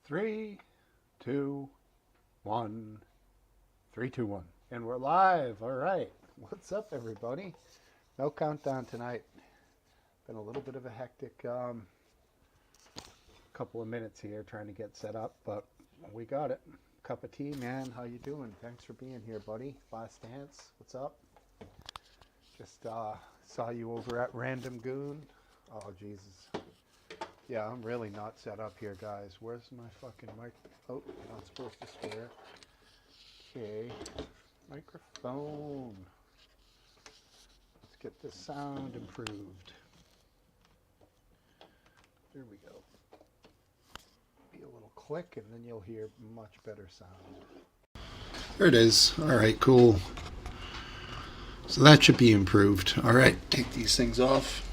Three, two, one. 3, 2, 1. And we're live. All right. What's up, everybody? No countdown tonight. Been a little bit of a hectic couple of minutes here trying to get set up, but we got it. Cup of tea, man. How you doing? Thanks for being here, buddy. Last dance. What's up? Just saw you over at Random Goon. Oh, Jesus. Yeah, I'm really not set up here, guys. Where's my fucking mic? Oh, not supposed to swear. Okay. Microphone. Let's get the sound improved. There we go. Be a little click, and then you'll hear much better sound. There it is. All right, cool. So that should be improved. All right, take these things off.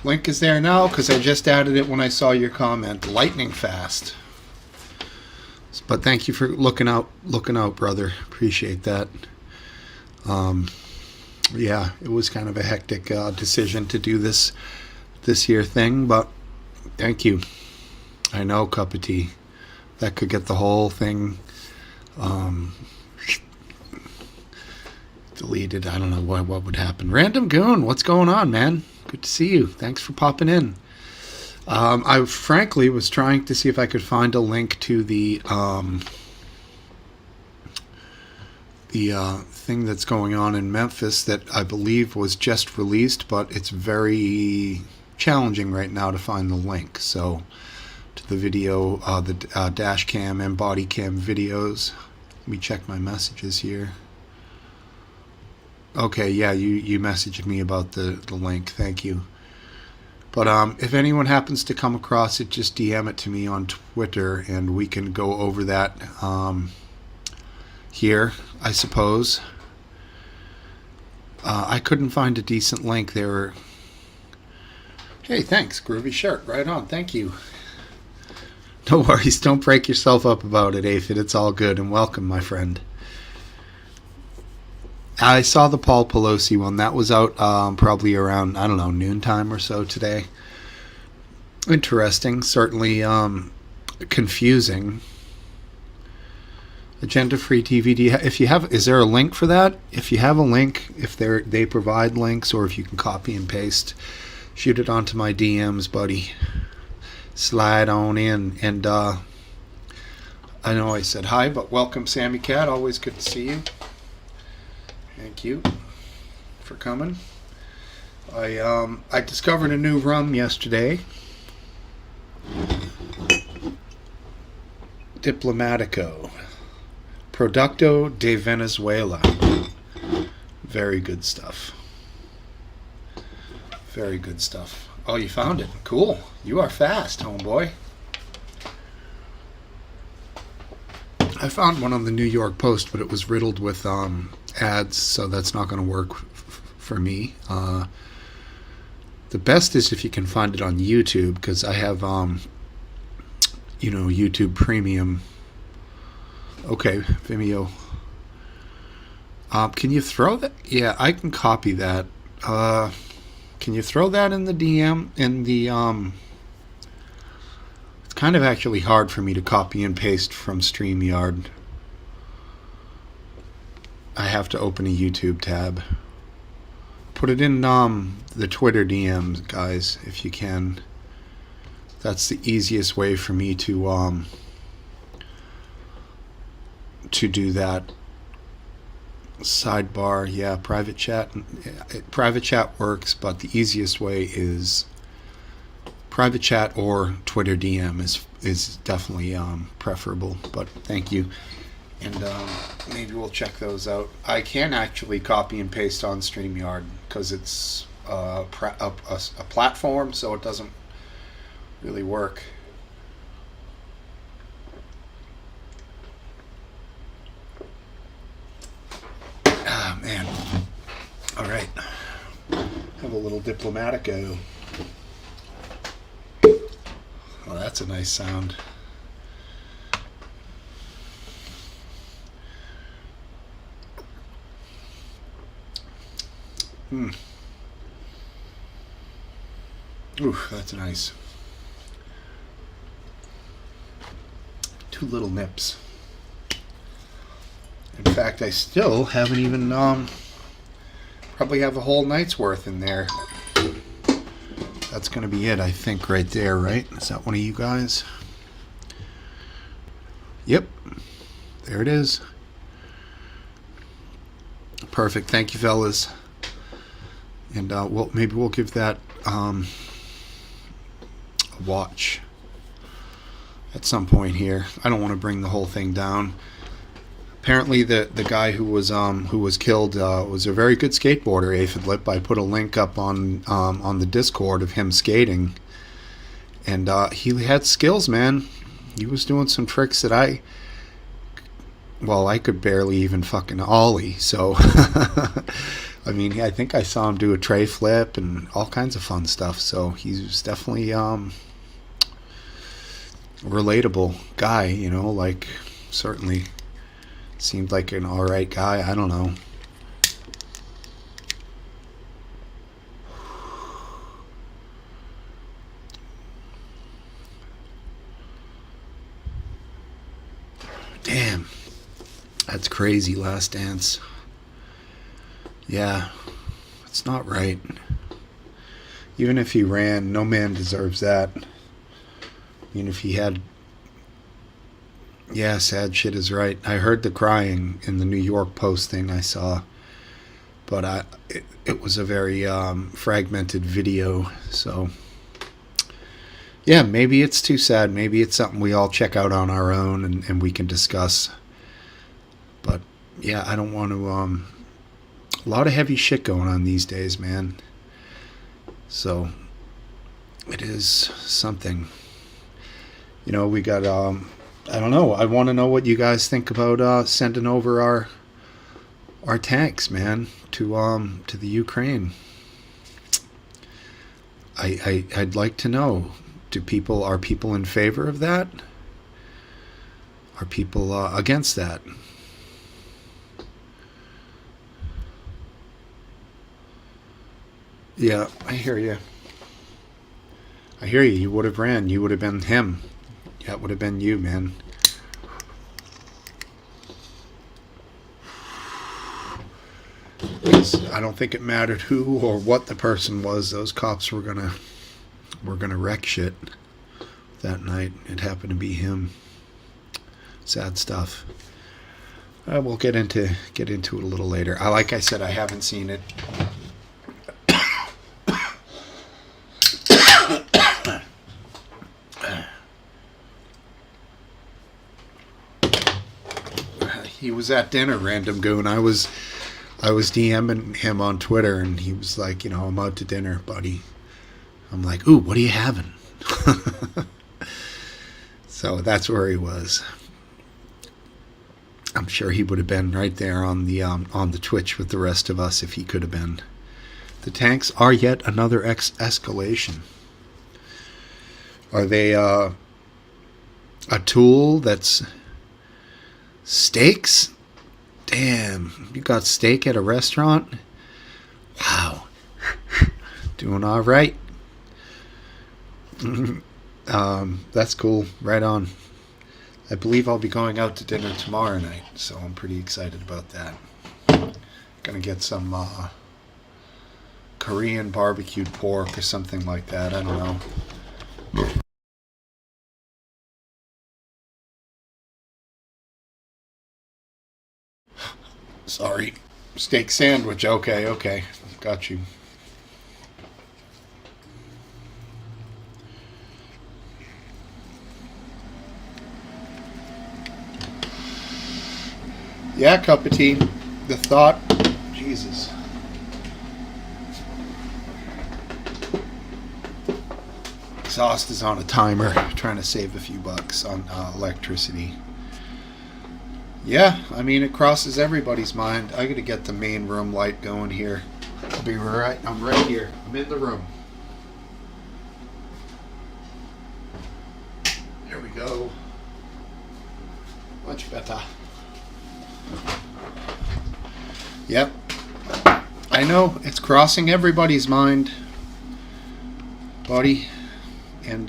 Link is there now because I just added it when I saw your comment. Lightning fast. But thank you for looking out, brother. Appreciate that. Yeah, it was kind of a hectic decision to do this year thing, but thank you. I know, cup of tea. That could get the whole thing deleted. I don't know what would happen. Random Goon, what's going on, man? Good to see you. Thanks for popping in. I frankly was trying to see if I could find a link to the thing that's going on in Memphis that I believe was just released, but it's very challenging right now to find the link. So to the video, the dash cam and body cam videos. Let me check my messages here. Okay, yeah, you messaged me about the link. Thank you. But if anyone happens to come across it, just DM it to me on Twitter, and we can go over that here, I suppose. I couldn't find a decent link there. Hey, thanks. Groovy shirt. Right on. Thank you. No worries. Don't break yourself up about it, Aphid. It's all good. And welcome, my friend. I saw the Paul Pelosi one. That was out probably around, I don't know, noontime or so today. Interesting. Certainly confusing. Agenda-free DVD. If you have, is there a link for that? If you have a link, if they provide links, or if you can copy and paste, shoot it onto my DMs, buddy. Slide on in. And I know I said hi, but welcome, Sammy Cat. Always good to see you. Thank you for coming. I discovered a new rum yesterday. Diplomatico. Producto de Venezuela. Very good stuff. Very good stuff. Oh, you found it. Cool. You are fast, homeboy. I found one on the New York Post, but it was riddled with ads, so that's not going to work for me. The best is if you can find it on YouTube, because I have, YouTube Premium. Okay, Vimeo. Can you throw that? Yeah, I can copy that. Can you throw that in the DM? It's kind of actually hard for me to copy and paste from StreamYard. I have to open a YouTube tab. Put it in the Twitter DMs, guys, if you can. That's the easiest way for me to do that. Sidebar, yeah, private chat. Private chat works, but the easiest way is private chat, or Twitter DM is definitely preferable. But thank you. And maybe we'll check those out. I can actually copy and paste on StreamYard because it's a platform, so it doesn't really work. Ah, man. All right. Have a little Diplomatico. Oh, that's a nice sound. Ooh, that's nice. 2 little nips. In fact, I still haven't even probably have a whole night's worth in there. That's gonna be it, I think, right there, right? Is that one of you guys? Yep, there it is. Perfect. Thank you, fellas. And maybe we'll give that a watch at some point here. I don't want to bring the whole thing down. Apparently, the guy who was killed was a very good skateboarder. Aphid I put a link up on the Discord of him skating, and he had skills, man. He was doing some tricks that I could barely even fucking ollie. So, I mean, I think I saw him do a tray flip and all kinds of fun stuff. So he's definitely relatable guy, you know, like certainly seemed like an alright guy. I don't know. Damn. That's crazy, Last Dance. Yeah. It's not right. Even if he ran, no man deserves that. Even if he had... Yeah, sad shit is right. I heard the crying in the New York Post thing I saw. But it was a very fragmented video, so... Yeah, maybe it's too sad. Maybe it's something we all check out on our own and we can discuss. But, yeah, I don't want to... a lot of heavy shit going on these days, man. So, it is something. You know, we got... I don't know. I want to know what you guys think about sending over our tanks, man, to the Ukraine. I'd like to know. Are people in favor of that? Are people against that? Yeah, I hear you. I hear you. You would have ran. You would have been him. Yeah, it would have been you, man. I don't think it mattered who or what the person was. Those cops were gonna wreck shit that night. It happened to be him. Sad stuff. We'll get into it a little later. Like I said, I haven't seen it. He was at dinner, random goon. I was DMing him on Twitter, and he was like, you know, I'm out to dinner, buddy. I'm like, ooh, what are you having? So that's where he was. I'm sure he would have been right there on the Twitch with the rest of us if he could have been. The tanks are yet another escalation. Are they a tool that's steaks? Damn, you got steak at a restaurant? Wow. Doing all right. That's cool. Right on. I believe I'll be going out to dinner tomorrow night, so I'm pretty excited about that. Gonna get some Korean barbecued pork or something like that. I don't know. Sorry. Steak sandwich. Okay. Got you. Yeah, cup of tea. The thought. Jesus. Exhaust is on a timer. Trying to save a few bucks on electricity. Yeah, I mean, it crosses everybody's mind. I gotta get the main room light going here. I'll be right. I'm right here. I'm in the room. There we go. Much better. Yep. I know, it's crossing everybody's mind, buddy. And,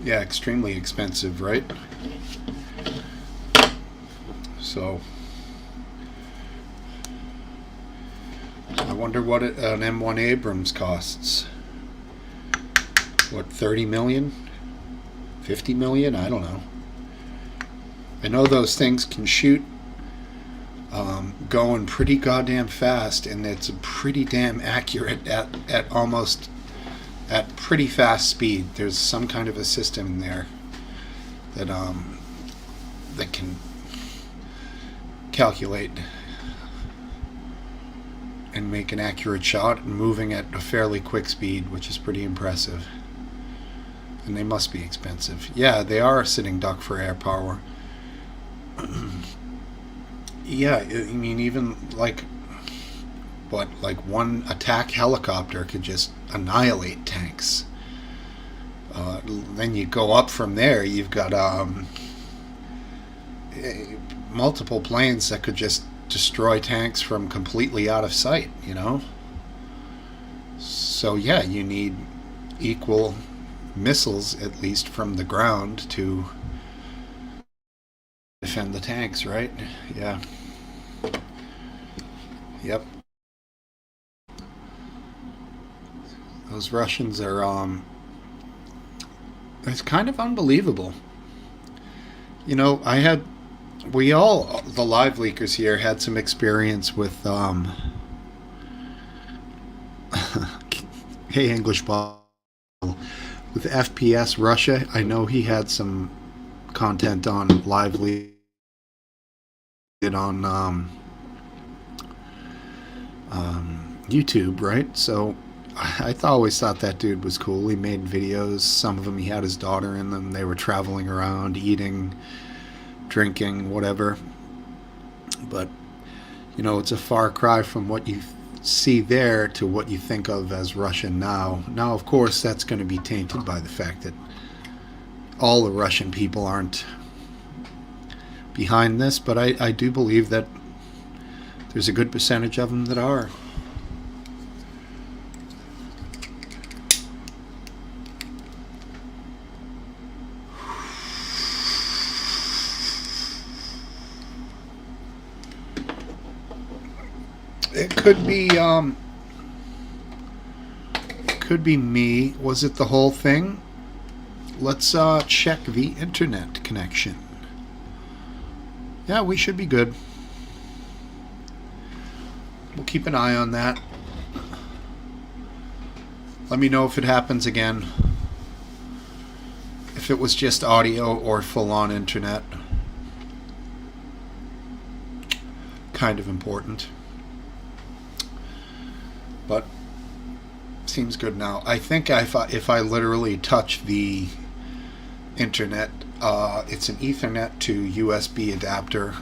Yeah, extremely expensive, right? So I wonder what an M1 Abrams costs. What, 30 million? 50 million? I don't know. I know those things can shoot going pretty goddamn fast, and it's pretty damn accurate at almost at pretty fast speed. There's some kind of a system in there that that can calculate and make an accurate shot and moving at a fairly quick speed, which is pretty impressive. And they must be expensive. Yeah, they are a sitting duck for air power. Yeah, I mean, even like one attack helicopter could just annihilate tanks. Then you go up from there, you've got multiple planes that could just destroy tanks from completely out of sight, you know? So yeah, you need equal missiles, at least from the ground, to defend the tanks, right? Yeah. Yep. Those Russians are, it's kind of unbelievable. You know, we all, the live leakers here, had some experience with, hey, English Ball, with FPS Russia. I know he had some content on live leak on YouTube, right? So I always thought that dude was cool. He made videos. Some of them he had his daughter in them. They were traveling around, eating, drinking, whatever. But, you know, it's a far cry from what you see there to what you think of as Russian now. Now, of course, that's going to be tainted by the fact that all the Russian people aren't behind this, but I do believe that there's a good percentage of them that are. It could be me. Was it the whole thing? Let's check the internet connection. Yeah, we should be good. We'll keep an eye on that. Let me know if it happens again. If it was just audio or full-on internet. Kind of important. But seems good now. I think if I literally touch the internet, it's an Ethernet to USB adapter.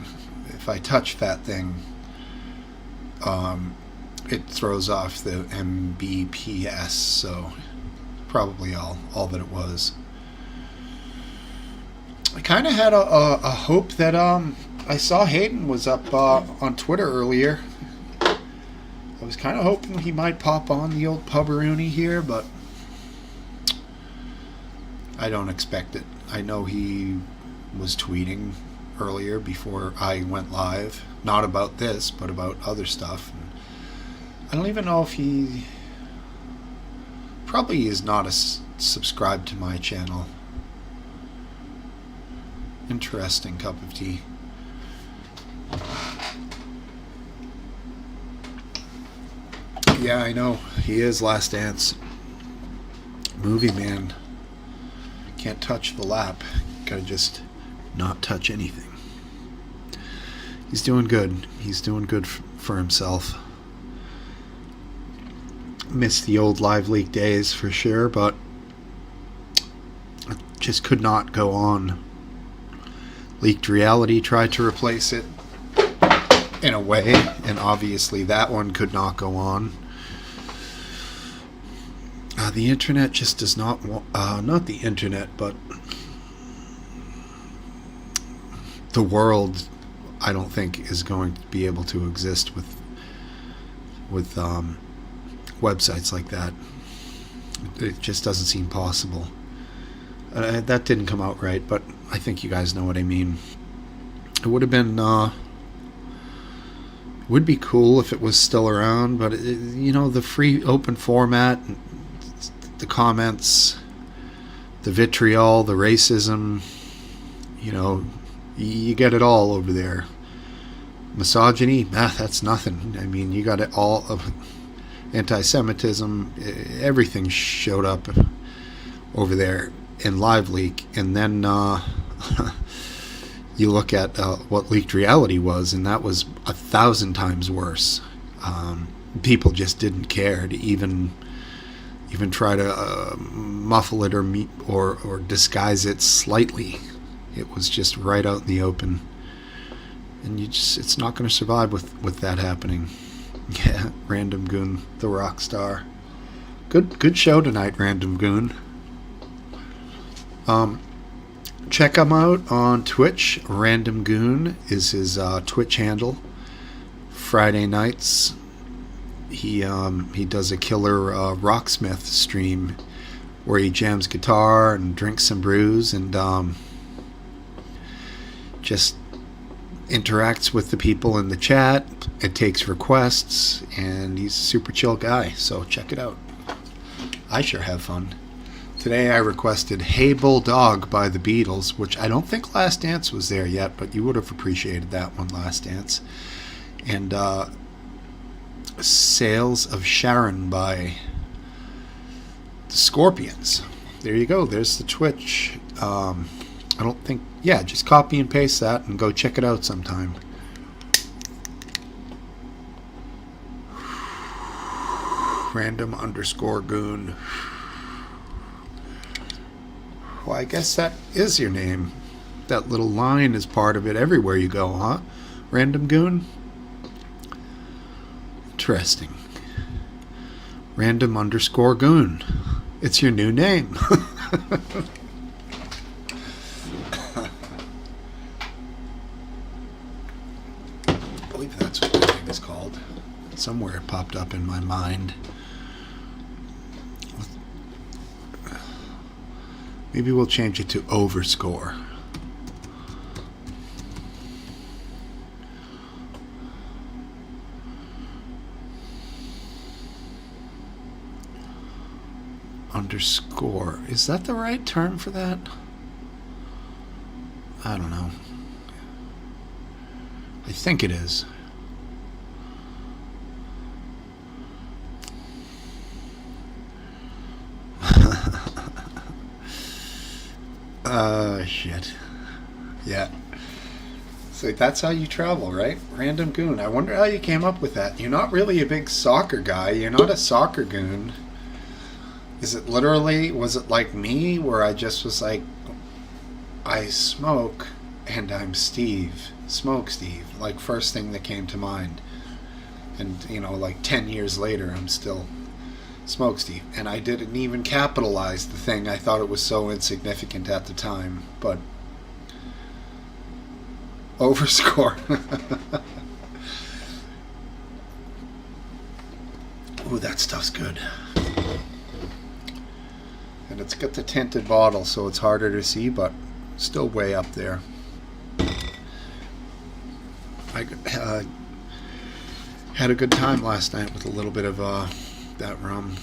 If I touch that thing, it throws off the Mbps, so probably all that it was. I kind of had a hope that I saw Hayden was up on Twitter earlier. I was kind of hoping he might pop on the old pub-a-rooney here, but I don't expect it. I know he was tweeting earlier before I went live, not about this, but about other stuff. And I don't even know if he probably is not subscribed to my channel. Interesting cup of tea. Yeah, I know. He is Last Dance. Movie man. Can't touch the lap. Gotta just not touch anything. He's doing good. He's doing good for himself. Missed the old live leak days for sure, but it just could not go on. Leaked Reality tried to replace it in a way, and obviously that one could not go on. The internet just does not not the internet, but the world, I don't think, is going to be able to exist with websites like that. It just doesn't seem possible. That didn't come out right, but I think you guys know what I mean. It would have been, would be cool if it was still around, but the free open format, the comments, the vitriol, the racism, you get it all over there. Misogyny, that's nothing. I mean, you got it all. Anti-Semitism, everything showed up over there in Live Leak, and then you look at what Leaked Reality was, and that was 1,000 times worse. People just didn't care to even try to muffle it or disguise it slightly. It was just right out in the open, and it's not going to survive with that happening. Yeah, Random Goon, the rock star. Good show tonight, Random Goon. Check him out on Twitch. Random Goon is his Twitch handle. Friday nights, he does a killer rocksmith stream where he jams guitar and drinks some brews and just interacts with the people in the chat. It takes requests, and he's a super chill guy, so check it out. I sure have fun. Today I requested Hey Bulldog by the Beatles, which I don't think Last Dance was there yet, but you would have appreciated that one, Last Dance. And Sails of Sharon by the Scorpions. There you go. There's the Twitch. I don't think... Yeah, just copy and paste that and go check it out sometime. Random_Goon. Well, I guess that is your name. That little line is part of it everywhere you go, huh? Random Goon? Interesting. Random_Goon. It's your new name. I believe that's what the thing is called. Somewhere it popped up in my mind. Maybe we'll change it to Overscore. Underscore. Is that the right term for that? I don't know. I think it is. Shit. Yeah. So that's how you travel, right? Random Goon. I wonder how you came up with that. You're not really a big soccer guy. You're not a soccer goon. Is it literally, was it like me, where I just was like, I smoke and I'm Steve. Smokesteve. Like, first thing that came to mind. And, like 10 years later, I'm still Smokesteve. And I didn't even capitalize the thing. I thought it was so insignificant at the time. But Overscore. Ooh, that stuff's good. And it's got the tinted bottle, so it's harder to see, but still way up there. I had a good time last night with a little bit of that rum.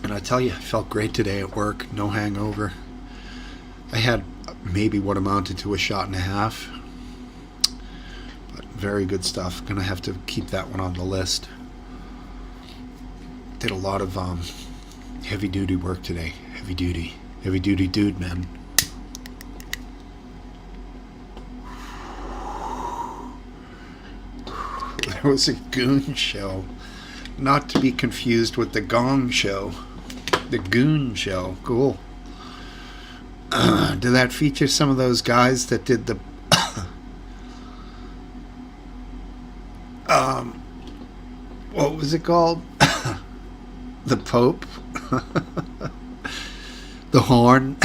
And I tell you, I felt great today at work. No hangover. I had maybe what amounted to a shot and a half. But very good stuff. Gonna have to keep that one on the list. Did a lot of heavy duty work today. Heavy duty dude, man. There was a Goon show, not to be confused with the Gong show. The Goon show. Cool. Did that feature some of those guys that did the what was it called? The Pope? The horn?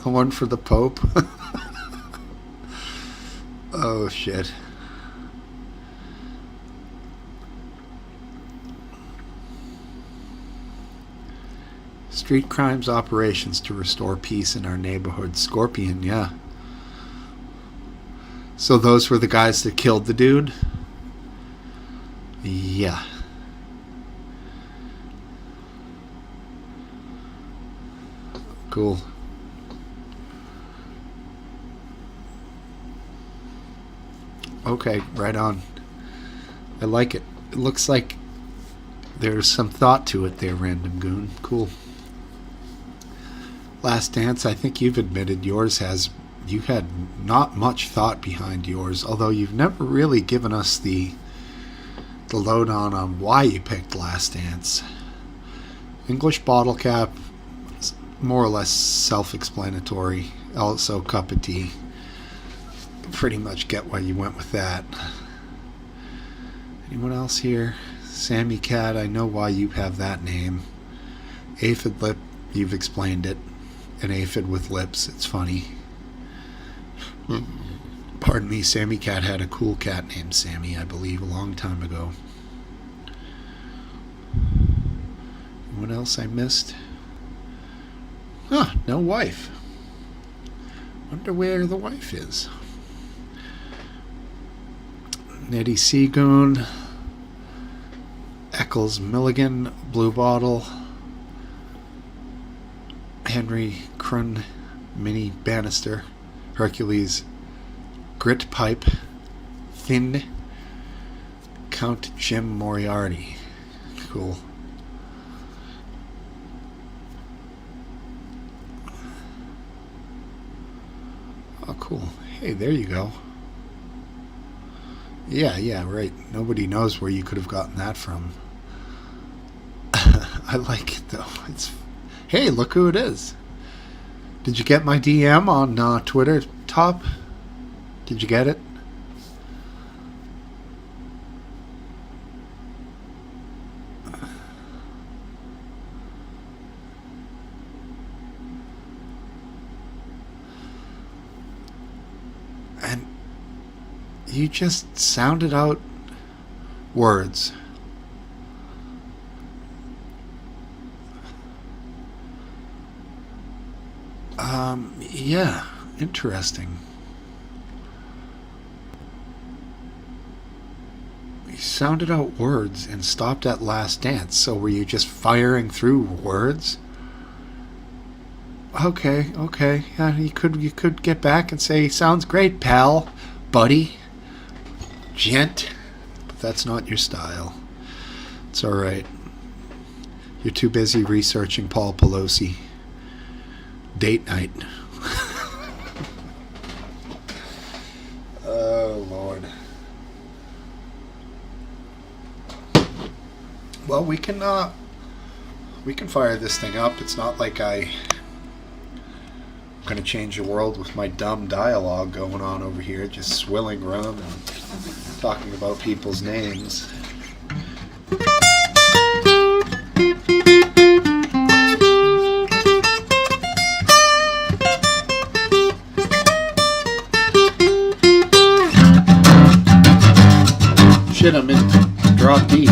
Horn for the Pope? Oh, shit. Street crimes operations to restore peace in our neighborhood. Scorpion, yeah. So those were the guys that killed the dude? Yeah. Cool. Okay, right on. I like it. It looks like there's some thought to it there, Random Goon. Cool. Last Dance, I think you've admitted yours has... You had not much thought behind yours, although you've never really given us the lowdown on why you picked Last Dance. English Bottle Cap, more or less self-explanatory. Also, Cup of Tea. Pretty much get why you went with that. Anyone else here? Sammy Cat, I know why you have that name. Aphid Lip, you've explained it. An aphid with lips, it's funny. Pardon me, Sammy Cat had a cool cat named Sammy, I believe, a long time ago. What else I missed? Huh, no wife. Wonder where the wife is. Nitty Seagoon, Eccles Milligan, Blue Bottle, Henry Crun, Minnie Bannister, Hercules, Grit Pipe, Thin, Count Jim Moriarty. Cool. Oh, cool. Hey, there you go. Yeah, right. Nobody knows where you could have gotten that from. I like it, though. Hey, look who it is. Did you get my DM on Twitter, Top? Did you get it? And you just sounded out words. Yeah, interesting. You sounded out words and stopped at Last Dance, so were you just firing through words? Okay. Yeah, you could get back and say, sounds great, pal, buddy, gent, but that's not your style. It's alright. You're too busy researching Paul Pelosi. Date night. Oh, Lord. Well, we can fire this thing up. It's not like I'm going to change the world with my dumb dialogue going on over here, just swilling rum and talking about people's names. Shit, I'm in drop D.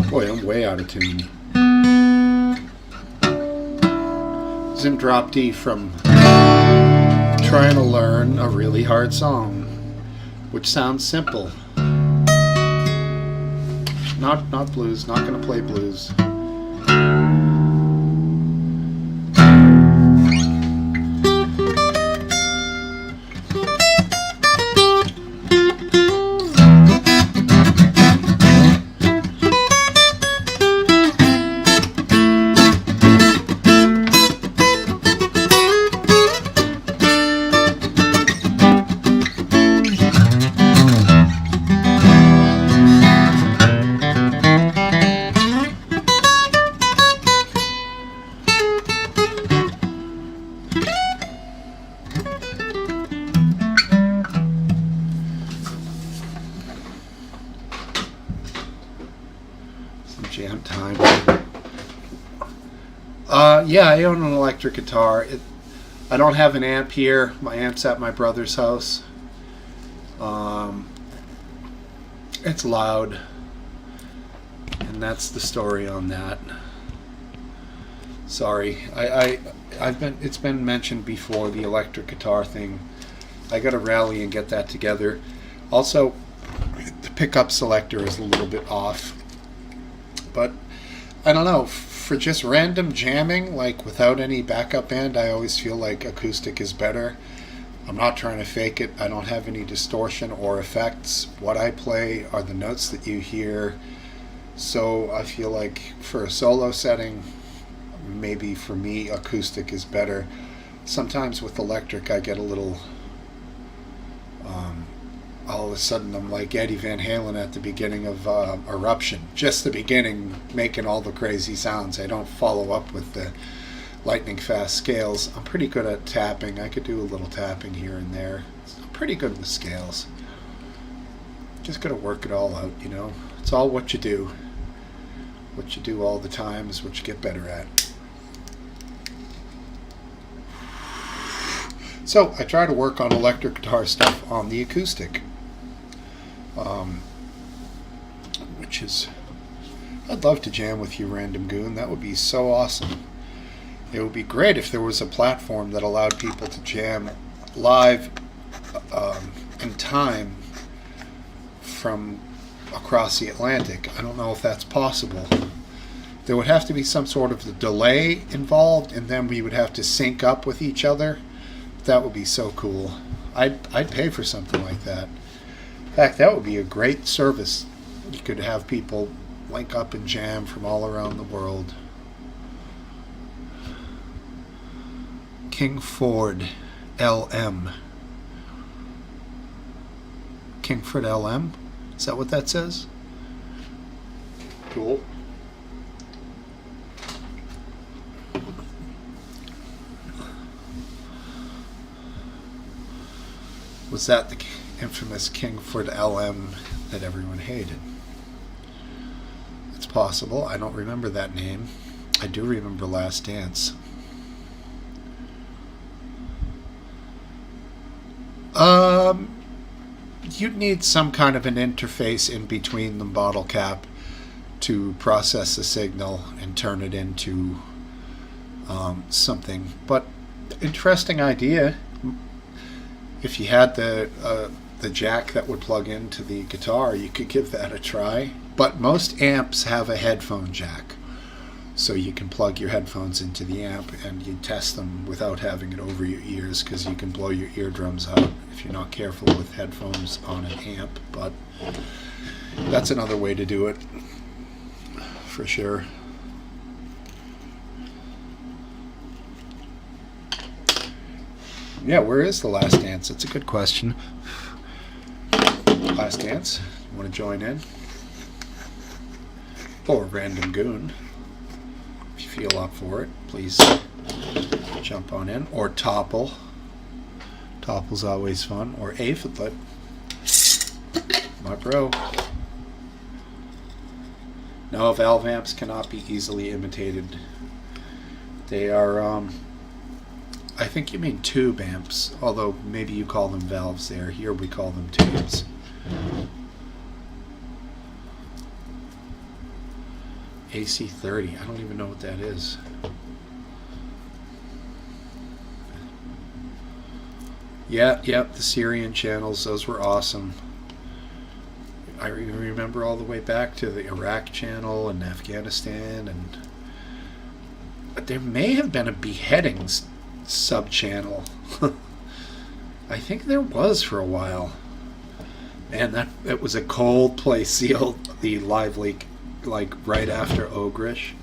Boy, I'm way out of tune. I was in drop D from trying to learn a really hard song, which sounds simple. Not blues, not gonna play blues. Jam time. Yeah, I own an electric guitar. I don't have an amp here. My amp's at my brother's house. It's loud, and that's the story on that. Sorry, it's been mentioned before, the electric guitar thing. I got to rally and get that together. Also, the pickup selector is a little bit off, but I don't know, for just random jamming, like without any backup band, I always feel like acoustic is better. I'm not trying to fake it. I don't have any distortion or effects. What I play are the notes that you hear. So I feel like for a solo setting, maybe for me, acoustic is better. Sometimes with electric, I get a little, all of a sudden I'm like Eddie Van Halen at the beginning of Eruption. Just the beginning, making all the crazy sounds. I don't follow up with the lightning fast scales. I'm pretty good at tapping. I could do a little tapping here and there. I'm pretty good with scales. Just gotta work it all out, you know. It's all what you do. What you do all the time is what you get better at. So I try to work on electric guitar stuff on the acoustic, which is, I'd love to jam with you, Random Goon. That would be so awesome. It would be great if there was a platform that allowed people to jam live in time from across the Atlantic. I don't know if that's possible. There would have to be some sort of delay involved, and then we would have to sync up with each other. That would be so cool. I'd pay for something like that. In fact, that would be a great service. You could have people link up and jam from all around the world. King Ford LM. Kingford LM? Is that what that says? Cool. Was that the infamous Kingford LM that everyone hated? It's possible. I don't remember that name. I do remember Last Dance. You'd need some kind of an interface in between the bottle cap to process the signal and turn it into something. But interesting idea. If you had the jack that would plug into the guitar, you could give that a try. But most amps have a headphone jack, so you can plug your headphones into the amp and you test them without having it over your ears, because you can blow your eardrums out if you're not careful with headphones on an amp. But that's another way to do it, for sure. Yeah, where is the Last Dance? That's a good question. Last Dance, you want to join in? Or Random Goon, if you feel up for it, please jump on in. Or Topple. Topple's always fun. Or Aphidlet, my bro. No, valve amps cannot be easily imitated. They are, I think you mean tube amps, although maybe you call them valves there. Here we call them tubes. AC30, I don't even know what that is. Yeah, the Syrian channels, those were awesome. I remember all the way back to the Iraq channel and Afghanistan, and but there may have been a beheadings sub-channel. I think there was for a while. Man, that was a Coldplay sealed the live leak, like right after Ogrish.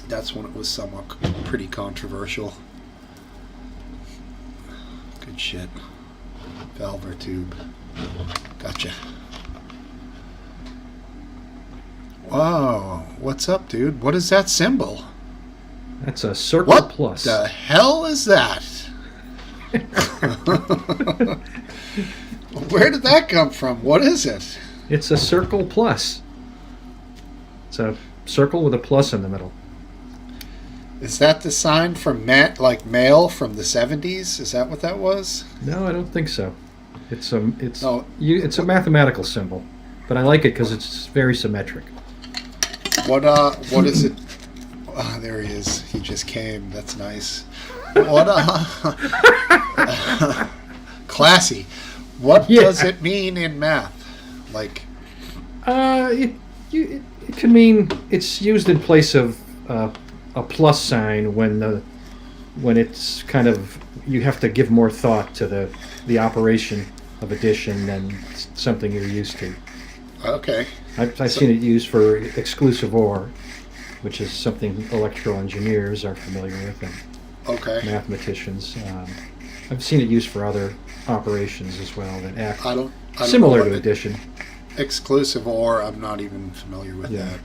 That's when it was somewhat pretty controversial. Good shit. Valve or tube. Gotcha. Wow, what's up, dude? What is that symbol? That's a circle what plus. What the hell is that? Where did that come from? What is it? It's a circle plus. It's a circle with a plus in the middle. Is that the sign for like male from the 70s? Is that what that was? No, I don't think so. It's No. it's a mathematical symbol, but I like it because it's very symmetric. What is it? Oh, there he is. He just came. That's nice. What classy. What does it mean in math? Like It can mean it's used in place of a plus sign when it's kind of you have to give more thought to the operation of addition than something you're used to. Okay. I've seen it used for exclusive OR, which is something electrical engineers are familiar with and mathematicians. I've seen it used for other operations as well that act I don't similar know to addition. Exclusive OR, I'm not even familiar with that.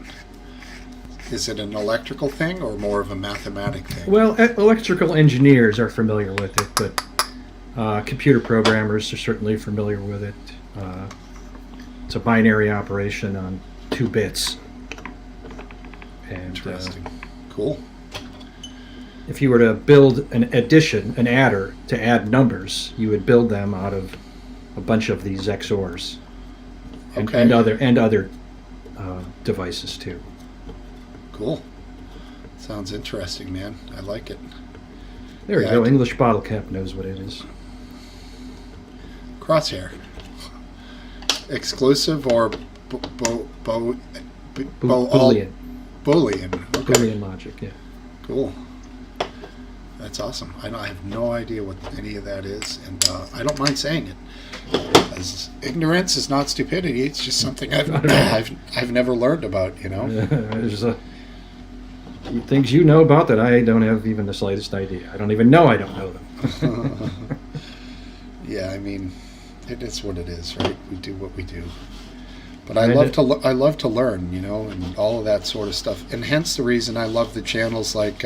Is it an electrical thing or more of a mathematic thing? Well, electrical engineers are familiar with it, but computer programmers are certainly familiar with it. It's a binary operation on 2 bits. And, Interesting. Cool. If you were to build an addition, an adder, to add numbers, you would build them out of a bunch of these XORs. And other devices too. Cool. Sounds interesting, man. I like it. There you go. English bottle cap knows what it is. Crosshair. Exclusive or Boolean? Boolean. Okay. Boolean logic. Yeah. Cool. That's awesome. I have no idea what any of that is, and I don't mind saying it. As ignorance is not stupidity; it's just something I've never learned about. You know, there's things you know about that I don't have even the slightest idea. I don't even know I don't know them. Yeah, I mean, it is what it is, right? We do what we do. But I love to learn, you know, and all of that sort of stuff, and hence the reason I love the channels like,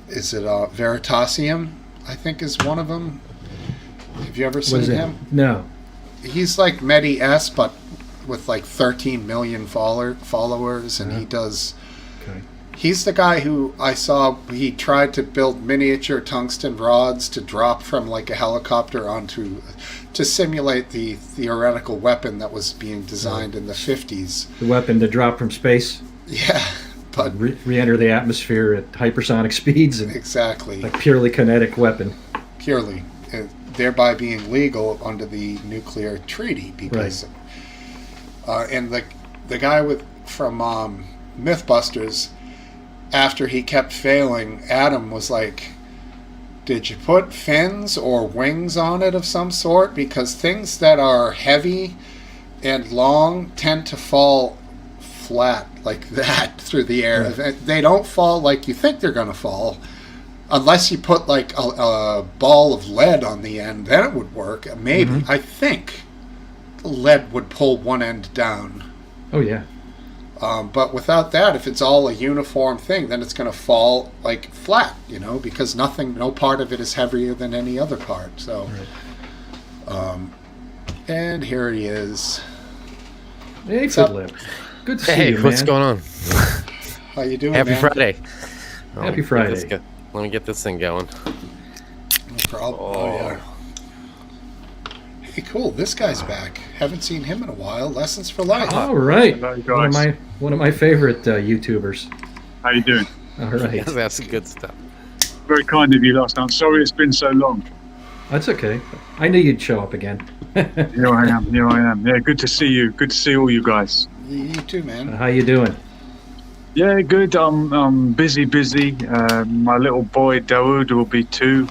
is it Veritasium? I think is one of them. Have you ever seen him? No. He's like Medi S, but with like 13 million followers, and he does. Okay. He's the guy who I saw. He tried to build miniature tungsten rods to drop from like a helicopter onto, to simulate the theoretical weapon that was being designed in the 50s. The weapon to drop from space. Yeah, but re-enter the atmosphere at hypersonic speeds. And exactly. A purely kinetic weapon. Purely. Thereby being legal under the nuclear treaty, because and the guy from Mythbusters, after he kept failing, Adam was like, did you put fins or wings on it of some sort? Because things that are heavy and long tend to fall flat like that through the air. They don't fall like you think they're going to fall. Unless you put like a ball of lead on the end, then it would work. Maybe. I think lead would pull one end down. Oh, yeah. But without that, if it's all a uniform thing, then it's going to fall like flat, you know, because no part of it is heavier than any other part. So, and here he is. Hey, Fiddler. Good to see you, man. What's going on? How you doing, Happy man? Friday. Happy Friday. Let me get this thing going. No problem. Oh, yeah. Hey, cool. This guy's back. Haven't seen him in a while. Lessons for Life. All right. Hello, guys. One of my favorite YouTubers. How you doing? All right. Yeah, that's good stuff. Very kind of you last night. Sorry it's been so long. That's okay. I knew you'd show up again. Here I am. Yeah, good to see you. Good to see all you guys. You too, man. How you doing? Yeah, good. I'm busy. My little boy Dawood will be 2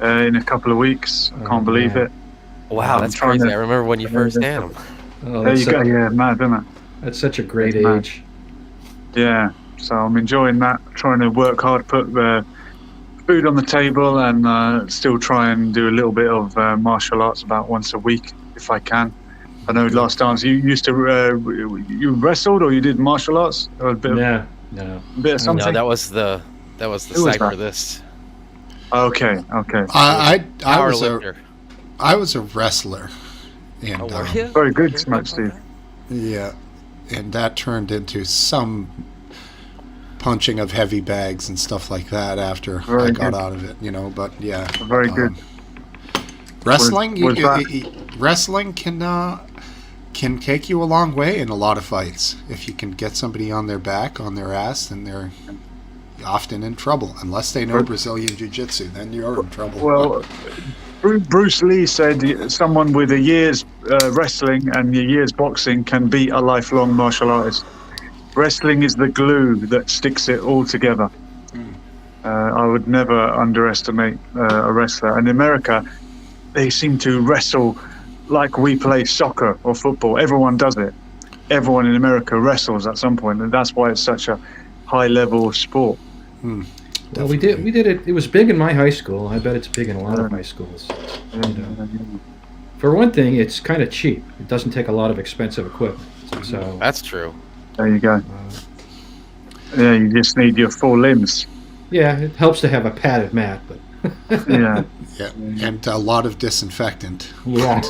in a couple of weeks. I can't believe it. Wow, that's crazy. I remember when you first had him. Oh, there you go. Yeah, mad, isn't it? That's such a great age. Yeah, so I'm enjoying that. Trying to work hard, put food on the table, and still try and do a little bit of martial arts about once a week if I can. I know last time you used to you wrestled or you did martial arts or a bit no, a bit of something. No, that was the site for this. Okay. I was Power a wrestler. And, were you? Very good, Smokesteve. Yeah, and that turned into some punching of heavy bags and stuff like that after Very I got good. out of it, but yeah. Very good. Wrestling, Was wrestling can take you a long way in a lot of fights. If you can get somebody on their back, on their ass, then they're often in trouble. Unless they know Brazilian Jiu-Jitsu, then you're in trouble. Well, Bruce Lee said someone with a year's wrestling and a year's boxing can beat a lifelong martial artist. Wrestling is the glue that sticks it all together. I would never underestimate a wrestler. And in America, they seem to wrestle like we play soccer or football. Everyone does it. Everyone in America wrestles at some point, and that's why it's such a high-level sport. Well, we did it. It was big in my high school. I bet it's big in a lot of high schools. And, for one thing, it's kind of cheap. It doesn't take a lot of expensive equipment. So That's true. There you go. Yeah, you just need your full limbs. yeah, it helps to have a padded mat, but Yeah. Yeah, and a lot of disinfectant. yeah.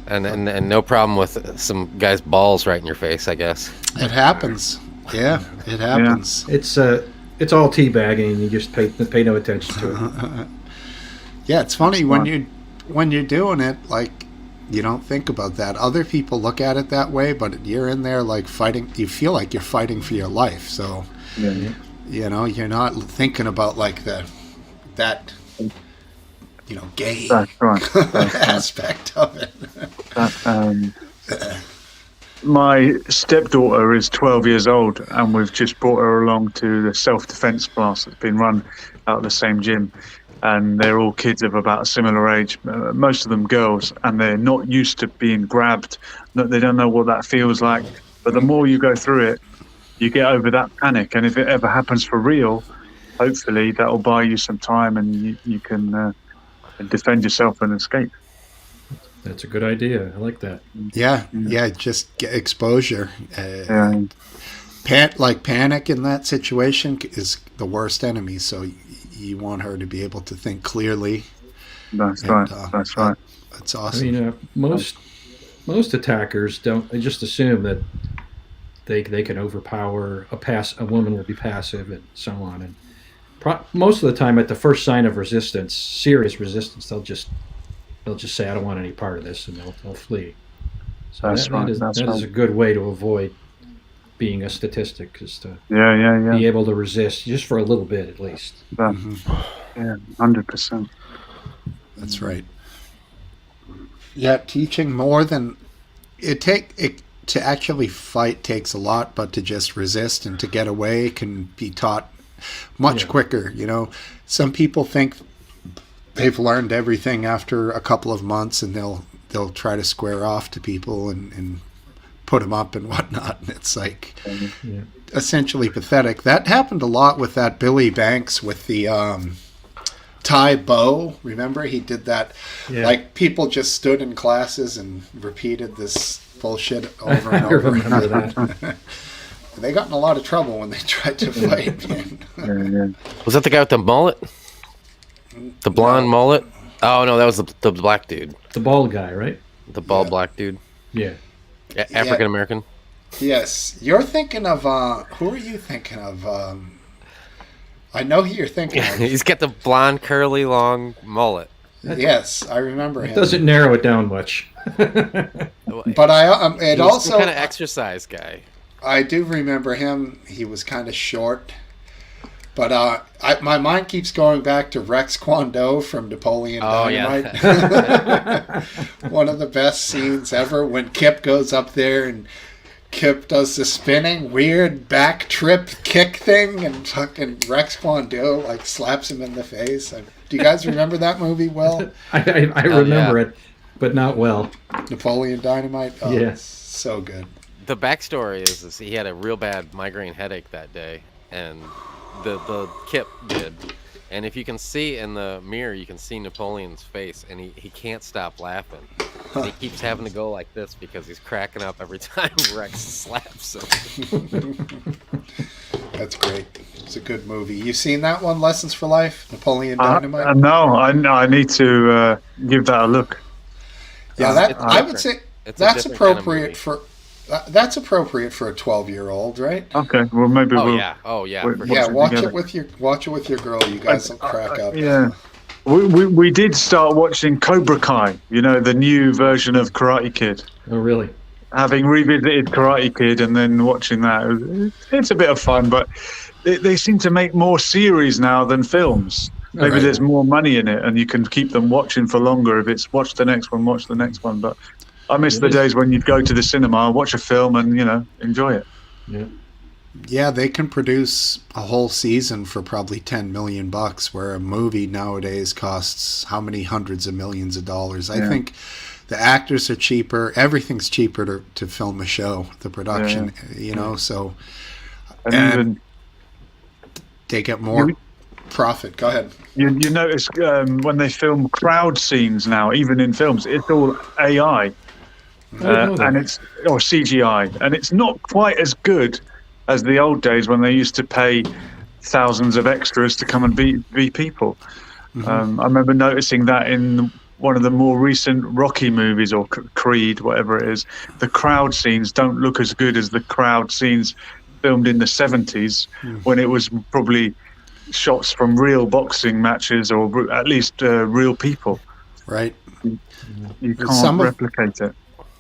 And no problem with some guy's balls right in your face, I guess. It happens. Yeah, it happens. It's all teabagging. You just pay no attention to it. Yeah, it's funny when you're doing it, like, you don't think about that. Other people look at it that way, but you're in there like fighting. You feel like you're fighting for your life. So, you're not thinking about like that gay That's right. aspect of it. My stepdaughter is 12 years old, and we've just brought her along to the self-defense class that's been run out of the same gym. And they're all kids of about a similar age, most of them girls, and they're not used to being grabbed. They don't know what that feels like. But the more you go through it, you get over that panic. And if it ever happens for real, hopefully that'll buy you some time, and you can defend yourself and escape. That's a good idea. I like that. Yeah, just get exposure. Yeah. Panic in that situation is the worst enemy. So you want her to be able to think clearly. That's right. That's right. That's awesome. I mean, most attackers don't. They just assume that they can overpower a woman will be passive and so on. And most of the time, at the first sign of resistance, serious resistance, they'll just say, "I don't want any part of this," and they'll flee. So that is a good way to avoid being a statistic, is to be able to resist just for a little bit at least. Yeah, 100%. That's right. Yeah, teaching more than it to actually fight takes a lot, but to just resist and to get away can be taught much quicker. Some people think they've learned everything after a couple of months, and they'll try to square off to people and put them up and whatnot, and it's like essentially pathetic. That happened a lot with that Billy Banks with the Thai bow. Remember, he did that. Like, people just stood in classes and repeated this bullshit over and over. I remember that. They got in a lot of trouble when they tried to fight. Man. Was that the guy with the mullet? The blonde mullet? Oh, no, that was the black dude. The bald guy, right? The bald black dude. Yeah. African American? Yes. You're thinking of, who are you thinking of? I know who you're thinking of. He's got the blonde, curly, long mullet. Yes, I remember him. It doesn't narrow it down much. But He's also some kind of exercise guy. I do remember him. He was kind of short. But my mind keeps going back to Rex Kwon Do from Napoleon Dynamite. Yeah. One of the best scenes ever when Kip goes up there and Kip does the spinning weird back trip kick thing, and fucking Rex Kwon Do like slaps him in the face. Do you guys remember that movie well? I remember it, but not well. Napoleon Dynamite? Oh, yes. So good. The backstory is he had a real bad migraine headache that day, and the Kip did. And if you can see in the mirror, you can see Napoleon's face, and he can't stop laughing. He keeps having to go like this because he's cracking up every time Rex slaps him. That's great. It's a good movie. You seen that one, Lessons for Life, Napoleon Dynamite? No, I need to give that a look. Yeah, I would say that's appropriate for That's appropriate for a 12-year-old, right? Okay, well maybe Oh we'll. yeah, oh yeah. we'll For Yeah, sure. watch together. it with your girl. You guys will crack up. Yeah. We did start watching Cobra Kai, the new version of Karate Kid. Oh, really? Having revisited Karate Kid and then watching that, it's a bit of fun, but they seem to make more series now than films. Maybe Right. there's more money in it and you can keep them watching for longer if it's watch the next one. But I miss the days when you'd go to the cinema, watch a film and, enjoy it. Yeah. Yeah, they can produce a whole season for probably $10 million, where a movie nowadays costs how many hundreds of millions of dollars. I think the actors are cheaper. Everything's cheaper to film a show. The production, so And and they get more profit. Go ahead. you notice when they film crowd scenes now, even in films, it's all AI. And it's or CGI, and it's not quite as good as the old days when they used to pay thousands of extras to come and be people. I remember noticing that in one of the more recent Rocky movies or Creed, whatever it is, the crowd scenes don't look as good as the crowd scenes filmed in the 70s when it was probably shots from real boxing matches or at least real people. Right. You can't replicate it.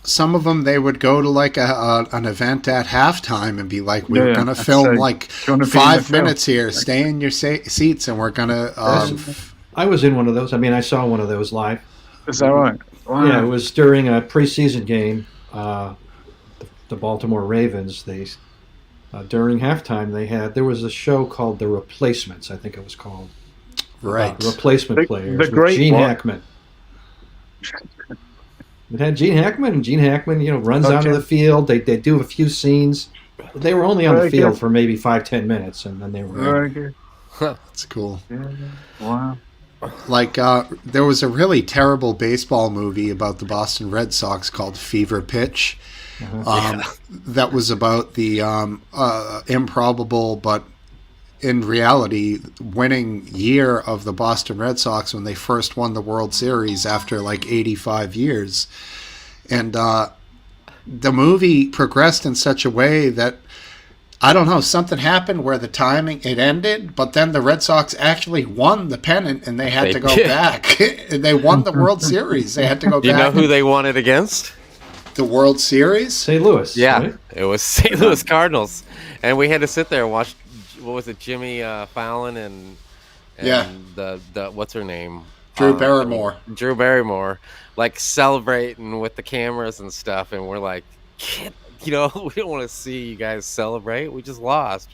Some of them, they would go to like an event at halftime and be like, we're going to film like 5 minutes here. Stay in your seats and we're going to... I was in one of those. I mean, I saw one of those live. Is that right? Wow. Yeah, it was during a preseason game. The Baltimore Ravens, during halftime, there was a show called The Replacements, I think it was called. Right. Replacement players the great with Gene one. Hackman. It had Gene Hackman, and Gene Hackman, runs onto the field. They do a few scenes. They were only on the field for maybe 5-10 minutes, and then they were Very good. That's cool. Yeah. Wow. Like, there was a really terrible baseball movie about the Boston Red Sox called Fever Pitch. That was about the improbable, but in reality, winning year of the Boston Red Sox when they first won the World Series after like 85 years. And the movie progressed in such a way that, I don't know, something happened where the timing, it ended, but then the Red Sox actually won the pennant and they had to go back. They won the World Series. They had to go back. Do you know who they won it against? The World Series? St. Louis. Yeah, right? it was St. Louis Cardinals. And we had to sit there and watch, what was it, Jimmy Fallon and the what's her name? Drew Barrymore. Drew Barrymore, like celebrating with the cameras and stuff, and we're like, we don't want to see you guys celebrate. We just lost,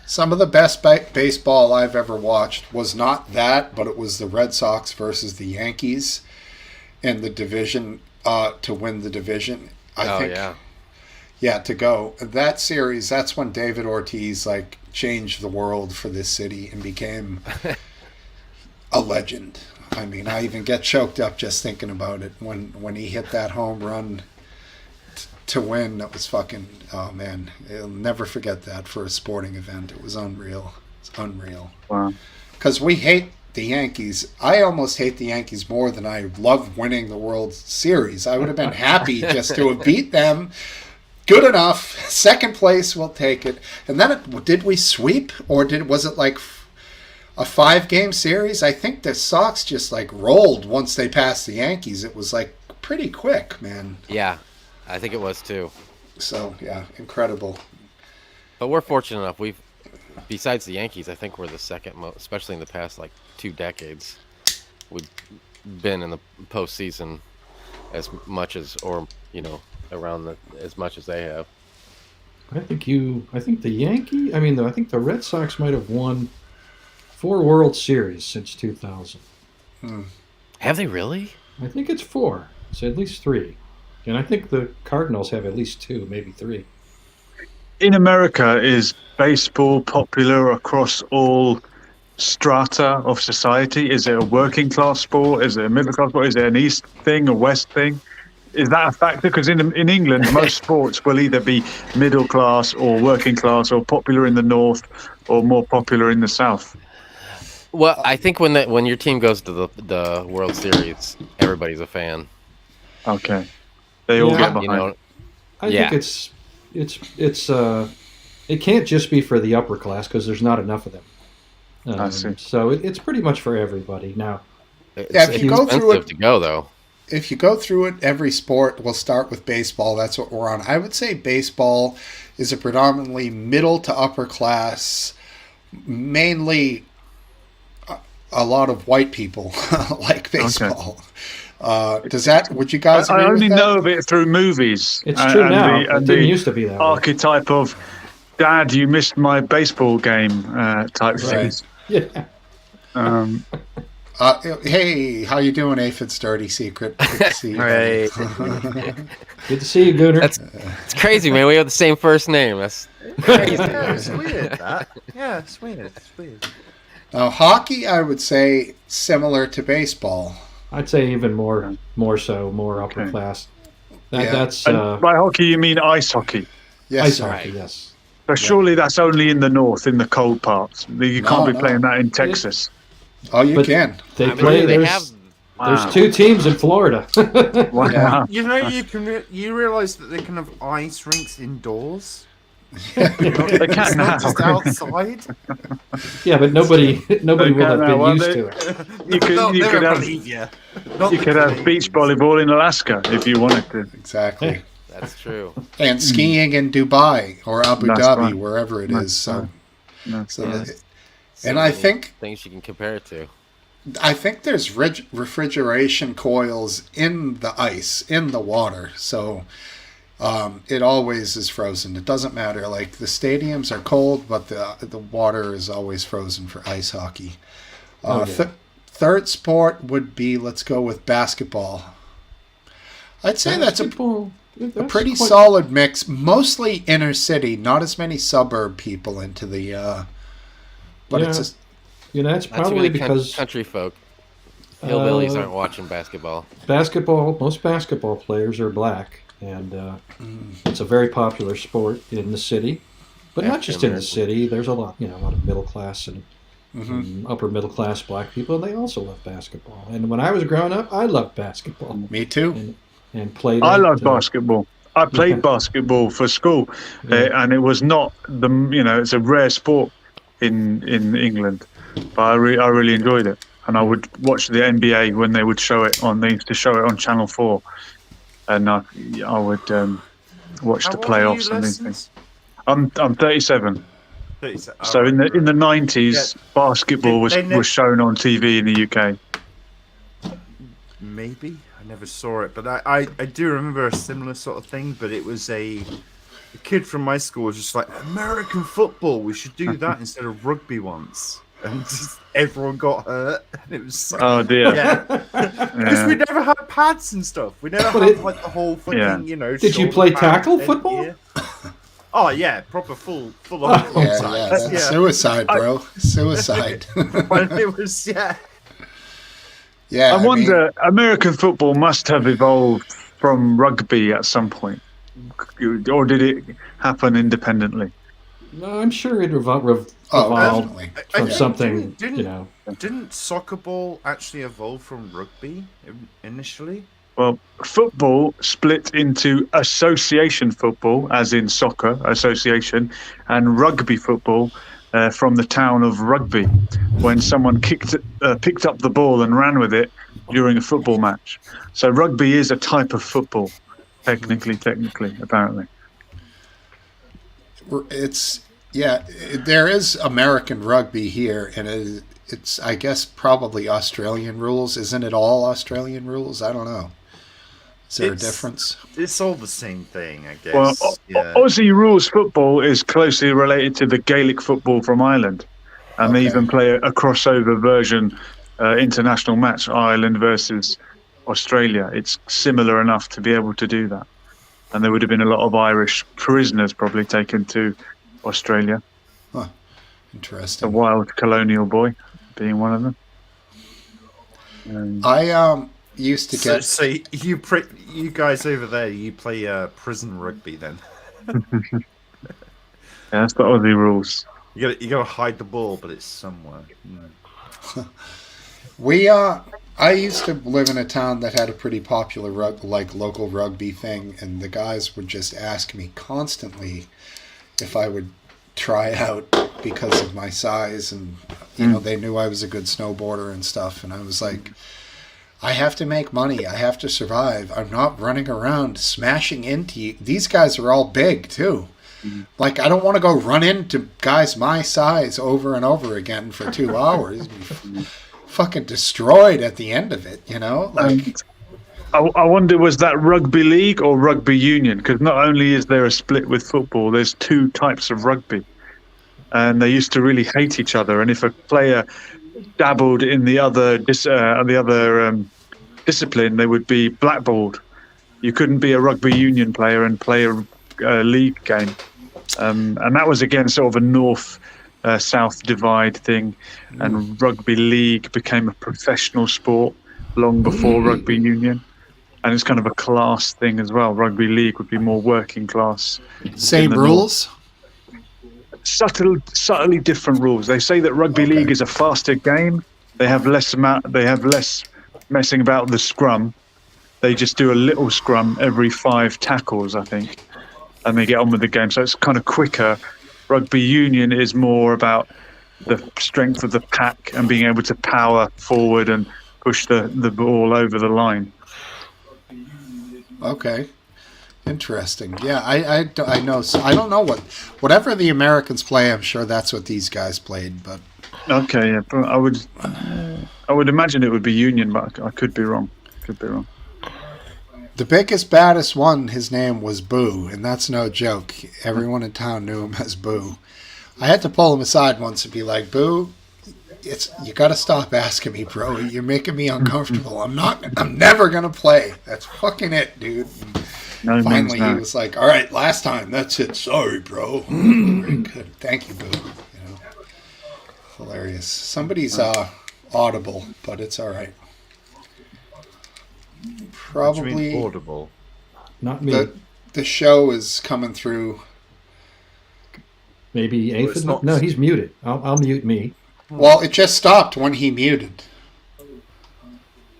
Some of the best baseball I've ever watched was not that, but it was the Red Sox versus the Yankees in the division to win the division. I think. Yeah, to go. That series, that's when David Ortiz changed the world for this city and became a legend. I mean, I even get choked up just thinking about it when he hit that home run to win. That was fucking, oh man, I'll never forget that for a sporting event. It was unreal. It's unreal. Wow. Because we hate the Yankees. I almost hate the Yankees more than I love winning the World Series. I would have been happy just to have beat them. Good enough. Second place, we'll take it. And then did we sweep, or was it like a 5-game series? I think the Sox just rolled once they passed the Yankees. It was pretty quick, man. Yeah, I think it was too. So yeah, incredible. But we're fortunate enough. Besides the Yankees, I think we're the second most, especially in the past 2 decades. We've been in the postseason as much as, around as much as they have. I think the Red Sox might have won 4 World Series since 2000. Have they really? I think it's 4. It's at least 3. And I think the Cardinals have at least 2, maybe 3. In America, is baseball popular across all strata of society? Is it a working class sport? Is it a middle class sport? Is it an East thing, a West thing? Is that a factor? Because in England, most sports will either be middle class or working class, or popular in the north or more popular in the south. Well, I think when your team goes to the World Series, everybody's a fan. Okay, they all get behind. I Yeah. think it can't just be for the upper class because there's not enough of them. I see. So it's pretty much for everybody now. It's, Yeah, if you go through expensive it- to go though. If you go through it, every sport, we'll start with baseball. That's what we're on. I would say baseball is a predominantly middle to upper class, mainly a lot of white people like baseball. Would you guys agree I only with that? know of it through movies. It's true now. It And didn't the used to be that way. archetype of "Dad, you missed my baseball game" type Right. things. Yeah. Hey, how you doing, Aphid's Dirty Secret? Good to see you. Right. Good to see you, Gooner. It's crazy, man. We have the same first name. That's crazy. Yeah, it's weird. That. Yeah, it's weird. It's weird. Now, hockey, I would say similar to baseball. I'd say even more upper Okay. class. Yeah. That's And by hockey, you mean ice hockey. Yes, ice sir. hockey. Yes. So surely that's only in the north, in the cold parts. You can't be no. playing that in Texas. Oh, you But- can. They I mean, play. they There's, have. there's Wow. 2 teams in Florida. Wow. Yeah. You know, you realise that they can have ice rinks indoors. They It's can now. not just outside. Yeah, but nobody will They have can now, been well, used they- to it. You could, They'll you never could have believe you. you could have beach volleyball in Alaska if you wanted to. Exactly. That's true. And skiing in Dubai or Abu That's Dhabi, right. wherever it That's is. So, right. That's so Yeah. and So I many think things you can compare it to. there's refrigeration coils in the ice, in the water. So it always is frozen. It doesn't matter. Like the stadiums are cold, but the water is always frozen for ice hockey. Oh, yeah. Third sport would be, let's go with basketball. I'd say that's a Basketball, that's pretty quite- solid mix. Mostly inner city, not as many suburb people into the. But Yeah. it's just That's That's probably really because country folk. Hillbillies Uh, aren't watching basketball. most basketball players are black, and it's a very popular sport in the city. But not just in the African-American. city. There's a lot of middle class and Mm-hmm. upper middle class black people, and they also love basketball. And when I was growing up, I loved basketball me too. and played. I it, love basketball. I played basketball for school, and it was not it's a rare sport in England, but I really enjoyed it, and I would watch the NBA when they would show it on. They used to show it on Channel 4, and I would watch How the old are you, playoffs and these Lessons? things. I'm 37, Oh, so in the 90s, basketball They was shown on TV in the UK. maybe I never saw it, but I do remember a similar sort of thing. But it was a kid from my school was just like, American football, we should do that instead of rugby once, and just everyone got hurt, and it was so, Oh dear. yeah, because we never had pads and stuff. We never But had it- like the whole fucking Yeah. Did you shoulder play pad tackle and football? gear. Oh yeah, proper full on. Oh, Yeah, that's suicide, bro. Suicide. But it was Yeah, I mean, wonder, American football must have evolved from rugby at some point, or did it happen independently? No, I'm sure it oh, evolved definitely. from think- something. didn't- Didn't soccer ball actually evolve from rugby initially? Well, football split into association football, as in soccer association, and rugby football from the town of Rugby, when someone picked up the ball and ran with it during a football match. So rugby is a type of football, technically, apparently. There is American rugby here, and it's I guess probably Australian rules. Isn't it all Australian rules? I don't know. Is there a difference? It's all the same thing, I guess. Well, yeah. Aussie rules football is closely related to the Gaelic football from Ireland, and they Okay. even play a crossover version international match, Ireland versus Australia. It's similar enough to be able to do that, and there would have been a lot of Irish prisoners probably taken to Australia. The Interesting. wild colonial boy being one of them. I used to So, get so you guys over there, you play prison rugby then? Yeah, that's the Aussie rules. You gotta hide the ball, but it's somewhere. we I used to live in a town that had a pretty popular local rugby thing, and the guys would just ask me constantly if I would try out because of my size, and they knew I was a good snowboarder and stuff, and I was like, I have to make money, I have to survive, I'm not running around smashing into you. These guys are all big too. Like, I don't want to go run into guys my size over and over again for 2 hours. Fucking destroyed at the end of it, Like, I wonder, was that rugby league or rugby union? Because not only is there a split with football, there's 2 types of rugby, and they used to really hate each other. And if a player dabbled in the other discipline, they would be blackballed. You couldn't be a rugby union player and play a league game, and that was again sort of a north-south divide thing. And rugby league became a professional sport long before rugby union. And it's kind of a class thing as well. Rugby league would be more working class. Same rules? Subtly different rules. They say that rugby league is a faster game. They have less messing about with the scrum. They just do a little scrum every 5 tackles, I think, and they get on with the game. So it's kind of quicker. Rugby union is more about the strength of the pack and being able to power forward and push the ball over the line. Okay, interesting. Yeah, I know. So I don't know whatever the Americans play. I'm sure that's what these guys played. But okay, yeah, but I would imagine it would be union, but I could be wrong. The biggest, baddest one, his name was Boo, and that's no joke. Everyone in town knew him as Boo. I had to pull him aside once and be like, Boo, you got to stop asking me, bro. You're making me uncomfortable. I'm never going to play. That's fucking it, dude. And finally, he was like, all right, last time. That's it. Sorry, bro. Very good. Thank you, Boo. Hilarious. Somebody's audible, but it's all right. Probably audible. Not me. The show is coming through. Maybe Aphid? No, he's muted. I'll mute me. Well, it just stopped when he muted.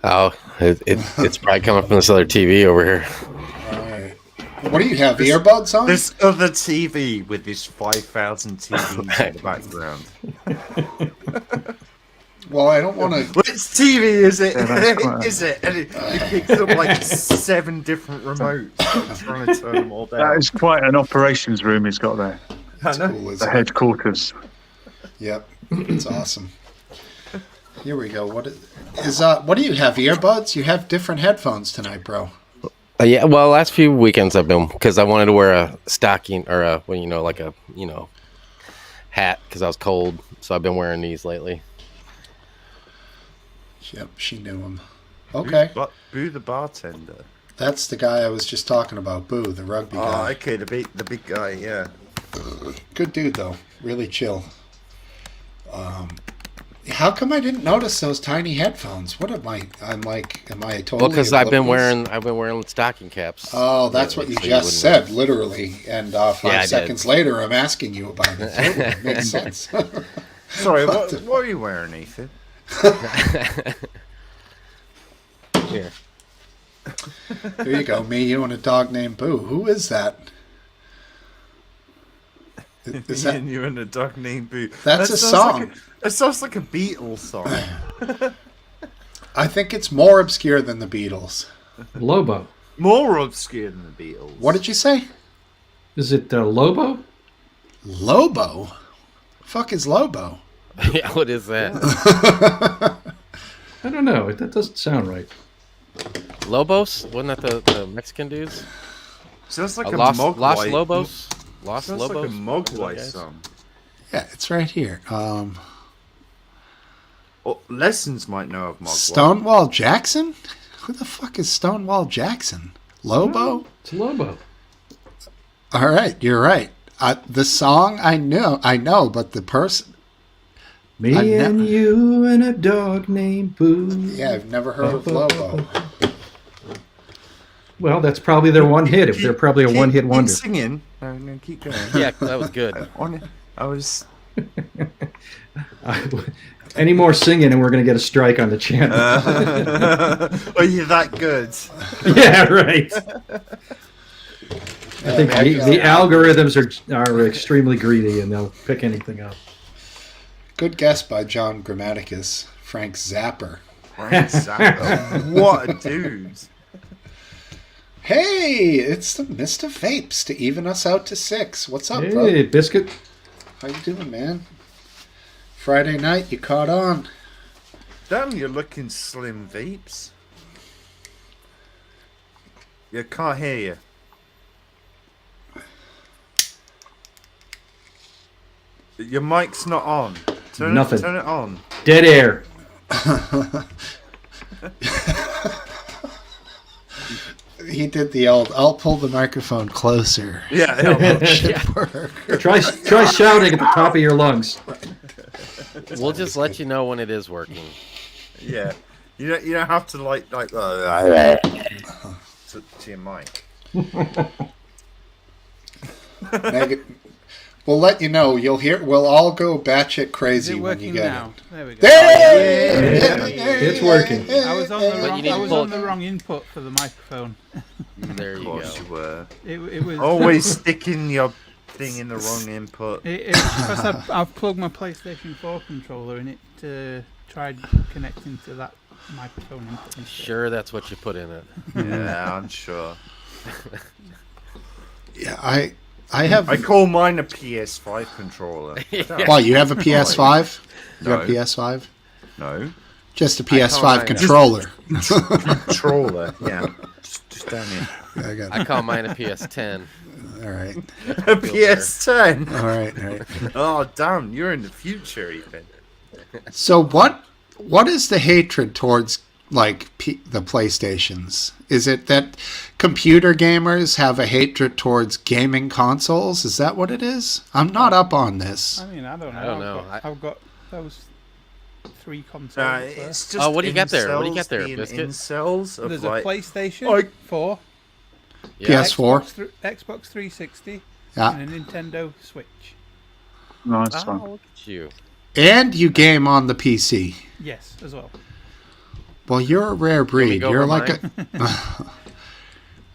Oh, it's probably coming from this other TV over here. All right. What do you have, earbuds on? This other TV with this 5,000 TVs in the background. Well, I don't want to... Which TV is it? Is it? And it picks up like 7 different remotes. I'm trying to turn them all down. That is quite an operations room he's got there. That's cool, the headquarters. Yep, it's awesome. Here we go. What do you have? Earbuds? You have different headphones tonight, bro. Yeah, well, last few weekends I've been, because I wanted to wear a stocking or a hat because I was cold. So I've been wearing these lately. Yep, she knew him. Okay. Boo the bartender. That's the guy I was just talking about. Boo, the rugby guy. Oh, okay, the big guy. Yeah. Good dude though. Really chill. How come I didn't notice those tiny headphones? What am I? Am I totally? Well, because I've been wearing stocking caps. Oh, that's what you just said, literally. And 5 seconds later, I'm asking you about it. It makes sense. Sorry, what are you wearing, Ethan? Here. There you go. Me, you, and a dog named Boo. Who is that? Is that you and a dog named Boo? That's a song. It sounds like a Beatles song. I think it's more obscure than the Beatles. Lobo. More obscure than the Beatles. What did you say? Is it Lobo? Lobo? Fuck is Lobo? Yeah, what is that? I don't know. That doesn't sound right. Lobos? Wasn't that the Mexican dudes? Sounds like a Los Mogwai. Lobos? Lost Sounds Lobos? like a Mogwai song. Yeah, it's right here. Lessons might know of Mogwai. Stonewall Jackson? Who the fuck is Stonewall Jackson? Lobo? It's Lobo. All right, you're right. The song I know, but the person... Me and you and a dog named Boo. Yeah, I've never heard of Lobo. Well, that's probably their one hit. If they're probably a one-hit wonder. Keep singing. No, keep going. Yeah, that was good. I was... Any more singing, and we're going to get a strike on the channel. Are you that good? Yeah, right. I think the algorithms are extremely greedy, and they'll pick anything up. Good guess by John Grammaticus. Frank Zapper. Frank Zappa. What a dude. Hey, it's the Mr. Vapes to even us out to 6. What's up, bro? Hey, Biscuit. How you doing, man? Friday night, you caught on. Damn, you're looking slim, Vapes. You can't hear you. Your mic's not on. Turn Nothing. Turn it on. Dead air. He did the old, I'll pull the microphone closer. Yeah. Should work. Try shouting at the top of your lungs. We'll just let you know when it is working. Yeah. You don't have to like to your mic. We'll let you know. You'll hear. We'll all go batshit Is crazy it when you working get now? it. There we go. It's working. I was on the But wrong. you need I to was pull on it- the wrong input for the microphone. There you Of go. course you were. It was Always sticking your thing in the wrong input. because I've plugged my PlayStation 4 controller in it to try connecting to that microphone input. instead. Sure, that's what you put in it. Yeah, I'm sure. Yeah, I have. I call mine a PS5 controller. Why, you have a PS5? You have a No. PS5? No. Just a I PS5 call mine- controller. Controller. Yeah. Just down here. I got I call mine a PS10. all right. A PS10. All right. All right. Oh, damn. You're in the future, Ethan. So what is the hatred towards like the PlayStations? Is it that computer gamers have a hatred towards gaming consoles? Is that what it is? I'm not up on this. I mean, I don't know. I don't know. I've got those 3 consoles. It's just Oh, what do you got there? What do you got incels there, being Biscuit? Incels of There's like, a PlayStation like- 4, Yeah. PS4. Xbox 360, Yeah. and a Nintendo Switch. Nice Oh, one. look at you. And you game on the PC. Yes, as well. Well, you're a rare breed. go You're over like a.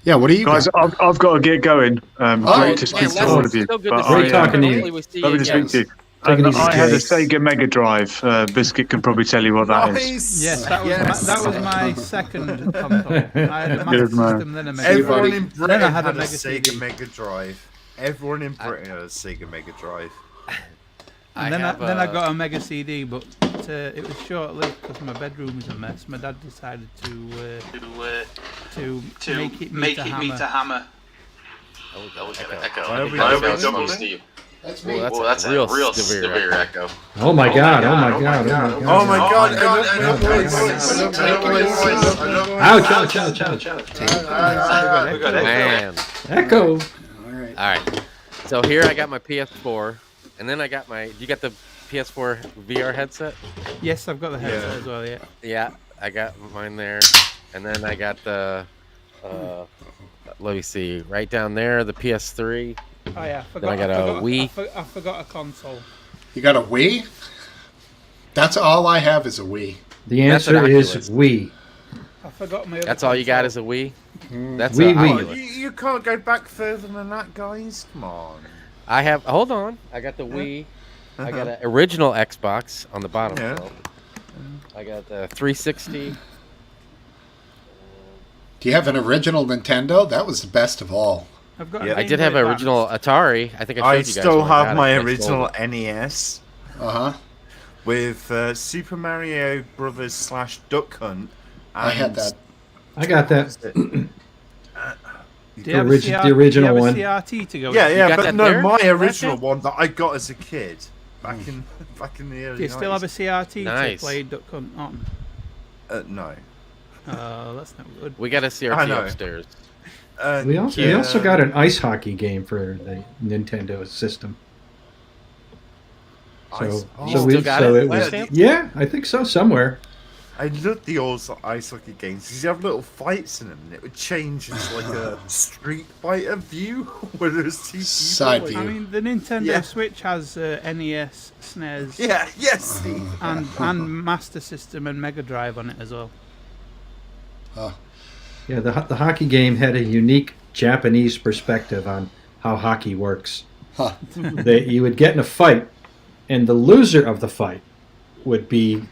Yeah. What do you Guys, got? I've got to get going. Great to Yeah, speak to Les, all it's of you. still good But to see Great talking to you. Hopefully we see Lovely to again. speak to you. Take it And easy, I had a Jake. Sega Mega Drive. Biscuit can probably tell you what that is. Nice. Yes, that was my second console. I had a Good Master man. System, then a Mega Everyone Drive. in Then Britain I had had a a Mega Sega CD. Mega Drive. Everyone in Britain had a Sega Mega Drive. And then I have, got a Mega CD, but it was short-lived because my bedroom was a mess. My dad decided to make it meet a hammer. Why are we That's doing Steve. That's Well, that's a real severe echo. Oh my god! Oh my god! Oh my god! Ouch! Ouch! Ouch! Ouch! Man. Echo. All right. All right. So here I got my PS4, and then I got my. You got the PS4 VR headset? Yes, I've got the headset Yeah. as well. Yeah. Yeah, I got mine there, and then I got the. Let me see. Right down there, the PS3. Oh yeah. I got a Wii. I forgot a console. You got a Wii? That's all I have is a Wii. The That's an answer is Oculus. Wii. I forgot my. Other That's all you got is console. a Wii. That's Wii, a Wii. Oculus. You can't go back further than that, guys. Come on. I have. Hold on. I got the Wii. I got an original Xbox on the bottom Yeah. shelf. I got the 360. Do you have an original Nintendo? That was the best of all. I've got. a Yeah. I Game did Boy have an Advance. original Atari. I think I showed I you guys. still when I have got my it. I original sold it. NES Uh huh. with Super Mario Brothers / Duck Hunt. I had and- that. I got that. Do you have The a CR the original do you have one. A CRT to go. Yeah, with? yeah, got but that no, there? my That's original it? one that I got as a kid back in the early Do you still have a 90s. CRT Nice. to play Duck Hunt on? No. That's not good. We got a I CRT know. upstairs. We also got an ice hockey game for the Nintendo system. So Ice- so Oh, we still got so it? it was Stamp? yeah, I think so somewhere. I loved the old ice hockey games because you have little fights in them, and it would change into like a Street Fighter view where there's two people. Side like- view. I mean, the Nintendo Yeah. Switch has NES, SNES, Yeah, yes. and Master System and Mega Drive on it as well. Yeah, the hockey game had a unique Japanese perspective on how hockey works. Huh. You would get in a fight, and the loser of the fight would be,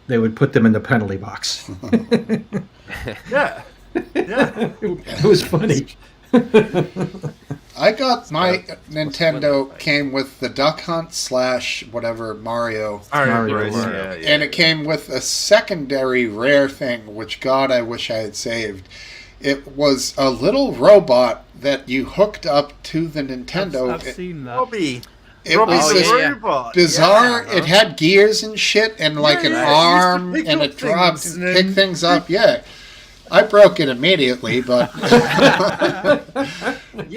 they would put them in the penalty box. Yeah. Yeah. It was funny. I got my Nintendo came with the Duck Hunt / whatever Mario, Mario, yeah. and it came with a secondary rare thing, which God I wish I had saved. It was a little robot that you hooked up to the Nintendo. I've seen that. Robbie. It Robbie's was Oh, this yeah. robot. bizarre. Yeah. It had gears and shit, and like an yeah, it used to arm, pick and up it dropped things and and pick then- things up. Yeah, I broke it immediately, but Yeah,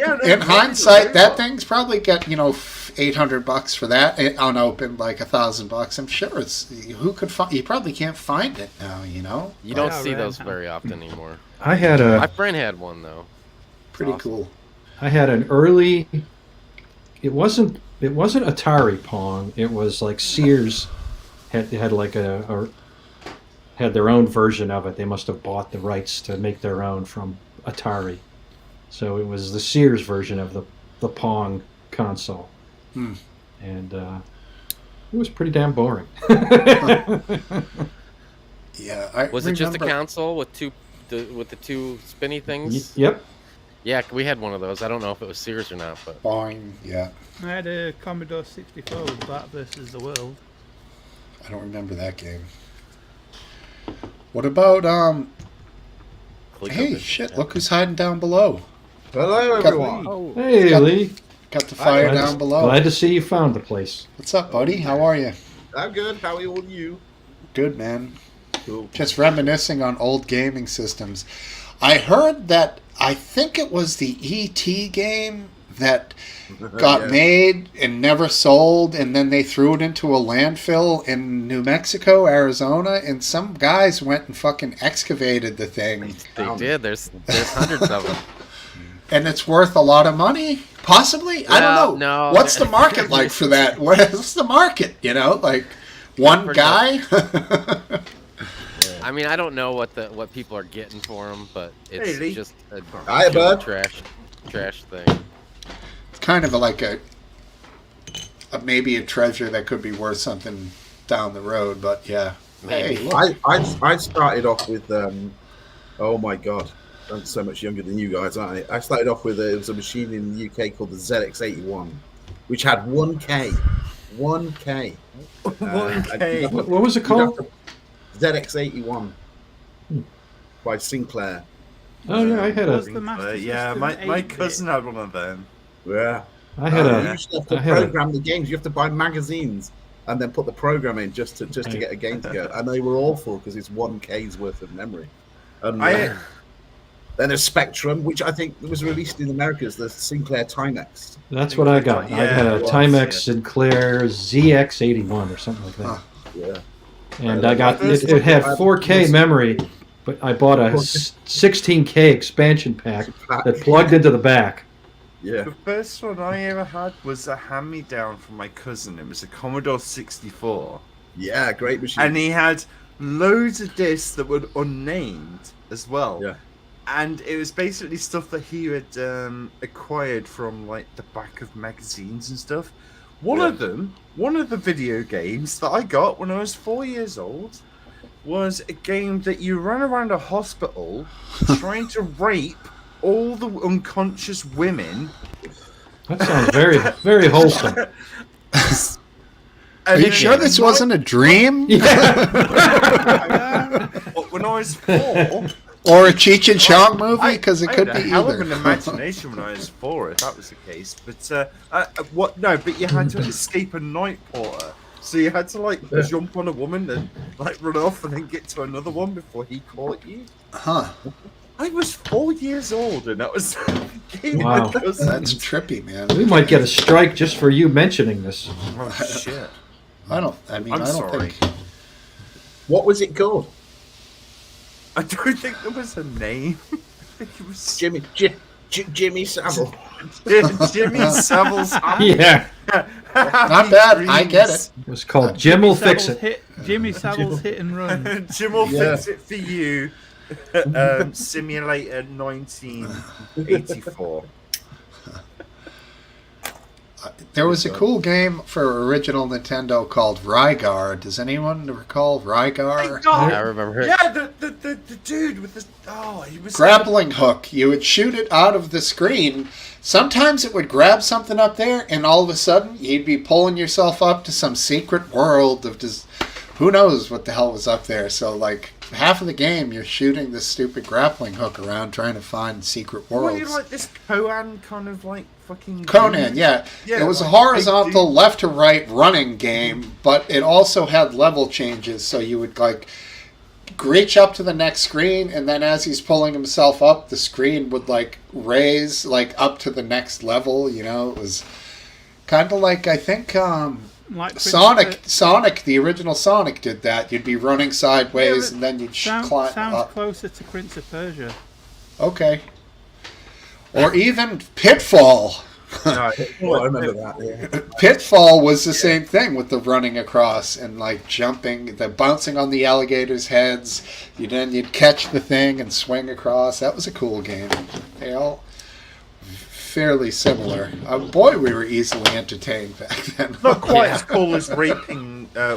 no, in Robbie's a hindsight, that robot. thing's probably got $800 for that unopened, like $1,000. I'm sure it's who could find. You probably can't find it now. You don't Yeah, see right. those very often anymore. I had My a friend had one though. Pretty awesome. cool. I had an early. It wasn't Atari Pong. It was like Sears had like had their own version of it. They must have bought the rights to make their own from Atari. So it was the Sears version of the Pong console. Hmm. And it was pretty damn boring. Yeah, I Was it just a remember- console with the two spinny things? Yep. Yeah, we had one of those. I don't know if it was Sears or not, but Boing. Yeah, I had a Commodore 64 with Bat versus the World. I don't remember that game. What about Hey, shit! Look who's hiding down below. Hello, Got- everyone. Hey, Got- Lee. Got the fire Glad- down below. Glad to see you found the place. What's up, buddy? How are you? I'm good. How are all you? Good, man. Cool. Just reminiscing on old gaming systems. I heard that I think it was the ET game that got Yeah. made and never sold, and then they threw it into a landfill in New Mexico, Arizona, and some guys went and fucking excavated the thing, they did. There's hundreds of them. and it's worth a lot of money. Possibly, I don't know. No, What's the market like for that? What's the market? Like one for guy. I mean, I don't know what people are getting for them, but it's Hey, Lee. just a Hiya, pure bud. trash thing. Kind of like a maybe a treasure that could be worth something down the road, but yeah. Maybe. Hey, look. I started off with oh my god, I'm so much younger than you guys, aren't I? I started off with it was a machine in the UK called the ZX81, which had 1K. 1K. 1K. What was it called? ZX81 by Sinclair. Oh yeah, I had Was a the Master Yeah, System my 8-bit? cousin had one of them. Yeah. I had You a usually have to I had a- program the games. You have to buy magazines and then put the program in just to get a game to go. And they were awful because it's 1K's worth of memory. And then a Spectrum, which I think was released in America as the Sinclair Timex. That's what I got. I had a Yeah, Timex Sinclair ZX81 or something like that. Huh. Yeah. And I got First it had one, 4K memory, but I bought a 16K expansion pack that plugged into the back. Yeah. The first one I ever had was a hand-me-down from my cousin. It was a Commodore 64. Yeah, great machine. And he had loads of discs that were unnamed as well. Yeah. And it was basically stuff that he had acquired from like the back of magazines and stuff. One of the video games that I got when I was 4 years old was a game that you run around a hospital trying to rape all the unconscious women. That sounds very, very wholesome. Are you sure this wasn't a dream? When I was 4, Or a Cheech and Chong movie? Because it could I had be a hell of either. an imagination when I was 4, if that was the case. But what? No, but you had to escape a night porter, so you had to like jump on a woman and like run off and then get to another one before he caught you. Huh. I was 4 years old, and that was a game. Wow. That was, That's trippy, man. We might get a strike just for you mentioning this. oh shit! I I'm don't sorry. think. What was it called? I don't think there was a name. I think it was Jimmy Savile. Jimmy Savile's. Yeah, Not bad. I get it. it was called Jim Will Fix It. Jimmy Savile's Hit and Run. Jim will fix it for you. Simulator 1984. There was a cool game for original Nintendo called Rygar. Does anyone recall Rygar? I remember it. Yeah, the dude with the he was Grappling hook. You would shoot it out of the screen. Sometimes it would grab something up there, and all of a sudden you'd be pulling yourself up to some secret world of just who knows what the hell was up there. So like half of the game, you're shooting this stupid grappling hook around trying to find secret worlds. Were you like this Conan kind of like fucking Conan, yeah. It was a like horizontal left to right running game, but it also had level changes, so you would like reach up to the next screen, and then as he's pulling himself up, the screen would like raise like up to the next level. You know, it was kind of like I think Like Sonic, the original Sonic did that. You'd be running sideways, and then you'd climb sounds up. closer to Prince of Persia. Okay. Or even Pitfall. Oh, I remember that. Yeah. Pitfall was the same thing with the running across and like jumping, the bouncing on the alligators' heads. You'd catch the thing and swing across. That was a cool game. They all fairly similar. Boy, we were easily entertained back then. Not quite as cool as raping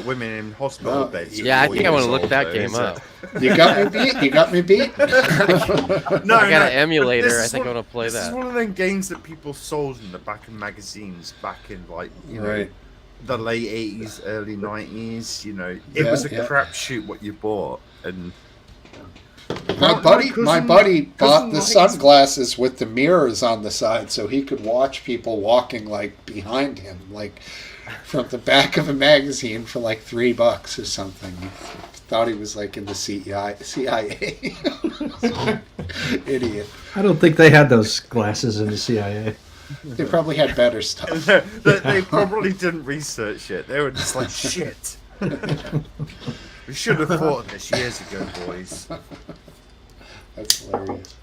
women in hospital No. beds. Yeah, I think I want to look Old, that though, game is up. it? You got me beat. You got me beat. No, I got an emulator. this I is think I one- want to play This is that. one of them games that people sold in the back of magazines back in like Right. the late 80s, early 90s. You know, it Yeah, was a yeah. crapshoot what you bought, and My buddy bought the likes- sunglasses with the mirrors on the side, so he could watch people walking like behind him, like from the back of a magazine for like $3 or something. He thought he was like in the CIA. Idiot. I don't think they had those glasses in the CIA. They probably had better stuff. they probably didn't research it. They were just like, shit. We should have thought of this years ago, boys. That's hilarious.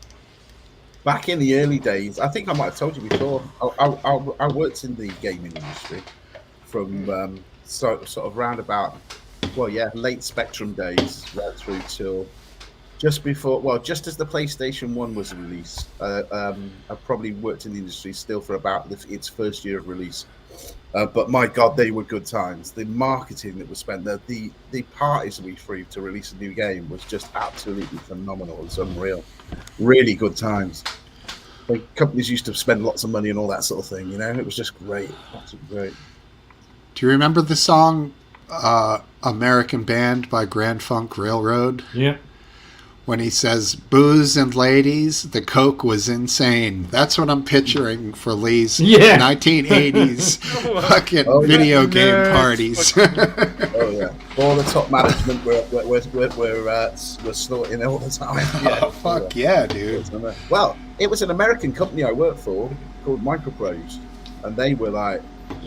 Back in the early days, I think I might have told you before. I worked in the gaming industry from sort of round about, late Spectrum days right through till just before, just as the PlayStation 1 was released. I probably worked in the industry still for about its first year of release. But my God, they were good times. The marketing that was spent, the parties that we threw to release a new game was just absolutely phenomenal. It was unreal. Really good times. Like, companies used to spend lots of money and all that sort of thing, you know? It was just great. Absolutely great. Do you remember the song American Band by Grand Funk Railroad? Yeah. When he says, booze and ladies, the coke was insane. That's what I'm picturing for Lee's 1980s fucking video game parties. Oh, yeah. All the top management were snorting all the time. Yeah. Oh, fuck yeah, dude. Well, it was an American company I worked for called Microprose. And they were like,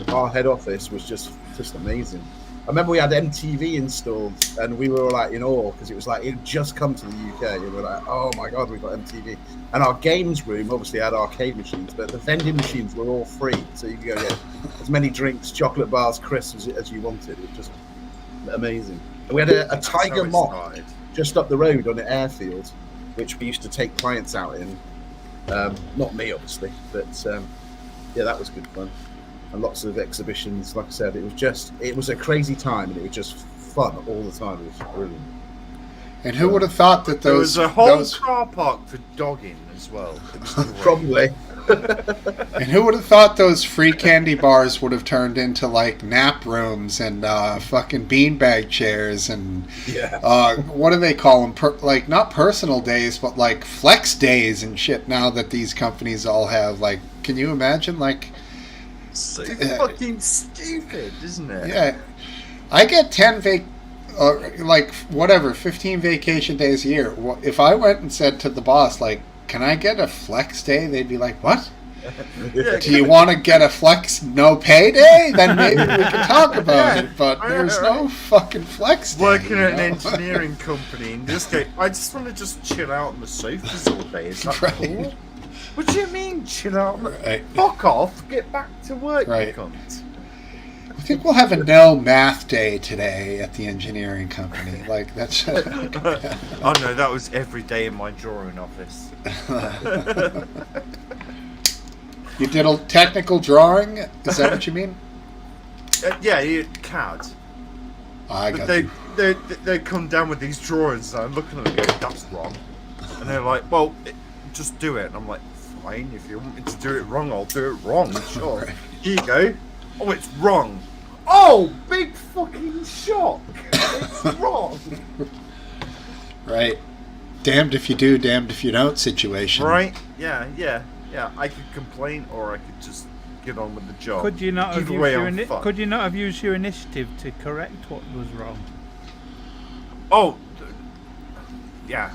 our head office was just amazing. I remember we had MTV installed, and we were all like in awe because it was like it had just come to the UK, and we're like, "Oh my God, we've got MTV!" And our games room obviously had arcade machines, but the vending machines were all free, so you could go get as many drinks, chocolate bars, crisps as you wanted. It was just amazing. And we had a Tiger Moth just up the road on an airfield, which we used to take clients out in. Not me, obviously, but yeah, that was good fun. And lots of exhibitions. Like I said, it was a crazy time, and it was just fun all the time. It was brilliant. And who would have thought that There those... was a whole car park for dogging as well. It was great. Probably. And who would have thought those free candy bars would have turned into like nap rooms and fucking beanbag chairs and what do they call them? Like not personal days, but like flex days and shit. Now that these companies all have, like, can you imagine? Like, so fucking stupid, isn't it? yeah, I get 15 vacation days a year. If I went and said to the boss, like, can I get a flex day? They'd be like, what? Do you want to get a flex no payday? Then maybe we can talk about it. But there's no fucking flex day. Working at an engineering company and just go, I just want to just chill out on the sofas all day. Is that cool? What do you mean chill out? Right. Fuck off. Get back to work, Right. you cunt. I think we'll have a no math day today at the engineering company. Like that's. Oh no, that was every day in my drawing office. You did a technical drawing? Is that what you mean? Yeah, CAD. I But got you. they come down with these drawings and I'm looking at them and go, that's wrong. And they're like, well, just do it. And I'm like, fine, if you want me to do it wrong, I'll do it wrong, sure. Right. Here you go. Oh, it's wrong. Oh, big fucking shock. It's wrong. Right. Damned if you do, damned if you don't situation. Right? Yeah. I could complain or I could just get on with the job. Could you not have Either used way, your I'm fucked. Could you not have used your initiative to correct what was wrong? Oh, yeah.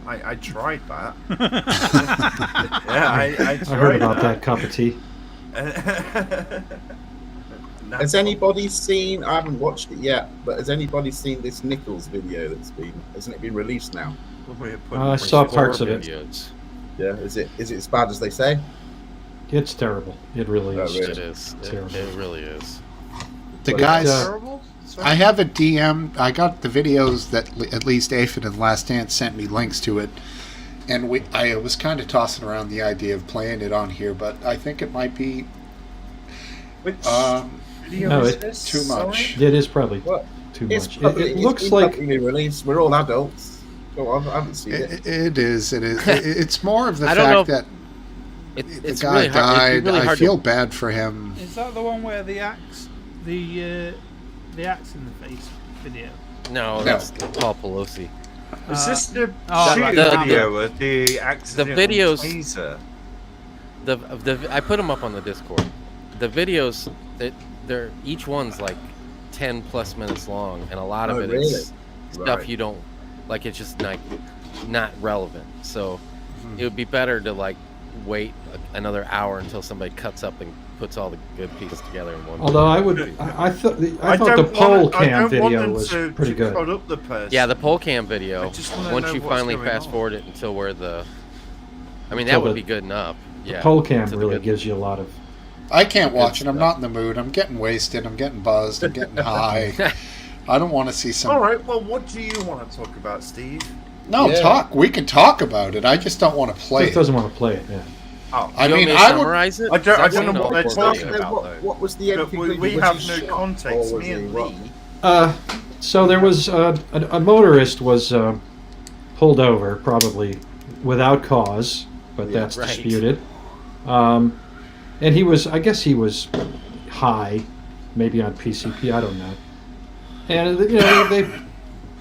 I tried that. I tried I heard about that cup of tea. Has anybody seen? I haven't watched it yet, but has anybody seen this Nichols video hasn't it been released now? I saw parts of it. Videos. Yeah, is it as bad as they say? It's terrible. It really Oh, is. really? It is. Terrible. It really is. The But guys. Terrible? I have a DM. I got the videos that at least Aphid and Last Dance sent me links to it, and I was kind of tossing around the idea of playing it on here, but I think it might be Which video No, is it- this? too much. It is probably What? too It's much. probably, It it's looks been like publicly released. We're all adults. Go on, I haven't seen it. It is. It's more of the I don't know fact if- that the It's guy really hard. died. It'd be really I hard feel bad for him. Is that the one where the axe in the face video? No, that's Paul Pelosi. Is this the oh, shooting right. video of the accident videos- taser? I put them up on the Discord. The videos, they're each one's like 10 plus minutes long, and a lot of Oh, it really? is stuff Right. you don't like. It's just not relevant. So it would be better to like wait another hour until somebody cuts up and puts all the good pieces together in one. Although I thought the poll cam video was pretty good. Cut up the person. Yeah, the poll cam video. I just wanna Once know you what's finally going fast on. forward it until where the, I mean Until that would the- be good enough. Yeah. Poll cam to the really good- gives you a lot of. I can't watch it. I'm stuff. not in the mood. I'm getting wasted. I'm getting buzzed. I'm getting high. I don't want to see some. All right. Well, what do you want to talk about, Steve? No, Yeah. talk. We can talk about it. I just don't want to play Just it. doesn't want to play it. Yeah. Oh, I You want mean, me to I would. summarize it. I don't That's know what they're it's talking video. about. What was the But empty we video? have Was no he shot, context. or was Me he and what? Lee. So there was a motorist was pulled over, probably without cause, but Yeah, that's right. disputed. And I guess he was high, maybe on PCP, I don't know. And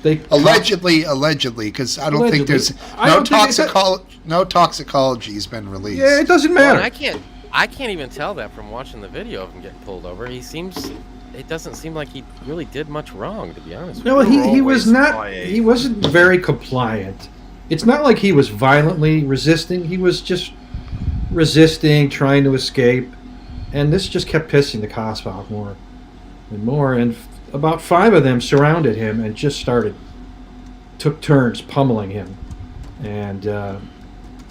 they Allegedly, because I don't think there's I don't think no toxicology has been released. Yeah, it doesn't Well, matter. and I can't even tell that from watching the video of him getting pulled over. It doesn't seem like he really did much wrong, to be honest. No, You're he was always not. quiet. He wasn't very compliant. It's not like he was violently resisting. He was just resisting, trying to escape, and this just kept pissing the cops off more and more. And about 5 of them surrounded him and just took turns pummeling him. And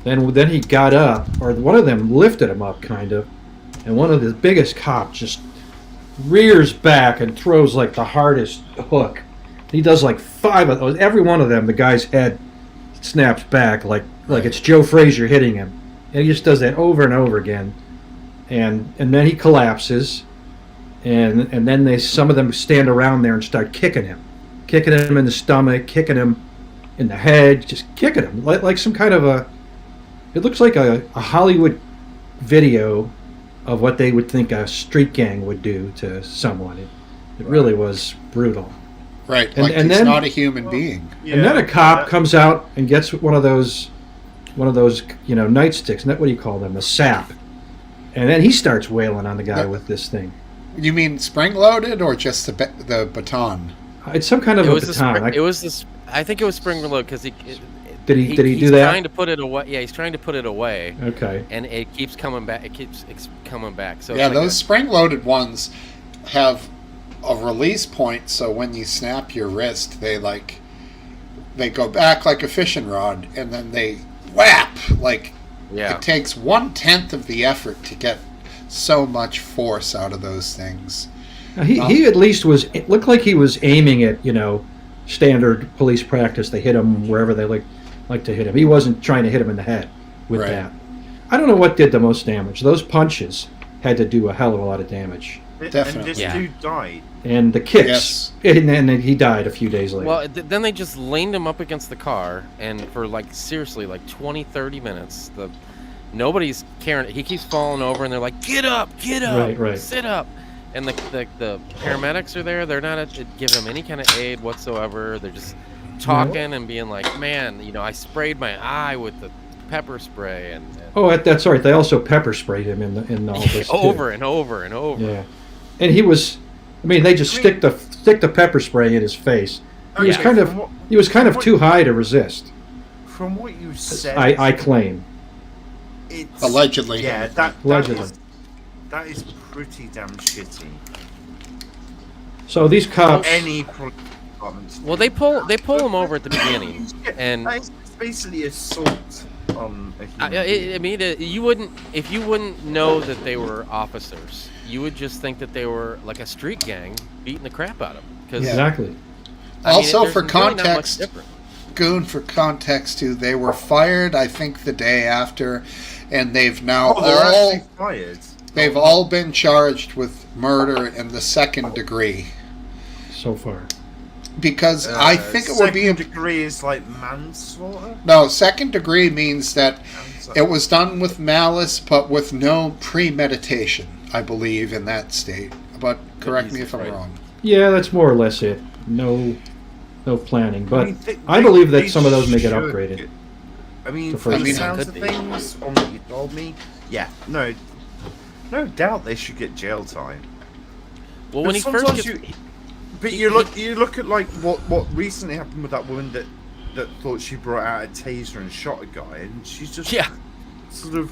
then he got up, or one of them lifted him up, kind of, and one of the biggest cops just rears back and throws like the hardest hook. He does like 5 of those. Every one of them, the guy's head snaps back like it's Joe Frazier hitting him. And he just does that over and over again. And then he collapses. And then some of them stand around there and start kicking him in the stomach, kicking him in the head, just kicking him like some kind of a. It looks like a Hollywood video of what they would think a street gang would do to someone. It really was brutal. Right, And- like and he's then- not a human being. And then a cop comes out and gets one of those nightsticks. What do you call them? A sap. And then he starts wailing on the guy with this thing. You mean spring-loaded or just the baton? It's some kind of a baton. It was this. I think it was spring reload because Did he do He's that? trying to put it away. Yeah, he's trying to put it away, Okay. and it keeps coming back. It keeps coming back. So Yeah, it's like those spring-loaded ones have a release point, so when you snap your wrist, they go back like a fishing rod, and then they whap. Like, yeah. it takes 1/10 of the effort to get so much force out of those things. Now, he at least was. It looked like he was aiming at standard police practice. They hit him wherever they like to hit him. He wasn't trying to hit him in the head with Right. that. I don't know what did the most damage. Those punches had to do a hell of a lot of damage. Definitely. And this Yeah. dude died. And the kicks, Yes. and then he died a few days later. Well, then they just leaned him up against the car, and for seriously 20, 30 minutes, nobody's caring. He keeps falling over, and they're like, "Get up, Right. sit up." And the paramedics are there. They're not giving him any kind of aid whatsoever. They're just talking and being like, "Man, I sprayed my eye with the pepper spray," and That's right. They also pepper sprayed him in all this too. over and over and over. Yeah, and he was. I mean, they just stick the pepper spray in his face. He was Okay, kind from of what- too high to resist. From what you said, I claim. it's Allegedly. Yeah, that Allegedly. is pretty damn shitty. So these cops. Any police department. Well, they pull him over at the beginning, and That is basically assault on a human I mean, you wouldn't know that they were officers. You would just think that they were like a street gang beating the crap out of them. Because Exactly. Also, there's for really not much context, different. Goon, for context too, they were fired, I think, the day after, and they've now Oh, they're all actually fired. they've all been charged with murder in the second degree. So far. Because I think it would be second degree is like manslaughter. no, second degree means that it was done with malice, but with no premeditation. I believe in that state. But correct me if I'm Right. wrong. Yeah, that's more or less it. No planning, but I they- believe they that some of those may get should upgraded. get- I mean, to from first the class. sounds of Could be. things, from what you told me, yeah, no doubt they should get jail time. Well, when he But first sometimes gets, but you look at like what recently happened with that woman that thought she brought out a taser and shot a guy, and she's just yeah, sort of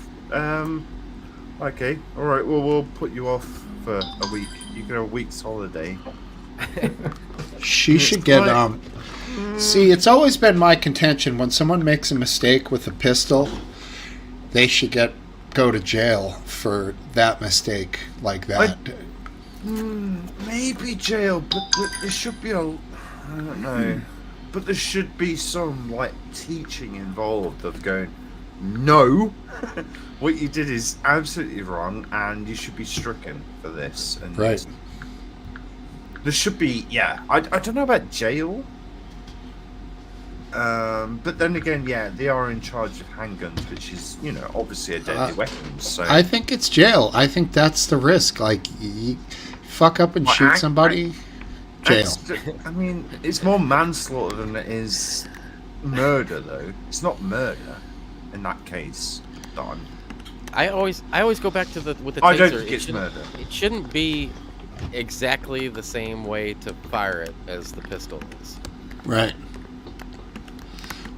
okay, all right, well we'll put you off for a week. You get a week's holiday. She should get See, it's always been my contention when someone makes a mistake with a pistol, they should go to jail for that mistake like that. Maybe jail, but there should be I don't know, but there should be some like teaching involved of going, no, what you did is absolutely wrong, and you should be stricken for this. And Right. there should be, yeah. I don't know about jail, but then again, yeah, they are in charge of handguns, which is obviously a deadly weapon. So I think it's jail. I think that's the risk. Like, you fuck up and Well, shoot somebody, jail. I mean, it's more manslaughter than it is murder, though. It's not murder in that case, Don. I always go back to with the taser. I don't think it it's shouldn't- murder. It shouldn't be exactly the same way to fire it as the pistol is. Right.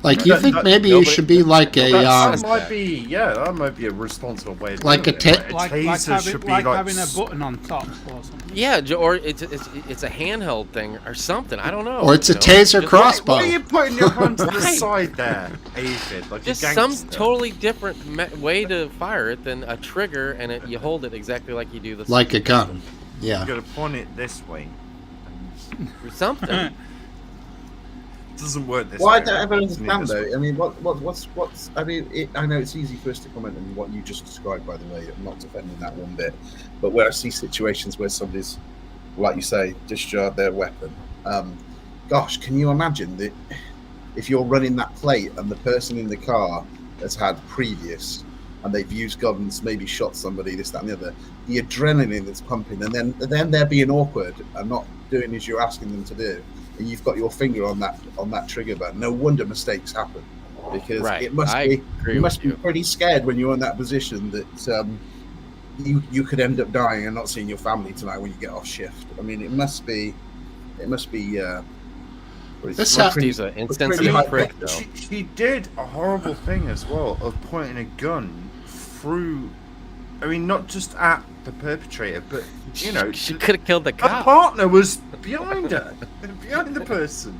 Like, you That- think that- maybe it should be like a That might be, that might be a responsible way. Of Like doing a it. ta- Like taser should be having a button on top or something. Yeah, or it's a handheld thing or something. I don't know. or it's a you know? taser Just- crossbow. Why are you putting your hand to the Right. side there, Aphid? Like Just a some gangster? totally different way to fire it than a trigger, and you hold it exactly like you do the Like a gun. You Yeah. gotta point it this way. or something. It doesn't work this Well, I way. don't ever right? understand This though. way. I mean, what's? I mean, I know it's easy for us to comment on what you just described. By the way, I'm not defending that one bit, but where I see situations where somebody's, like you say, discharged their weapon. Gosh, can you imagine that if you're running that plate and the person in the car has had previous, and they've used guns, maybe shot somebody, this, that, and the other. The adrenaline that's pumping, and then they're being awkward and not doing as you're asking them to do, and you've got your finger on that trigger button. No wonder mistakes happen, because Right. it must I be agree you with must be you. pretty scared when you're in that position that you could end up dying and not seeing your family tonight when you get off shift. I mean, it must be This Smokesteve's happened. an pretty insensitive high prick, tech. though. She did a horrible thing as well of pointing a gun through. I mean, not just at the perpetrator, but you know, She could have killed the her cop. partner was behind her, behind the person.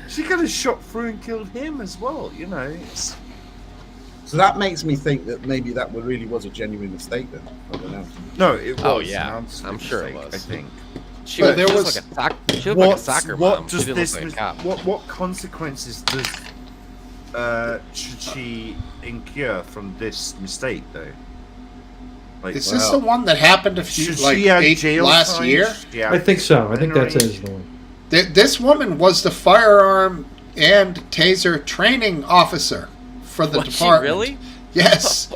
She could have shot through and killed him as well. You know, it's... So that makes me think that maybe that really was a genuine mistake then. I don't know. No, it was. Oh, yeah. an absolute I'm sure it mistake, was. I think. She But was, there she was- she looked like a soccer mom. She does didn't this? look like a cop. What consequences does should she incur from this mistake though? Like, Is this the one that happened a few should like she have eight jail last time? year? Should she have I think so. I think that's disciplinary- his one. This woman was the firearm and taser training officer for the Was she department. really? Yes.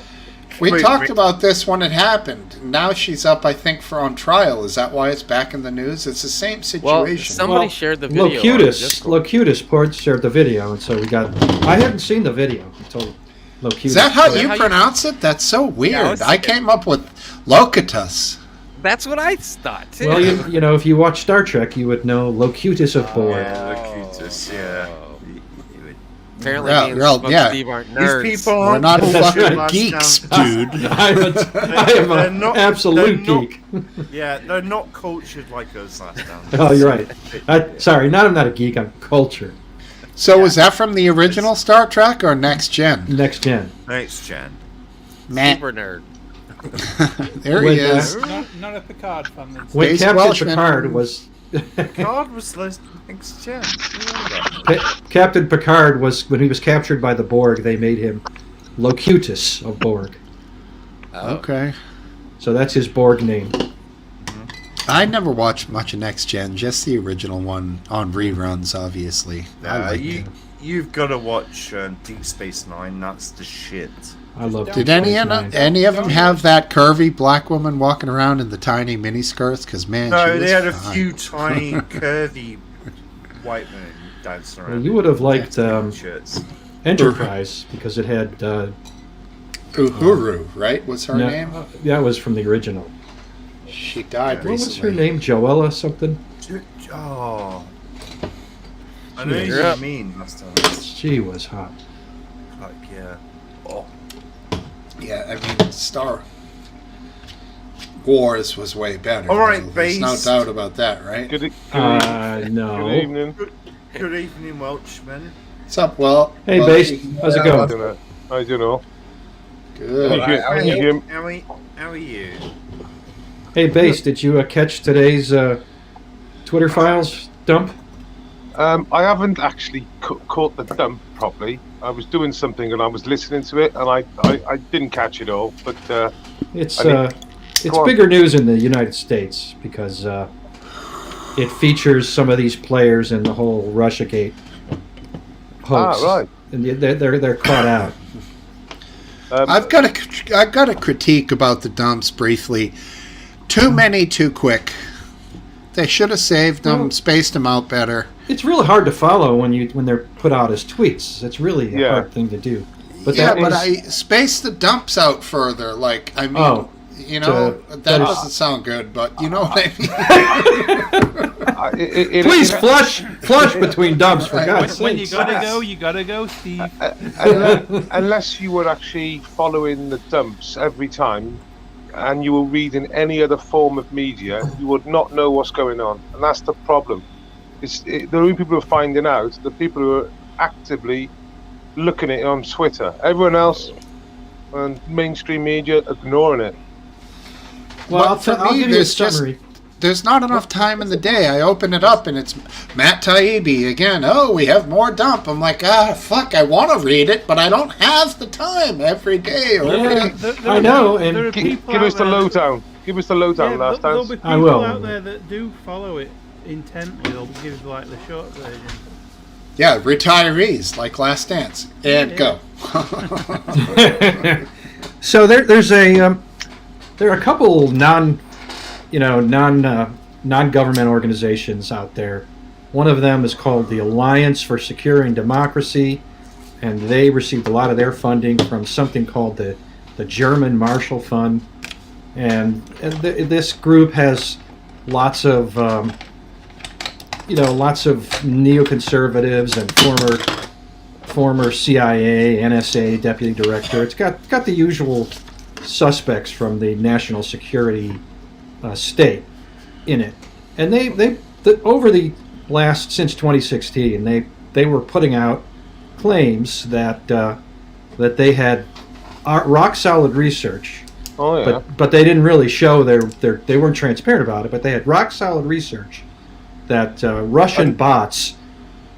We Wait, talked wait. about this when it happened. Now she's up, I think, for on trial. Is that why it's back in the news? It's the same Well, situation. somebody shared the video. on Discord. Locutus shared the video, and so we got. I hadn't seen the video until Locutus. Is that how Is that you how you- pronounce it? That's so weird. it's- I came up with Locutus. That's what I thought too. Well, you know, if you watch Star Trek, you would know Locutus of Borg. Yeah, Locutus, yeah. Apparently, Yeah, me and well, yeah. Steve aren't These nerds. people We're aren't not That's fucking right. geeks, dude. I am They're an not- absolute they're not- geek. Yeah, they're not cultured like us last time. Oh, you're right. Sorry, I'm not a geek. I'm cultured. So was that from the original Star Trek or Next Gen? Next gen. Next gen. Matt. Super nerd. There When, he is. Not a Picard fan. Then. When Based Captain Welshman. Picard was God was next gen. Remember? Captain Picard was when he was captured by the Borg, they made him Locutus of Borg. Oh. Okay. So that's his Borg name. I never watched much of Next Gen, just the original one on reruns, obviously. I liked it. You've got to watch Deep Space Nine. That's the shit. I love. Did Deep Space Nine. any of them have that curvy black woman walking around in the tiny mini skirts? Because man, No, she was they had a fine. few tiny, curvy white men dancing around. Well, you would have liked shirts. Enterprise because it had. Uhuru, right? Was her name? That was from the original. She died What was recently. her name? Joella something. Oh, I know You're what you mean. Last time. She was hot. Fuck yeah. Oh. Yeah, I mean, Star Wars was way better. All right, There's no Based. doubt about that, right? Good No. evening. Good evening, Welchman. What's up, Will? Hey, Well, Base. How's it I going? don't know. I don't know. Good. How are you? Hey, Base. Did you catch today's Twitter files dump? I haven't actually caught the dump properly. I was doing something and I was listening to it, and I didn't catch it all. But It's I mean, it's go on. bigger news in the United States because it features some of these players in the whole RussiaGate hoax. right. And they're caught out. I've got a critique about the dumps briefly. Too many, too quick. They should have saved them, Well- spaced them out better. It's really hard to follow when they're put out as tweets. It's really a Yeah. hard thing to do. But yeah, that but is, I space the dumps out further. Like, I mean, Oh, you know, that that is- doesn't sound good, but you know what I mean. please flush between dumps for God's When you sake. gotta go, Steve. unless you were actually following the dumps every time, and you were reading any other form of media, you would not know what's going on, and that's the problem. The only people who are finding out, the people who are actively looking at it on Twitter. Everyone else, and mainstream media, ignoring it. Well, But for I'll me, give you a there's just- summary. There's not enough time in the day. I open it up and it's Matt Taibbi again. Oh, we have more dump. I'm like, fuck, I want to read it, but I don't have the time every day. Or Yeah. every... I know, and there are Give people us out the there lowdown. Give us the lowdown, Yeah, last there'll time. be people I will. out there that do follow it intently. They'll give like the short version. Yeah, retirees, like Last Dance. And go. So there are a couple non-government organizations out there. One of them is called the Alliance for Securing Democracy, and they received a lot of their funding from something called the German Marshall Fund. And this group has lots of lots of neoconservatives and former CIA, NSA deputy director. It's got the usual suspects from the national security state in it, and they over the last since 2016 they were putting out claims that they had rock solid research. Oh yeah. But they didn't really show they weren't transparent about it. But they had rock solid research that Russian bots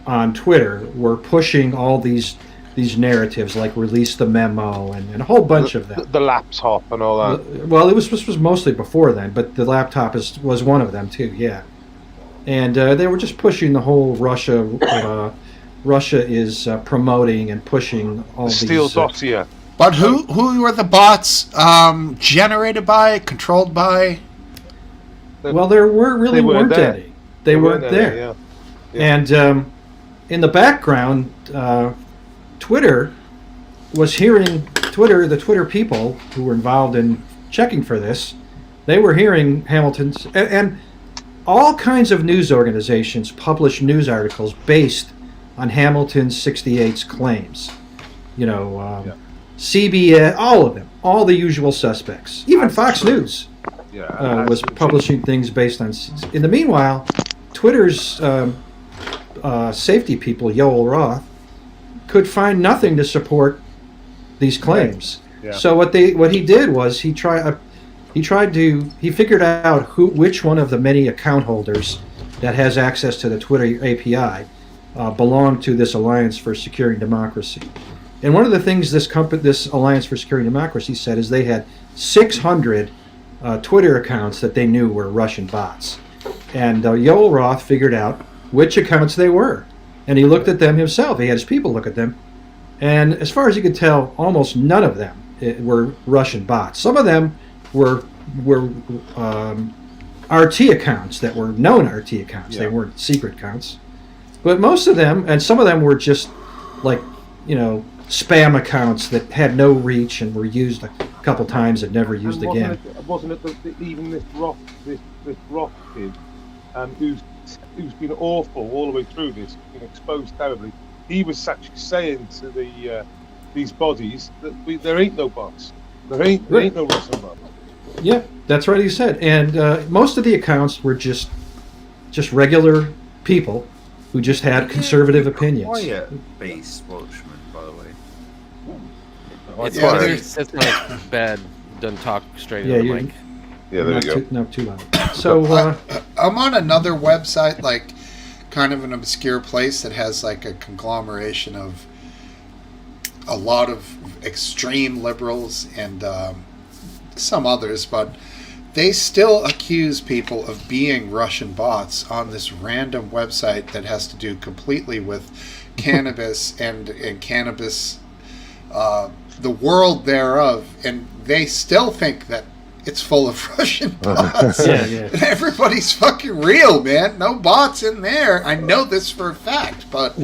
on Twitter were pushing all these narratives, like release the memo and a whole bunch of them. The laptop and all that. Well, this was mostly before then, but the laptop was one of them too. Yeah, and they were just pushing the whole Russia is promoting and pushing all these. Steel dossier. But who were the bots generated by, controlled by? Well, there weren't any. They weren't there. Yeah. And in the background, Twitter was hearing the Twitter people who were involved in checking for this. They were hearing Hamilton's and all kinds of news organizations published news articles based on Hamilton's 68's claims. CBS, all of them, all the usual suspects. Even Fox News was publishing things based on. In the meanwhile, Twitter's safety people, Yoel Roth, could find nothing to support these claims. Yeah. So what he did was he figured out which one of the many account holders that has access to the Twitter API belonged to this Alliance for Securing Democracy. And one of the things this Alliance for Securing Democracy said is they had 600 Twitter accounts that they knew were Russian bots. And Yoel Roth figured out which accounts they were. And he looked at them himself. He had his people look at them. And as far as he could tell, almost none of them were Russian bots. Some of them were RT accounts that were known RT accounts. They weren't secret accounts. But most of them, and some of them were just like, spam accounts that had no reach and were used a couple times and never used again. Wasn't it even this Roth kid, who's been awful all the way through this, been exposed terribly? He was actually saying to these bodies that there ain't no bots. There ain't no Russian bots. Yeah, that's right. He said, and most of the accounts were just regular people who just had conservative opinions. Quiet-based Welshman, by the way. It's why he sits on his bed, doesn't talk straight into the mic. Yeah, there you go. Not too loud. So I'm on another website, like kind of an obscure place that has like a conglomeration of a lot of extreme liberals and some others, but they still accuse people of being Russian bots on this random website that has to do completely with cannabis and cannabis, the world thereof, and they still think that it's full of Russian bots. Yeah. Everybody's fucking real, man. No bots in there. I know this for a fact, but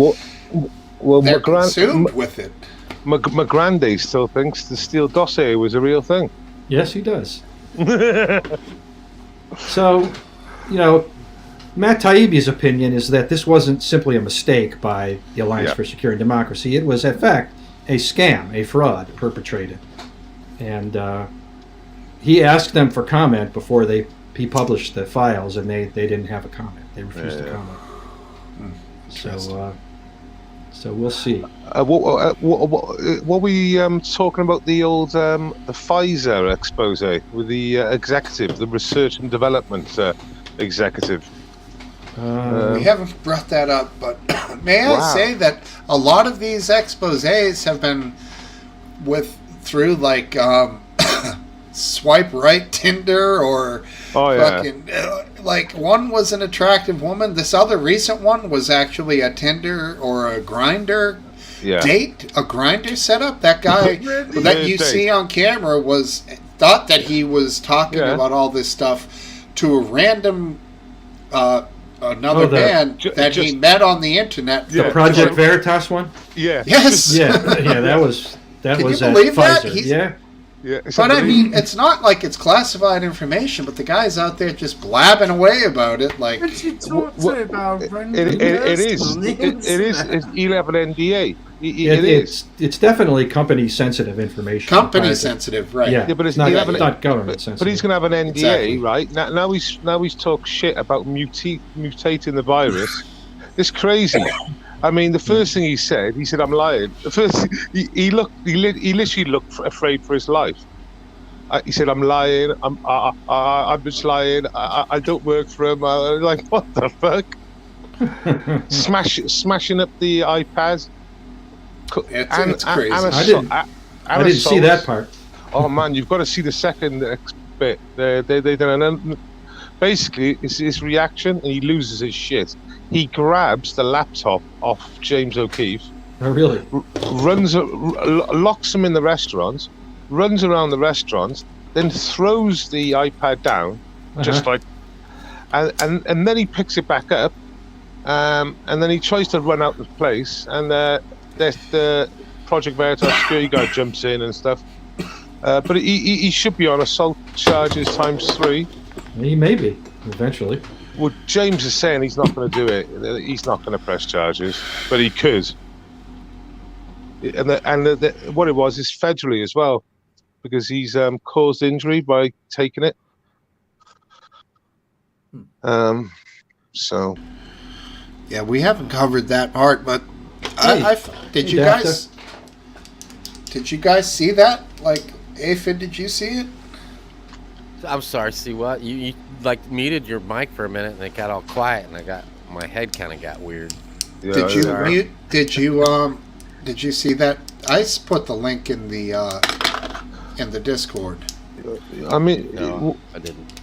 they're consumed with it. My granddad still thinks the steel dossier was a real thing. yes, he does. So, Matt Taibbi's opinion is that this wasn't simply a mistake by the Alliance for Securing Democracy. It was, in fact, a scam, a fraud perpetrated. And he asked them for comment before he published the files, and they didn't have a comment. They refused to comment. So we'll see. What were we talking about? The old the Pfizer expose with the executive, the research and development executive. We haven't brought that up, but may I say that a lot of these exposés have been through like swipe right Tinder or fucking like one was an attractive woman. This other recent one was actually a Tinder or a Grindr date, a Grindr setup. That guy that you see on camera thought that he was talking about all this stuff to a random another man that he met on the internet. The Project Veritas one? Yeah. Yes. Yeah, that was Can was you at believe that? Pfizer. Yeah, it's But I unbelievable. mean, it's not like it's classified information, but the guy's out there just blabbing away about it. Like, But you talked about It is. He'll have an NDA. It is. It's definitely company sensitive information. company sensitive, right? Yeah, Yeah, but it's not, he'll have it's an- not government sensitive. But he's going to have an NDA, Exactly. right? Now he's talked shit about mutating the virus. It's crazy. I mean, the first thing he said, I'm lying. The first he literally looked afraid for his life. He said, I'm lying. I'm just lying. I don't work for him. Like, what the fuck? Smashing up the iPads. It's crazy. I didn't see that part. Oh man, you've got to see the second bit. They done basically it's his reaction, and he loses his shit. He grabs the laptop off James O'Keefe, Oh, really? locks him in the restaurant, runs around the restaurant, then throws the iPad down, just like, and then he picks it back up, and then he tries to run out of the place, and the Project Veritas security guy jumps in and stuff. But he should be on assault charges ×3. He may be eventually. Well, James is saying he's not going to do it. He's not going to press charges, but he could. And what it was is federally as well, because he's caused injury by taking it. So. Yeah, we haven't covered that part, but did you guys see that? Like, Aphid, did you see it? I'm sorry. See what? You like muted your mic for a minute, and it got all quiet, and my head kind of got weird. Yeah, Did you mute? Did you see that? I put the link in the Discord. I mean, No, I didn't.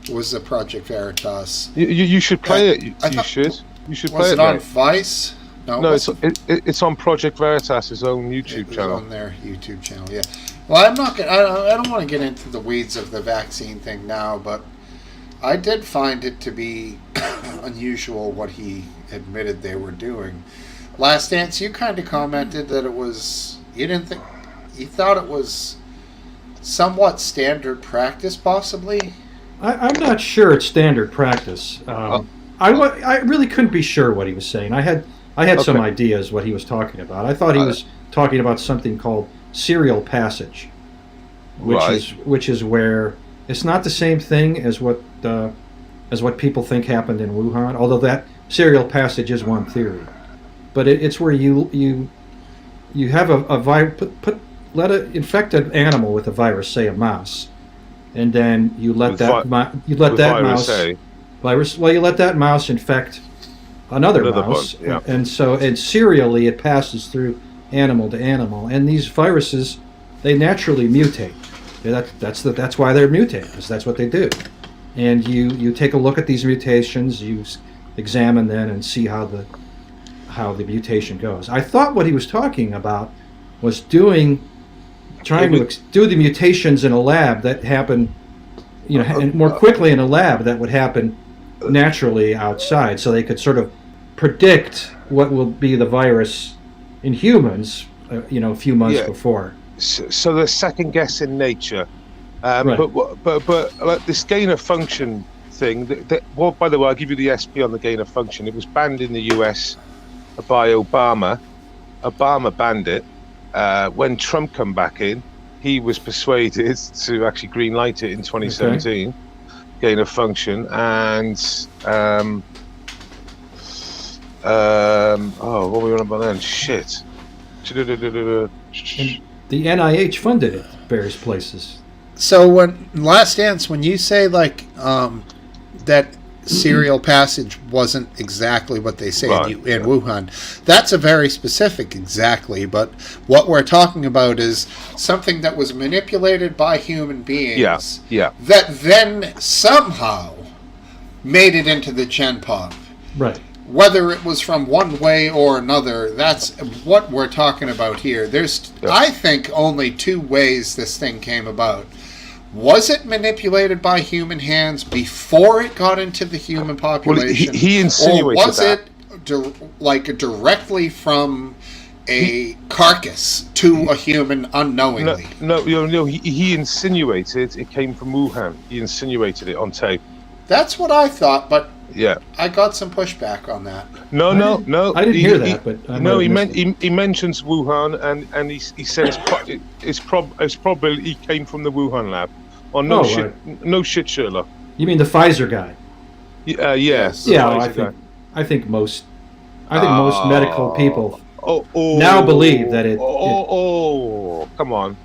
It was the Project Veritas. you should play it. You thought- should. You should play Was it. it on mate. Vice? No, it's on Project Veritas' own It YouTube was channel. on their YouTube channel. Yeah. Well, I'm not. I don't want to get into the weeds of the vaccine thing now, but I did find it to be unusual what he admitted they were doing. Last Dance, you kind of commented that it was. You thought it was somewhat standard practice, possibly. I'm not sure it's standard practice. I really couldn't be sure what he was saying. I had some ideas what he was talking about. I thought he was talking about something called serial passage, which is where it's not the same thing as what people think happened in Wuhan. Although that serial passage is one theory, but it's where you have a virus. Let an infected animal with a virus, say a mouse, and then you let that mouse infect another mouse, one, yeah. and serially it passes through animal to animal, and these viruses, they naturally mutate. That's why they're mutated, because that's what they do. And you take a look at these mutations, you examine them, and see how the mutation goes. I thought what he was talking about was trying to do the mutations in a lab that happen, and more quickly in a lab that would happen naturally outside, so they could sort of predict what will be the virus in humans, a few months before. So they're second guessing nature, Right. but this gain of function thing. Well, by the way, I'll give you the SP on the gain of function. It was banned in the US by Obama. Obama banned it. When Trump come back in, he was persuaded to actually green light it in 2017. Gain of function, and what were we on about then? Shit. And the NIH funded it various places. So Last Dance, when you say like that serial passage wasn't exactly what they say in Wuhan, that's a very specific exactly, but what we're talking about is something that was manipulated by human beings that then somehow made it into the Gen Pop. Right. Whether it was from one way or another, that's what we're talking about here. There's, I think, only two ways this thing came about. Was it manipulated by human hands before it got into the human population? Well, he insinuated or was it directly from a carcass to a human unknowingly. He insinuated it came from Wuhan. He insinuated it on tape. That's what I thought, but yeah, I got some pushback on that. No. I didn't hear that, but he mentions Wuhan, and he says it's probably he came from the Wuhan lab. Or no shit, Sherlock. You mean the Pfizer guy? Yes. Yeah, I think most medical people now believe that it. Come on.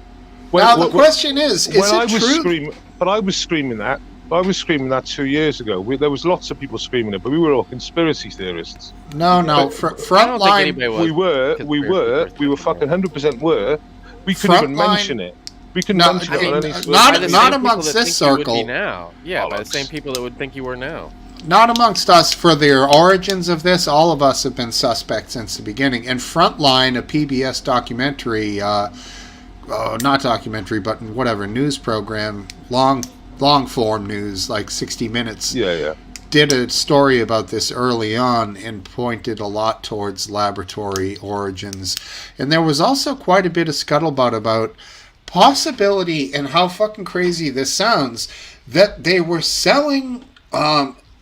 The question is it true? I was screaming that. I was screaming that 2 years ago. There was lots of people screaming it, but we were all conspiracy theorists. No. Frontline. We were fucking 100% were. We couldn't even mention it. We couldn't mention it on any. Not amongst this circle. Now, by the same people that would think you were now. Not amongst us. For the origins of this, all of us have been suspects since the beginning. And Frontline, a PBS documentary, not documentary, but whatever, news program, long form news, like 60 Minutes. Did a story about this early on and pointed a lot towards laboratory origins. And there was also quite a bit of scuttlebutt about possibility, and how fucking crazy this sounds, that they were selling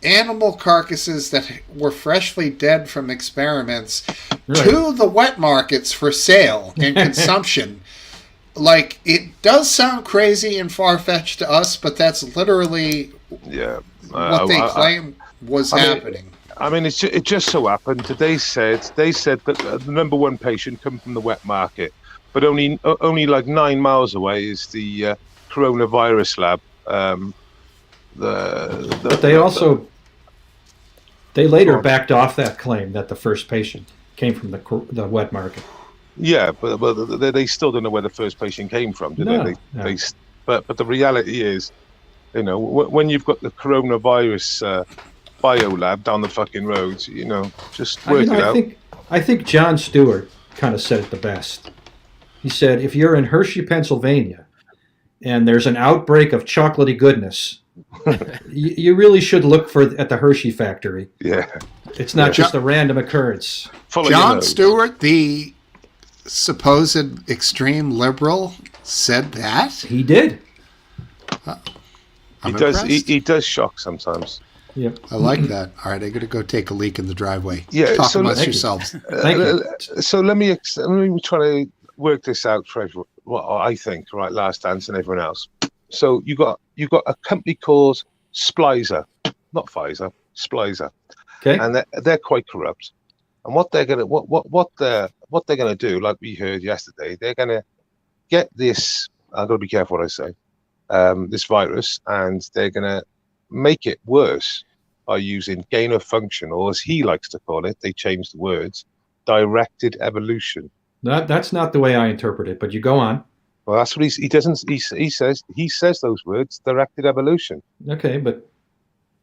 animal carcasses that were freshly dead from experiments to the wet markets for sale and consumption. Like, it does sound crazy and far-fetched to us, but that's literally what they claim was happening. It just so happened that they said that the number one patient come from the wet market, but only like 9 miles away is the coronavirus lab. But they later backed off that claim that the first patient came from the wet market. Yeah, but they still don't know where the first patient came from, do they? But the reality is, when you've got the coronavirus biolab down the fucking road, just work it out. I think Jon Stewart kind of said it the best. He said, if you're in Hershey, Pennsylvania, and there's an outbreak of chocolatey goodness, you really should look at the Hershey factory. Yeah. It's not just a random occurrence. Jon Stewart, the supposed extreme liberal, said that? He did. He does shock sometimes. Yep. I like that. All right, I got to go take a leak in the driveway. Yeah, talk amongst yourselves. Thank you. So let me try to work this out for everyone. What I think, right? Last Dance and everyone else. So you got a company called Splicer, not Pfizer, Splicer. Okay. And they're quite corrupt. And what they're gonna do, like we heard yesterday, they're gonna get this. I've got to be careful what I say. This virus, and they're gonna make it worse by using gain of function, or as he likes to call it, they changed the words, directed evolution. That's not the way I interpret it, but you go on. Well, that's what he doesn't. He says those words, directed evolution. Okay, but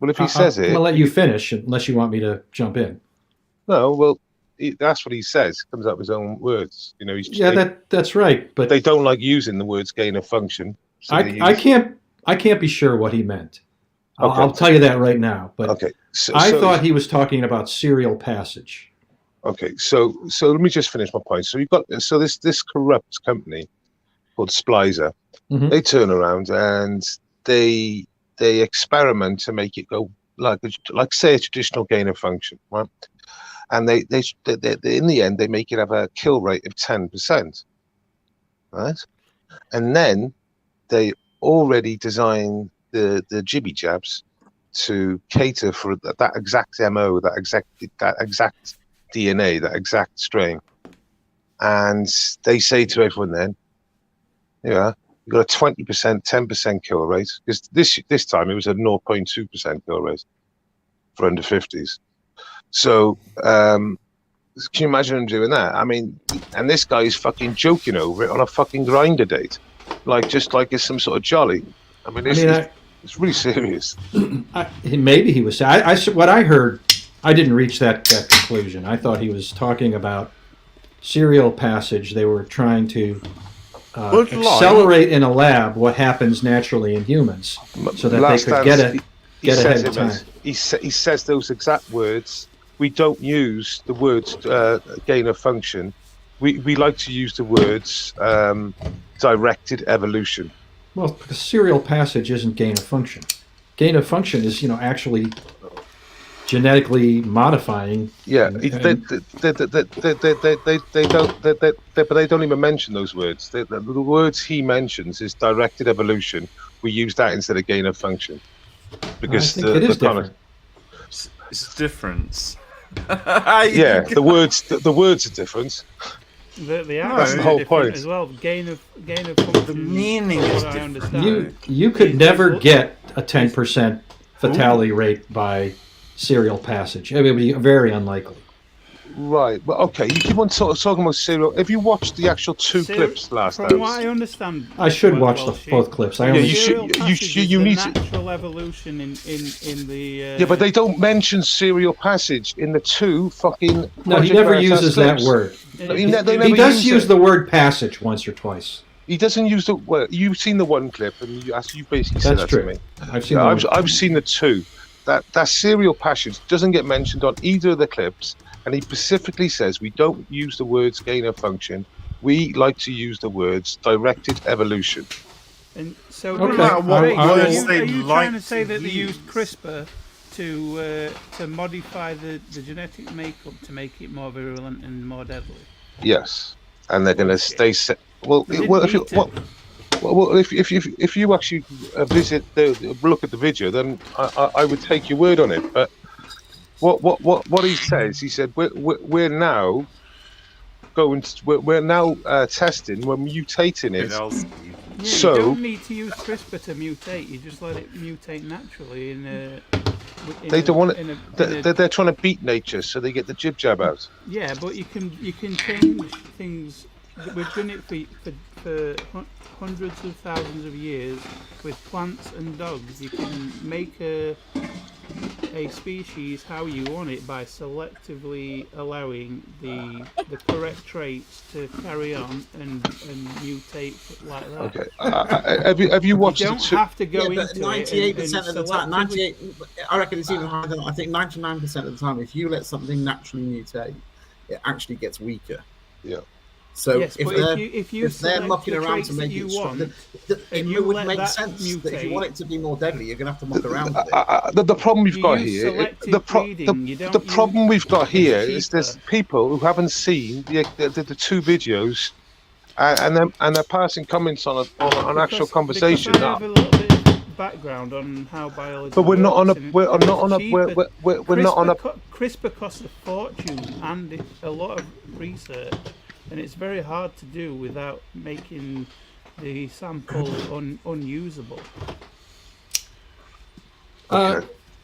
if he says it, I'm gonna let you finish unless you want me to jump in. No, well, that's what he says. Comes out of his own words. That's right. But they don't like using the words gain of function. So I can't be sure what he meant. I'll tell you that right now. But okay, I thought he was talking about serial passage. Okay, so let me just finish my point. So you've got this corrupt company called Splicer. Mm-hmm. They turn around and they experiment to make it go like say a traditional gain of function, right? And they in the end they make it have a kill rate of 10%, right? And then they already design the jibby jabs to cater for that exact MO, that exact DNA, that exact strain. And they say to everyone then, you've got a 20%, 10% kill rate, because this time it was a 0.2% kill rate for under 50s. So can you imagine him doing that? I mean, and this guy is fucking joking over it on a fucking grinder date, just like it's some sort of jolly. I mean, it's really serious. Maybe he was. What I heard, I didn't reach that conclusion. I thought he was talking about serial passage. They were trying to accelerate in a lab what happens naturally in humans, so that they could get ahead of time. He says those exact words. We don't use the words gain of function. we like to use the words directed evolution. Well, because serial passage isn't gain of function. Gain of function is, actually genetically modifying. Yeah, they don't even mention those words. The words he mentions is directed evolution. We use that instead of gain of function because I think it is different. It's a difference. Yeah, the words are different. The That's the whole point as well. Gain of function. The meaning is I different. understand. You could never get a 10% fatality rate by serial passage. It would be very unlikely. Right. Well, okay. You keep on talking about serial. Have you watched the actual two clips last From time? what I understand, I should watch both clips. I Yeah, only you should. You need to. natural evolution in the. Yeah, but they don't mention serial passage in the two fucking. No, he never uses that word. No, He never does use it. the word passage once or twice. He doesn't use the word. You've seen the one clip, and you basically said That's that true. to me. I've seen. Yeah, the I've seen the two. That serial passage doesn't get mentioned on either of the clips, and he specifically says we don't use the words gain of function. We like to use the words directed evolution. And so, Okay. No matter what Ray, words are they you like trying to say to that they use. used CRISPR to modify the genetic makeup to make it more virulent and more deadly? Yes, and they're going to stay. Well, They didn't well, if you need to. well, if you actually look at the video, then I would take your word on it. But what he says, he said we're now we're now testing, we're mutating it. Yeah, So- you don't need to use CRISPR to mutate. You just let it mutate naturally. They don't want it. They're trying to beat nature, so they get the jib jab out. Yeah, but you can change things. We've done it for hundreds of thousands of years with plants and dogs. You can make a species how you want it by selectively allowing the correct traits to carry on and mutate like that. Okay. Have you watched You the don't two? have to go Yeah, but into 98% of the time, selectively- 98. I reckon it's even higher than I think 99% of the time. If you let something naturally mutate, it actually gets weaker. Yeah. So Yes, if but they're if you if they're select mucking the around traits to that make you it stronger, want, it and you would let make that sense that if you mutate- want it to be more deadly, you're going to have to muck around with it. The problem we've You got use here, selective breeding, you don't the problem use- we've got here it's is there's cheaper. people who haven't seen the two videos, and they're passing comments on an actual conversation. Because I have a little bit of background on how biology. But we're not on a works, and we're it's not on a cheaper. we're not on a. CRISPR costs a fortune and a lot of research, and it's very hard to do without making the sample unusable.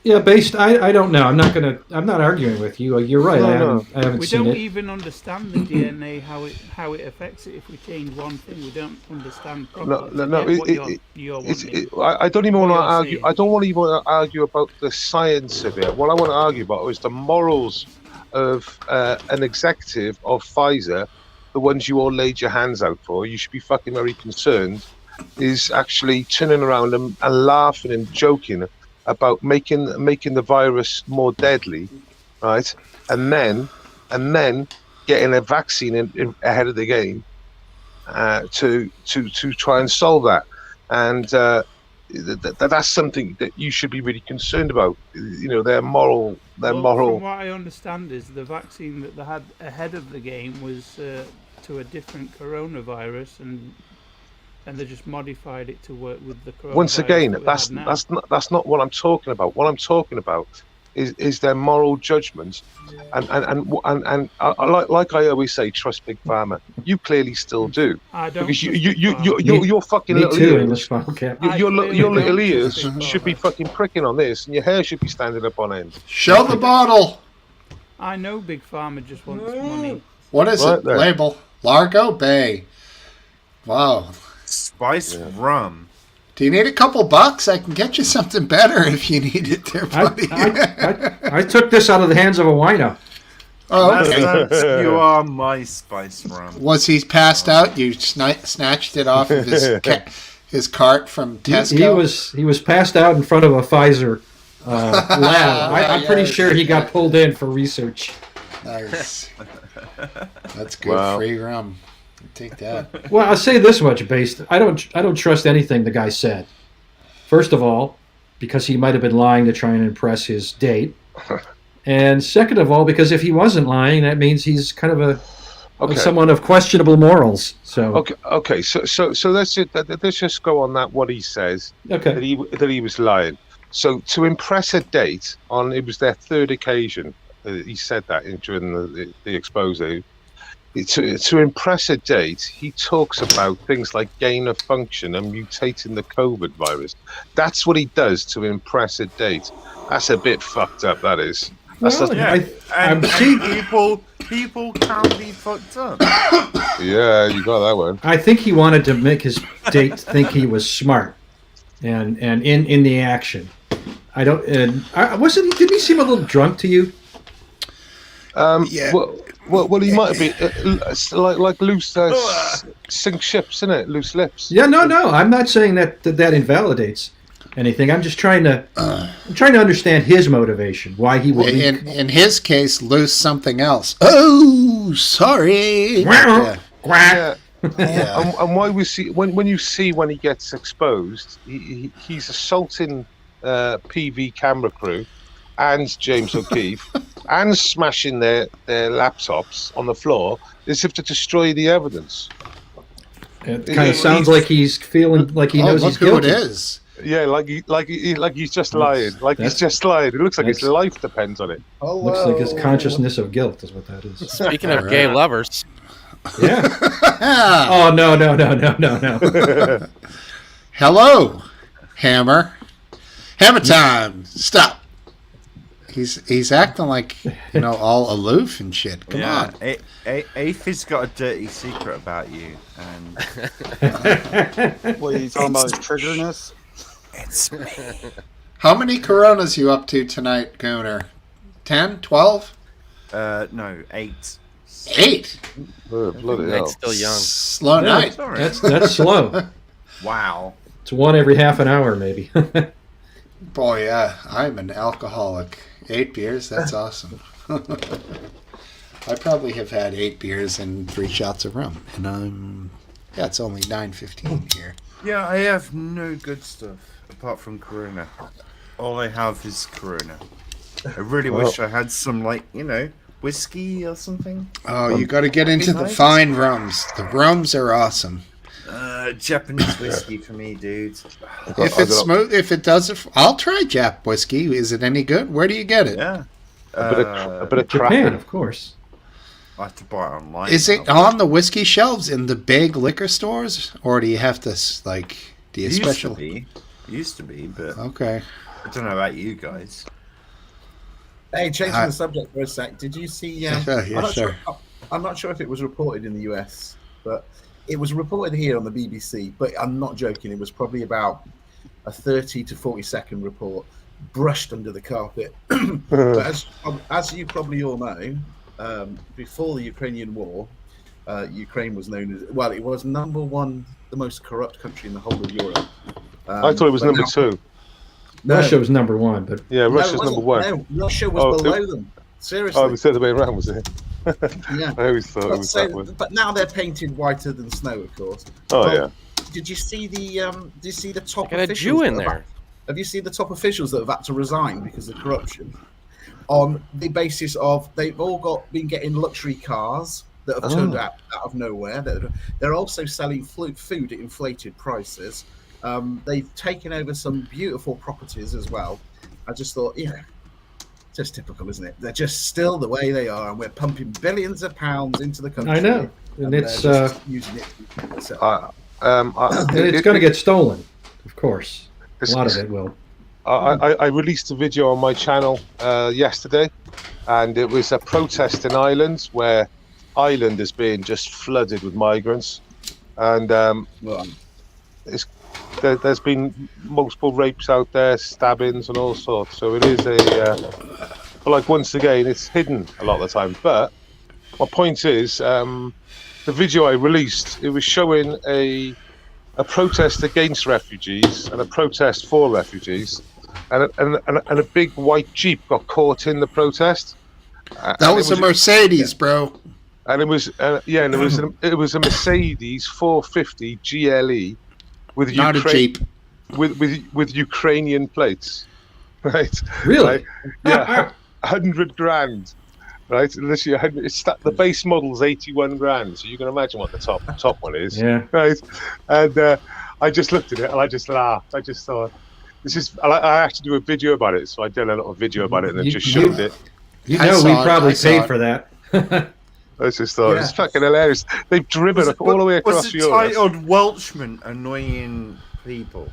Yeah, I don't know. I'm not arguing with you. You're right. No. I haven't We seen don't it. even understand the DNA how it affects it. If we change one thing, we don't understand properly. No. What you're wanting. I don't even want to you're argue. saying. I don't want to even argue about the science of it. What I want to argue about is the morals of an executive of Pfizer, the ones you all laid your hands out for. You should be fucking very concerned. Is actually turning around and laughing and joking about making the virus more deadly, right? And then getting a vaccine ahead of the game to try and solve that. And that's something that you should be really concerned about. You know, their moral. From what I understand is the vaccine that they had ahead of the game was to a different coronavirus, and they just modified it to work with the coronavirus. Once again, that we that's have now. that's not what I'm talking about. What I'm talking about is their moral judgment, and like I always say, trust Big Pharma. You clearly still do, I don't because trust Big Pharma. your fucking Me little too, ears, English bottle cap. your clearly little don't ears trust Big should be Pharma. fucking pricking on this, and your hair should be standing up on end. Show the bottle. I know Big Pharma just wants money. What is Right it? there. Label. Largo Bay. Wow. Spice rum. Do you need a couple bucks? I can get you something better if you need it there, buddy. I took this out of the hands of a wino. Oh, okay. You are my spice rum. Was he passed out? You snatched it off of his cart from Tesco? He was passed out in front of a Pfizer lab. I'm pretty sure he got pulled in for research. Nice. That's good. Wow. Free rum. Take that. Well, I'll say this much, based. I don't trust anything the guy said. First of all, because he might have been lying to try and impress his date, and second of all, because if he wasn't lying, that means he's kind of someone of questionable morals. So okay. So let's just go on that. What he says okay. that he was lying. So to impress a date it was their third occasion. He said that during the expose. To impress a date, he talks about things like gain of function and mutating the COVID virus. That's what he does to impress a date. That's a bit fucked up. That is. Well, and people can be fucked up. Yeah, you got that one. I think he wanted to make his date think he was smart, and in the action. I don't. Didn't he seem a little drunk to you? Yeah. Well, he might be like loose sink ships, isn't it? Loose lips. Yeah, no. I'm not saying that invalidates anything. I'm just trying to understand his motivation, why he would. In his case, lose something else. Oh, sorry. Yeah. Yeah. And why we see when you see when he gets exposed, he's assaulting PV camera crew and James O'Keefe and smashing their laptops on the floor as if to destroy the evidence. It kind of sounds like he's feeling like he knows he's guilty. Look who it is. Yeah, like he's just lying. He's just lying. It looks like his life depends on it. Looks like his consciousness of guilt is what that is. Speaking of gay lovers, Yeah. Oh no. Hello, Hammer. Hammer time. Stop. He's acting like, all aloof and shit. Come on. Aph's got a dirty secret about you, and What are you talking about? His triggerness? it's me. How many Coronas you up to tonight, Gooner? 10? 12? No, 8. 8? Oh, bloody hell. Nate's still young. Slow night. Sorry. That's slow. Wow. It's one every half an hour, maybe. Boy, yeah, I'm an alcoholic. 8 beers, that's awesome. I probably have had 8 beers and 3 shots of rum. And it's only 9:15 here. Yeah, I have no good stuff apart from Corona. All I have is Corona. I really wish I had some, whiskey or something. Oh, you got to get into the fine rums. The rums are awesome. Japanese whiskey for me, dude. If it's smooth, if it does it, I'll try Jap whiskey. Is it any good? Where do you get it? Yeah. A bit of Japan, Kraken. of course. I have to buy it online. Is it on the whiskey shelves in the big liquor stores, or do you have to do you special? Used to be, but Okay. I don't know about you guys. Hey, changing the subject for a sec. Did you see? I'm not sure if it was reported in the US, but it was reported here on the BBC. But I'm not joking. It was probably about a 30 to 40-second report, brushed under the carpet. But as you probably all know, before the Ukrainian war, Ukraine was known as it was number one, the most corrupt country in the whole of Europe. I thought it was number 2. No, Russia was number 1, but Yeah, Russia's number 1. No, Russia was below them. Seriously. Oh, it was the other way around, was it? Yeah. I always thought it was that way. But now they're painted whiter than snow, of course. Oh, yeah. Did you see the top Got a officials? Jew in there. Have you seen the top officials that have had to resign because of corruption? On the basis of they've all been getting luxury cars that have turned out of nowhere. They're also selling food at inflated prices. They've taken over some beautiful properties as well. I just thought, just typical, isn't it? They're just still the way they are, and we're pumping billions of pounds into the country. I know, and it's just using it. it's going to get stolen, of course. A lot of it will. I released a video on my channel yesterday, and it was a protest in Ireland where Ireland is being just flooded with migrants, and there's been multiple rapes out there, stabbings and all sorts. So it is once again, it's hidden a lot of the time. But my point is, the video I released, it was showing a protest against refugees and a protest for refugees, and a big white Jeep got caught in the protest, That was a Mercedes, bro. And it was it was a Mercedes 450 GLE with Not a Jeep. with Ukrainian plates, right? Really? Right? Yeah, 100 grand. Right, literally, the base model's 81 grand, so you can imagine what the top one is. Yeah. Right, and I just looked at it and I just laughed. I just thought, this is. I actually do a video about it, so I did a little video about it and then just showed it. You I know, saw we it, probably I saw paid it. for that. I just thought it's fucking hilarious. They've driven all the way across Was it Europe. titled Welshman Annoying People?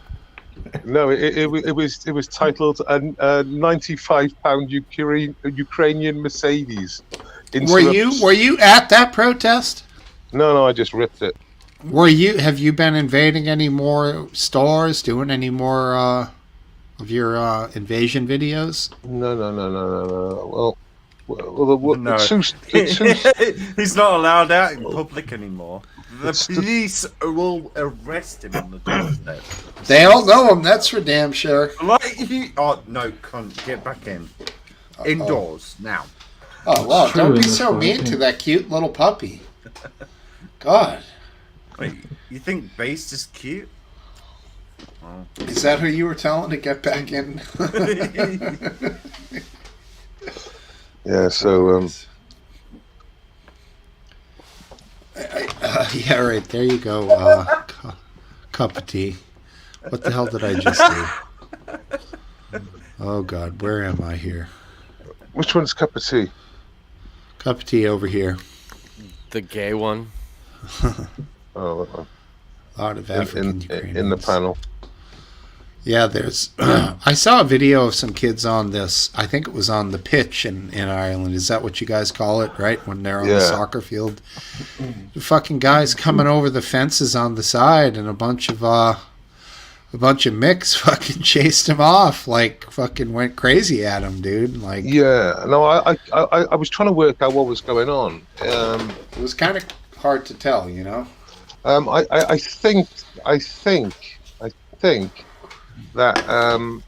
No, it was titled a £95 Ukrainian Mercedes. Were you at that protest? No, I just ripped it. Have you been invading any more stores, doing any more of your invasion videos? No. No. He's not allowed out in public anymore. The police are all arrest him on the doorstep. They all know him, that's for damn sure. Oh no, cunt, get back in. Indoors now. Oh well, True don't be in this so one, mean yeah. to that cute little puppy. God. Wait, you think Bass is cute? Oh. Is that who you were telling to get back in? Yeah, so yeah, right, there you go. Cup of tea. What the hell did I just do? Oh God, where am I here? which one's cup of tea? Cup of tea over here. The gay one. Oh, A lot of African in the panel. Yeah, there's. I saw a video of some kids on this. I think it was on the pitch in Ireland. Is that what you guys call it, right? When they're on the soccer field. The fucking guys coming over the fences on the side, and a bunch of micks fucking chased him off. Like fucking went crazy at him, dude. Like Yeah, no, I was trying to work out what was going on. it was kind of hard to tell, you know. I think that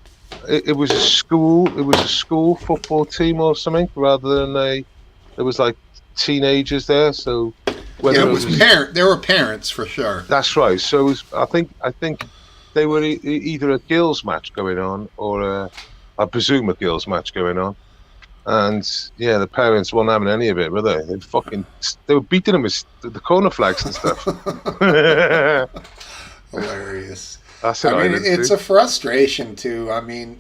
it was a school football team or something rather than there was like teenagers there. So Yeah, it was there were parents for sure. That's right. So it was, I think they were either a girls' match going on or I presume a girls' match going on. And yeah, the parents weren't having any of it, were they? They were beating them with the corner flags and stuff. Hilarious. That's it. I mean, it's a frustration too. I mean,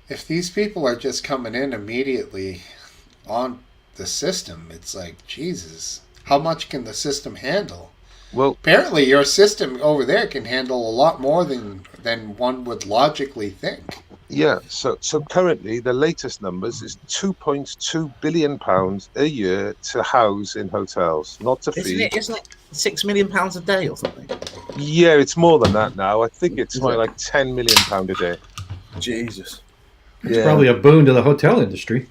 if these people are just coming in immediately on the system, it's like, Jesus, how much can the system handle? Well, apparently your system over there can handle a lot more than one would logically think. Yeah, so currently the latest numbers is £2.2 billion a year to house in hotels, not to feed. Isn't it £6 million a day or something? Yeah, it's more than that now. I think it's like £10 million a day. Jesus. It's probably a boon to the hotel industry.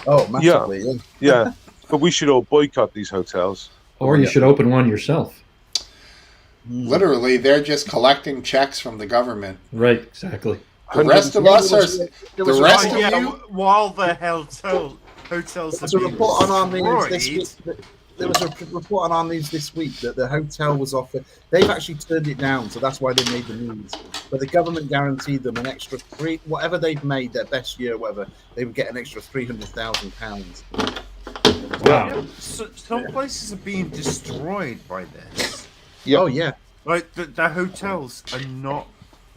Oh, massively, yeah. But we should all boycott these hotels. Or you should open one yourself. Literally, they're just collecting checks from the government. Right, exactly. The rest of us are. The rest of you. While the hotels There's a report on our news this week. There was a report on our news this week that the hotel was offered. They've actually turned it down, so that's why they made the news. But the government guaranteed them an extra whatever they've made their best year, whatever they would get an extra £300,000. Wow. Yeah, some places are being destroyed by this. Yep. Oh yeah. Like the hotels are not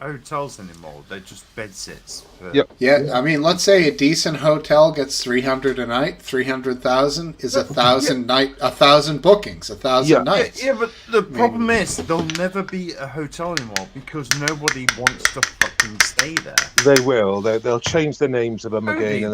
hotels anymore. They're just bed sits. Yep. Yeah, I mean, let's say a decent hotel gets 300 a night. 300,000 is 1,000 1,000 bookings, 1,000 nights. Yeah, but the problem is there'll never be a hotel anymore because nobody wants to fucking stay there. They will. They'll change the names of them again, and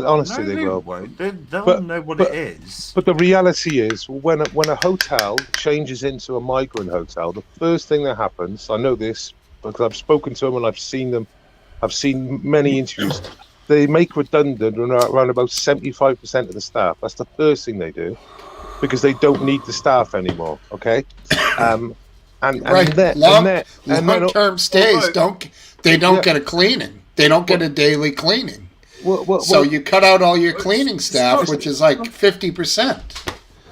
honestly, they will. They'll know what it is. But the reality is, when a hotel changes into a migrant hotel, the first thing that happens, I know this because I've spoken to them and I've seen them. I've seen many interviews. They make redundant around about 75% of the staff. That's the first thing they do, because they don't need the staff anymore. Okay, and long-term stays don't get a cleaning. They don't get a daily cleaning. So you cut out all your cleaning staff, which is like 50%.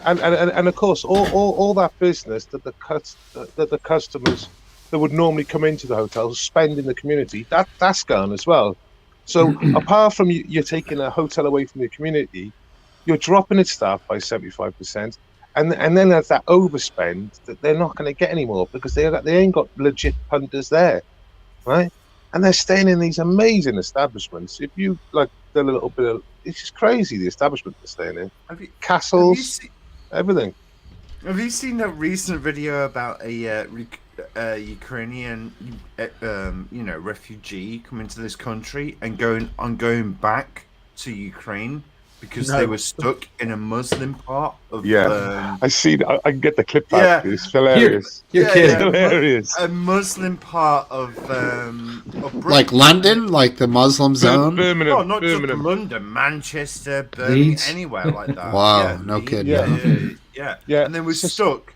And of course, all that business that the customers that would normally come into the hotel spend in the community, that's gone as well. So apart from you're taking a hotel away from the community, you're dropping its staff by 75%, and then there's that overspend that they're not going to get anymore because they ain't got legit punters there, right? And they're staying in these amazing establishments. If you like the little bit of, it's just crazy the establishment they're staying in. Castles, everything. Have you seen that recent video about a Ukrainian, refugee coming to this country and going back to Ukraine because they were stuck in a Muslim part of? I see. I can get the clip back. It's hilarious. You're kidding. Hilarious. A Muslim part of Like London, like the Muslim zone. Birmingham. Oh, not just London, Manchester, Birmingham, anywhere like that. Wow, no kidding. Yeah. Yeah. And then we're stuck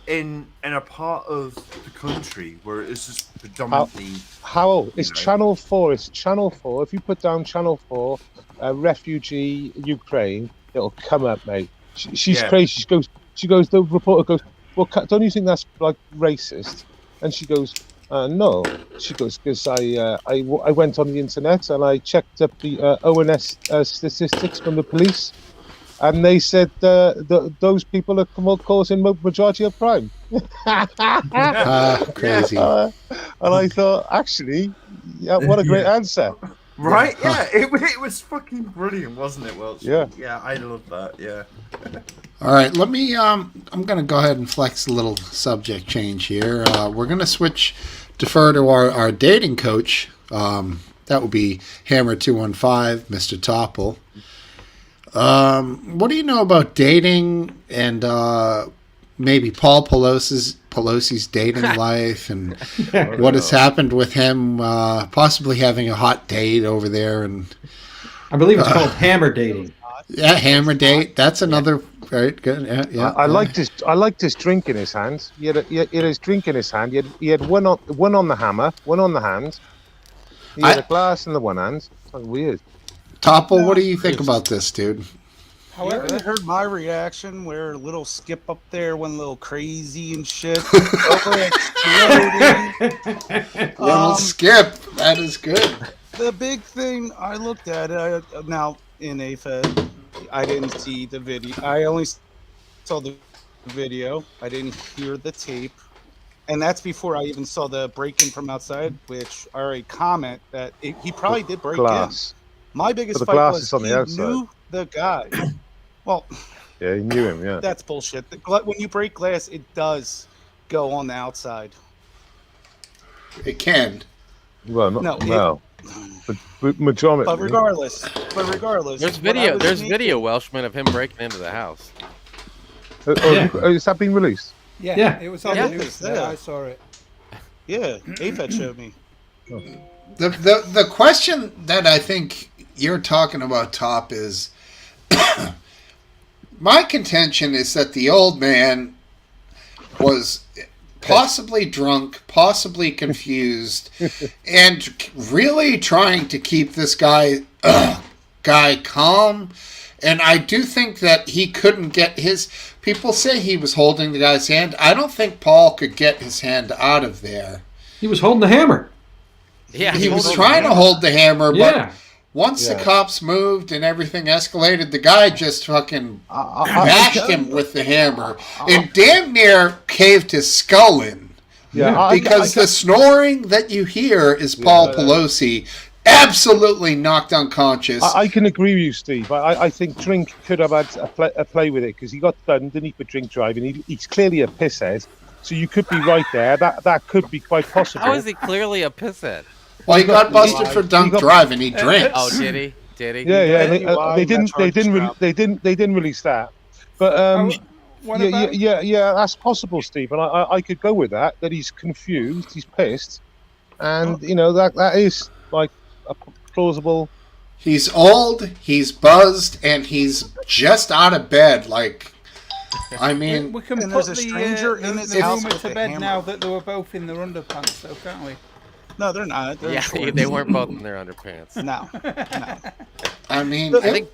in a part of the country where it's just predominantly. Howell, it's Channel 4. It's Channel 4. If you put down Channel 4, refugee Ukraine, it'll come up, mate. She's crazy. She goes. The reporter goes, "Well, don't you think that's like racist?" And she goes, "No." She goes, "Because I went on the internet and I checked up the ONS statistics from the police, and they said those are causing majority of crime." Crazy. And I thought, actually, what a great answer. Right? Yeah, it was fucking brilliant, wasn't it, Welch? Yeah. Yeah, I love that. Yeah. All right, let me. I'm going to go ahead and flex a little subject change here. We're going to defer to our dating coach. That would be Hammer215, Mr. Topple. What do you know about dating and maybe Paul Pelosi's dating life and what has happened with him possibly having a hot date over there? And I believe it's called hammer dating. Yeah, hammer date. That's another very good. Yeah. I liked his drink in his hand. He had his drink in his hand. He had one on the hammer, one on the hand. He had a glass in the one hand. It's like weird. Topple, what do you think about this, dude? However, you heard my reaction where little Skip up there went a little crazy and shit. Little Skip, that is good. The big thing I looked at now in AFED, I didn't see the video. I only saw the video. I didn't hear the tape. And that's before I even saw the break-in from outside, which I already comment that he probably did break in. My biggest fight was he knew the guy. Well, yeah, he knew him, yeah. That's bullshit. When you break glass, it does go on the outside. It can. Well, but majority. But regardless, there's video Welshman of him breaking into the house. Has that been released? Yeah, it was on the news. Yeah, I saw it. Yeah, AFED showed me. The question that I think you're talking about, Top, is my contention is that the old man was possibly drunk, possibly confused, and really trying to keep this guy calm. And I do think that he couldn't get his... People say he was holding the guy's hand. I don't think Paul could get his hand out of there. He was holding the hammer. Yeah, he was trying to hold the hammer, but once the cops moved and everything escalated, the guy just fucking bashed him with the hammer and damn near caved his skull in. Yeah, because the snoring that you hear is Paul Pelosi absolutely knocked unconscious. I can agree with you, Steve. I think Drink could have had a play with it because he got done, didn't he, for drink driving? He's clearly a pisshead, so you could be right there. That could be quite possible. How is he clearly a pisshead? Well, he got busted for drunk driving. He drinks. Oh, did he? Did he? Yeah. They didn't release that, but yeah, that's possible, Steve. And I could go with that. That he's confused, he's pissed, and that is like a plausible. He's old, he's buzzed, and he's just out of bed. Like, I mean, we can put the stranger in the rumor to bed now that they were both in their underpants, though, can't we? No, they're not. They're in Yeah, shorts. they weren't both in their underpants. No. I mean, I think-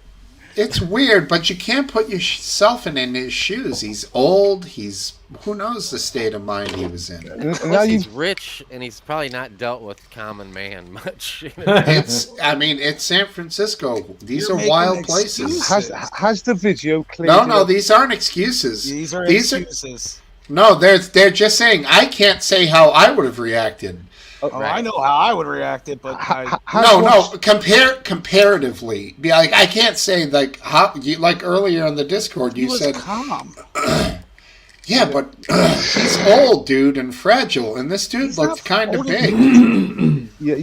it's weird, but you can't put yourself in his shoes. He's old. Who knows the state of mind he was in. Plus, he's rich, and he's probably not dealt with common man much. It's San Francisco. These You're are making wild places. excuses. Has the video cleared? No, these aren't excuses. These are excuses. No, they're just saying I can't say how I would have reacted. Oh, I know how I would react it, but comparatively. Be like, I can't say like how you like earlier on the Discord. You said calm. Yeah, but he's old, dude, and fragile, and this dude looked kind of big.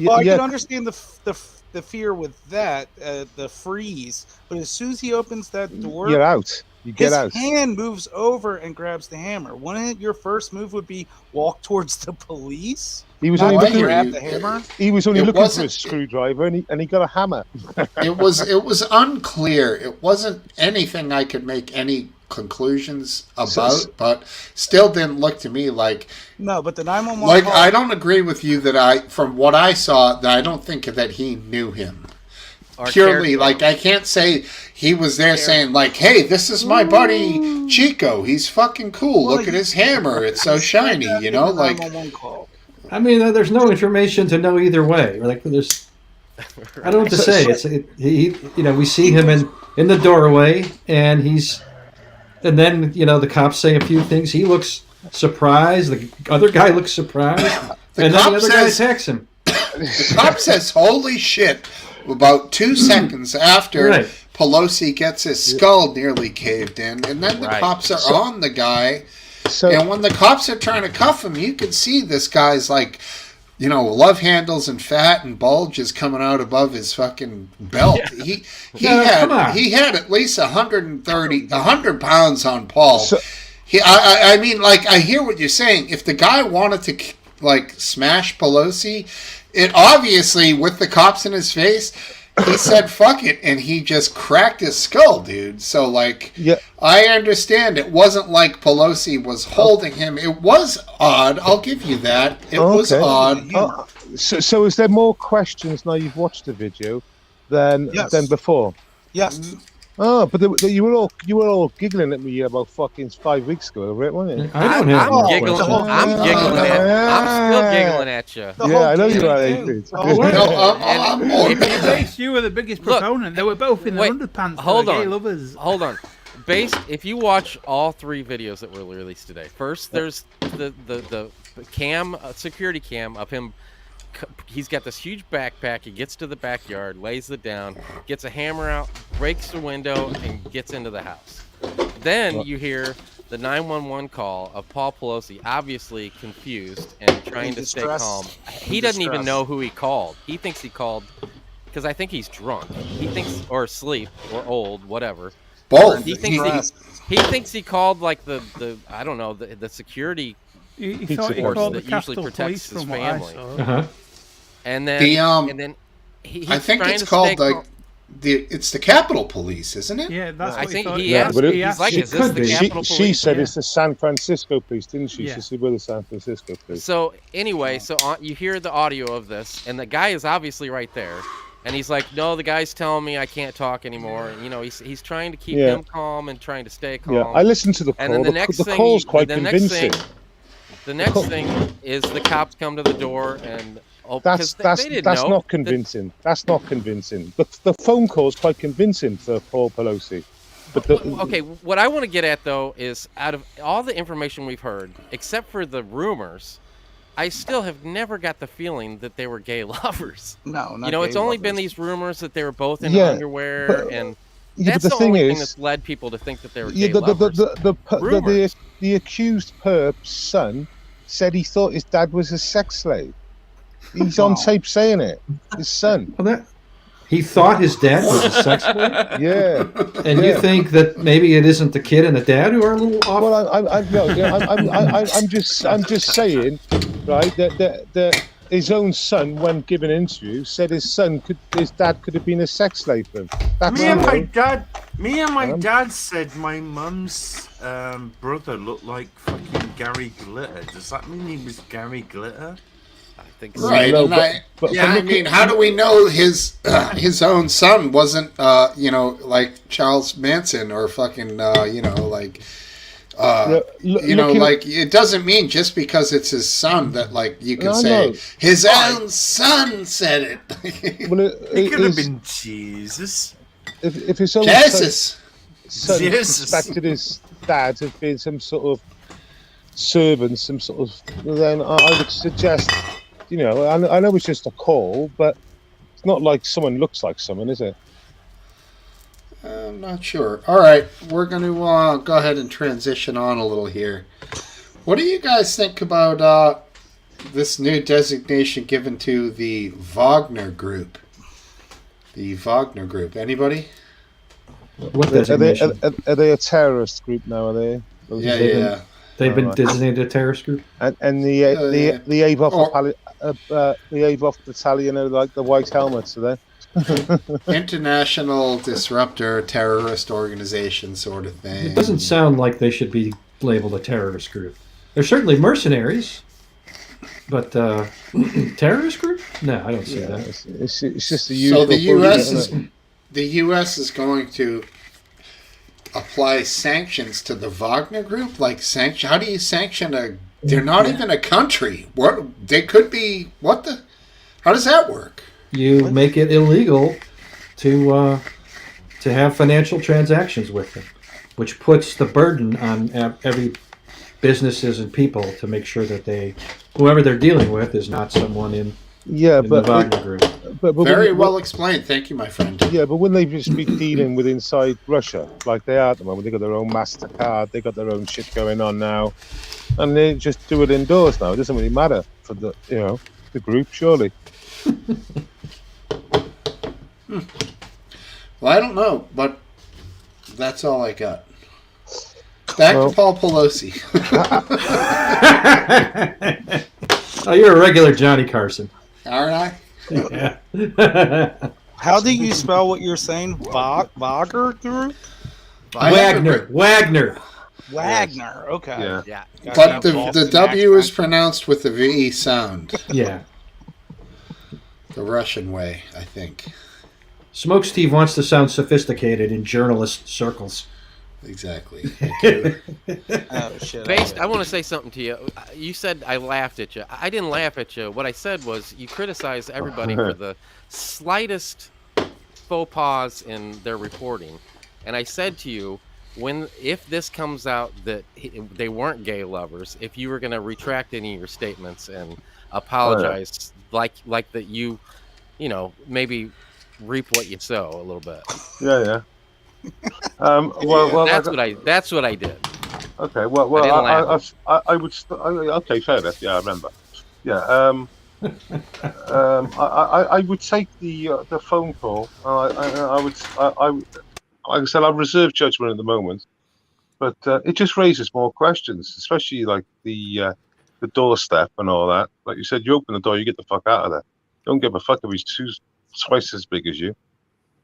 Well, I can understand the fear with that, the freeze, but as soon as he opens that door, You're out. You get out. His hand moves over and grabs the hammer. Wouldn't your first move would be walk towards the police? He was only looking grab the hammer. He was only looking for a screwdriver, and he got a hammer. It was unclear. It wasn't anything I could make any conclusions about, but still didn't look to me like. No, but the 911. Like I don't agree with you that from what I saw, that I don't think that he knew him. Purely, like I can't say he was there saying like, "Hey, this is my buddy Chico. He's fucking cool. Look at his hammer. It's so shiny." You know, like. I mean, there's no information to know either way. Like, there's, I don't know what to say. We see him in the doorway, and then the cops say a few things. He looks surprised. The other guy looks surprised, and then the other guy attacks him. The cop says, "Holy shit!" about 2 seconds after Pelosi gets his skull nearly caved in, and then the cops are on the guy. And when the cops are trying to cuff him, you can see this guy's like, love handles and fat and bulges coming out above his fucking belt. He had at least 100 pounds on Paul. I mean, like, I hear what you're saying. If the guy wanted to like smash Pelosi, it obviously with the cops in his face. He said, fuck it, and he just cracked his skull, dude. So, like, I understand it wasn't like Pelosi was holding him. It was odd. I'll give you that. It was odd. So is there more questions now you've watched the video than before? Yes. Oh, but you were all giggling at me about fucking 5 weeks ago over it, weren't you? I'm giggling. I'm still giggling at you. Yeah, I know you are. You were the biggest proponent. They were both in the underpants. Hold on. Gay lovers. Hold on. If you watch all 3 videos that were released today, first there's the cam, security cam of him. He's got this huge backpack. He gets to the backyard, lays it down, gets a hammer out, breaks the window, and gets into the house. Then you hear the 911 call of Paul Pelosi, obviously confused and trying to stay calm. He doesn't even know who he called. He thinks he called because I think he's drunk. He thinks, or asleep, or old, whatever. Both. He thinks he called like the I don't know, the security. He thought he called the Capitol Police from what I saw. And then, he's I think trying it's to called stay like it's the Capitol Police, isn't it? Yeah, that's I what think he he asked. He's like, It "Is this could the be. Capitol Police?" She said it's the San Francisco Police, didn't she? Yeah. She said we're the San Francisco Police. So anyway, you hear the audio of this, and the guy is obviously right there, and he's like, "No, the guy's telling me I can't talk anymore." And he's trying to keep him calm and trying to stay calm. Yeah, I listened to the call. And then the call's quite convincing. The next thing is the cops come to the door and that's not convincing. That's not convincing. But the phone call's quite convincing for Paul Pelosi. But okay, what I want to get at though is out of all the information we've heard, except for the rumors, I still have never got the feeling that they were gay lovers. No, not it's only been these rumors that they were both in underwear and. That's the only thing that's led people to think that they were gay lovers. The accused perp's son said he thought his dad was a sex slave. He's on tape saying it. His son. He thought his dad was a sex slave? Yeah. And you think that maybe it isn't the kid and the dad who are a little off? Well, I'm just saying, right, that his own son, when given an interview, said his dad could have been a sex slave for him. Me and my dad said my mum's brother looked like fucking Gary Glitter. Does that mean he was Gary Glitter? think Right, No, and but I look mean, at- how do we know his own son wasn't, like Charles Manson or fucking, like, looking- like it doesn't mean just because it's his son that like you can No, say no. his own son said it. Well, It could have his- been Jesus. if his own Jesus. son Jesus. suspected his dad of being some sort of servant, some sort of, then I would suggest, I know it's just a call, but it's not like someone looks like someone, is it? I'm not sure. All right, we're going to go ahead and transition on a little here. What do you guys think about this new designation given to the Wagner Group? The Wagner Group. Anybody? What Are they, designation? are they a terrorist group now? Are they? Yeah. They've been Alright. designated a terrorist group. And the yeah. the Avon Or- the Avon battalion are like the white helmets, are they? International Disruptor Terrorist Organization sort of thing. It doesn't sound like they should be labeled a terrorist group. They're certainly mercenaries, but terrorist group? No, I don't see that. It's just the So usual. the U.S. bullshit, is the U.S. is going to apply sanctions to the Wagner Group. Like sanction? How do you sanction a? They're not even a country. What they could be? What the? How does that work? You make it illegal to have financial transactions with them, which puts the burden on every businesses and people to make sure that whoever they're dealing with is not someone in Yeah, the but Wagner Group. but Very when- well explained. Thank you, my friend. Yeah, but wouldn't they just be dealing with inside Russia like they are at the moment? They got their own MasterCard, they got their own shit going on now, and they just do it indoors now. It doesn't really matter for the the group, surely. Well, I don't know, but that's all I got. Back to Paul Pelosi. Oh, you're a regular Johnny Carson. Aren't I? Yeah. How do you spell what you're saying? Wagner group? Wagner. Wagner. Okay. Yeah. Yeah. But the Boston W is accent. pronounced with the V sound. Yeah. The Russian way, I think. Smokesteve wants to sound sophisticated in journalist circles. Exactly. Thank you. Oh shit. I want to say something to you. You said I laughed at you. I didn't laugh at you. What I said was you criticized everybody for the slightest faux pas in their reporting, and I said to you, if this comes out that they weren't gay lovers, if you were going to retract any of your statements and apologize, like that you maybe reap what you sow a little bit. Yeah. Well, That's what I did. okay. I Well, didn't I would. Okay, fair enough. Yeah, I remember. Yeah. I would take the phone call. I would. Like I said, I reserve judgment at the moment, but it just raises more questions, especially like the doorstep and all that. Like you said, you open the door, you get the fuck out of there. Don't give a fuck if he's twice as big as you.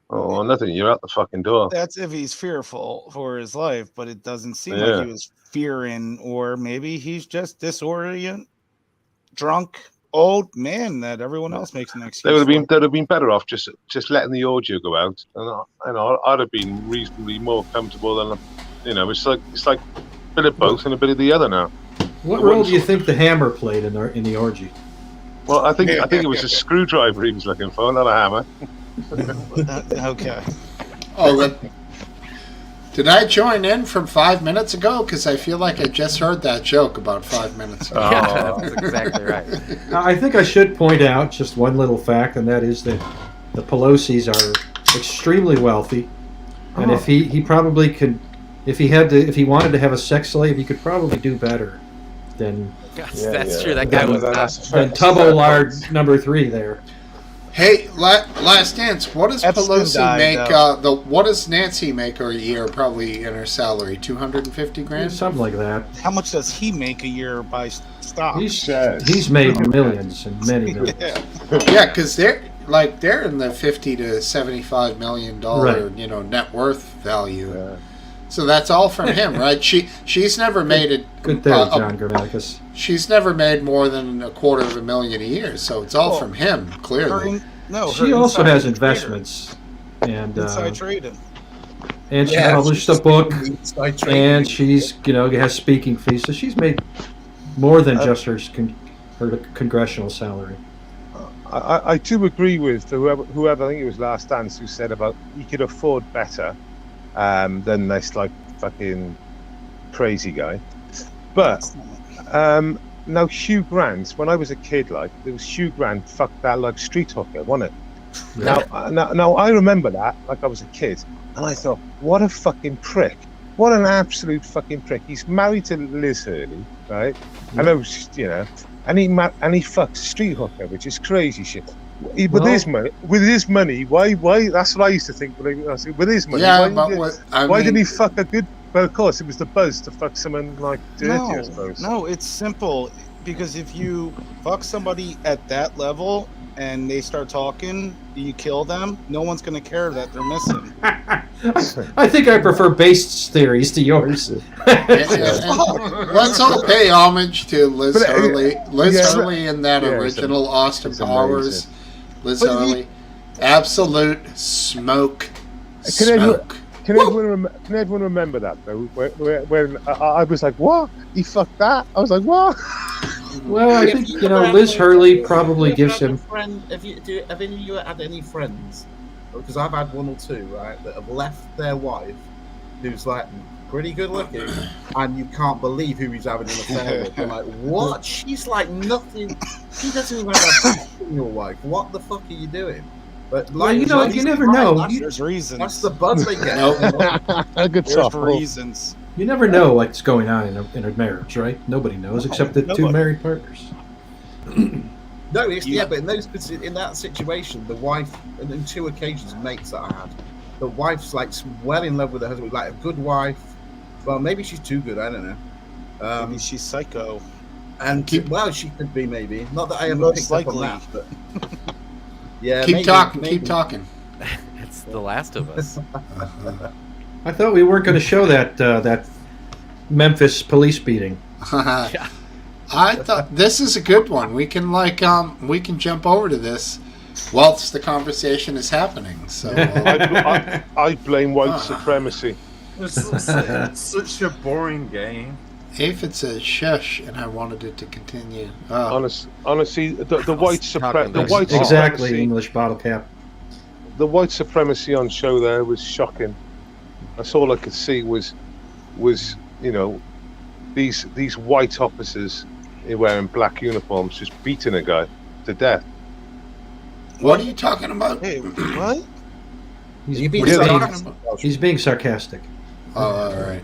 Oh, nothing. You're out the fucking door. That's if he's fearful for his life, but it doesn't seem Yeah. like he was fearing, or maybe he's just disoriented, drunk, old man that everyone else makes an excuse. They'd have been better off just letting the audio go out, and I'd have been reasonably more comfortable than, it's like a bit of both and a bit of the other now. What role do you think the hammer played in the orgy? Well, I think it was a screwdriver he was looking for, not a hammer. Okay. Oh, did I join in from 5 minutes ago? Because I feel like I just heard that joke about 5 minutes ago. Yeah, that's exactly right. I think I should point out just one little fact, and that is that the Pelosi's are extremely wealthy, and if he probably could, if he wanted to have a sex slave, he could probably do better than That's true. That guy was than Tubbo Lard number 3 there. Hey, Last Dance, what does Epstein Pelosi died, make? What does Nancy make a year? Probably in her salary, $250,000. Something like that. How much does he make a year by stock? He's made millions and many millions. Yeah, because they're in the $50 to $75 million, Right. net worth value. So that's all from him, right? She's never made it. Good there, John Grammaticus. She's never made more than $250,000 a year, so it's all from him, clearly. She also has investments and inside trading. And she published a book, and she's has speaking fees, so she's made more than just her congressional salary. I do agree with whoever I think it was Last Dance who said about he could afford better than this like fucking crazy guy. But now Hugh Grant, when I was a kid, like there was Hugh Grant fucked that like street hooker, wasn't it? Now I remember that like I was a kid. And I thought, what a fucking prick. What an absolute fucking prick. He's married to Liz Hurley, right? I know, and he fucks street hooker, which is crazy shit. With his money, why? That's what I used to think. With his money, why didn't he fuck a good? Well, of course, it was the buzz to fuck someone like dirty, I suppose. No, it's simple. Because if you fuck somebody at that level and they start talking, you kill them, no one's going to care that they're missing. I think I prefer Based's theories to yours. Let's all pay homage to Liz Hurley. Liz Hurley in that original Austin Powers. Liz Hurley. Absolute smoke. Can everyone remember that, though? When I was like, what? He fucked that? I was like, what? Well, I think, Liz Hurley probably gives him... Have any of you had any friends, because I've had one or two, right, that have left their wife, who's like pretty good looking, and you can't believe who he's having an affair with. You're like, what? She's like nothing. She doesn't even have a your wife. What the fuck are you doing? But you never know. There's reasons. That's the buzz they get. Good There's reasons. You never know what's going on in a marriage, right? Nobody knows except the two married partners. But in that situation, the wife, and in 2 occasions, mates that I had, the wife's like well in love with her husband, like a good wife. Well, maybe she's too good. I don't know. Maybe she's psycho. And she could be maybe. Not that I ever picked up on that, but yeah. Keep talking. It's The Last of Us. I thought we weren't going to show that Memphis police beating. I thought this is a good one. We can we can jump over to this whilst the conversation is happening. So I blame white supremacy. It's such a boring game. Aphid says shush, and I wanted it to continue. Honestly, the white supremacy. Exactly, English bottle cap. The white supremacy on show there was shocking. That's all I could see was these white officers wearing black uniforms just beating a guy to death. What are you talking about? Hey, what? He's being sarcastic. Oh, all right.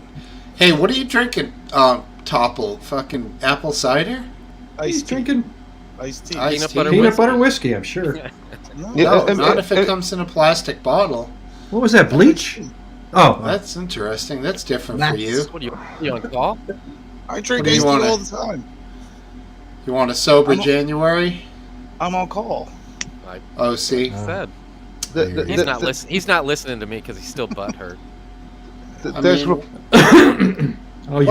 Hey, what are you drinking, Topple? Fucking apple cider? He's drinking iced tea. Peanut butter whiskey, I'm sure. No, not if it comes in a plastic bottle. What was that, bleach? Oh, that's interesting. That's different for you. What are you on call? I drink iced tea all the time. You want a sober January? I'm on call. Oh, see? Said. He's not listening to me because he's still butthurt. You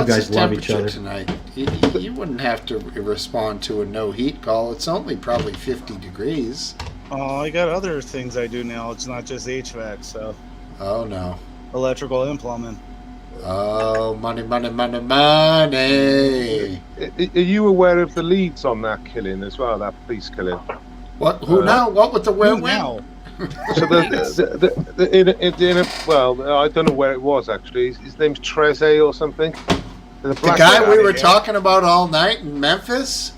guys love each other tonight. You wouldn't have to respond to a no heat call. It's only probably 50 degrees. Oh, I got other things I do now. It's not just HVAC, so. Oh no. Electrical and plumbing. Oh, money. Are you aware of the leads on that killing as well? That police killing. What? Who now? What with the where now? So I don't know where it was actually. His name's Treze or something. The guy we were talking about all night in Memphis.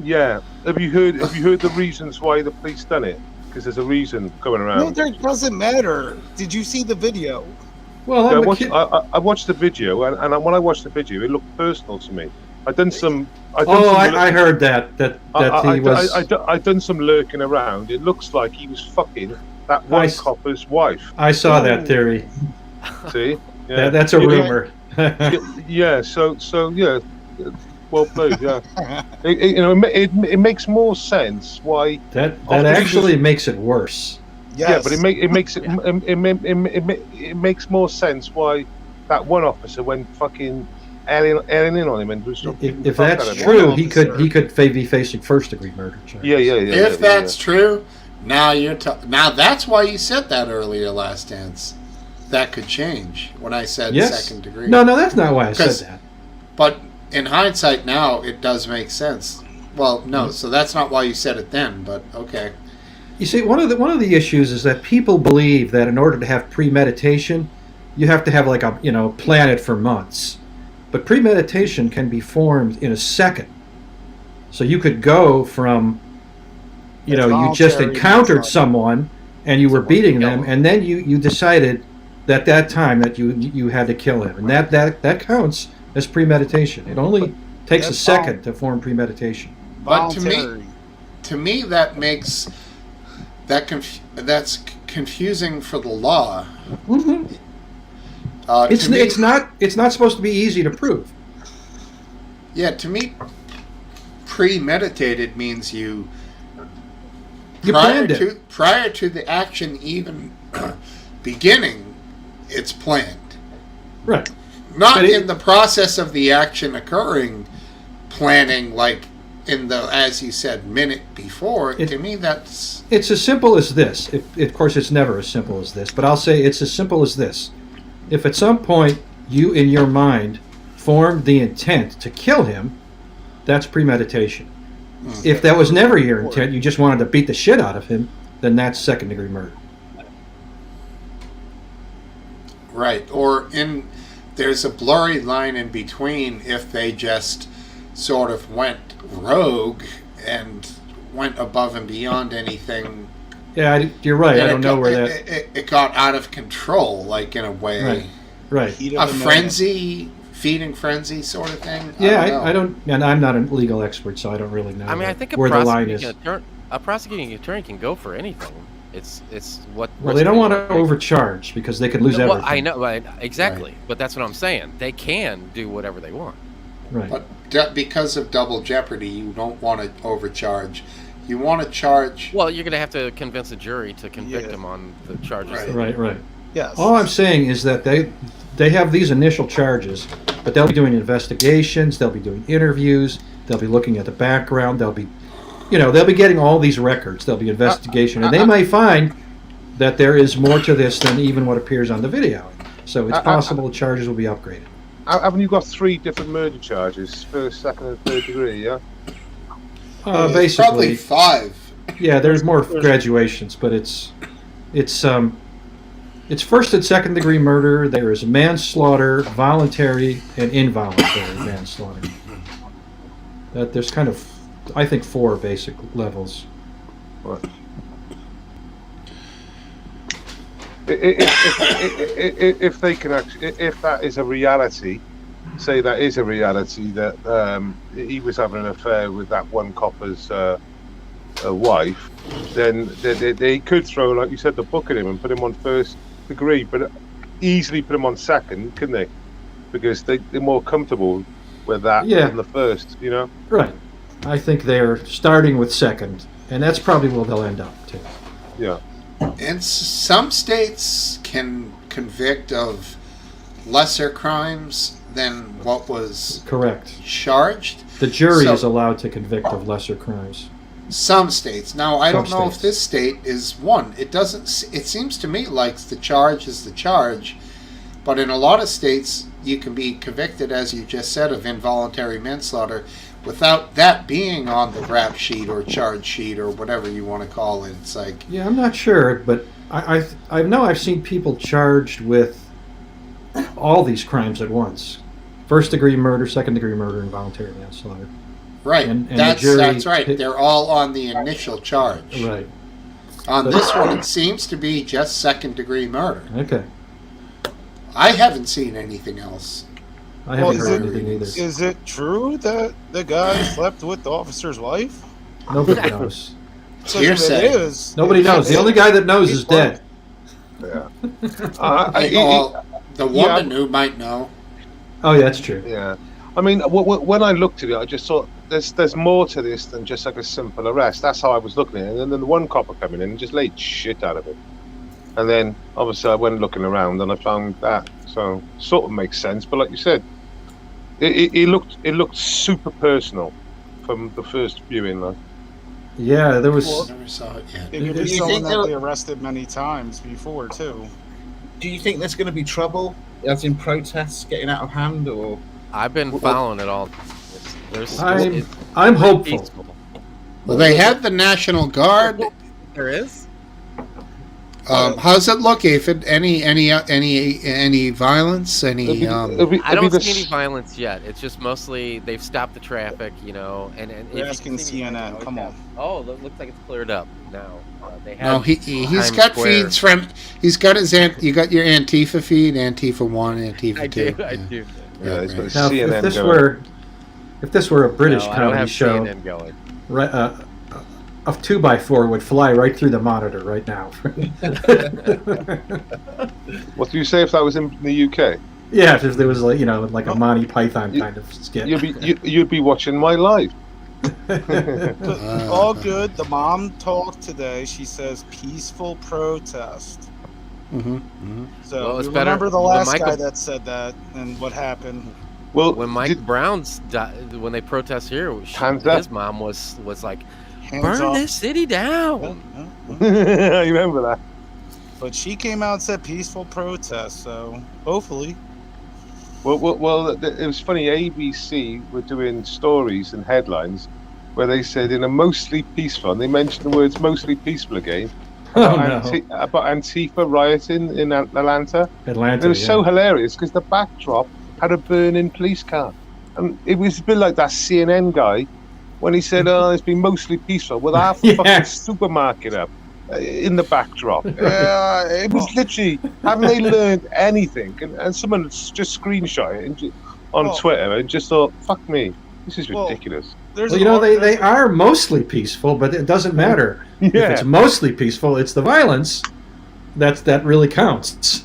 Yeah. Have you heard the reasons why the police done it? Because there's a reason going around. No, it doesn't matter. Did you see the video? Well, I watched the video, and when I watched the video, it looked personal to me. I heard that he was. I done some lurking around. It looks like he was fucking that one copper's wife. I saw that theory. See, yeah. That's a rumor. Yeah. So yeah. Well played. Yeah. It makes more sense why. That actually makes it worse. Yes. Yeah, but it makes more sense why that one officer went fucking airing in on him and was If that's true, he could be facing first-degree murder charges. Yeah. If that's true, now now that's why you said that earlier, Last Dance. That could change when I said second degree. No, that's not why I said that. But in hindsight now, it does make sense. Well, no, so that's not why you said it then, but okay. You see, one of the issues is that people believe that in order to have premeditation, you have to have like plan it for months. But premeditation can be formed in a second. So you could go from, you just encountered someone and you were beating them, and then you decided that time that you had to kill him, and that counts as premeditation. It only takes a second to form premeditation. But to me, that makes that's confusing for the law. Mm-hmm. It's not supposed to be easy to prove. Yeah, to me, premeditated means you planned it. Prior to the action even beginning, it's planned. Right. Not in the process of the action occurring, planning like in the, as you said, minute before. To me, it's as simple as this. Of course, it's never as simple as this, but I'll say it's as simple as this. If at some point you, in your mind, formed the intent to kill him, that's premeditation. Mm-hmm. If that was never your intent, you just wanted to beat the shit out of him, then that's second-degree murder. Right. Or there's a blurry line in between if they just sort of went rogue and went above and beyond anything. Yeah, you're right. I don't know where it got out of control, like in a way. Right. A frenzy, feeding frenzy sort of thing. Yeah, I don't, and I'm not a legal expert, so I don't really know. I mean, I think where the line is. A prosecuting attorney can go for anything. It's what. Well, they don't want to overcharge because they could lose everything. I know, exactly. Right. But that's what I'm saying. They can do whatever they want. Right. But because of double jeopardy, you don't want to overcharge. You want to charge. Well, you're going to have to convince a jury to convict him on the charges. Right. Yes. All I'm saying is that they have these initial charges, but they'll be doing investigations. They'll be doing interviews. They'll be looking at the background. They'll be getting all these records. There'll be investigation, and they might find that there is more to this than even what appears on the video. So it's possible the charges will be upgraded. Haven't you got 3 different murder charges, first, second, and third degree? Yeah. Basically, probably 5. Yeah, there's more graduations, but it's first and second degree murder. There is manslaughter, voluntary, and involuntary manslaughter. There's kind of, I think, 4 basic levels. Right. If they can actually, if that is a reality, say that is a reality that he was having an affair with that one copper's wife, then they could throw, like you said, the book at him and put him on first degree, but easily put him on second, couldn't they? Because they're more comfortable with that than the first, Right. I think they're starting with second, and that's probably where they'll end up too. Yeah. And some states can convict of lesser crimes than what was charged. The jury is allowed to convict of lesser crimes. Some states. Now, I don't know if this state is one. It doesn't. It seems to me like the charge is the charge, but in a lot of states, you can be convicted, as you just said, of involuntary manslaughter without that being on the rap sheet or charge sheet or whatever you want to call it. It's like, yeah, I'm not sure, but I know I've seen people charged with all these crimes at once: first degree murder, second degree murder, involuntary manslaughter. Right, and that's right. They're all on the initial charge. Right. On this one, it seems to be just second degree murder. Okay. I haven't seen anything else. I haven't heard anything either. Is it true that the guy slept with the officer's wife? Nobody knows. Hearsay. It is. Nobody knows. The only guy that knows is dead. Yeah. The woman who might know. Oh, yeah, that's true. Yeah. I mean, when I looked at it, I just thought there's more to this than just like a simple arrest. That's how I was looking at it. And then the one copper coming in and just laid shit out of it. And then obviously I went looking around and I found that. So sort of makes sense. But like you said, it looked super personal from the first viewing. Like. Yeah, there was. Never saw it yet. It could Do be you someone think that they'll- they arrested many times before too. Do you think there's going to be trouble, as in protests getting out of hand, or I've been following it all. I'm hopeful. Peaceful. Well, they had the National Guard. There is. How's it look, Aphid? Any violence? Any? I don't see any violence yet. It's just mostly they've stopped the traffic, you know. And if You're you asking can see anything, CNN. Come on. Oh, it looks like it's cleared up now. They have No, he's Times got Square. feeds from. He's got his you got your Antifa feed, Antifa 1, Antifa 2. I do. Yeah. I do. Yeah, it's got right. Now, CNN if this going. were a British No, I don't comedy have show, CNN going. right, a 2x4 would fly right through the monitor right now. What do you say if that was in the UK? Yeah, if there was like a Monty Python kind of skit. You'd be watching my live. All good. The mom talked today. She says peaceful protest. So Well, it's you better- remember the when last Michael- guy that said that and what happened? Well, When Mike Brown's when they protest here, Hands up. his mom was like, Hands "Burn off. this city down." I remember that. But she came out and said peaceful protest. So hopefully, Well, it was funny. ABC were doing stories and headlines where they said in a mostly peaceful, and they mentioned the words mostly peaceful again, Oh, no. about Antifa rioting in Atlanta. Atlanta. And it was yeah. so hilarious because the backdrop had a burning police car. And it was a bit like that CNN guy when he said, "Oh, it's been mostly peaceful," with our Yeah. fucking supermarket up in the backdrop. It was literally, haven't they learned anything? And someone just screenshot it on Well- Twitter and just thought, "Fuck me, this is Well, ridiculous." there's Well, they are mostly peaceful, but it doesn't matter. If Yeah. it's mostly peaceful, it's the violence that really counts.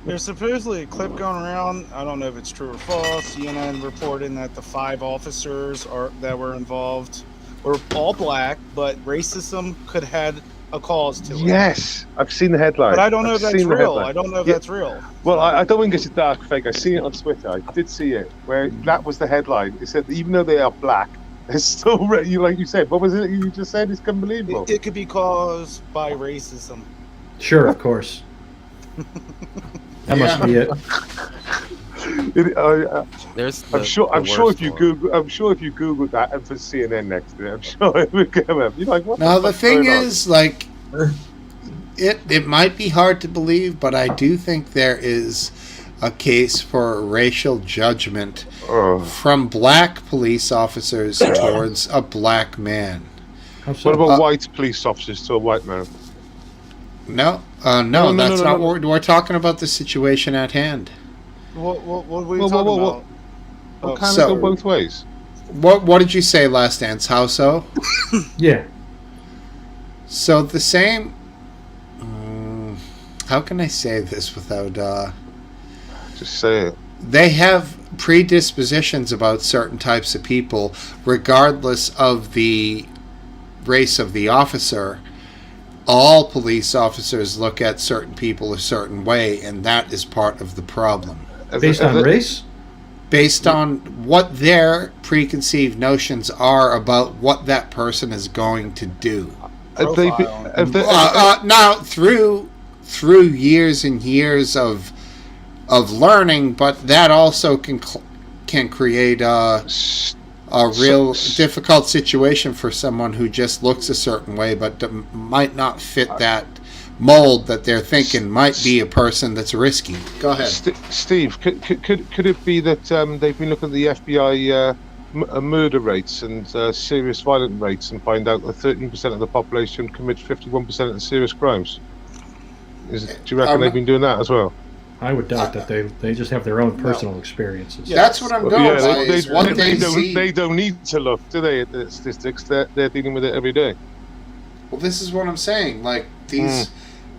There's supposedly a clip going around. I don't know if it's true or false. CNN reporting that the 5 officers that were involved were all black, but racism could have had a cause to it. Yes, I've seen the headline. But I don't know I've if that's seen the real. headline. I don't know if Yeah. that's real. Well, I don't think it's a dark fake. I've seen it on Twitter. I did see it, where that was the headline. It said, even though they are black, they're still, like you said, what was it you just said? It's unbelievable. It could be caused by racism. Sure, of course. That must be it. There's. I'm the- sure. the I'm sure worst if you one. Google. I'm sure if you Google that and for CNN next to it, I'm sure it would come up. You're like, what? Now the fuck's thing going on? is, like, it might be hard to believe, but I do think there is a case for racial judgment Oh. from black police officers towards a black man. How so? What about white police officers to a white man? No, No, that's no, not no. what we're talking about. The situation at hand. What were we Whoa, talking whoa, whoa, about? Well, can So- it go both ways? What did you say, Last Dance? How so? Yeah. So the same. How can I say this without? Just say it. They have predispositions about certain types of people, regardless of the race of the officer. All police officers look at certain people a certain way, and that is part of the problem. Based on race? Based on what their preconceived notions are about what that person is going to do. Have they been, Profile. have they, Now, through years and years of learning, but that also can create a real difficult situation for someone who just looks a certain way, but might not fit that mold that they're thinking might be a person that's risky. Go ahead. Steve, could it be that they've been looking at the FBI murder rates and serious violent rates and find out that 13% of the population commits 51% of the serious crimes? Do you reckon they've been doing that as well? I would doubt that they just have their own personal experiences. That's what I'm going by. Is what they see. They don't need to look, do they, at the statistics? They're dealing with it every day. Well, this is what I'm saying. Like, these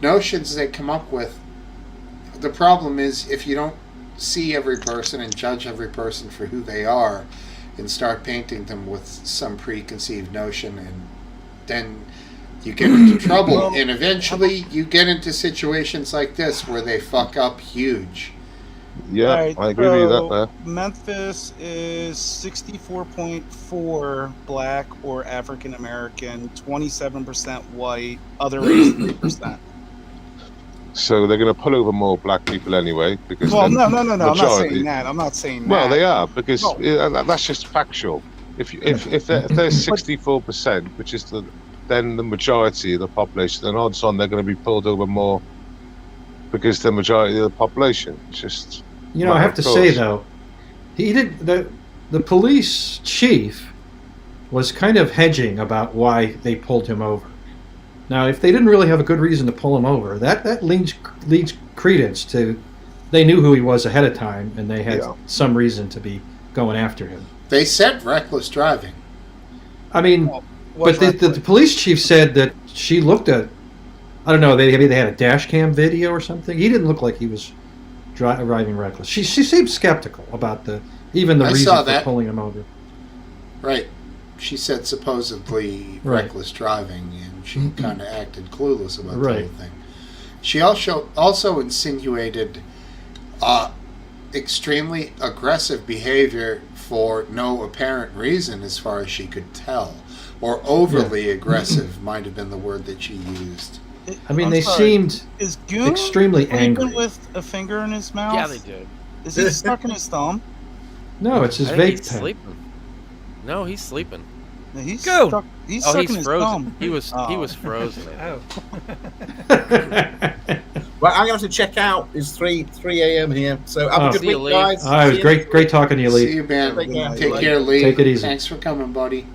notions they come up with, the problem is if you don't see every person and judge every person for who they are and start painting them with some preconceived notion, and then You get into trouble, and eventually you get into situations like this where they fuck up huge. Yeah, Right, I agree with you that there. Memphis is 64.4 black or African American, 27% white, other race 3%. So they're going to pull over more black people anyway because. Well, no. I'm not majority- saying that. I'm not saying Well, that. they are because No. that's just factual. If they're 64%, which is then the majority of the population, then odds on they're going to be pulled over more because the majority of the population. It's just. You know, I have to say though, he did the police chief was kind of hedging about why they pulled him over. Now, if they didn't really have a good reason to pull him over, that leads credence to they knew who he was ahead of time, and they had some reason to be going after him. They said reckless driving. I mean, but the police chief said that she looked at, I don't know, maybe they had a dash cam video or something. He didn't look like he was driving reckless. She seemed skeptical about even the reason for pulling him over. Right. She said supposedly reckless driving, and she kind of acted clueless about the whole thing. She also insinuated extremely aggressive behavior for no apparent reason as far as she could tell. Or overly aggressive might have been the word that she used. I mean, they seemed extremely angry. With a finger in his mouth? Yeah, they did. Is he stuck in his thumb? No, it's his I think vape he's pen. sleeping. No, he's sleeping. He's Go. stuck. He's Oh, stuck he's in his frozen. thumb. He was frozen. Oh. Well, I'm going to have to check out. It's 3 a.m. here. So have a good See you, week, Lee. guys. It was great talking to you, Lee. See you, Ben. Take Take care. care, Lee. Take it easy. Thanks for coming, buddy.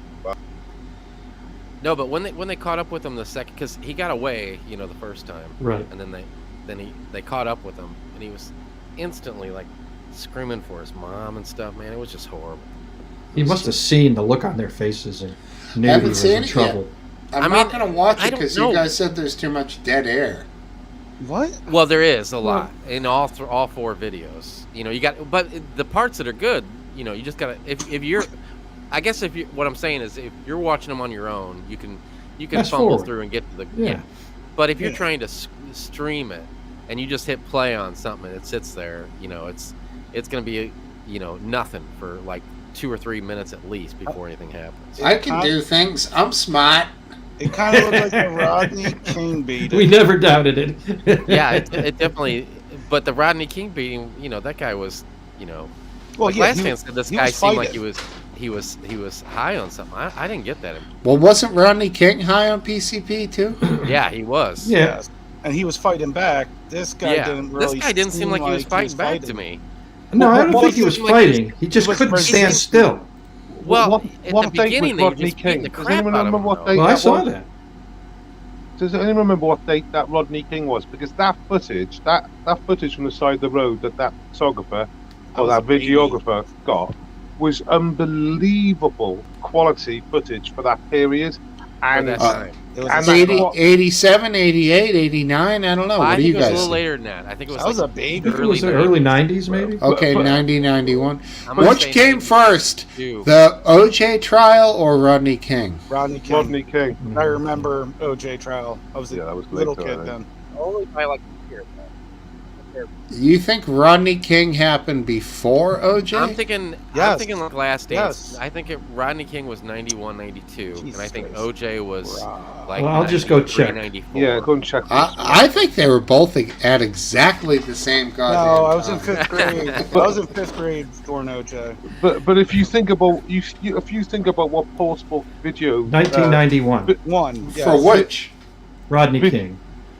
No, but when they caught up with him the second, because he got away, the first time, Right. and then they caught up with him, and he was instantly like screaming for his mom and stuff. Man, it was just horrible. He must have seen the look on their faces and knew he Haven't was seen in it trouble. I'm I not mean, going to watch I it don't because know. you guys said there's too much dead air. What? Well, there is a lot in all 4 videos. You got, but the parts that are good, you just gotta. If you're, I guess what I'm saying is, if you're watching them on your own, you can Fast fumble forward. through and get to the Yeah. But if you're trying to stream it and you just hit play on something and it sits there, it's gonna be nothing for like 2 or 3 minutes at least before anything happens. I can do things. I'm smart. It kind of looked like the Rodney King beat. We never doubted it. Yeah, it definitely. But the Rodney King beating, that guy was, Well, like yeah, last time said this guy was seemed like fighting. he was high on something. I didn't get that. Well, wasn't Rodney King high on PCP too? Yeah, he was. Yeah. Yes. And he was fighting back. This guy didn't really. This guy didn't seem like he was fighting back to fighting. me. No, I don't Well, think he was like he was- fighting. He just was couldn't resisting. stand still. Well, What- at what the date beginning was they were Rodney just beating King? the Does crap anyone out of him. remember what though. they- Well, I that saw was- that. Does anyone remember what date that Rodney King was? Because that footage, that footage from the side of the road that photographer or that videographer got was unbelievable quality footage for that period. For And that time. It was And a- 80, 87, 88, 89? I don't know. I What do think you it was a guys little think? later than that. I think it was I was like a baby. I think it was the early 90s, maybe. Okay, But- 90, 91. I'm gonna Which say came 92. first? The OJ trial or Rodney King? Rodney King. Rodney King. I remember OJ trial. I was a Yeah, that was little later, I kid think. then. Only by like a year. You think Rodney King happened before OJ? I'm thinking Yes. like Last Dance. Yes. I think Rodney King was 91, 92, and I think Jesus OJ was like Well, I'll just go 93, check. 94. Yeah, go and check. I think they were both at exactly the same goddamn No, I was in time. 5th grade. I was in 5th grade during OJ. But if you think about if you think about what portable video 1991. One. Yes. For which? Rodney King.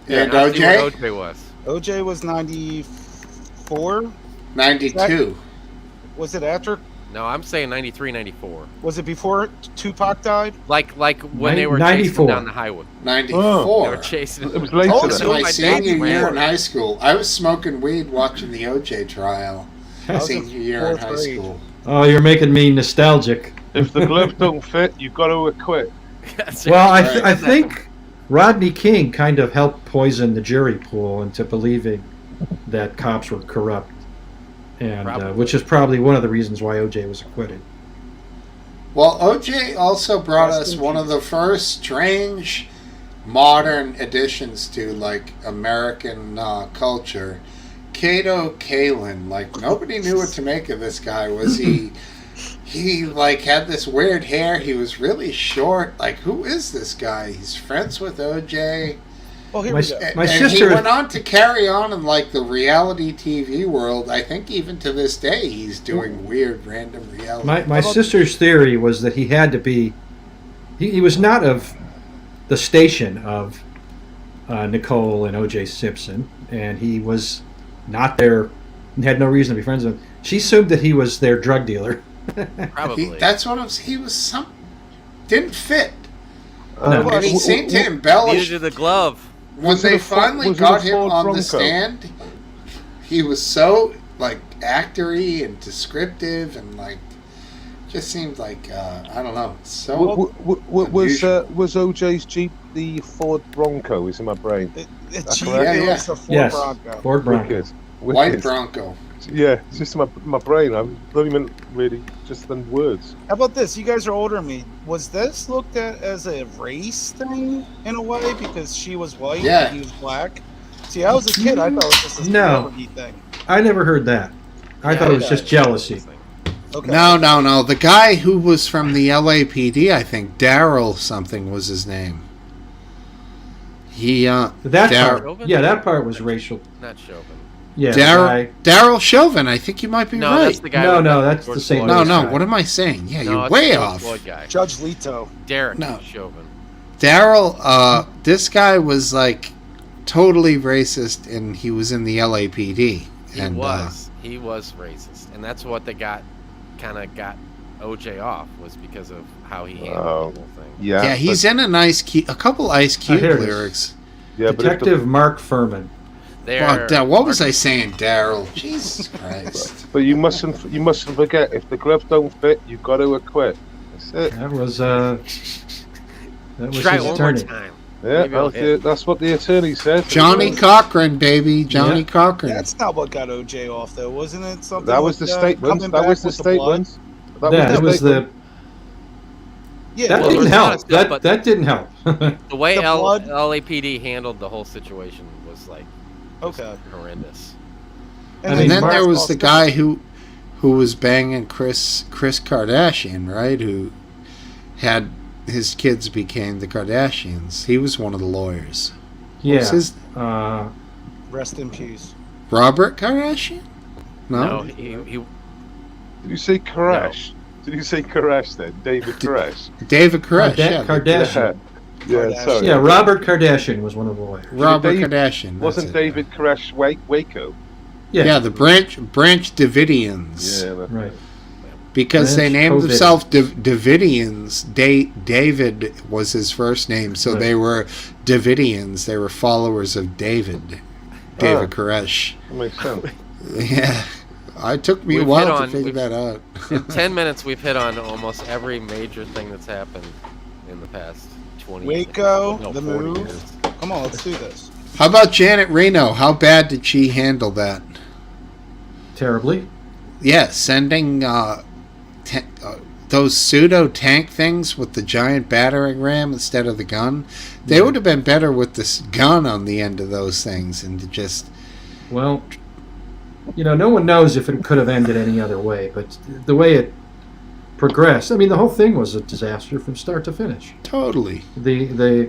And Now see OJ? what OJ was. OJ was 94. 92. Was it after? No, I'm saying 93, 94. Was it before Tupac died? Like when they were chasing 94. down the highway. 94. They were chasing. It was later. Oh, it's than my my senior dad's year in memory. high school. I was smoking weed watching the OJ trial. was in Senior year in 4th high grade. school. Oh, you're making me nostalgic. If the gloves don't fit, you've got to quit. Well, Right. I think Rodney King kind of helped poison the jury pool into believing that cops were corrupt, and Probably. which is probably one of the reasons why OJ was acquitted. Well, OJ also brought Rest us in one of peace. the first strange modern additions to like American culture. Kato Kalin, like nobody knew what to make of this guy. Was he like had this weird hair? He was really short. Like, who is this guy? He's friends with OJ. Well, here we go. My And sister he went on to carry on in like the reality TV world. I think even to this day he's doing weird random reality. My sister's theory was that he had to be. He was not of the station of Nicole and O.J. Simpson, and he was not there. Had no reason to be friends with him. She assumed that he was their drug dealer. Probably. That's what he was. Some didn't fit. No. And he seemed to embellish. Needed the glove. When Was it they a Ford- finally was it got a him Ford on the Bronco? stand, he was so like actory and descriptive and like just seemed like I don't know. So Was OJ's Jeep the Ford Bronco? Is in my brain. It's correct? Yeah, the Ford Yes, Bronco. Ford Bronco. Wicked. White Bronco. Yeah, it's just my brain. I'm not even really just the words. How about this? You guys are older than me. Was this looked at as a race thing in a way because she was white Yeah. and he was black? See, I was a kid. I thought it was just a No. celebrity thing. I never heard that. I thought it was just jealousy. Okay. No. The guy who was from the LAPD, I think Daryl something was his name. He That Dar- part, yeah, that part was racial. Not Chauvin. Yeah, the guy- Daryl Chauvin. I think you might be No, right. that's the guy. No, with no, the that's George the same Floyd No, guy. no. What am I saying? Yeah, No, you're it's way the George off. Floyd guy. Judge Leto. Derek No. Chauvin. Daryl, this guy was like totally racist, and he was in the LAPD. He And he was racist, and that's what they got OJ off, was because of how he handled the whole thing. Yeah. yeah, he's in a couple Ice Cube here it is. lyrics. Yeah, but if Detective Mark Furman. What was I saying, Daryl? Jesus Christ! But you mustn't forget, if the gloves don't fit, you've got to acquit. That's it. That was Try his it one more attorney. time. Yeah, Maybe I'll hit. that's what the attorney said. Johnny Cochran, baby, Johnny Yeah. Cochran. That's not what got OJ off, though, wasn't it? Something That was the with, statement. coming That back was the with blood? statement. That was the. Yeah, That Well, didn't there's a lot of help. stuff, but- That didn't help. The way The blood- LAPD handled the whole situation was like okay. horrendous. I And mean, then Mark there was lost the guy who was banging Chris Kardashian, right? Who had his kids became the Kardashians. He was one of the lawyers. Yeah. What's his Rest in peace. Robert Kardashian? No, No. he Did you say Koresh? Did you say Koresh then? David Koresh? David Koresh. Yeah. Kardashian. Yeah, sorry. Yeah, Robert Kardashian was one of the lawyers. Robert Dave- Kardashian. that's Wasn't it. David Koresh Waco? Yeah, the Branch Davidians. Yeah, that's Right. Because they Branch named David. themselves Davidians. David was his first name, so Right. they were Davidians. They were followers of David Ah. Koresh. That makes sense. Yeah, it took me a We've while hit to on- figure we've- that out. In 10 minutes, we've hit on almost every major thing that's happened in the past 20 Waco, no, the 40 move. years. Come on, let's do this. How about Janet Reno? How bad did she handle that? Terribly. Yeah, sending those pseudo tank things with the giant battering ram instead of the gun. They would have been better with this gun on the end of those things, and to just Well, no one knows if it could have ended any other way, but the way it progressed, I mean, the whole thing was a disaster from start to finish. totally. The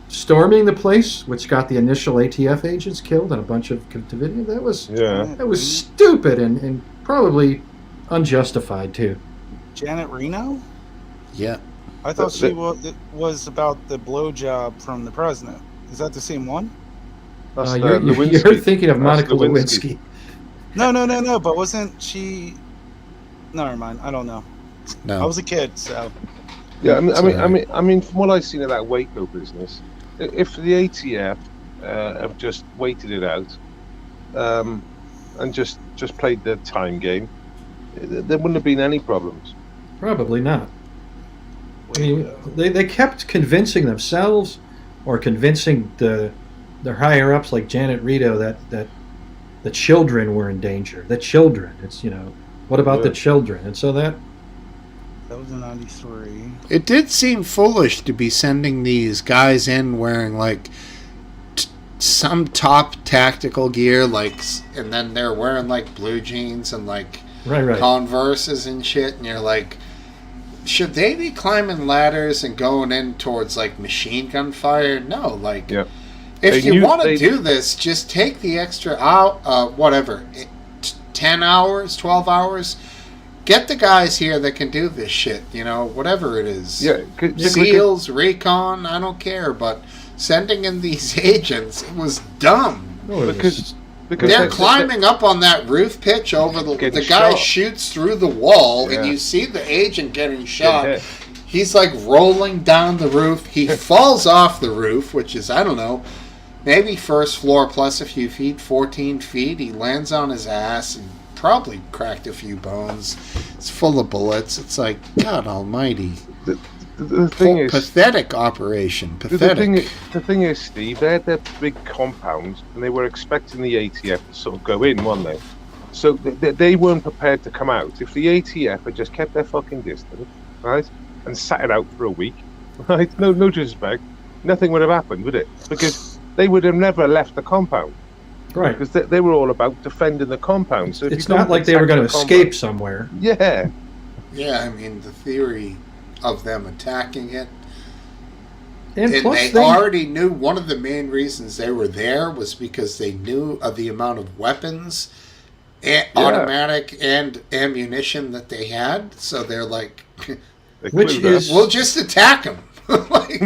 storming the place, which got the initial ATF agents killed and a bunch of Davidians, that was stupid and probably unjustified too. Janet Reno? Yeah. I thought she was about the blowjob from the president. Is that the same one? That's You're Lewinsky. thinking of That's Monica Lewinsky. Lewinsky. No. But wasn't she? Never mind. I don't know. I No. was a kid, so. Yeah, I Sorry. mean, from what I've seen of that Waco business, if the ATF have just waited it out and just played their time game, there wouldn't have been any problems. Probably not. I mean, they kept convincing themselves or convincing their higher ups like Janet Reno that the children were in danger. The children. It's what about the children? And so That was in 93. It did seem foolish to be sending these guys in wearing like some top tactical gear, and then they're wearing like blue jeans and like Right. Converses and shit, and you're like, should they be climbing ladders and going in towards like machine gun fire? No, like, Yeah. if you want to do this, just take the extra whatever, 10 hours, 12 hours. Get the guys here that can do this shit, whatever it is. Yeah, SEALs, recon, I don't care, but sending in these agents, it was dumb. No, because They're climbing up on that roof pitch over the guy shot. shoots through the wall, Yeah. and you see the agent getting shot. hit. He's like rolling down the roof. He falls off the roof, which is, I don't know, maybe first floor plus a few feet, 14 feet. He lands on his ass and probably cracked a few bones. It's full of bullets. It's like, God almighty. The thing is, Pathetic operation. the Pathetic. thing is, Steve, they had their big compounds, and they were expecting the ATF to sort of go in, weren't they? So they weren't prepared to come out. If the ATF had just kept their fucking distance, right, and sat it out for a week, right, no disrespect, nothing would have happened, would it? Because they would have never left the compound. Right. Because they were all about defending the compound. So if It's you not don't like they were protect going to the escape somewhere. compound- Yeah. Yeah, I mean, the theory of them attacking it. And And plus, they already knew one of the main reasons they were there was because they knew of the amount of weapons, automatic and ammunition that they had. So they're like, They Which clued up. is- we'll just attack them. Like,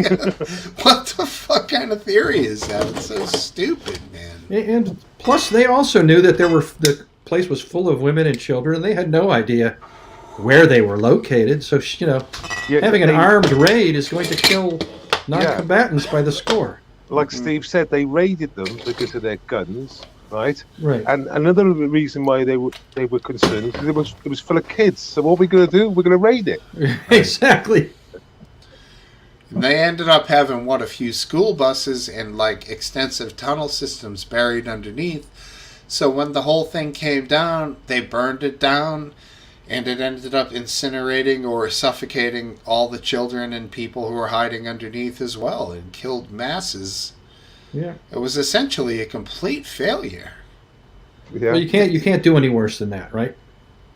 what the fuck kind of theory is that? It's so stupid, man. and plus, they also knew that the place was full of women and children, and they had no idea where they were located. So, Yeah, having an they- armed raid is going to kill non-combatants by the score. Like Steve said, they raided them because of their guns, right? Right. And another reason why they were concerned is because it was full of kids. So what are we going to do? We're going to raid it. Exactly. And they ended up having, a few school buses and, extensive tunnel systems buried underneath. So when the whole thing came down, they burned it down, and it ended up incinerating or suffocating all the children and people who were hiding underneath as well, and killed masses. Yeah. It was essentially a complete failure. Yeah. Well, you can't do any worse than that, right?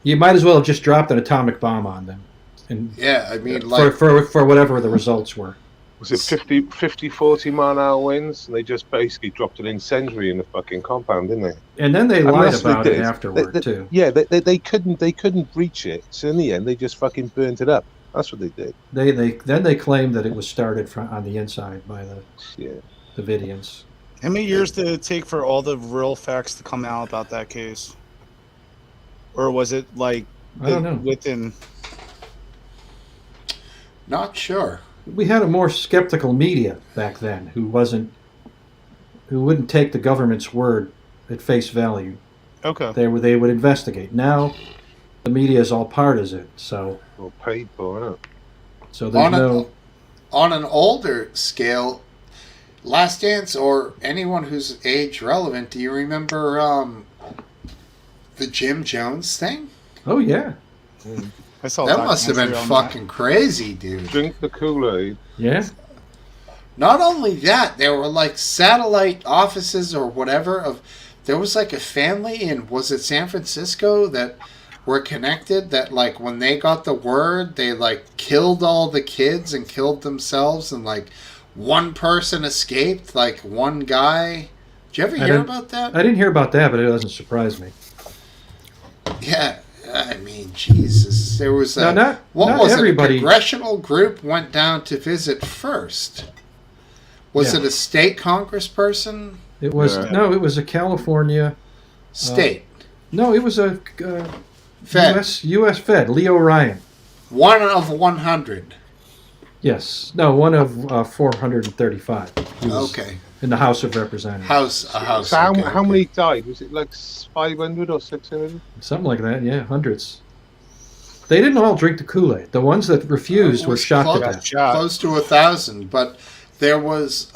You might as well have just dropped an atomic bomb on them, and Yeah, I mean, for whatever the results were. Was it 50, 40 mile-an-hour winds? And they just basically dropped an incendiary in the fucking compound, didn't they? And then they lied Unless they about it did. afterward too. Yeah, they couldn't breach it. So in the end, they just fucking burnt it up. That's what they did. They claimed that it was started on the inside by the Yeah. Davidians. How many years did it take for all the real facts to come out about that case? Or was it I don't know. within? not sure. We had a more skeptical media back then who wouldn't take the government's word at face value. Okay. They would investigate. Now the media is all partisan, so Well, paid for, isn't it? there's On an older scale, Last Dance, or anyone who's age relevant, do you remember the Jim Jones thing? Oh yeah. I saw That must have been documentary on that. fucking crazy, dude. Drink the Kool-Aid. Yeah. Not only that, there were satellite offices or whatever there was a family in, was it San Francisco, that were connected, that when they got the word, they killed all the kids and killed themselves, and one person escaped, one guy. Did you ever hear about that? I didn't hear about that, but it doesn't surprise me. Yeah, I mean, Jesus. There was Now, not it? everybody. A congressional group went down to visit first. Was Yeah. it a state congressperson? It was it was a California. State. No, it was a Fed. U.S. Fed, Leo Ryan. 1 of 100. Yes, no, one of 435. He was Okay. in the House of Representatives. A house. So okay, how okay. many died? Was it 500 or 600? Something like that, yeah, hundreds. They didn't all drink the Kool-Aid. The ones that refused It were was shot to close, death. close to 1,000, but there was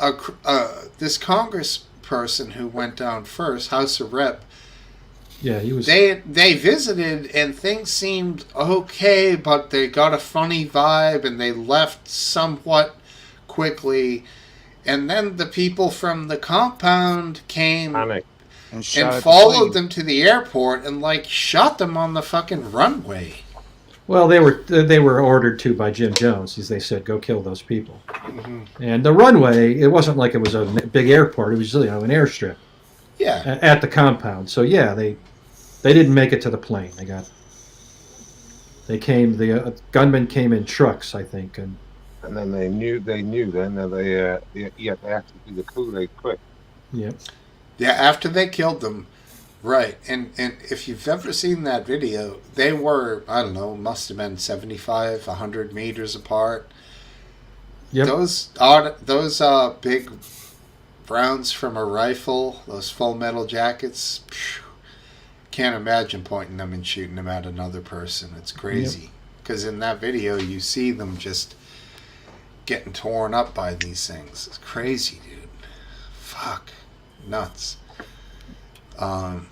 this congressperson who went down first, House of Rep. Yeah, he was. They visited and things seemed okay, but they got a funny vibe and they left somewhat quickly. And then the people from the compound came Panic. And, shot at and the followed plane. them to the airport and like shot them on the fucking runway. Well, they were ordered to by Jim Jones, as they said, go kill those people. And the runway, it wasn't like it was a big airport; it was an airstrip Yeah. at the compound. So yeah, they didn't make it to the plane. The gunmen came in trucks, I think, and then they knew then that they had to do the Kool-Aid quick. yeah. Yeah, after they killed them, right. And if you've ever seen that video, they were, I don't know, must have been 75, 100 meters apart. Yep. Those big rounds from a rifle, those full metal jackets, can't imagine pointing them and shooting them at another person. It's crazy. Because in that video, you see them just getting torn up by these things. It's crazy, dude. Fuck. Nuts. And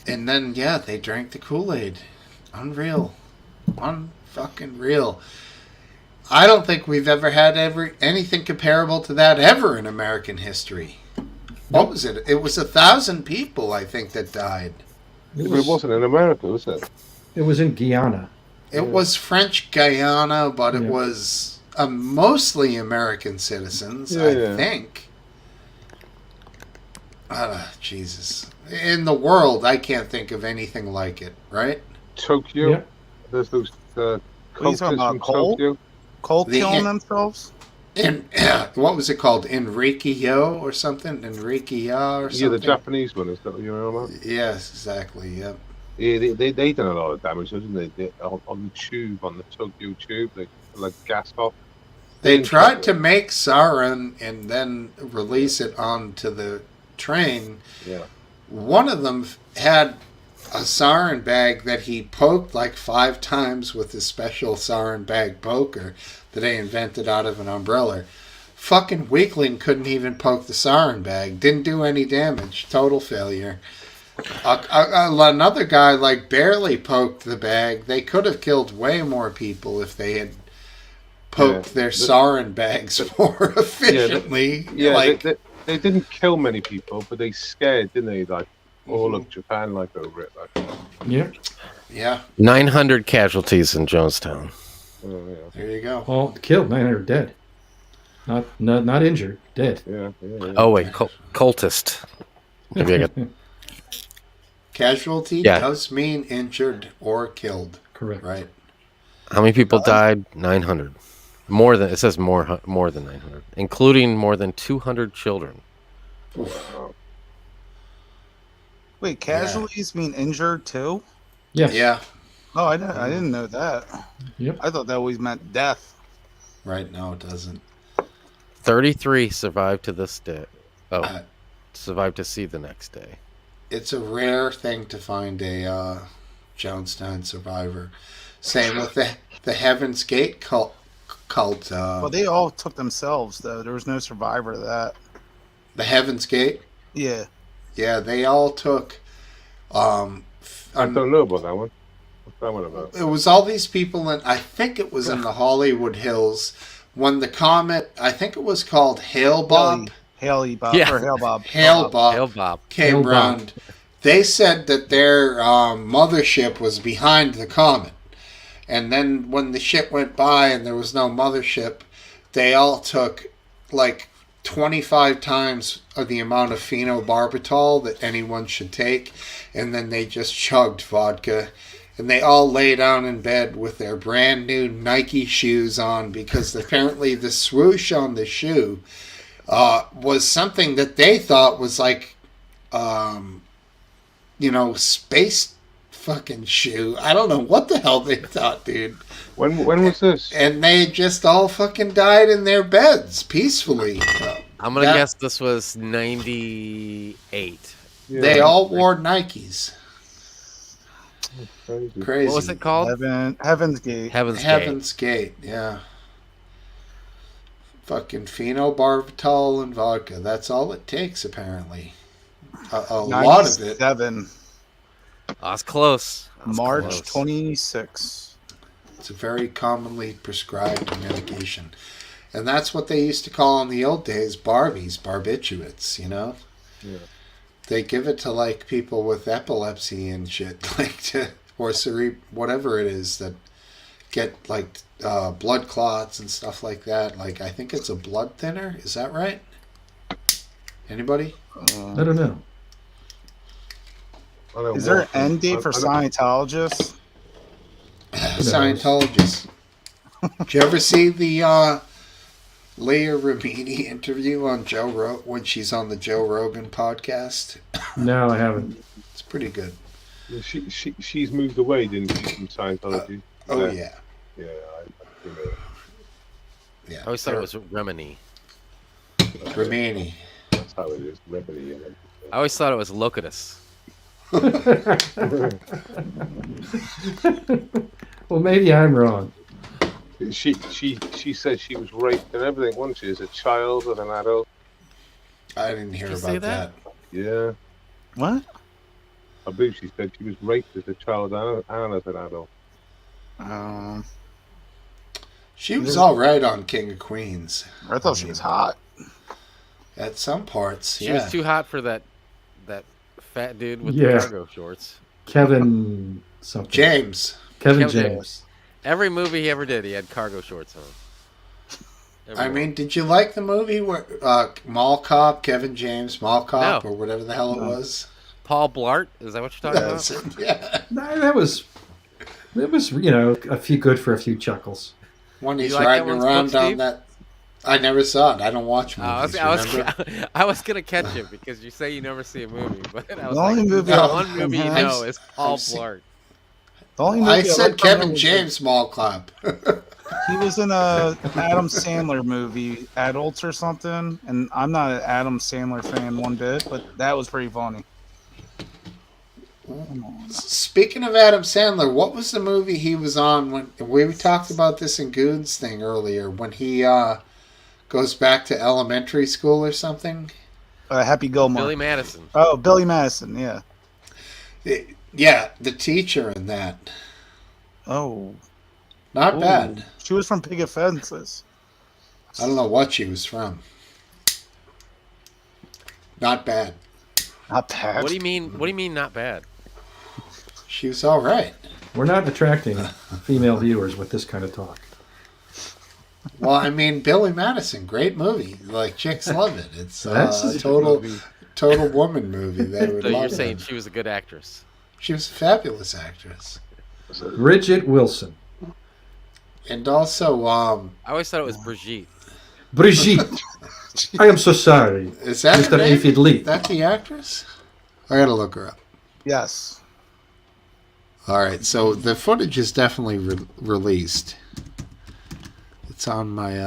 then, yeah, they drank the Kool-Aid. Unreal. Unfucking real. I don't think we've ever had anything comparable to that ever in American history. What was it? It was 1,000 people, I think, that died. It wasn't in America, was it? It was in Guyana. It was French Guyana, but it was mostly American citizens, I think. Jesus. In the world, I can't think of anything like it, right? Tokyo. Yeah. There's those What are you talking about, from Cole? Tokyo. Cole The- killing themselves? What was it called? Enrique-yo or something? Enrique-ya or something? Yeah, the Japanese one, is that what you're on about? Yes, exactly, yep. Yeah, they done a lot of damage, didn't they? On the tube, on the Tokyo tube, they like gas off. They tried to make sarin and then release it onto the train. Yeah. One of them had a sarin bag that he poked like 5 times with a special sarin bag poker that they invented out of an umbrella. Fucking weakling couldn't even poke the sarin bag. Didn't do any damage. Total failure. Another guy like barely poked the bag. They could have killed way more people if they had poked their sarin bags more efficiently. They didn't kill many people, but they scared, didn't they? Like all of Japan, like over it. Like. Yeah. Yeah. 900 casualties in Jonestown. Oh, yeah. There you go. All killed, 900 dead. Not injured, dead. Yeah. Oh wait, cultist. Maybe I got Casualty does mean injured or killed. Correct. Right. how many people died? 900. More than it says more than 900, including more than 200 children. Wait, casualties mean injured too? Yes. Yeah. Oh, I didn't know that. Yep. I thought that always meant death. Right. No, it doesn't. 33 survived to this day. Survived to see the next day. It's a rare thing to find a Jonestown survivor. Same with the Heaven's Gate cult. Well, they all took themselves, though. There was no survivor of that. The Heaven's Gate? Yeah. Yeah, they all took... I don't know about that one. What's that one about? It was all these people, and I think it was in the Hollywood Hills, when the comet, I think it was called Hail Bob. Haley Bob. Yeah. Or Hail Bob. Hail Bob. Hail Bob. Came Hail Bob. round. They said that their mothership was behind the comet. And then when the ship went by and there was no mothership, they all took like 25 times of the amount of phenobarbital that anyone should take. And then they just chugged vodka. And they all lay down in bed with their brand new Nike shoes on because apparently the swoosh on the shoe was something that they thought was like, space fucking shoe. I don't know what the hell they thought, dude. When was this? And they just all fucking died in their beds peacefully. I'm gonna guess this was 98. Yeah. They all wore Nikes. Crazy. What was it called? Heaven's Gate. Heaven's Gate. Gate, yeah. Fucking phenobarbital and vodka. That's all it takes, apparently. A lot of it. 97. I was close. I was March close. 26. It's a very commonly prescribed medication. And that's what they used to call in the old days barbiturates, you know? Yeah. They give it to, like, people with epilepsy and shit, like, or whatever it is that get, like, blood clots and stuff like that. Like, I think it's a blood thinner. Is that right? Anybody? I don't know. Is there an end date for Scientologists? Scientologists. Did you ever see the Leah Remini interview on when she's on the Joe Rogan podcast? No, I haven't. It's pretty good. She's moved away, didn't she, from Scientology? Yeah. Yeah, I know. Yeah. I always thought it was Remini. Remini. That's how it is. Remedy. I always thought it was Locatus. Well, maybe I'm wrong. She said she was raped and everything, wasn't she, as a child and an adult? I didn't hear Did you say about that. Yeah. What? I believe she said she was raped as a child and as an adult. She was all right on King of Queens. I thought she was hot. At some parts, She yeah. was too hot for that fat dude with Yeah. the cargo shorts. Kevin something. James. Kevin Kevin James. Every movie he ever did, he had cargo shorts on. I mean, did you like the movie where Mall Cop, Kevin James, Mall Cop, No. or whatever the hell it was? Paul Blart, is that what you're talking about? Yeah. No, that was a few good for a few chuckles. When You he's like that riding one, around Smokesteve? on that. I never saw it. I don't watch I movies. remember? was gonna catch it because you say you never see a movie, but I was The only like, movie the I- one movie you I've know is Paul I've seen- Blart. The only movie I like said from Kevin him was James Mall Cop. He was in a Adam Sandler movie, Adults or something, and I'm not an Adam Sandler fan one bit, but that was pretty funny. Speaking of Adam Sandler, what was the movie he was on when we talked about this in Goon's thing earlier when he goes back to elementary school or something? Happy Gilmore. Billy Madison. Oh, Billy Madison, yeah. Yeah, the teacher in that. Oh. Not Ooh. bad. She was from Picket Fences. I don't know what she was from. Not bad. Not bad. What do you mean? What do you mean not bad? She was all right. We're not attracting female viewers with this kind of talk. Well, I mean, Billy Madison, great movie. Like, chicks love it. It's That's a total woman movie. They would So love you're saying it. she was a good actress? She was a fabulous actress. Bridget Wilson. And also, I always thought it was Brigitte. Brigitte. I am so sorry. is that her Mr. name? Afidli. Is that the actress? I gotta look her up. Yes. All right, so the footage is definitely released. It's on my.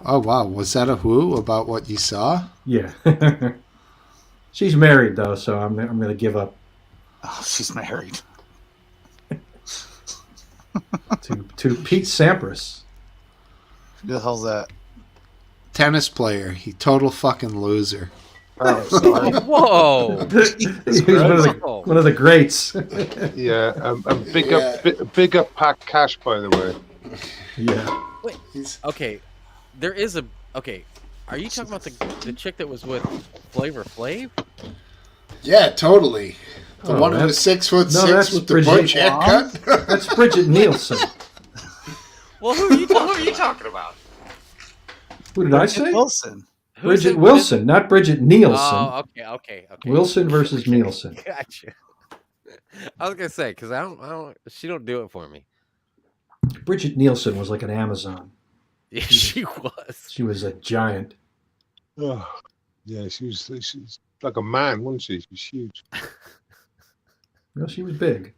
Oh wow, was that a who about what you saw? Yeah. She's married though, so I'm going to give up Oh, she's married. to Pete Sampras. Who the hell's that? Tennis player. He total fucking loser. Oh, sorry. Whoa! He's one of the greats. Yeah, and big Yeah. big up Pat Cash, by the way. Yeah. He's, Okay, there is a. Okay, are you talking about the chick that was with Flavor Flav? yeah, totally. The Oh, one who that's- was 6'6" no, that's with the Brigitte butch haircut. That's Bridget Nielsen. Well, who are you talking about? Who did I say? Wilson. Bridget Wilson, not Bridget Nielsen. Oh, okay. Wilson versus Nielsen. Gotcha. I was gonna say because I don't. She don't do it for me. Bridget Nielsen was like an Amazon. Yeah, she was. She was a giant. Oh, yeah, she's like a man, wasn't she? She's huge. Well, she was big.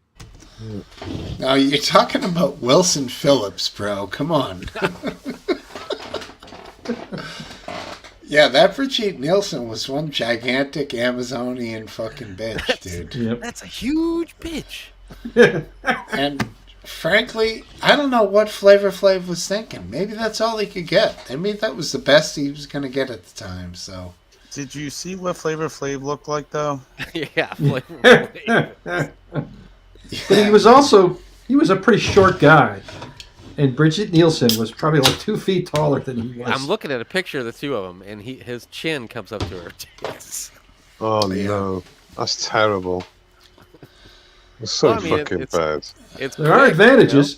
Now you're talking about Wilson Phillips, bro. Come on. Yeah, that Brigitte Nielsen was one gigantic Amazonian fucking bitch, dude. Yep. That's a huge bitch. And frankly, I don't know what Flavor Flav was thinking. Maybe that's all he could get. I mean, that was the best he was going to get at the time. So Did you see what Flavor Flav looked like, though? Yeah, Flavor Flav. But he was a pretty short guy. And Bridget Nielsen was probably like 2 feet taller than he was. I'm looking at a picture of the two of them, and his chin comes up to her tits. Oh no, that's terrible. It's so Well, I mean, fucking it's- bad. It's There are quick, advantages.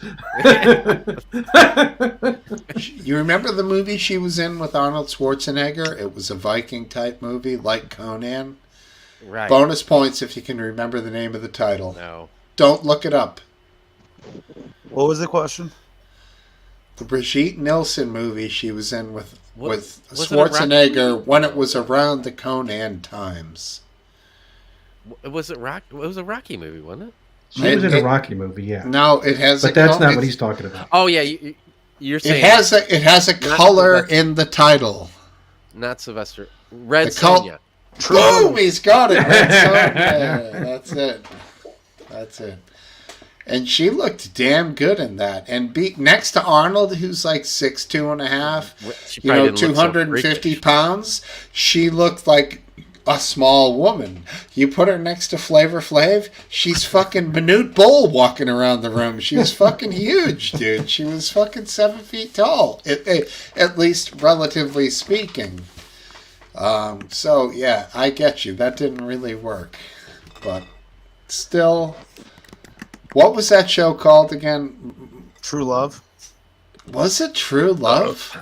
You remember the movie she was in with Arnold Schwarzenegger? It was a Viking type movie, like Conan. Right. Bonus points if you can remember the name of the title. No. Don't look it up. What was the question? The Brigitte Nielsen movie she was in with Was it a Schwarzenegger when it was around the Conan times. It was a Rocky movie, wasn't it? She was in a Rocky movie, yeah. No, it has. But that's not what he's talking about. Oh yeah, you're saying It has a color in the title. not Sylvester. Red The col- Sonja. Boom! He's got it. Red Sonja. That's it. That's it. And she looked damn good in that. And next to Arnold, who's like 6'2.5", She probably didn't look so 250 freakish. pounds, she looked like a small woman. You put her next to Flavor Flav, she's fucking Manute Bull walking around the room. She was fucking huge, dude. She was fucking 7 feet tall, at least relatively speaking. So, yeah, I get you. That didn't really work. But still... What was that show called again? True Love. Was it True Love?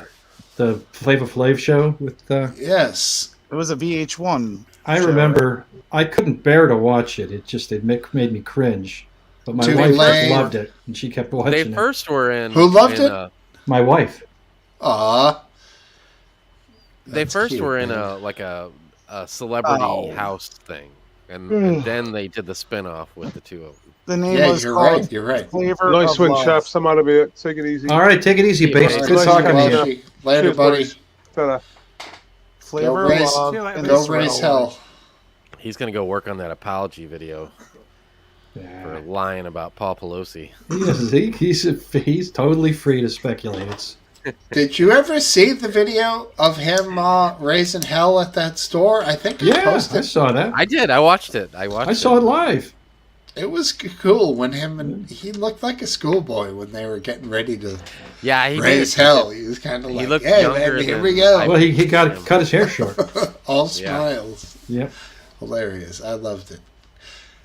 The Flavor Flav show with Yes. It was a VH1. I show, remember I couldn't bear to watch it. It made me cringe. But my Too wife late. loved it, and she kept watching They it. first were in. Who loved it? My wife. Aw. They That's first cute, were in man. a celebrity Oh. house thing, and then they did the spin-off with the two of them. The name Yeah, was you're called right. You're right. Flavor Nice of one, Love. chaps. I'm out of here. Take it easy. All right, take it easy, Yeah, Base. right. Good Nice talking one, to you. Chef. Later, Cheers, buddy. boys. Ta-da. Flavor Go of raise- Love. Go and Go Israel. raise hell. He's gonna go work on that apology video for Yeah. lying about Paul Pelosi. He's totally free to speculate. Did you ever see the video of him raising hell at that store? I think I Yeah, I posted. saw that. I did. I watched it. I saw it live. It was cool when he looked like a schoolboy when they were getting ready to Yeah, he raise did. hell. He was kind of He like, looked "Hey, younger man, here than we go." I- Well, he got cut his hair short. All Yeah. smiles. Yep. Hilarious. I loved it.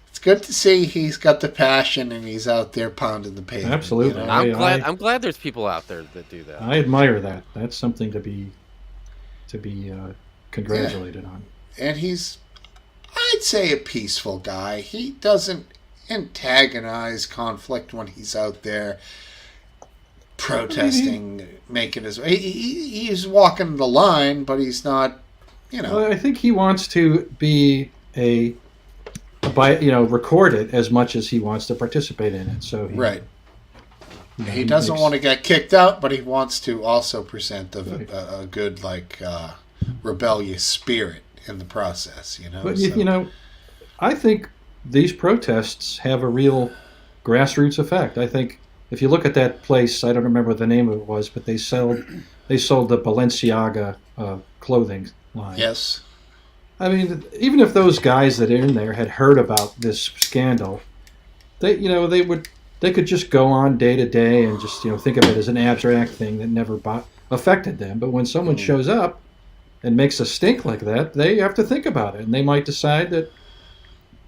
It's good to see he's got the passion and he's out there pounding the pavement. Absolutely. you know? I'm glad there's people out there that do that. I admire that. That's something to be congratulated on. And he's, I'd say, a peaceful guy. He doesn't antagonize conflict when he's out there protesting, making his way. He's walking the line, but he's not, Well, I think he wants to be record it as much as he wants to participate in it. So right. he He doesn't makes- want to get kicked out, but he wants to also present a good, rebellious spirit in the process, But so. I think these protests have a real grassroots effect. I think if you look at that place, I don't remember what the name of it was, but they sold the Balenciaga clothing line. Yes. I mean, even if those guys that are in there had heard about this scandal, they could just go on day to day and just think of it as an abstract thing that never affected them. But when someone shows up and makes a stink like that, they have to think about it, and they might decide that,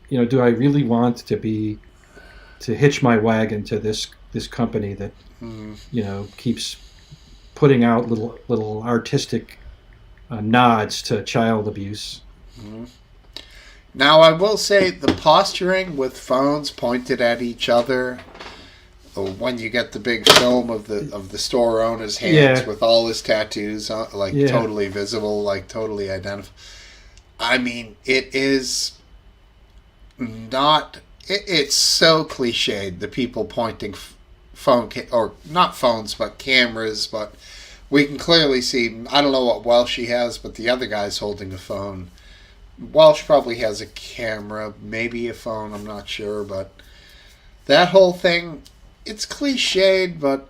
do I really want to hitch my wagon to this company that keeps putting out little artistic nods to child abuse. Mm-hmm. Now, I will say the posturing with phones pointed at each other, when you get the big film of the store owner's hands with all his tattoos, totally visible, totally identifiable. I mean, it is not. It's so cliched. The people pointing or not phones, but cameras. But we can clearly see. I don't know what Welsh he has, but the other guy's holding a phone. Welsh probably has a camera, maybe a phone, I'm not sure, but that whole thing, it's cliched, but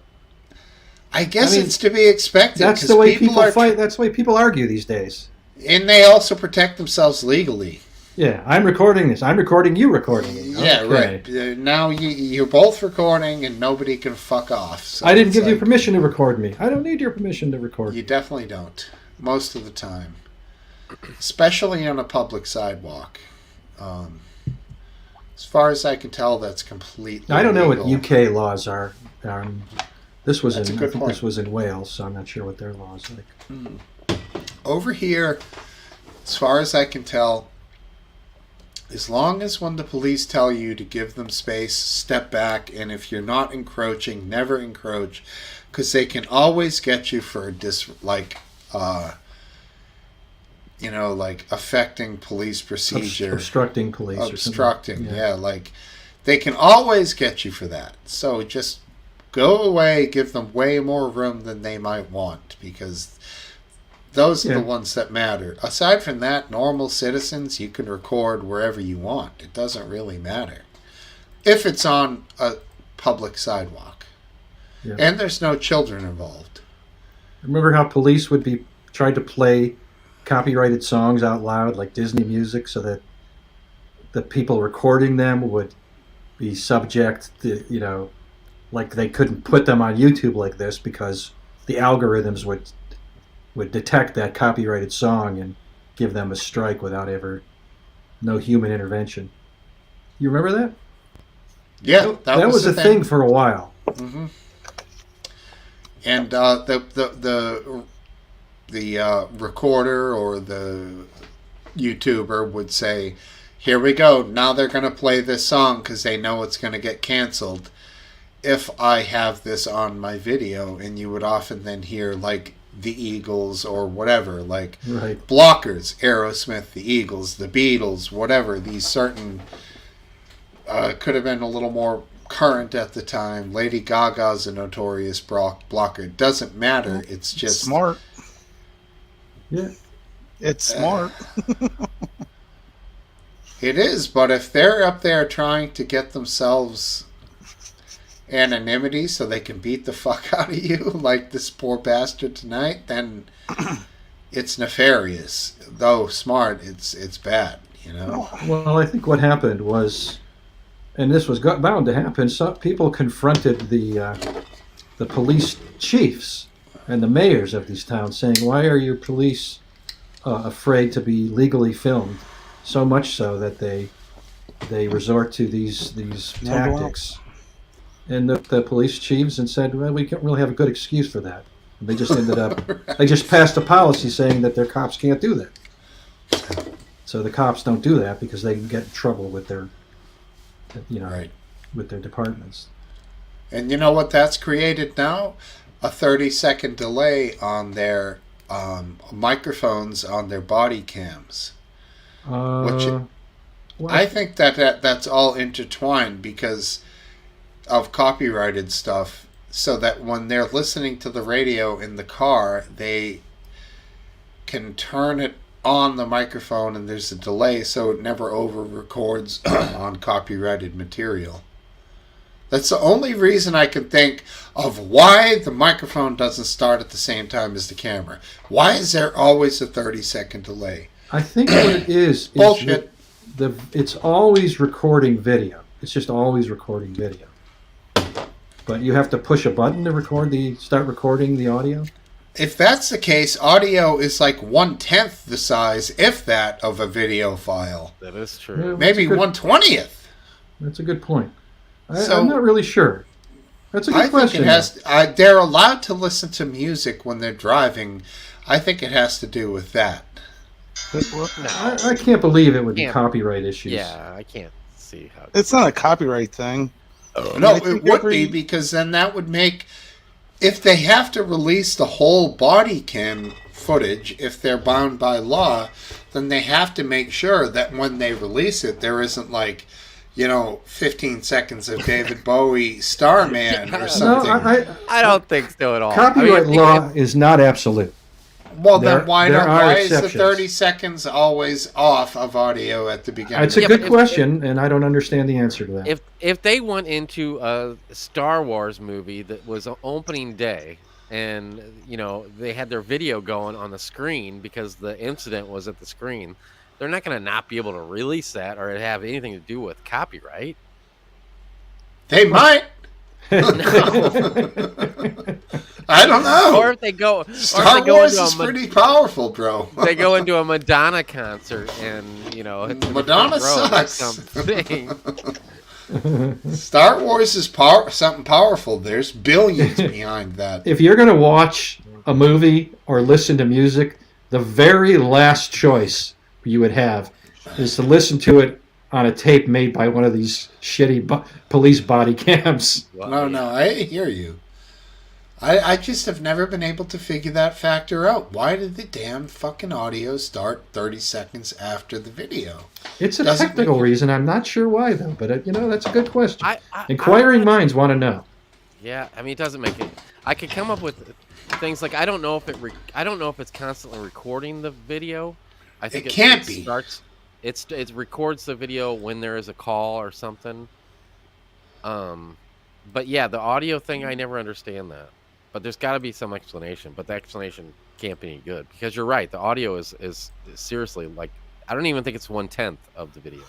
I guess it's to be expected. That's the way people fight. That's the way people argue these days. And they also protect themselves legally. Yeah, I'm recording this. I'm recording you recording it. Yeah, Okay. right. Now you're both recording and nobody can fuck off. So I didn't give it's you like- permission to record me. I don't need your permission to record You me. definitely don't. Most of the time. Especially on a public sidewalk. As far as I can tell, that's completely I don't know legal. what UK laws are. This was That's a in. I good think point. this was in Wales, so I'm not sure what their laws are like. Over here, as far as I can tell, as long as when the police tell you to give them space, step back, and if you're not encroaching, never encroach, because they can always get you for affecting police procedure. Obstructing police. or something. Obstructing, yeah, like they can always get you for that. So just go away, give them way more room than they might want, because those are Yeah. the ones that matter. Aside from that, normal citizens, you can record wherever you want. It doesn't really matter if it's on a public sidewalk. Yeah. And there's no children involved. Remember how police would be tried to play copyrighted songs out loud, like Disney music, so that the people recording them would be subject to, like they couldn't put them on YouTube like this because the algorithms would detect that copyrighted song and give them a strike without no human intervention. You remember that? Yeah, That was a thing for a while. Mm-hmm. And the recorder or the YouTuber would say, "Here we go. Now they're going to play this song because they know it's going to get canceled if I have this on my video." And you would often then hear like the Eagles or whatever, like Right. Blockers, Aerosmith, the Eagles, the Beatles, whatever. These certain could have been a little more current at the time. Lady Gaga's a notorious blocker. It doesn't matter. It's just Smart. Yeah. It's smart. It is, but if they're up there trying to get themselves anonymity so they can beat the fuck out of you like this poor bastard tonight, then it's nefarious. Though smart, it's bad, Well, I think what happened was, and this was bound to happen, some people confronted the police chiefs and the mayors of these towns saying, "Why are your police afraid to be legally filmed?" So much so that they resort to these tactics. And the police chiefs and said, "Well, we can't really have a good excuse for that." And they just ended up, they just passed a policy saying that their cops can't do that. So the cops don't do that because they can get in trouble with their, Right. with their departments. And you know what that's created now? A 30-second delay on their microphones on their body cams. Well, I think that's all intertwined because of copyrighted stuff, so that when they're listening to the radio in the car, they can turn it on the microphone and there's a delay so it never over records on copyrighted material. That's the only reason I can think of why the microphone doesn't start at the same time as the camera. Why is there always a 30-second delay? I think what it is Bullshit. it's always recording video. It's just always recording video. But you have to push a button to start recording the audio? If that's the case, audio is like 1/10 the size, if that, of a video file. That is true. Yeah, Maybe that's a good- 1/20th. That's a good point. So- I'm not really sure. That's a good I think question. it has. They're allowed to listen to music when they're driving. I think it has to do with that. I can't believe it would be Can't- copyright issues. Yeah, I can't see how. It's not a copyright thing. No, I it think would be, because then that would make, if they have to release the whole body cam footage, if they're bound by law, then they have to make sure that when they release it, there isn't 15 seconds of David Bowie Starman or No, something. I don't think so at all. copyright law is not absolute. Well, There- then why there not? are Why is the exceptions. 30 seconds always off of audio at the beginning? It's a Yeah, good but question, and I don't understand the answer to that. If they went into a Star Wars movie that was on opening day, and they had their video going on the screen because the incident was at the screen. They're not going to not be able to release that or have anything to do with copyright. They might. I don't know. Or if they go, Star Wars is pretty powerful, bro. They go into a Madonna concert and it's Madonna sucks. Something. Star Wars is something powerful. There's billions behind that. If you're going to watch a movie or listen to music, the very last choice you would have is to listen to it on a tape made by one of these shitty police body cams. No, I hear you. I just have never been able to figure that factor out. Why did the damn fucking audio start 30 seconds after the video? It's a technical reason. I'm not sure why, though. But, that's a good question. Inquiring minds want to know. Yeah, I mean, it doesn't make it... I could come up with things like, I don't know if it's constantly recording the video. I think it can't be. It records the video when there is a call or something. But yeah, the audio thing, I never understand that. But there's got to be some explanation. But the explanation can't be any good because you're right. The audio is seriously like, I don't even think it's 1/10 of the video.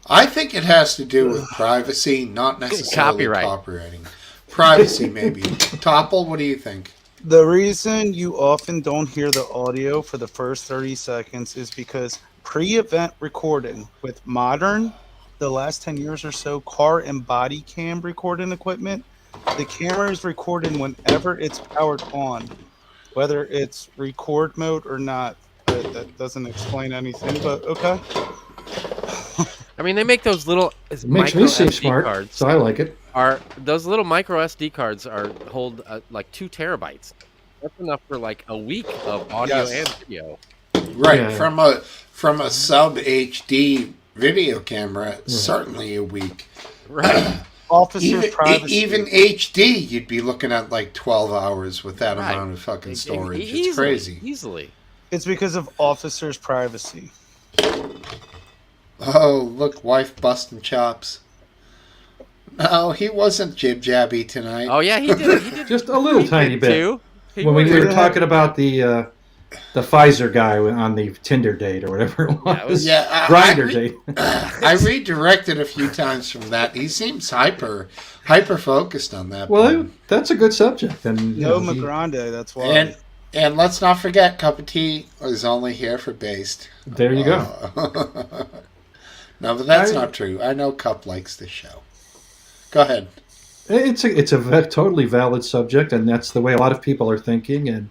I think it has to do with privacy, not necessarily copywriting. Privacy, maybe. Topple, what do you think? The reason you often don't hear the audio for the first 30 seconds is because pre-event recording with modern, the last 10 years or so, car and body cam recording equipment, the camera is recording whenever it's powered on, whether it's record mode or not. That doesn't explain anything, but okay. I mean, they make those little makes me seem smart, cards. So I like it. Those little micro SD cards hold like 2 terabytes. That's enough for like a week of audio and video. Right, yeah. From a sub HD video camera, certainly a week. Right. Even HD, you'd be looking at like 12 hours with that amount of fucking storage. It's crazy. Easily. It's because of officers' privacy. Oh, look, wife busting chops. No, he wasn't jib-jabby tonight. Oh, yeah, he did. Just a little tiny bit. Too. When we were talking about the Pfizer guy on the Tinder date or whatever it was. Yeah, Grindr date. I redirected a few times from that. He seems hyper focused on that. Well, that's a good subject. And Magrande, that's why. And let's not forget, Cup of Tea is only here for based. There you go. No, but that's not true. I know Cup likes the show. Go ahead. It's a totally valid subject, and that's the way a lot of people are thinking. And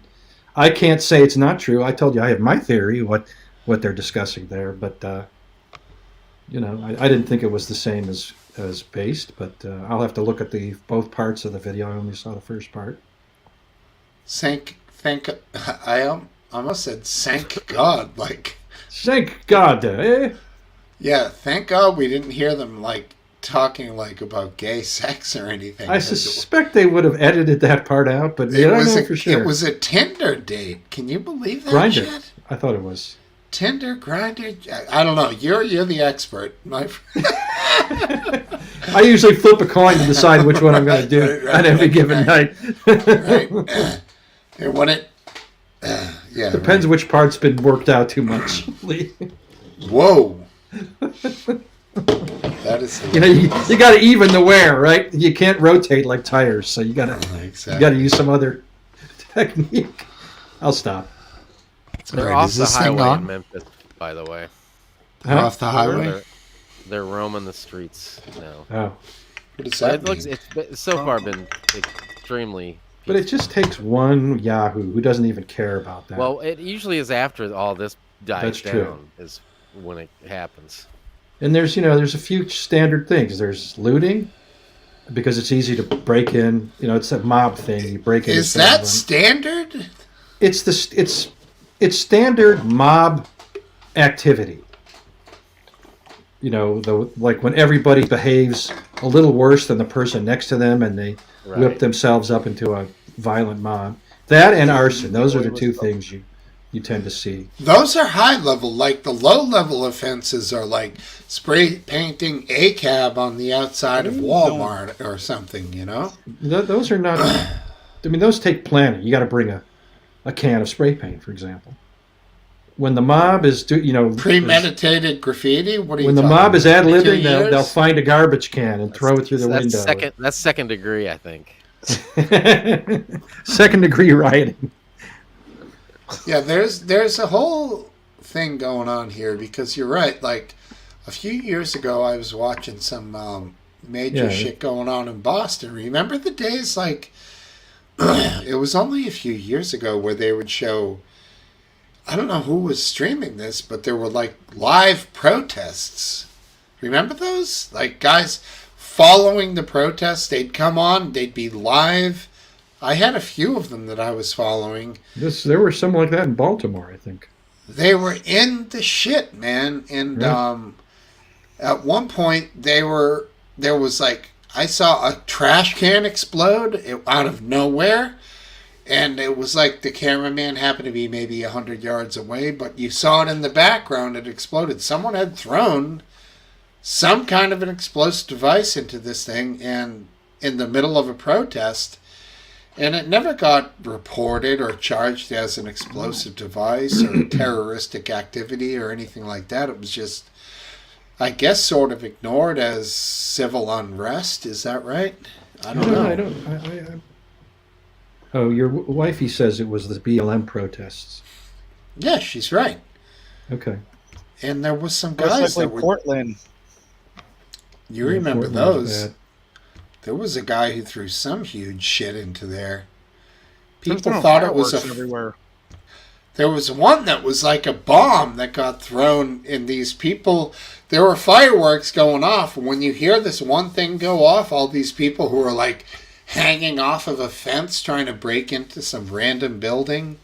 I can't say it's not true. I told you I have my theory what they're discussing there, but I didn't think it was the same as based. But I'll have to look at both parts of the video. I only saw the first part. I almost said thank God, like thank God, eh? Yeah, thank God we didn't hear them like talking like about gay sex or anything. I suspect they would have edited that part out, but I don't know for sure. It was a Tinder date. Can you believe that? Grindr. Shit? I thought it was Tinder, Grindr. I don't know. You're the expert, my friend. I usually flip a coin to decide which one I'm going to do on every given night. Right. And when it, depends which part's been worked out too much. Whoa. That is you got to even the wear, right? You can't rotate like tires, so you got to use some other technique. I'll stop. They're off the highway in Memphis, by the way. They're off the highway. They're roaming the streets now. Oh, what does that mean? It's so far been extremely. But it just takes one Yahoo who doesn't even care about that. Well, it usually is after all this dies down true. Is when it happens. And there's a few standard things. There's looting, because it's easy to break in. It's a mob thing. You break in. Is that standard? It's standard mob activity. Like when everybody behaves a little worse than the person next to them, and they whip themselves up into a violent mob. That and arson. Those are the two things you tend to see. Those are high level. Like the low level offenses are like spray painting a cab on the outside of Walmart or something. Those are not. I mean, those take planning. You got to bring a can of spray paint, for example. When the mob is, premeditated graffiti. What are you? When the talking mob is about? ad libbing, 2 they'll years? find a garbage can and throw it through the window. That's second degree, I think. Second degree rioting. Yeah, there's a whole thing going on here because you're right. Like a few years ago, I was watching some major shit going on in Boston. Remember the days like it was only a few years ago where they would show. I don't know who was streaming this, but there were like live protests. Remember those? Like guys following the protests, they'd come on, they'd be live. I had a few of them that I was following. There were some like that in Baltimore, I think. They were in the shit, man. And at one point there was like I saw a trash can explode out of nowhere. And it was like the cameraman happened to be maybe 100 yards away, but you saw it in the background. It exploded. Someone had thrown some kind of an explosive device into this thing and in the middle of a protest. And it never got reported or charged as an explosive device or terroristic activity or anything like that. It was just, I guess, sort of ignored as civil unrest. Is that right? I don't know. Oh, your wifey says it was the BLM protests. Yeah, she's right. Okay. And there was some Most guys likely that were... Portland. You remember those. There was a guy who threw some huge shit into there. People thought it was everywhere. There was one that was like a bomb that got thrown in these people. There were fireworks going off. And when you hear this one thing go off, all these people who are like hanging off of a fence trying to break into some random building.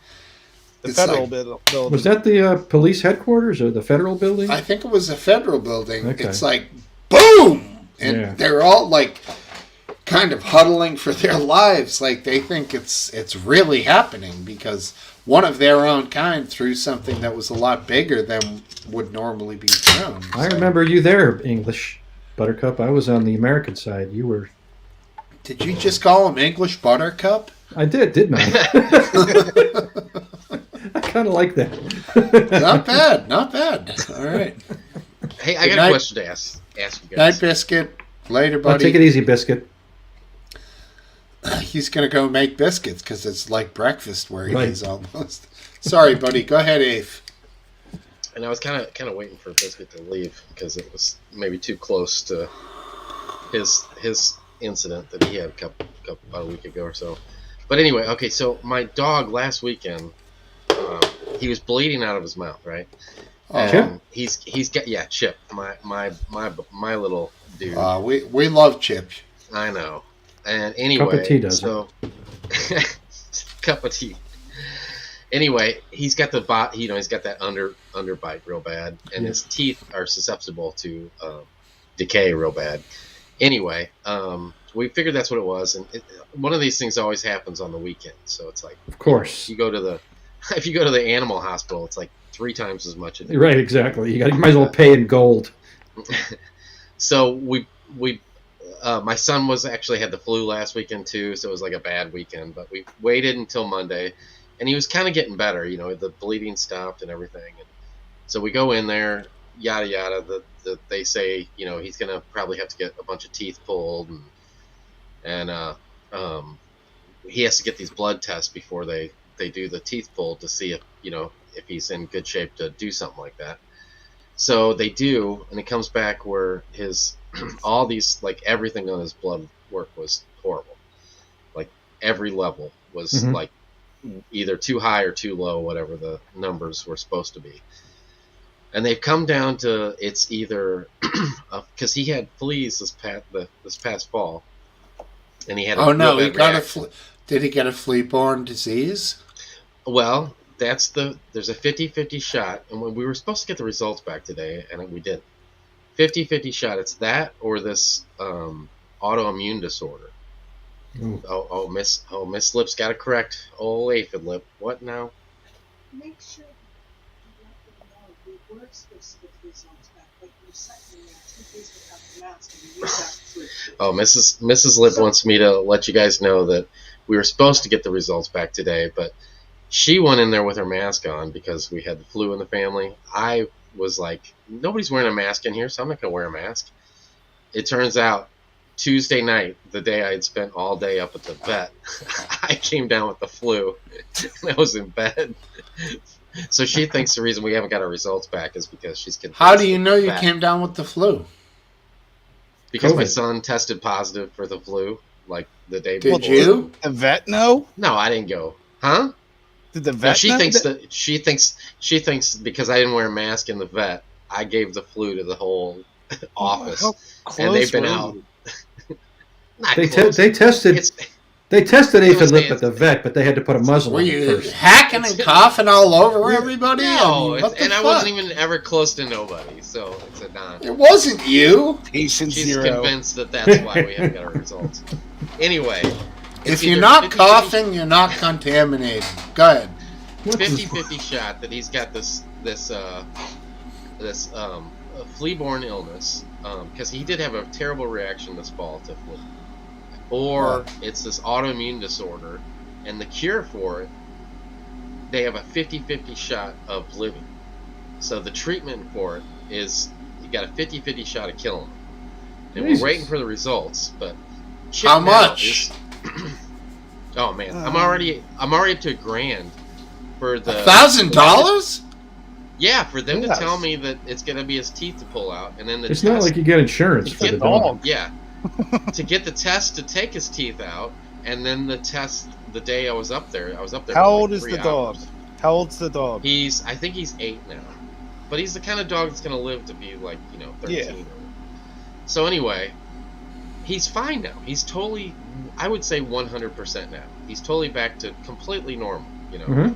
The federal building. Was that the police headquarters or the federal building? I think it was a federal building. Okay. It's like, boom! And they're all like kind of huddling for their lives. Like they think it's really happening because one of their own kind threw something that was a lot bigger than would normally be thrown. I remember you there, English Buttercup. I was on the American side. You were... Did you just call him English Buttercup? I did, didn't I? I kind of like that. Not bad, not bad. All right. Hey, I got a question to ask you guys. Night, Biscuit. Later, buddy. Take it easy, Biscuit. He's going to go make biscuits because it's like breakfast where he is almost. Sorry, buddy. Go ahead, Abe. And I was kind of waiting for Biscuit to leave because it was maybe too close to his incident that he had about a week ago or so. But anyway, okay, so my dog last weekend, he was bleeding out of his mouth, right? Chip? He's got Chip, my little dude. We love Chip. I know. And anyway, cup of tea does so cup of tea. Anyway, he's got he's got that underbite real bad, and his teeth are susceptible to decay real bad. Anyway, we figured that's what it was, and one of these things always happens on the weekend. So it's like, of course, if you go to the animal hospital, it's like 3 times as much. Right, exactly. You might as well pay in gold. So we my son actually had the flu last weekend too, so it was like a bad weekend. But we waited until Monday, and he was kind of getting better. You know, the bleeding stopped and everything. And so we go in there, yada yada. They say, you know, he's gonna probably have to get a bunch of teeth pulled, and he has to get these blood tests before they do the teeth pull to see if he's in good shape to do something like that. So they do, and it comes back where his all these, like, everything on his blood work was horrible. Like every level was like either too high or too low, whatever the numbers were supposed to be. And they've come down to it's either because he had fleas this past fall, and he had did he get a flea-borne disease? Well, there's a 50-50 shot, and when we were supposed to get the results back today, and we didn't. 50-50 shot. It's that or this autoimmune disorder. Oh, Miss Lip's got to correct old aphid lip. What now? Make sure you were supposed to get the results back, but you sat in there 2 days without the mask and you use that. Oh, Mrs. Lip wants me to let you guys know that We were supposed to get the results back today, but she went in there with her mask on because we had the flu in the family. I was like, nobody's wearing a mask in here, so I'm not going to wear a mask. It turns out Tuesday night, the day I had spent all day up at the vet, I came down with the flu, and I was in bed. So she thinks the reason we haven't got our results back is because she's convinced. How do you know you vet. came down with the flu? Because my COVID. son tested positive for the flu, like the day Did before. you? The vet know? No, I didn't go. Huh? Did the No, vet she know thinks that? that she thinks because I didn't wear a mask in the vet, I gave the flu to the whole office, How and they've close been were out. you? Not They close. tested It's, aphid lip saying- at the vet, but they had to put a muzzle Were on it you first. hacking and coughing all over everybody? no, I mean, what the and I fuck? wasn't even ever close to nobody, so it's a non. It wasn't you. Patient She's zero. convinced that that's why we haven't got our results. Anyway, If it's you're either not 50-50 coughing, you're not contaminated. Go ahead. What the- 50-50 shot that he's got this flea-borne illness, because he did have a terrible reaction this fall to flu, or it's this autoimmune disorder, and the cure for it, they have a 50-50 shot of living. So the treatment for it is you got a 50-50 shot of killing him, and Jesus. we're waiting for the results. But shit How now much? oh man, I'm already up to $1,000 for the $1,000? Yeah, for them Yes. to tell me that it's going to be his teeth to pull out, and then the It's test, not like you get insurance to for the get dog. yeah, to get the test to take his teeth out, and then the test the day I was up there. How for like old is 3 the dog? hours. How old's the dog? I think he's 8 now, but he's the kind of dog that's going to live to be like 13. Yeah. So anyway, he's fine now. He's totally, I would say 100% now. He's totally back to completely normal. Mhm.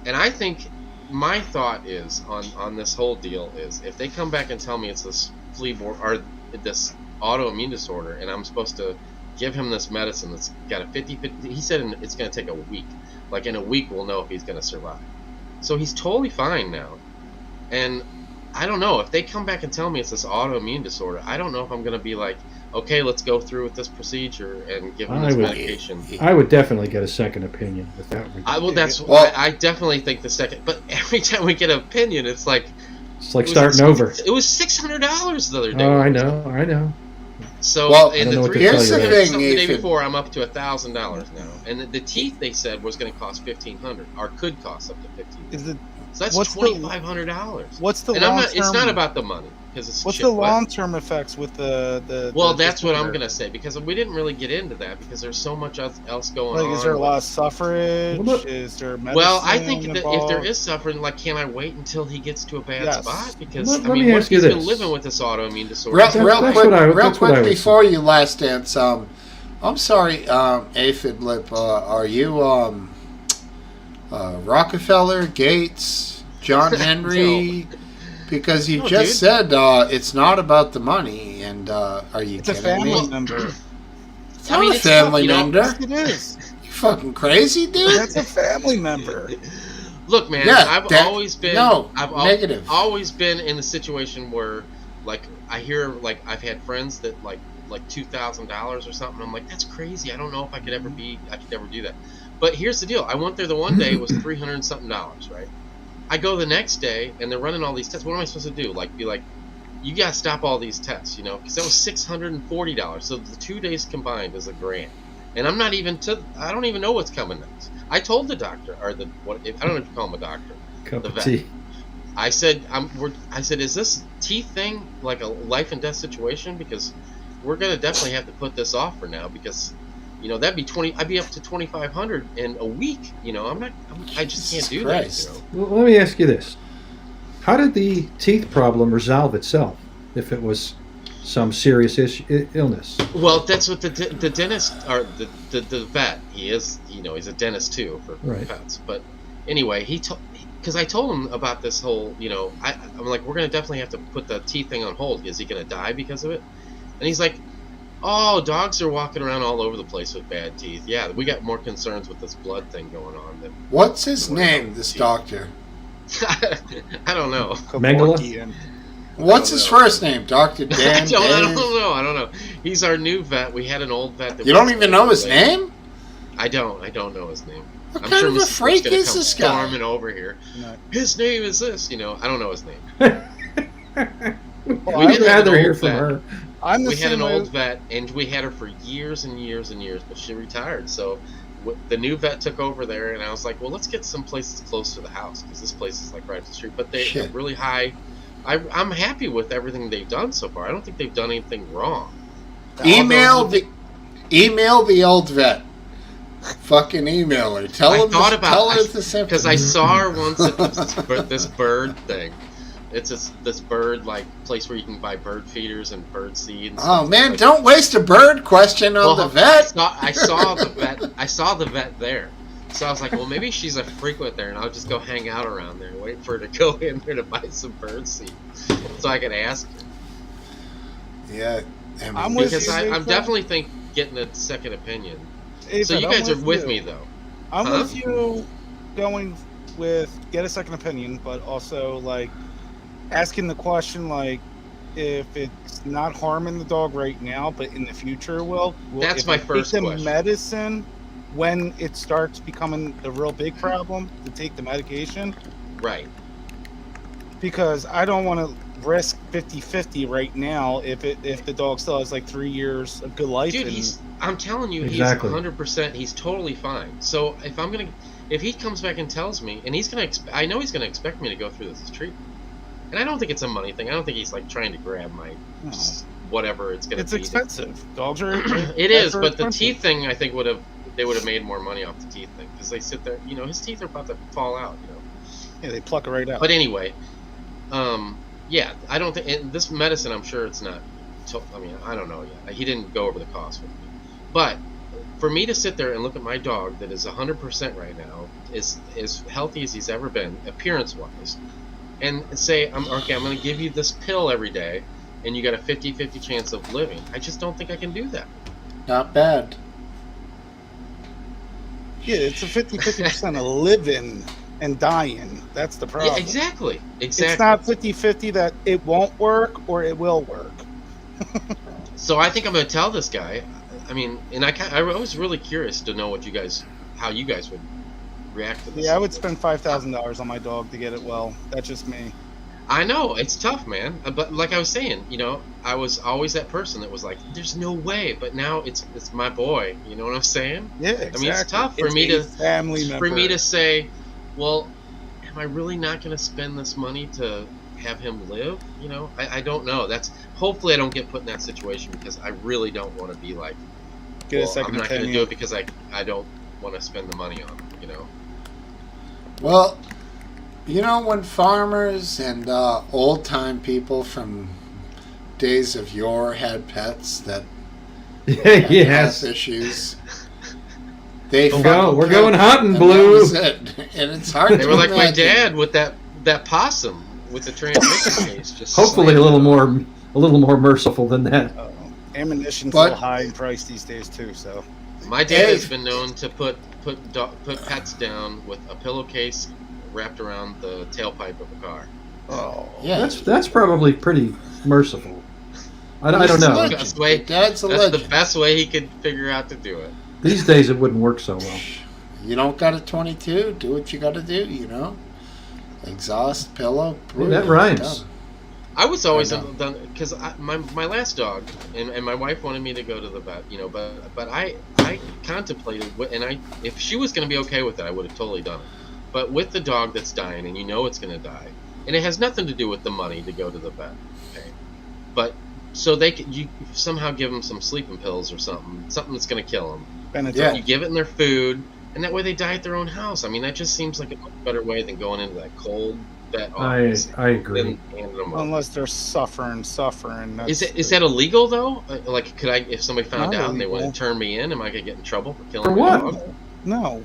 And I think my thought is on this whole deal is if they come back and tell me it's this or this autoimmune disorder, and I'm supposed to give him this medicine that's got a 50-50, he said it's going to take a week. Like in a week we'll know if he's going to survive. So he's totally fine now. And I don't know if they come back and tell me it's this autoimmune disorder. I don't know if I'm going to be like, okay, let's go through with this procedure and give him this medication. I would definitely get a second opinion with that. I definitely think the second, but every time we get an opinion, it's like starting over. It was $600 the other day. Oh, I know. So Well, and I don't know the what to three tell you there. something the day Ethan. before, I'm up to $1,000 now, and the teeth they said was going to cost $1,500 or could cost up to $1,500. Is it? So that's what's the- $2,500. What's the And I'm long not. It's term? not about the money because it's What's shit, the what? long-term effects with the Well, the that's what I'm disorder? gonna say because we didn't really get into that because there's so much else going Like, on. is there a lot of suffrage? Well, Is there medicine Well, I think that if there involved? is suffering, like, can I wait until he gets to a bad Yes. spot? Because Let I mean, me what ask if you he's been this. living with this autoimmune disorder? Real, That's real what quick, I would say. before you last dance, I'm sorry, Aphid Lip, are you Rockefeller, Gates, John Henry? Because you No, just dude. said it's not about the money, and are you It's a kidding family me? member. It's I not mean, a it's tough, family you know? member. Yes, it is. You fucking crazy, dude? That's a family member. Look, man, Yeah, I've that- always been no, I've negative. always been in the situation where, like, I hear like I've had friends that like $2,000 or something. I'm like, that's crazy. I don't know if I could ever do that. But here's the deal: I went there the one day, it was $300 and something, right? I go the next day and they're running all these tests. What am I supposed to do? Like, be like, you gotta stop all these tests, because that was $640. So the 2 days combined is $1,000, and I'm not even I don't even know what's coming next. I told the doctor, or I don't know if you call him a doctor, Cup the of vet. tea. I said, is this teeth thing like a life and death situation? Because we're gonna definitely have to put this off for now because, that'd be I'd be up to $2,500 in a week. I just can't do Christ. that. Well, let me ask you this: how did the teeth problem resolve itself? If it was some serious illness, Well, that's what the dentist or the vet. He is, he's a dentist too for Right. pets. But anyway, because I told him about this whole, I'm like, we're gonna definitely have to put the teeth thing on hold. Is he gonna die because of it? And he's like, oh, dogs are walking around all over the place with bad teeth. Yeah, we got more concerns with this blood thing going on than What's his worrying name, about this teeth. doctor? I don't know. Mangala? Kevorkian. What's his first name? Dr. Dan? I Dave? don't know. He's our new vet. We had an old vet. That You we don't even know his replaced. name? I don't know his name. What I'm kind sure of a Mrs. freak gonna is come this guy? storming over here. No. His name is this, you know. I don't know his name. I'd did have rather an hear old from vet. her. I'm the We had same an way. old vet, and we had her for years and years and years, but she retired. So the new vet took over there, and I was like, well, let's get some places close to the house, because this place is like right up the street. But they're Shit. really high. I'm happy with everything they've done so far. I don't think they've done anything wrong. Email the old vet. Fucking email her. Tell her the same. Because I saw her once at this bird thing. It's this bird like place where you can buy bird feeders and bird seed. And Oh stuff. man, Like, don't waste a bird question on the vet. I saw the vet. I saw the vet there. So I was like, well, maybe she's a frequent there, and I'll just go hang out around there and wait for her to go in there to buy some bird seed, so I could ask her. Yeah, I mean, I'm with Because you, I'm Nathan. definitely getting a second opinion. Nathan, So you I'm guys are with me though. I'm Huh? with you going with get a second opinion, but also like asking the question like if it's not harming the dog right now, but in the future it will. That's if my I take first the question. medicine when it starts becoming the real big problem to take the medication, Right. because I don't want to risk 50-50 right now if the dog still has like 3 years of good life. Dude, and I'm telling you, Exactly. he's 100%. He's totally fine. So if he comes back and tells me, and I know he's gonna expect me to go through this treatment, and I don't think it's a money thing. I don't think he's like trying to grab my whatever it's gonna it's be. expensive. Dogs are. It is, are but the expensive. teeth thing, I think they would have made more money off the teeth thing, because they sit there, you know, his teeth are about to fall out, you know. Yeah, they pluck it right out. But anyway, yeah, I don't think and this medicine. I'm sure it's not. I mean, I don't know yet. He didn't go over the cost with me, but for me to sit there and look at my dog that is 100% right now, is as healthy as he's ever been, appearance-wise, and say, I'm going to give you this pill every day, and you got a 50-50 chance of living. I just don't think I can do that. not bad. Yeah, it's a 50% of living and dying. That's the problem. Yeah, exactly. It's not 50-50 that it won't work or it will work. So I think I'm going to tell this guy. I mean, and I was really curious to know how you guys would react to this. Yeah, I would spend $5,000 on my dog to get it well. That's just me. I know it's tough, man. But like I was saying, you know, I was always that person that was like, "There's no way." But now it's my boy. You know what I'm saying? Yeah, exactly. I mean, it's tough for It's me a family member. for me to say, well, am I really not going to spend this money to have him live? You know, I don't know. Hopefully I don't get put in that situation, because I really don't want to be like, Get a well, second I'm not going to opinion. do it because I don't want to spend the money on him. You know. Well, you know, when farmers and old-time people from days of yore had pets that had Yes. health issues, they We're fucking going killed hunting, them, and Blue. that was it. And it's hard They to were like my imagine. dad with that possum with the transmission case. Just Hopefully slammed a little it. more merciful than that. Ammunition's But- so high in price these days too. So My dad Hey. has been known to put pets down with a pillowcase wrapped around the tailpipe of a car. Yeah, That's probably pretty merciful. I don't He's a know. legend. That's the way- Dad's a That's legend. the best way he could figure out to do it. These days it wouldn't work so well. You don't got a 22, do what you got to do, you know? Exhaust, pillow, Hey, that rhymes. done. I was always I know. done because my last dog and my wife wanted me to go to the vet, you know, but I contemplated if she was going to be okay with it, I would have totally done it. But with the dog that's dying, and you know it's going to die, and it has nothing to do with the money to go to the vet, okay? But so you somehow give them some sleeping pills or something that's going to kill them. Benadryl. Yeah. You give it in their food, and that way they die at their own house. I mean, that just seems like a much better way than going into that cold vet office. I agree. and handing them over. Unless they're suffering. Is that illegal though? Like, could I, if somebody found Not out and they wanted illegal. to turn me in, am I gonna get in trouble for killing For my what? dog? No.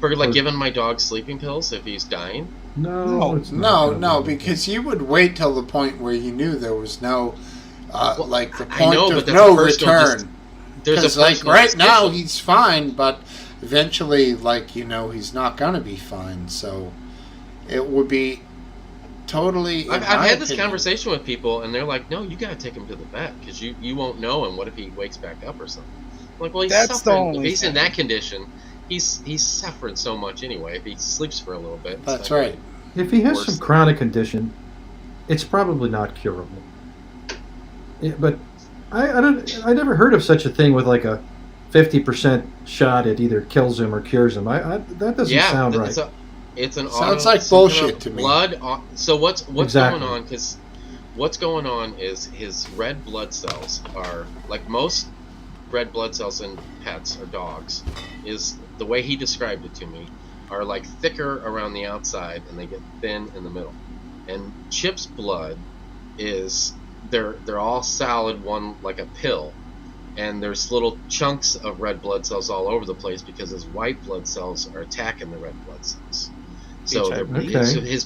For like For- giving my dog sleeping pills if he's dying? No, it's not No, gonna no, be. because you would wait till the point where you knew there was no, Well, like the I point know, of but that's no a personal return. There's a Because like personal right now suspicion. he's fine, but eventually, like you know, he's not gonna be fine. So it would be totally. in I've my had this opinion- conversation with people, and they're like, "No, you gotta take him to the vet because you won't know, and what if he wakes back up or something?" I'm like, well, he's That's the suffering. only If he's in thing. that condition, he's suffered so much anyway. If he sleeps for a little bit, That's right. If he has Worse some than- chronic condition, it's probably not curable. Yeah, but I never heard of such a thing with like a 50% shot. It either kills him or cures him. That doesn't sound right. It's an Sounds auto- like bullshit to me. Blood. So what's Exactly. going on? Because what's going on is his red blood cells are like most red blood cells in pets or dogs. Is the way he described it to me, are like thicker around the outside and they get thin in the middle. And Chip's blood is they're all solid, one like a pill, and there's little chunks of red blood cells all over the place because his white blood cells are attacking the red blood cells. So Okay.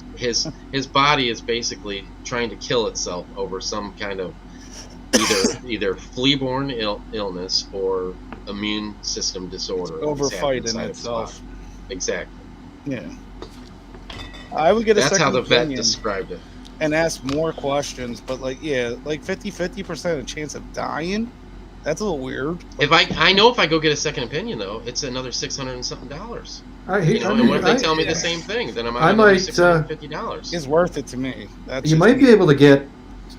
his body is basically trying to kill itself over some kind of either flea-borne illness or immune system disorder. that's happening Overfighting inside of his itself. body. Exactly. Yeah. I would get a That's second how the vet opinion described it. and ask more questions, but like 50% of chance of dying. That's a little weird. If I know if I go get a second opinion though, it's another $600 and something. And what if they tell me the same thing? Then I'm out another $650. It's worth it to me. That's You just might me. be able to get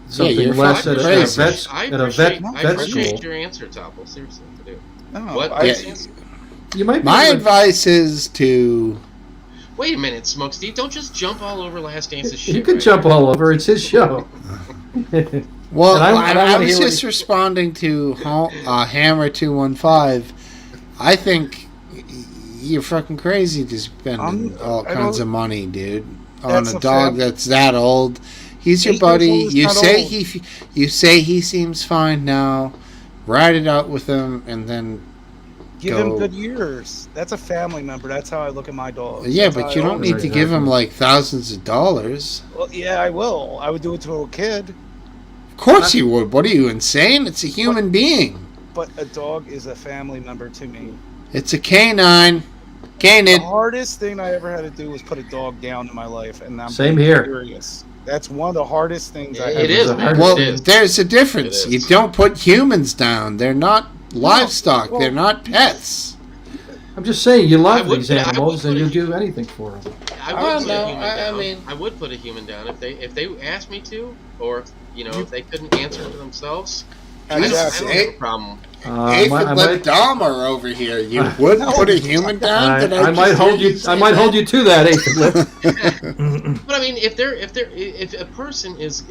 something you're less fucking at a crazy. vet I at a vet appreciate school. your answer, Topple. Seriously, I do. No, What? I- You might be My able to- advice is to. Wait a minute, Smokesteve. Don't just jump all over Last Dance's shit. He could right jump now. all over. It's his show. Well, And I I wanna was hear just responding to Hammer 215. I think you're fucking crazy to spend all I kinds don't- of money, dude, on That's a a dog fam- that's that old. He's your 8 years buddy. old is You not say old. you say he seems fine now. Ride it out with him, and then Give go. him good years. That's a family member. That's how I look at my dog. Yeah, That's but how you I don't always need to do. give him like thousands of dollars. Well, yeah, I will. I would do it to a kid. Of course you would. What are you, insane? It's a human being. But a dog is a family member to me. It's a canine. The Canid. hardest thing I ever had to do was put a dog down in my life, and I'm Same being here. serious. That's one of the hardest things I It ever is, done. man. Well, It is. there's a difference. It You is. don't put humans down. They're not livestock. well- They're not pets. I'm just saying, you I love would these put- I animals, would and put you a- do anything for them. I I would don't put know. a human I down. mean- I would put a human down if they asked me to, or if they couldn't answer for themselves. I don't Exactly. have a problem. Aphid I lip might, Dahmer over here. You would put a human down? Did I just might hold hear you. say I might that? hold you to that, Aphid lip. But I mean, if a person is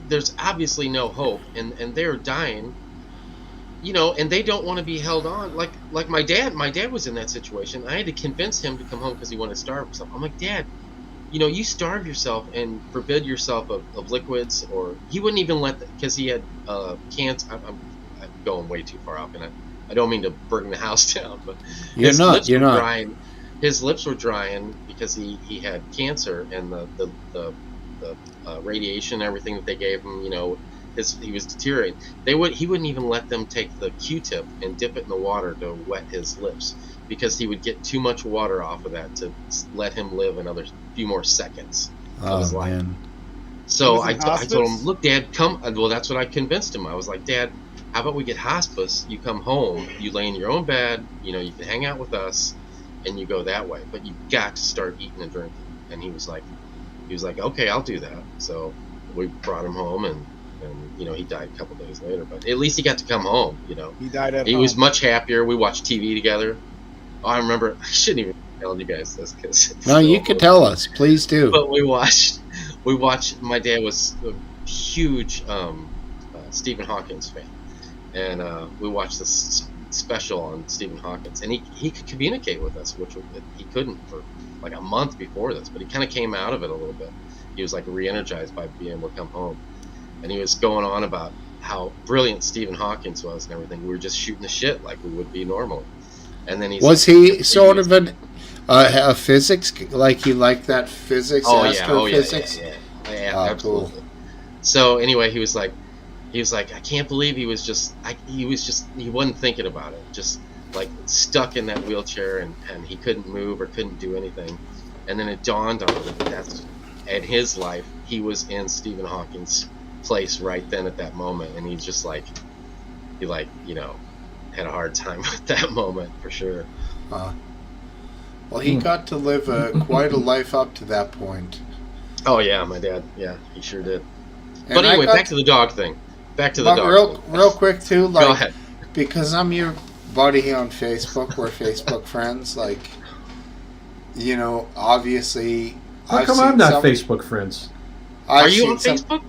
there's obviously no hope, and they're dying, and they don't want to be held on. Like my dad was in that situation. I had to convince him to come home because he wanted to starve himself. I'm like, Dad, you starve yourself and forbid yourself of liquids, or he wouldn't even let because he had cancer. I'm going way too far off, and I don't mean to bring the house down, but his lips were drying. His lips were drying because he had cancer, and the radiation and everything that they gave him, he was deteriorating. He wouldn't even let them take the Q-tip and dip it in the water to wet his lips because he would get too much water off of that to let him live another few more seconds of his life. Man. So He I was in told him, hospice? look, Dad, come. Well, that's what I convinced him. I was like, Dad, how about we get hospice? You come home, you lay in your own bed, you can hang out with us, and you go that way. But you got to start eating and drinking. And he was like, okay, I'll do that. So we brought him home, and he died a couple days later. But at least he got to come home. He died at He home. was much happier. We watched TV together. Oh, I remember. I shouldn't even be telling you guys this because No, you can tell us. Please do. But we watched. My dad was a huge Stephen Hawkins fan, and we watched this special on Stephen Hawkins, and he could communicate with us, which he couldn't for like a month before this. But he kind of came out of it a little bit. He was like re-energized by being able to come home, and he was going on about how brilliant Stephen Hawkins was and everything. We were just shooting the shit like we would be normally. And then was he sort of a physics, like he liked that physics, astrophysics? Yeah, Oh, absolutely. cool. So anyway, he was like, I can't believe he wasn't thinking about it, just like stuck in that wheelchair, and he couldn't move or couldn't do anything. And then it dawned on him that that's in his life, he was in Stephen Hawking's place right then at that moment, and he's just like, had a hard time with that moment for sure. Well, he got to live quite a life up to that point. Oh yeah, my dad. Yeah, he sure did. And But anyway, back to the dog thing. Back to the dog thing. Real quick too, like, Go ahead. because I'm your buddy on Facebook, we're Facebook friends. Like, you know, obviously, How come I'm not Facebook friends? Are you on Facebook?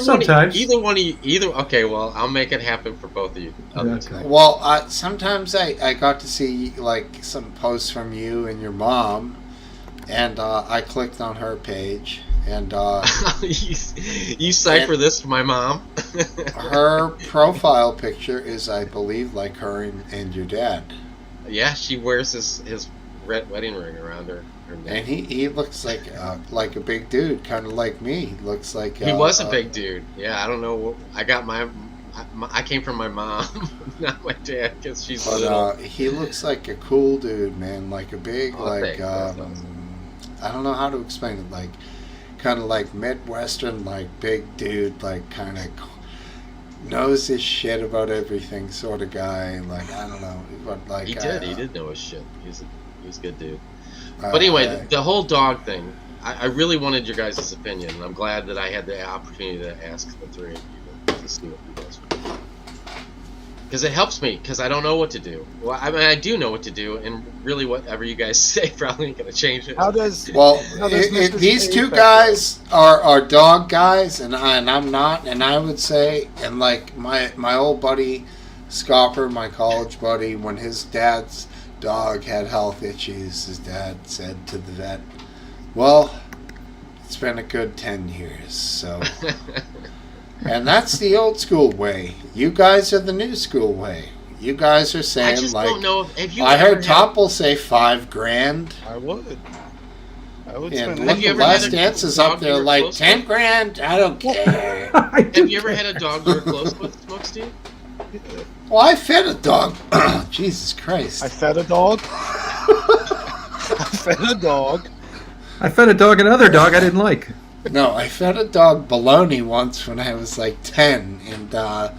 Sometimes. Either one of you. Okay, well, I'll make it happen for both of you. Okay. Well, sometimes I got to see like some posts from you and your mom, and I clicked on her page, and you cipher this to my mom. her profile picture is, I believe, like her and your dad. Yeah, she wears his red wedding ring around her neck. And he looks like a big dude, kind of like me. He looks like he was a big dude. Yeah, I don't know. I got I came from my mom, not my dad, because she's little. He looks like a cool dude, man. Like a big, like awesome. I don't know how to explain it. Like kind of like Midwestern, like big dude, like kind of knows his shit about everything, sort of guy. Like I don't know, but like he did know his shit. He's a good dude. But anyway, the whole dog thing, I really wanted your guys' opinion, and I'm glad that I had the opportunity to ask the three of you to see what you guys would do. Because it helps me, because I don't know what to do. Well, I mean, I do know what to do, and really whatever you guys say probably ain't going to change it. These two guys are dog guys, and I'm not, and I would say, and like my old buddy, Scopper, my college buddy, when his dad's dog had health issues, his dad said to the vet, well, it's been a good 10 years, so and that's the old school way. You guys are the new school way. You guys are saying, I just like, don't know if you I heard Topple say $5,000. I would And spend look, the last dance is up there like $10,000. I don't care. Have you ever had a dog you were close with, Smokesteve? Well, I fed a dog. Jesus Christ. I fed a dog. I fed a dog. I fed a dog another dog I didn't like. No, I fed a dog bologna once when I was like 10, and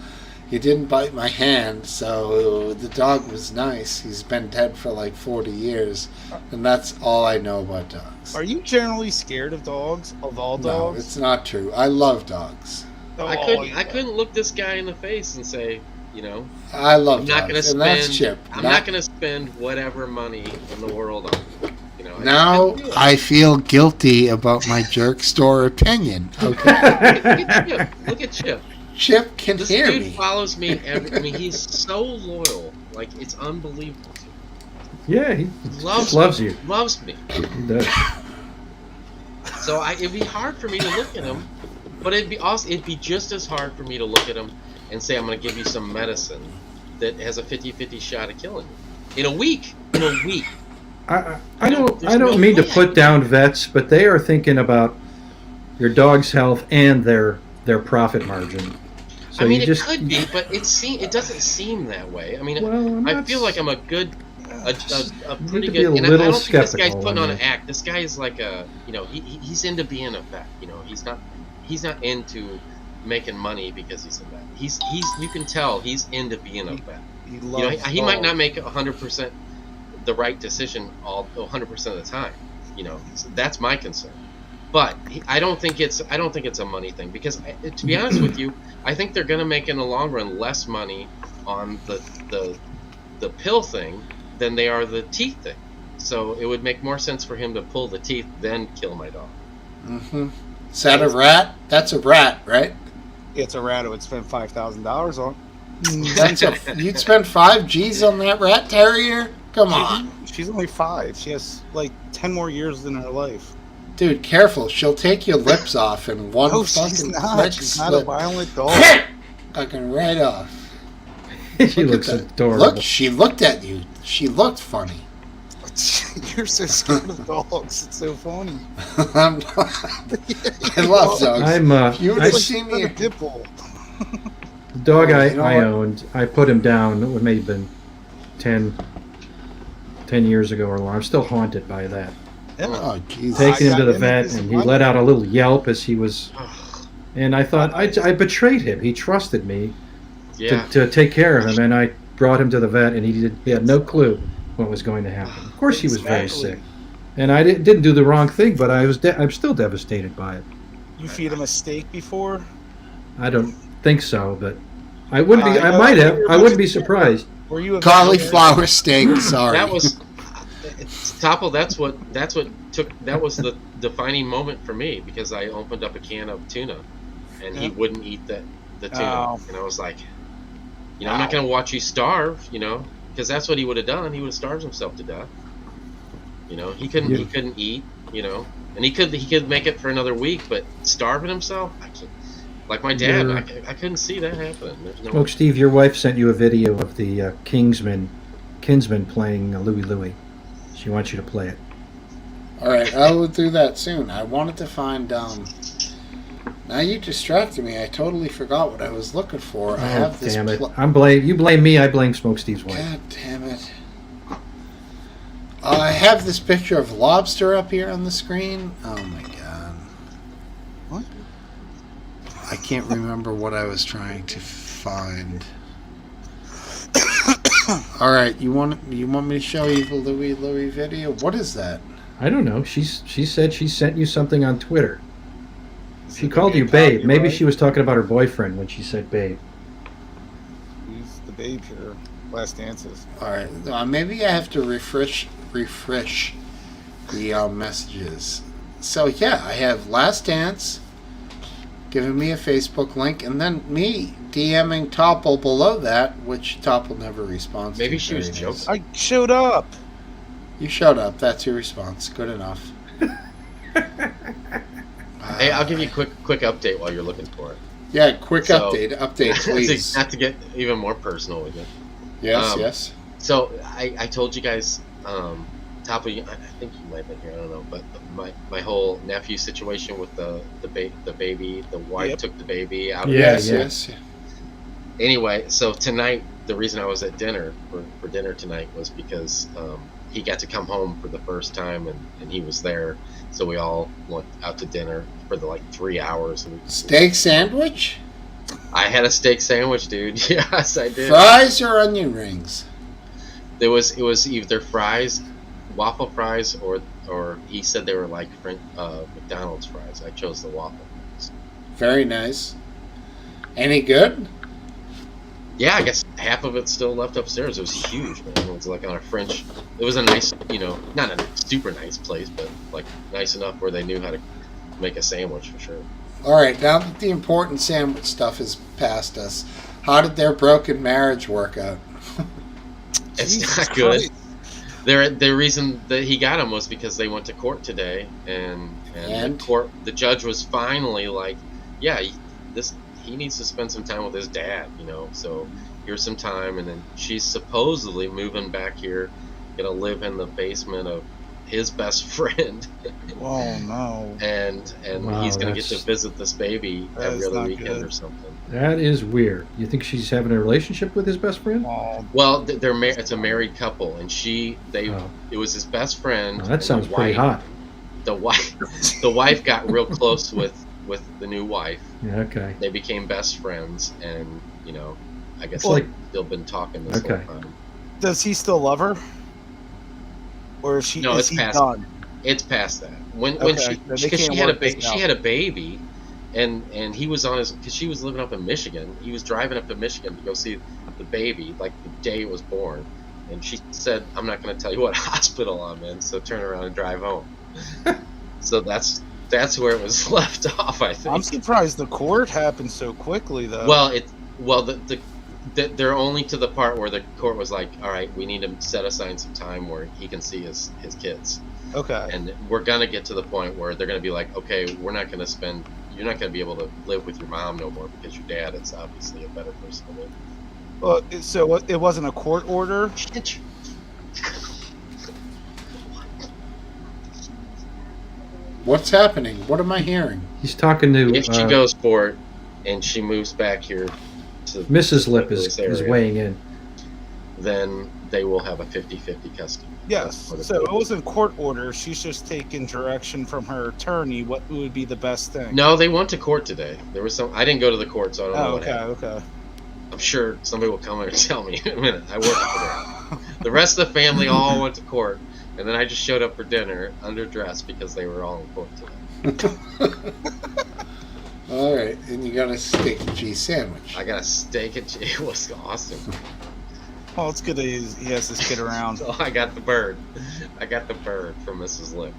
he didn't bite my hand, so the dog was nice. He's been dead for like 40 years, and that's all I know about dogs. Are you generally scared of dogs? Of all dogs? No, it's not true. I love dogs. I couldn't look this guy in the face and say, you know, I love I'm not going to dogs, and that's spend. Chip. I'm not going to spend whatever money in the world on. You know, Now I feel guilty about my jerk store opinion. Okay. Look at Chip. Chip can This hear dude me. follows me I mean, he's so loyal. Like, it's unbelievable. Yeah, he Loves you. Loves me. He does. So it'd be hard for me to look at him, but it'd be just as hard for me to look at him and say, I'm going to give you some medicine that has a 50-50 shot of killing you. In a week. I don't mean to put down vets, but they are thinking about your dog's health and their profit margin. So I mean, it could be, but it doesn't seem that way. I mean, Well, I feel like I'm a good, a pretty to be good. a And I little don't think this guy's skeptical putting when on an you- act. This guy is like he's into being a vet. You know, he's not into making money because he's a vet. He's you can tell he's into being a vet. He You know, he might not make 100% the right decision 100% of the time. You know, so that's my concern. But I don't think it's a money thing, because to be honest with you, I think they're going to make in the long run less money on the pill thing than they are the teeth thing. So it would make more sense for him to pull the teeth than kill my dog. Mm-hmm. Is that a rat? That's a rat, right? It's a rat I would spend $5,000 on. You'd spend 5 G's on that rat terrier? Come on. She's only 5. She has like 10 more years in her life. Dude, careful. She'll take your lips off in one No, fucking she's not. quick She's not slip. a violent dog. Fucking right off. She Look looks at that. adorable. Look, she looked at you. She looked funny. You're so scared of dogs. It's so funny. I'm not, I love dogs. If you would have seen me. A pit bull. The dog Oh, you know I what? owned, I put him down. It may have been 10 years ago or longer. I'm still haunted by that. Oh, Jesus. Taking him to the I vet, this and he one- let out a little yelp as he was. And I thought I betrayed him. He trusted me Yeah. to take care of him, and I brought him to the vet, and he had no clue what was going to happen. Of course, he was very Exactly. sick, and I didn't do the wrong thing, but I'm still devastated by it. You feed him a steak before? I don't think so, but I wouldn't be. I know might have. you were I wouldn't be surprised. Were you a Cauliflower steak. Sorry. That was Topple. That was the defining moment for me, because I opened up a can of tuna, and he wouldn't eat the tuna, Oh. and I was like, I'm not going to watch you starve, because that's what he would have done. He would have starved himself to death. He couldn't eat, and he could make it for another week, but starving himself, like my dad, I couldn't see that happening. There's no. Smokesteve, your wife sent you a video of the Kinsman playing Louie Louie. She wants you to play it. All right, I will do that soon. I wanted to find. Now you distracted me. I totally forgot what I was looking for. I have this. Damn it! You blame me. I blame Smokesteve's wife. God damn it! I have this picture of lobster up here on the screen. Oh my god! What? I can't remember what I was trying to find. All right, you want me to show you the Louie video? What is that? I don't know. She said she sent you something on Twitter. She called you babe. Maybe she was talking about her boyfriend when she said babe. Who's the babe here? Last dances. All right, maybe I have to refresh the messages. So yeah, I have Last Dance giving me a Facebook link, and then me DMing Topple below that, which Topple never responds to. Maybe she was Very nice. joking. I showed up. You showed up. That's your response. Good enough. Hey, I'll give you a quick update while you're looking for it. Yeah, quick So- update, please. Not to get even more personal with it. Yes, Um, yes. So I told you guys, Topple, I think you might have been here, I don't know, but my whole nephew situation with the baby, the wife Yep. took the baby out of Yes, yeah. yes. Anyway, so tonight, the reason I was at dinner for dinner tonight was because he got to come home for the first time, and he was there, so we all went out to dinner for the 3 hours. Steak sandwich? I had a steak sandwich, dude. Yes, I did. Fries or onion rings? It was either fries, waffle fries, or he said they were like McDonald's fries. I chose the waffle fries. Very nice. Any good? Yeah, I guess half of it's still left upstairs. It was huge, man. It was like on a French. It was a nice, not a super nice place, but nice enough where they knew how to make a sandwich for sure. All right, now that the important sandwich stuff is past us, how did their broken marriage work out? It's Jesus not good. Christ. The reason that he got him was because they went to court today, and? The judge was finally like, yeah, he needs to spend some time with his dad, so here's some time. And then she's supposedly moving back here, gonna live in the basement of his best friend. Oh no. and Wow, he's gonna get that's- to visit this baby That every is other not weekend good. or something. That is weird. You think she's having a relationship with his best friend? Oh, Well, it's a married couple, and Oh. it was his best friend. Oh, and that sounds pretty hot. The wife got real close with the new wife. Yeah, okay. They became best friends, and I guess Well, they've still been talking this Okay. whole time. does he still love her? Or is she? No, is it's he past. done? It's past that. When Okay, she then they because she can't had a work this out. she had a baby, and he was on his because she was living up in Michigan. He was driving up to Michigan to go see the baby like the day it was born, and she said, "I'm not going to tell you what hospital I'm in, so turn around and drive home." So that's where it was left off, I think. I'm surprised the court happened so quickly, though. They're only to the part where the court was like, all right, we need to set aside some time where he can see his kids. okay. And we're going to get to the point where they're going to be like, okay, you're not going to be able to live with your mom no more because your dad is obviously a better person to live. Well, so it wasn't a court order. What's happening? What am I hearing? He's talking to If she goes for it and she moves back here to Mrs. Lip this is area, weighing in. then they will have a 50-50 custody. Yes. That's what So it wasn't court order. She's just taking direction from her attorney. What would be the best thing? No, they went to court today. There was some. I didn't go to the court, so I don't know Oh, what okay, happened. okay. I'm sure somebody will come and tell me in a minute. I worked for that. The rest of the family all went to court, and then I just showed up for dinner underdressed because they were all in court today. All right, and you got a steak and cheese sandwich. I got a steak and cheese. It was awesome. Well, it's good that he has this kid around. So I got the bird. I got the bird from Mrs. Lip.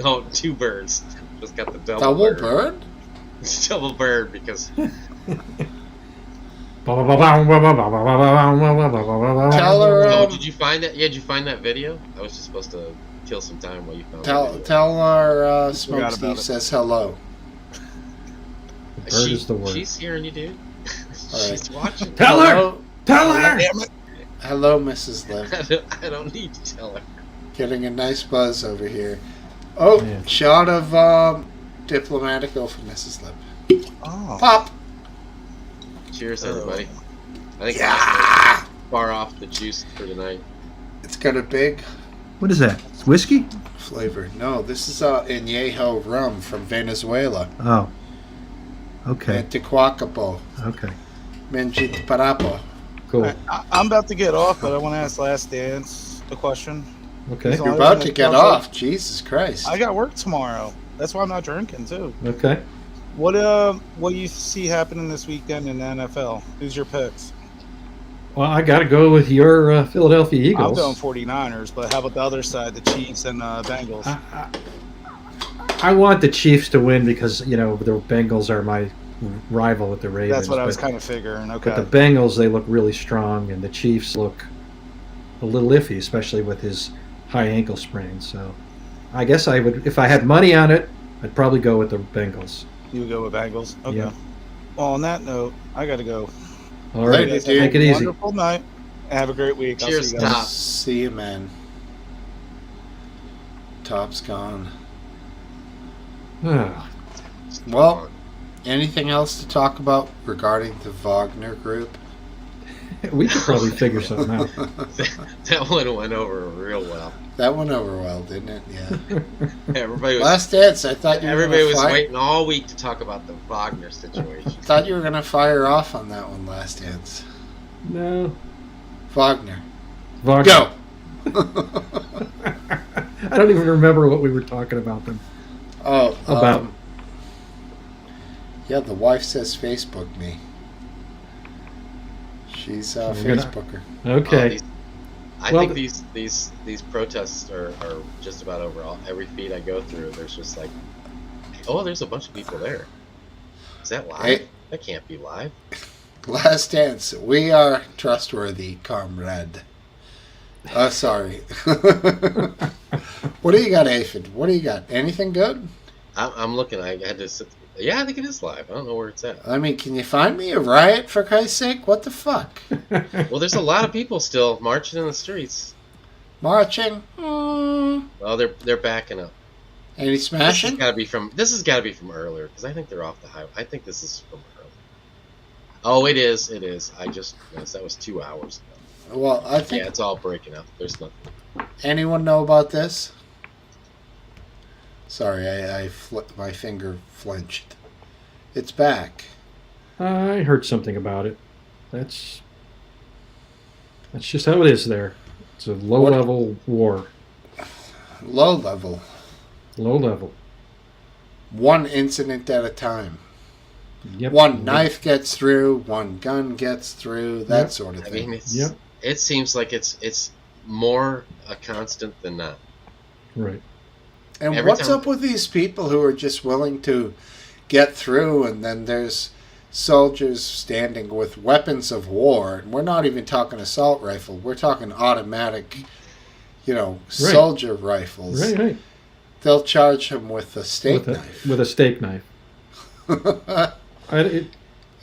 Oh, 2 birds. Just got the double bird? Double bird because. Tell her. Oh, did you find that? Yeah, did you find that video? I was just supposed to kill some time while you found it. Tell our Smokesteve says hello. Bird is the word. She's hearing you, dude. She's watching. Tell her! Tell her! Hello, Mrs. Lip. I don't need to tell her. Getting a nice buzz over here. Oh, Yeah. shot of Diplomatico for Mrs. Lip. Oh. Pop! Cheers, everybody. I think Yeah! far off the juice for tonight. It's got a big What is that? It's whiskey? flavor. No, this is Añejo rum from Venezuela. Oh. Okay. Antiquacapo. Okay. Menjit Parapo. Cool. I'm about to get off, but I want to ask Last Dance a question. Okay. You're about to get off. Jesus Christ. I got work tomorrow. That's why I'm not drinking too. Okay. What do you see happening this weekend in the NFL? Who's your picks? Well, I got to go with your Philadelphia Eagles. I'm going 49ers, but how about the other side, the Chiefs and Bengals? I want the Chiefs to win because, the Bengals are my rival with the Ravens. That's what I was kind of figuring. Okay. But the Bengals, they look really strong, and the Chiefs look a little iffy, especially with his high ankle sprain. So I guess I would, if I had money on it, I'd probably go with the Bengals. You would go with Bengals? Okay. Yeah. Well, on that note, I got to go. All right. Later, Take it easy. Wonderful night. Have a great week. Cheers, I'll see you guys. Top. See you, man. Top's gone. Well, anything else to talk about regarding the Wagner group? We could probably figure something out. That one went over real well. That went over well, didn't it? Yeah. Everybody was. Last Dance, I thought you were Everybody was gonna waiting all week to talk about the Wagner situation. I thought you were going to fire off on that one, Last Dance. No. Wagner. Wagner. Go! I don't even remember what we were talking about them. Oh, About. Yeah, the wife says Facebook me. She's a We're gonna- Facebooker. Okay. I Well, think these protests are just about over. Every feed I go through, there's just like, oh, there's a bunch of people there. Is that live? Hey. That can't be live. Last Dance. We are trustworthy, comrade. Sorry. What do you got, Aphid? What do you got? Anything good? I'm looking. I had to sit. Yeah, I think it is live. I don't know where it's at. I mean, can you find me a riot, for Christ's sake? What the fuck? Well, there's a lot of people still marching in the streets. Marching? Well, they're backing up. Any This smashing? has got to be from earlier because I think they're off the highway. I think this is from earlier. Oh, it is. It is. I just noticed that was 2 hours ago. Well, I think Yeah, it's all breaking up. There's nothing. anyone know about this? Sorry, my finger flinched. It's back. I heard something about it. That's just how it is there. It's a low-level war. Low level. Low level. One incident at a time. Yep. One knife gets through, one gun gets through, that Yep. sort of I thing. mean, Yep. it seems like it's more a constant than not. Right. And every what's time- up with these people who are just willing to get through, and then there's soldiers standing with weapons of war, and we're not even talking assault rifle, we're talking automatic, soldier rifles. Right. They'll charge them with a steak knife. With a steak knife.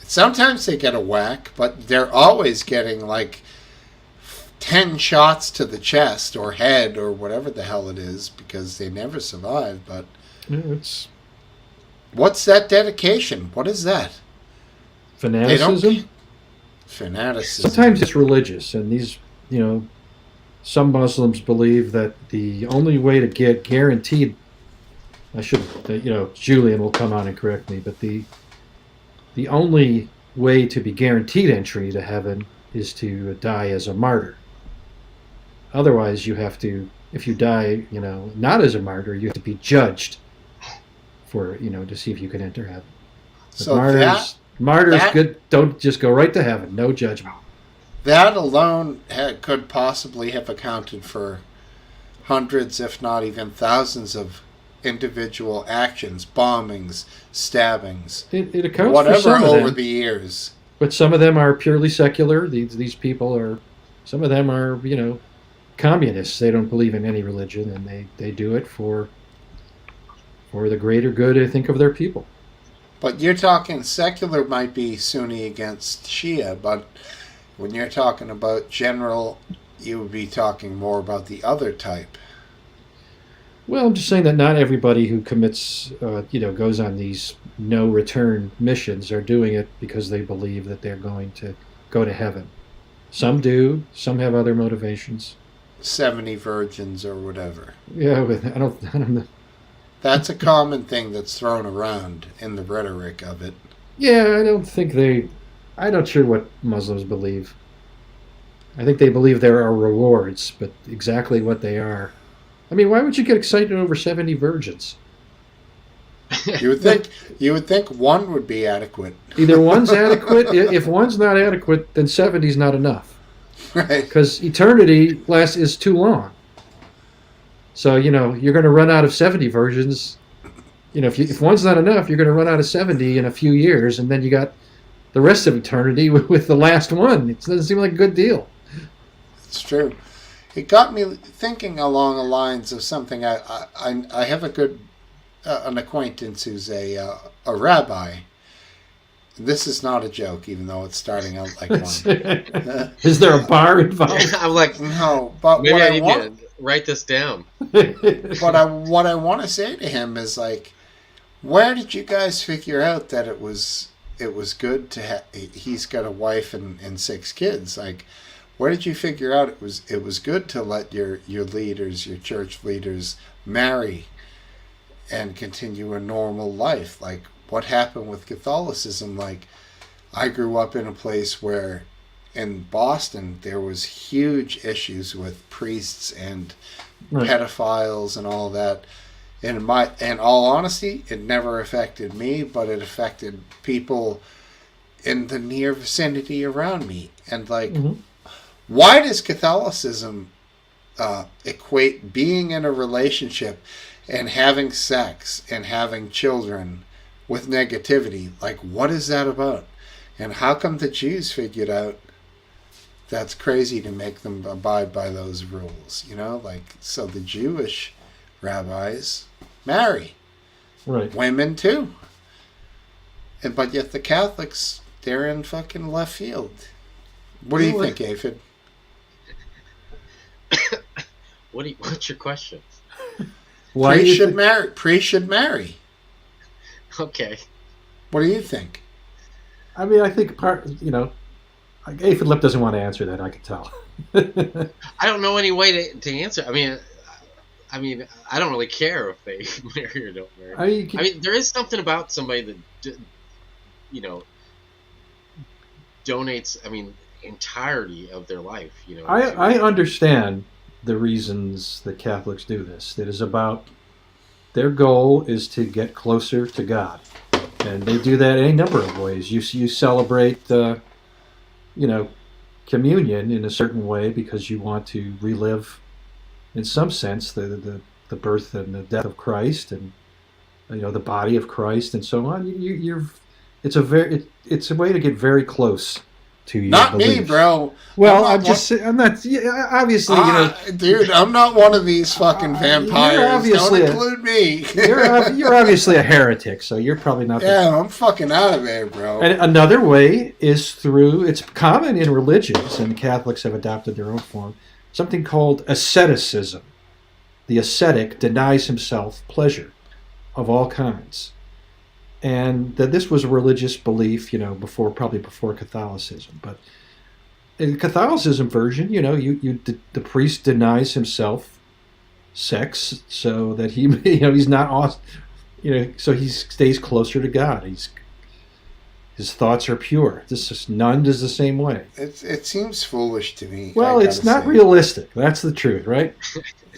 Sometimes they get a whack, but they're always getting like 10 shots to the chest or head or whatever the hell it is, because they never survive. But what's that dedication? What is that? Fanaticism? Fanaticism. Sometimes it's religious, and these, some Muslims believe that the only way to get guaranteed, Julian will come on and correct me, but the only way to be guaranteed entry to heaven is to die as a martyr. Otherwise, you have to, if you die, not as a martyr, you have to be judged for, to see if you can enter heaven. But So martyrs that- good. Don't just go right to heaven. No judgment. that alone could possibly have accounted for hundreds, if not even thousands, of individual actions, bombings, stabbings, It accounts for whatever some of over them. the years. But some of them are purely secular. These people are, some of them are, communists. They don't believe in any religion, and they do it for the greater good, I think, of their people. But you're talking secular might be Sunni against Shia, but when you're talking about general, you would be talking more about the other type. Well, I'm just saying that not everybody who commits, goes on these no-return missions are doing it because they believe that they're going to go to heaven. Some do. Some have other motivations. 70 virgins or whatever. Yeah, but I don't know. That's a common thing that's thrown around in the rhetoric of it. Yeah, I'm not sure what Muslims believe. I think they believe there are rewards, but exactly what they are. I mean, why would you get excited over 70 virgins? You would think one would be adequate. Either one's adequate. If one's not adequate, then 70's not enough. Right. Because eternity is too long. So, you're going to run out of 70 virgins. If one's not enough, you're going to run out of 70 in a few years, and then you got the rest of eternity with the last one. It doesn't seem like a good deal. It's true. It got me thinking along the lines of something. I have an acquaintance who's a rabbi. This is not a joke, even though it's starting out like one. Is there a bar involved? I'm like, no, but maybe what I need to write this down. But what I want to say to him is like, where did you guys figure out that it was good to have? He's got a wife and 6 kids. Like, where did you figure out it was good to let your leaders, your church leaders, marry and continue a normal life? Like, what happened with Catholicism? Like, I grew up in a place where in Boston there was huge issues with priests and pedophiles and all that. In all honesty, it never affected me, but it affected people in the near vicinity around me. And like, why does Catholicism equate being in a relationship and having sex and having children with negativity? Like, what is that about? And how come the Jews figured out that's crazy to make them abide by those rules? Like, so the Jewish rabbis marry women too, but yet the Catholics, they're in fucking left field. What do you think, Aphid? What's your question? Priests should marry. Okay. What do you think? I mean, I think Aphid Lip doesn't want to answer that. I can tell. I don't know any way to answer. I mean, I don't really care if they marry or don't marry. I mean, there is something about somebody that, donates. I mean, entirety of their life. I understand the reasons that Catholics do this. It is about their goal is to get closer to God, and they do that any number of ways. You celebrate, communion in a certain way because you want to relive, in some sense, the birth and the death of Christ, and the body of Christ, and so on. It's a way to get very close to your Not beliefs. me, bro. Well, I'm not. Obviously, dude, I'm not one of these fucking vampires. Don't include me. you're obviously a heretic, so you're probably not. Yeah, I'm fucking out of there, bro. And another way is through. It's common in religions, and Catholics have adopted their own form. Something called asceticism. The ascetic denies himself pleasure of all kinds. And that this was a religious belief, probably before Catholicism. But in the Catholicism version, the priest denies himself sex so that he's not, so he stays closer to God. His thoughts are pure. None is the same way. It seems foolish to me. Well, I it's gotta not say. realistic. That's the truth, right?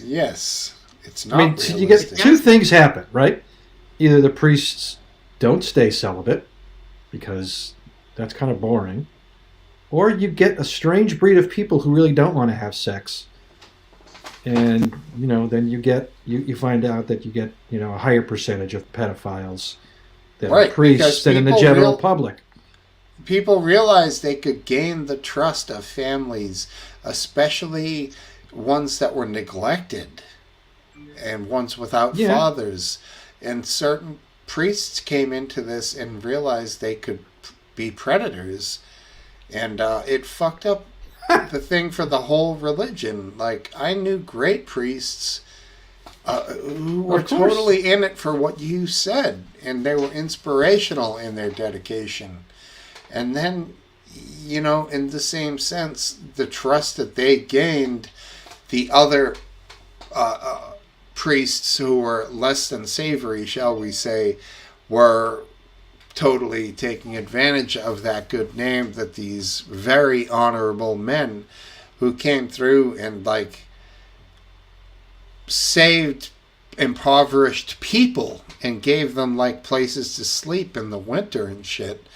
Yes, it's not. I mean, realistic. you get two things happen, right? Either the priests don't stay celibate because that's kind of boring, or you get a strange breed of people who really don't want to have sex, and then you find out that you get a higher percentage of pedophiles than Right, priests than in the because general public. People realized they could gain the trust of families, especially ones that were neglected and ones without Yeah. fathers. And certain priests came into this and realized they could be predators. And it fucked up the thing for the whole religion. Like, I knew great priests who were Of course. totally in it for what you said. And they were inspirational in their dedication. And then, in the same sense, the trust that they gained, the other priests who were less than savory, shall we say, were totally taking advantage of that good name that these very honorable men who came through and, saved impoverished people and gave them, places to sleep in the winter and shit.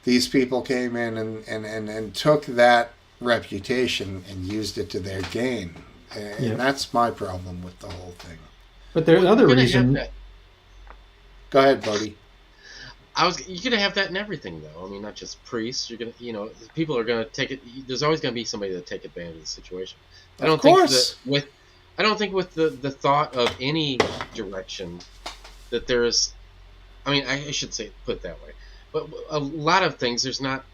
These people came in and took that reputation and used it to their gain. And Yeah. that's my problem with the whole thing. But there's another You're gonna reason. have that. Go ahead, buddy. You're gonna have that in everything, though. I mean, not just priests. You're gonna, people are gonna take it. There's always gonna be somebody that take advantage of the situation. I don't Of course. think with the thought of any direction that there's. I mean, I should put it that way. But a lot of things, there's not.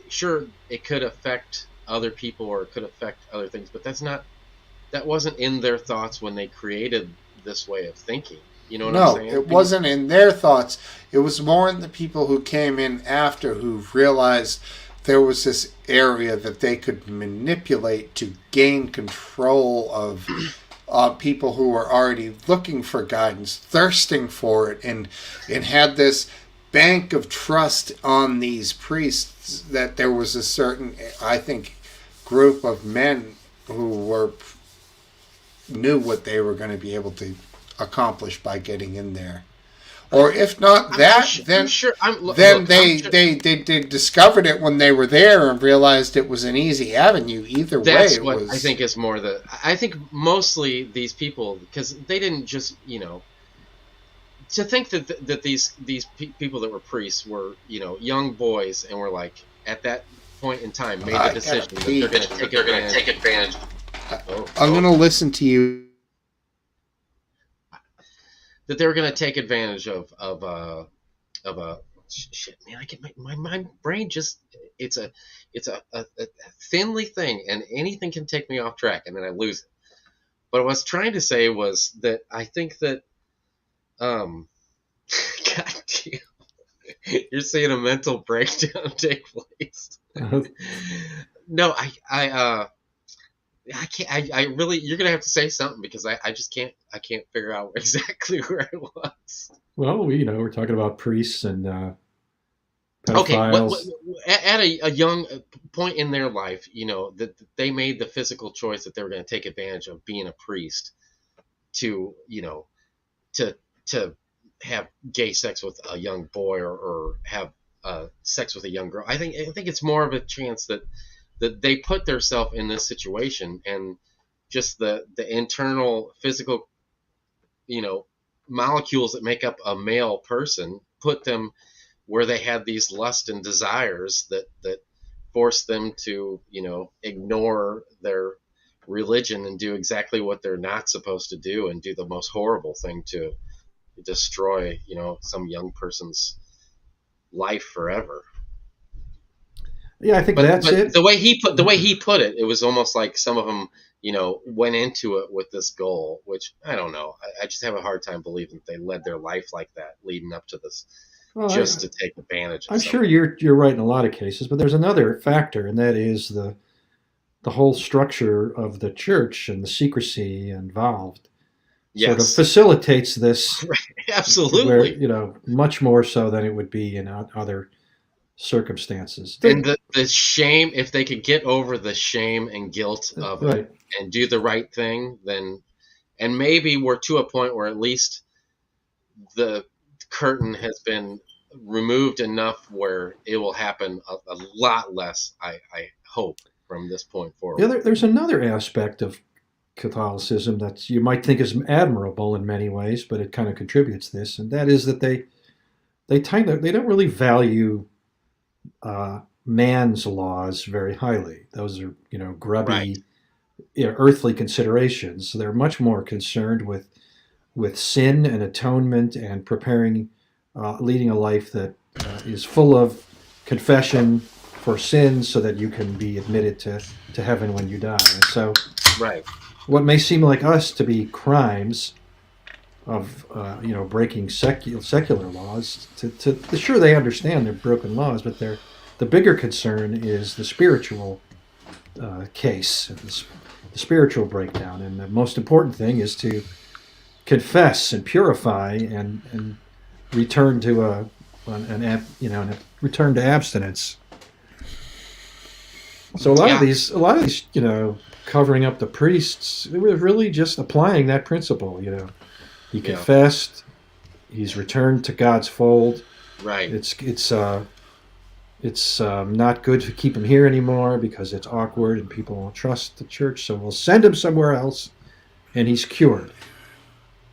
Sure, it could affect other people or it could affect other things, but that wasn't in their thoughts when they created this way of thinking. You know what I'm No, saying? it wasn't in their thoughts. It was more in the people who came in after who realized there was this area that they could manipulate to gain control of people who were already looking for guidance, thirsting for it, and had this bank of trust on these priests that there was a certain, I think, group of men who knew what they were going to be able to accomplish by getting in there. Or if not that, then they discovered it when they were there and realized it was an easy avenue. Either way, That's it what was. I think is more I think mostly these people, because they didn't just to think that these people that were priests were young boys and were at that point in time made the decision that they're going to take advantage. I'm going to listen to you. That they were going to take advantage of shit, man. I get my brain just it's a thinly thing, and anything can take me off track, and then I lose it. But what I was trying to say was that I think that God damn, you're seeing a mental breakdown take place. No, I can't. I really. You're gonna have to say something because I just can't. I can't figure out exactly where I was. Well, we're talking about priests and pedophiles. Okay, at a young point in their life, that they made the physical choice that they were going to take advantage of being a priest to have gay sex with a young boy or have sex with a young girl. I think it's more of a chance that they put themselves in this situation, and just the internal physical, molecules that make up a male person put them where they had these lust and desires that force them to, ignore their religion and do exactly what they're not supposed to do and do the most horrible thing to destroy, some young person's life forever. Yeah, I think that's it. The way he put it, it was almost like some of them, went into it with this goal, which I don't know. I just have a hard time believing that they led their life like that, leading up to this, to take advantage of I'm sure you're right in a lot of cases, but there's another factor, and that is the whole structure of the church and the secrecy involved. Sort of facilitates this. Right. Absolutely. Where, much more so than it would be in other circumstances. And the shame, if they could get over the shame and guilt of Right. it and do the right thing, then, and maybe we're to a point where at least the curtain has been removed enough where it will happen a lot less, I hope, from this point forward. There's another aspect of Catholicism that you might think is admirable in many ways, but it kind of contributes this, and that is that they don't really value man's laws very highly. Those are grubby, Right. Earthly considerations. They're much more concerned with sin and atonement and preparing, leading a life that is full of confession for sins, so that you can be admitted to heaven when you die. And so, Right. what may seem like us to be crimes of breaking secular laws, sure, they understand they're broken laws, but the bigger concern is the spiritual case, the spiritual breakdown, and the most important thing is to confess and purify and return to return to abstinence. So a lot of these, covering up the priests, it was really just applying that principle. He confessed, he's returned to God's fold. Right. It's not good to keep him here anymore because it's awkward and people won't trust the church. So we'll send him somewhere else, and he's cured.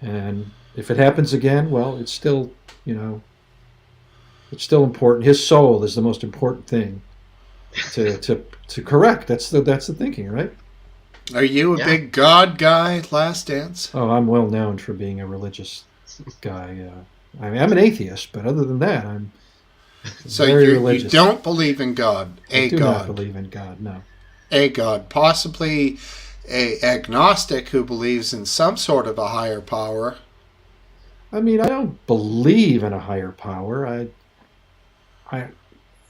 And if it happens again, well, it's still important. His soul is the most important thing to correct. That's the thinking, right? Are you a big God guy, Last Dance? Oh, I'm well known for being a religious guy. I'm an atheist, but other than that, I'm So very you religious. don't believe in God, I do God. not believe in God, no. A God, possibly a agnostic who believes in some sort of a higher power. I mean, I don't believe in a higher power.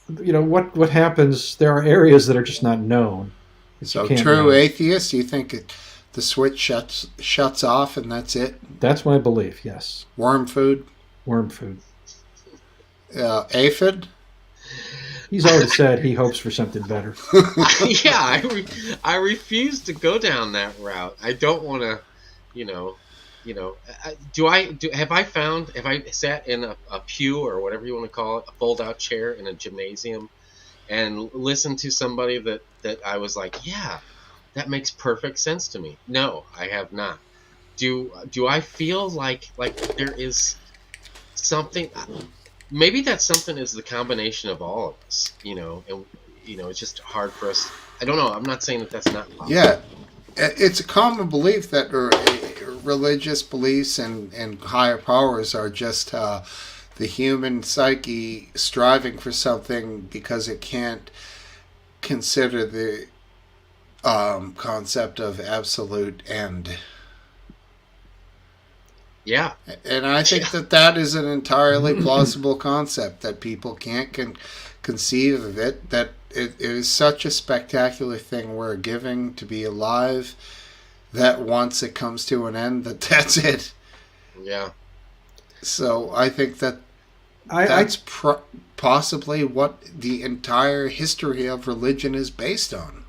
What happens? There are areas that are just not known. So You can't true know. atheist, you think the switch shuts off and that's it? That's my belief. Yes, Worm food, worm food. aphid. He's already said he hopes for something better. Yeah, I refuse to go down that route. I don't want to, have I sat in a pew or whatever you want to call it, a fold-out chair in a gymnasium, and listened to somebody that I was like, yeah, that makes perfect sense to me? No, I have not. Do I feel like there is something? Maybe that something is the combination of all of us, and it's just hard for us. I don't know. I'm not saying that that's not possible. Yeah, it's a common belief that religious beliefs and higher powers are just the human psyche striving for something because it can't consider the concept of absolute end. Yeah. And I think that is an entirely plausible concept, that people can't conceive of it, that it is such a spectacular thing we're giving to be alive, that once it comes to an end, that's it. Yeah. So I think that's possibly what the entire history of religion is based on.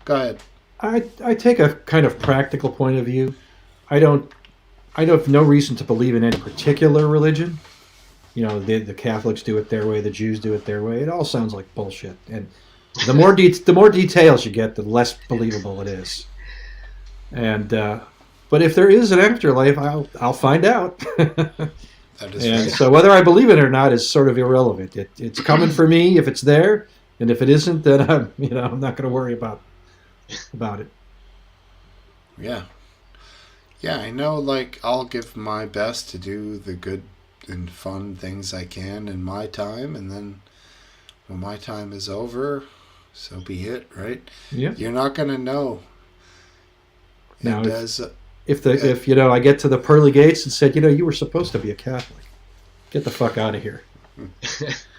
Go ahead. I take a kind of practical point of view. I have no reason to believe in any particular religion. The Catholics do it their way, the Jews do it their way. It all sounds like bullshit. And the more details you get, the less believable it is. And but if there is an afterlife, I'll find out. That is And right. so whether I believe it or not is sort of irrelevant. It's coming for me if it's there, and if it isn't, then I'm not going to worry about it. Yeah. Yeah, I know, I'll give my best to do the good and fun things I can in my time, and then when my time is over, so be it, right? Yeah. You're not going to know. Now, And if I get to the pearly gates and said, you were supposed to be a Catholic, get the fuck out of here.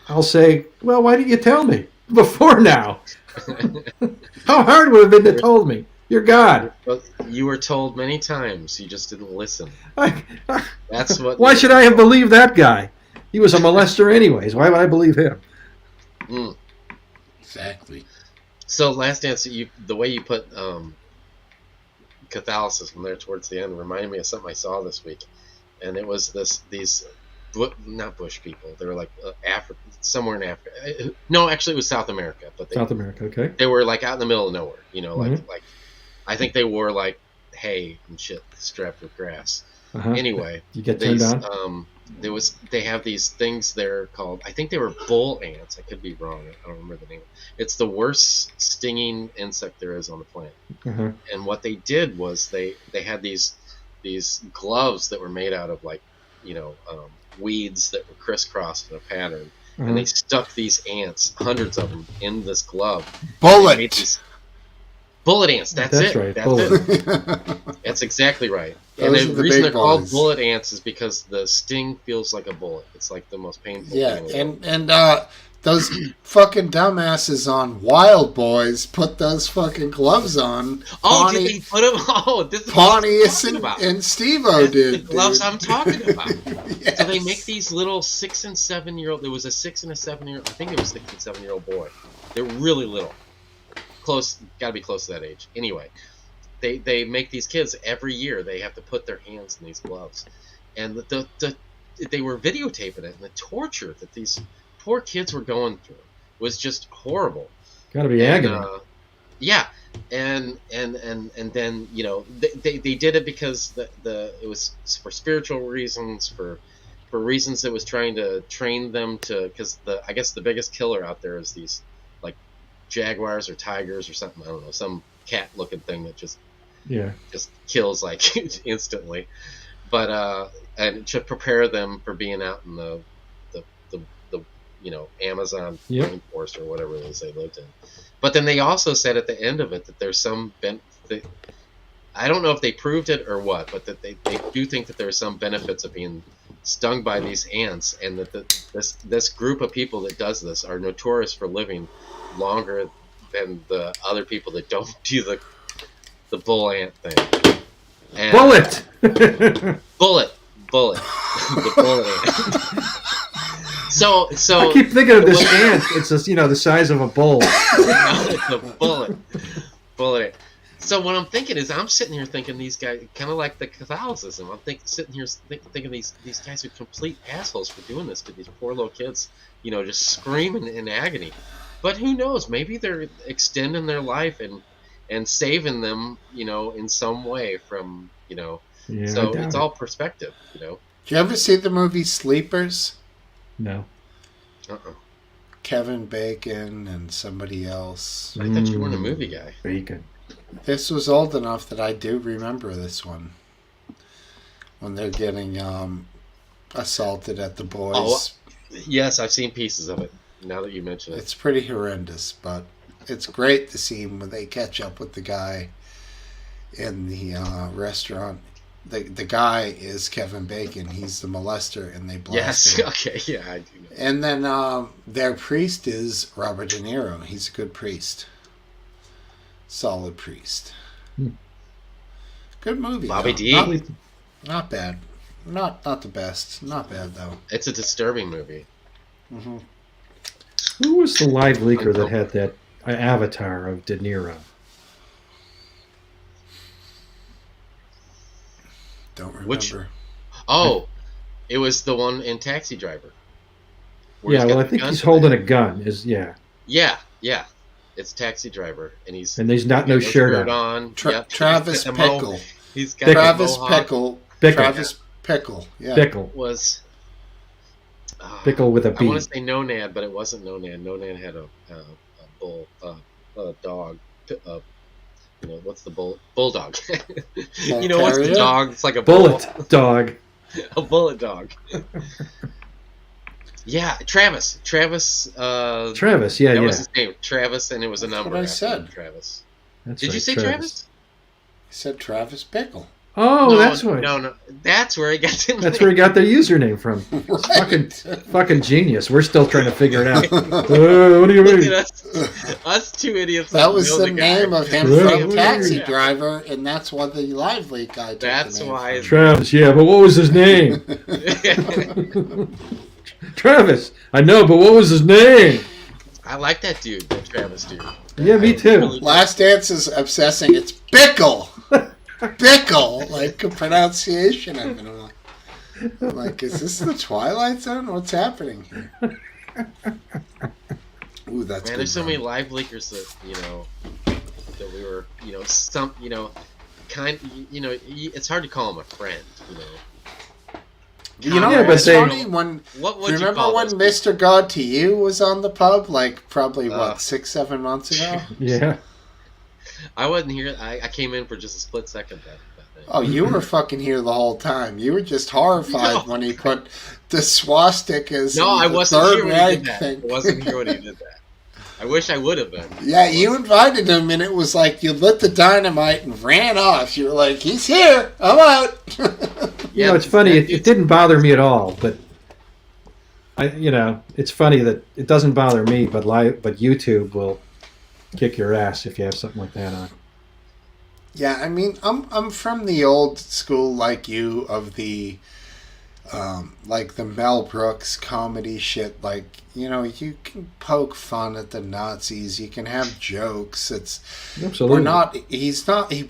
I'll say, well, why didn't you tell me before now? How hard would it have been to told me? You're God. Well, you were told many times. You just didn't listen. That's what. Why should I have believed that guy? He was a molester anyways. Why would I believe him? Mm. Exactly. So Last Dance, the way you put Catholicism there towards the end reminded me of something I saw this week, and it was these not Bush people. They were like Africa, somewhere in Africa. No, actually, it was South America. But South America, okay. They were like out in the middle of nowhere. You know, Mhm. like I think they wore like hay and shit strapped with grass. Uh-huh. Anyway, You get turned on? they have these things there called, I think they were bull ants. I could be wrong. I don't remember the name. It's the worst stinging insect there is on the planet. Uh-huh. And what they did was they had these gloves that were made out of like, weeds that were crisscrossed in a pattern. Uh-huh. And they stuck these ants, hundreds of them, in this glove. Bullet. They made these- bullet ants. That's it. right. That's bullet. it. That's exactly right. And Those the are the reason big they're called boys. bullet ants is because the sting feels like a bullet. It's like the most painful Yeah, thing. in the world. and those fucking dumbasses on Wild Boys put those fucking gloves on. Oh, did they put them? Oh, this is Pontius what I'm and, talking about. and Steve-O That's did. the gloves dude. I'm talking about. Yes. So they make these little 6 and 7 year old. There was a 6 and a 7 year. I think it was 6 and 7 year old boy. They're really little. Close, got to be close to that age. Anyway, they make these kids every year. They have to put their hands in these gloves, and they were videotaping it, and the torture that these poor kids were going through was just horrible. Gotta be agony. Yeah, and then they did it because it was for spiritual reasons, for reasons that was trying to train them to, because I guess the biggest killer out there is these like jaguars or tigers or something, I don't know, some cat looking thing that just kills like instantly, but and to prepare them for being out in the Amazon rainforest or whatever it is they lived in. But then they also said at the end of it that there's some I don't know if they proved it or what, but that they do think that there's some benefits of being stung by these ants, and that this group of people that does this are notorious for living longer than the other people that don't do the bull ant thing. And Bullet! Bullet. The bullet ant. So I keep thinking of this ant. It's just, the size of a bull. It's a bullet ant. So what I'm thinking is, I'm sitting here thinking these guys, kind of like the Catholicism. I'm sitting here thinking these guys are complete assholes for doing this to these poor little kids, just screaming in agony. But who knows? Maybe they're extending their life and saving them, in some way from, Yeah, So I doubt it's it. all perspective, Did you ever see the movie Sleepers? No. Kevin Bacon and somebody else. I thought you weren't a movie guy. Bacon. This was old enough that I do remember this one. When they're getting assaulted at the boys. Oh, yes, I've seen pieces of it. Now that you mention it, It's pretty horrendous, but it's great the scene when they catch up with the guy in the restaurant. The guy is Kevin Bacon. He's the molester, and they blast him. Okay, yeah, I do know. And then their priest is Robert De Niro. He's a good priest. Solid priest. Good movie. Bobby though. D. Not bad. Not the best. Not bad, though. It's a disturbing movie. Mm-hmm. Who was the live leaker that had that avatar of De Niro? Don't remember. Which? Oh, it was the one in Taxi Driver. Yeah, well, I think he's holding a gun. Yeah. It's Taxi Driver, and he's not no shirt on. Travis He's got the Pickle. He's got Travis the mohawk. Pickle. Pickle. Travis Pickle. Yeah. Pickle. Was Pickle with a I B. want to say Nonad, but it wasn't Nonad. Nonad had a bull, a dog. What's the bull? Bulldog. What's the dog? It's like a bullet bull. dog. A bullet dog. Yeah, Travis. Travis, That was his name, Travis, and it was a number. what I after said. him, Travis. That's Did right, you say Travis? I said Travis Pickle. Oh, No, that's right. No, that's where he got his That's name. where he got their username from. Fucking genius. We're still trying to figure it out. What do you Look mean? at us two idiots. That was know the guy. name of him Yeah. from Taxi Yeah. Driver, and that's why the live leak guy took That's the name why. from. Travis, yeah, but what was his name? Travis, I know, but what was his name? I like that dude, that Travis dude. Yeah, me too. Last Dance is obsessing. It's Bickle. Bickle, like a pronunciation of it. I'm like, is this the Twilight Zone? What's happening here? Ooh, that's Man, good. there's so many live leakers that that we were, it's hard to call him a friend, But it's funny when. What would you remember call when those Mr. God to You was on the pub? Like probably 6-7 months ago. Yeah. I wasn't here. I came in for just a split second that day. Oh, you were fucking here the whole time. You were just horrified when he put the swastikas. No, I the wasn't Third here when he Reich did that. thing. I wasn't here when he did that. I wish I would have been. Yeah, you invited him, and it was like you lit the dynamite and ran off. You were like, "He's here. I'm out." It's funny. It didn't bother me at all, but it's funny that it doesn't bother me, but YouTube will kick your ass if you have something like that on. Yeah, I mean, I'm from the old school like you of the like the Mel Brooks comedy shit. Like, you can poke fun at the Nazis, you can have jokes. Absolutely. He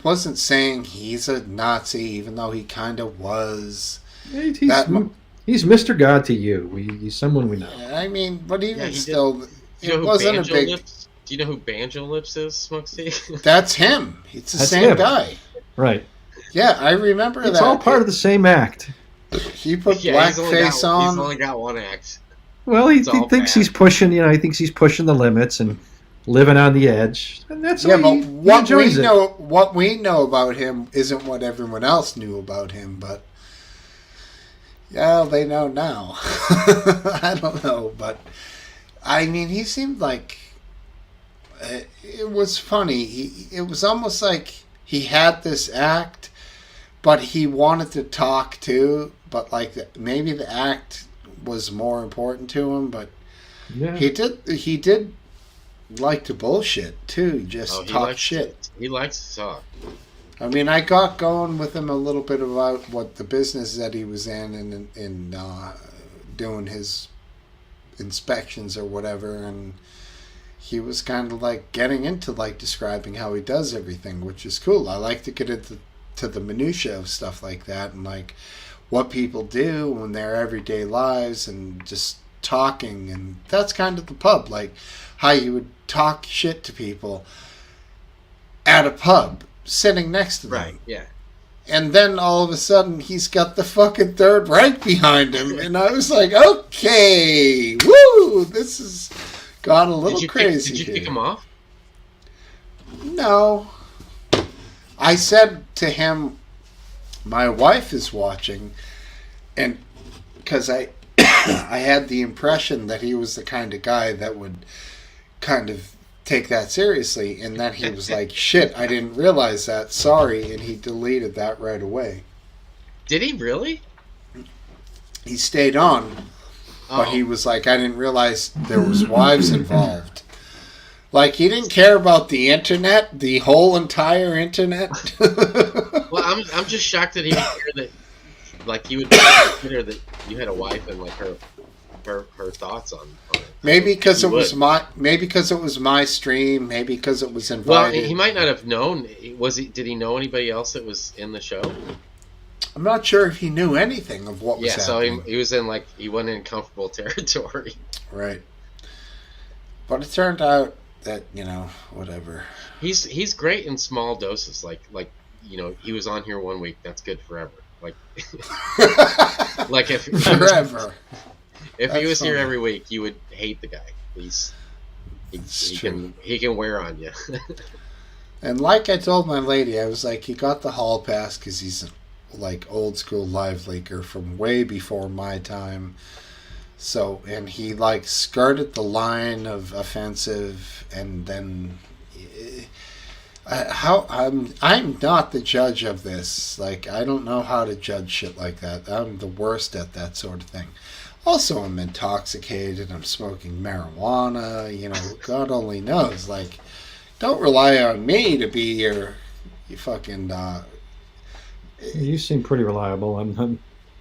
wasn't saying he's a Nazi, even though he kind of was. He's Mr. God to you. He's someone we know. I mean, but even still, Do you know it who wasn't Banjo a big. Lips? Do you know who Banjo Lips is, Smokesteve? That's him. It's the That's same him. guy. Right. Yeah, I remember that. It's all part of the same act. He put blackface on. He's only got one act. Well, he thinks he's pushing. He thinks he's pushing the limits and living on the edge, and that's Yeah, why but he enjoys it. what we know about him isn't what everyone else knew about him. But yeah, they know now. I don't know, but I mean, he seemed like it was funny. It was almost like he had this act, but he wanted to talk too. But like maybe the act was more important to him. But yeah, he did like to bullshit too. Just talk shit. He likes to talk. I mean, I got going with him a little bit about what the business that he was in and doing his inspections or whatever, and he was kind of like getting into like describing how he does everything, which is cool. I like to get into the minutia of stuff like that and like what people do in their everyday lives and just talking, and that's kind of the pub, like how you would talk shit to people at a pub sitting next to them. Right, yeah. And then all of a sudden he's got the fucking Third Reich behind him, and I was like, okay, woo, this has got a little crazy. Did you kick him off? No. I said to him, my wife is watching, and because I had the impression that he was the kind of guy that would kind of take that seriously, and then he was like, shit, I didn't realize that, sorry, and he deleted that right away. Did he really? He stayed on, but he was like, I didn't realize there was wives involved. Like, he didn't care about the internet, the whole entire internet. Well, I'm just shocked that he would care that, like, he would consider that you had a wife and like her thoughts on it. Maybe because it was my stream. Maybe because it was invited. Well, he might not have known. Did he know anybody else that was in the show? I'm not sure if he knew anything of what was happening. So he was in he went in comfortable territory. Right. But it turned out that whatever. He's great in small doses. Like he was on here one week. That's good forever. Like like if forever. If he was here every week, you would hate the guy. He can wear on you. And like I told my lady, I was like, he got the hall pass because he's like old school live leaker from way before my time. So, and he like skirted the line of offensive, and then I'm not the judge of this. Like, I don't know how to judge shit like that. I'm the worst at that sort of thing. Also, I'm intoxicated. I'm smoking marijuana. God only knows. Like, don't rely on me to be your fucking. You seem pretty reliable. I'm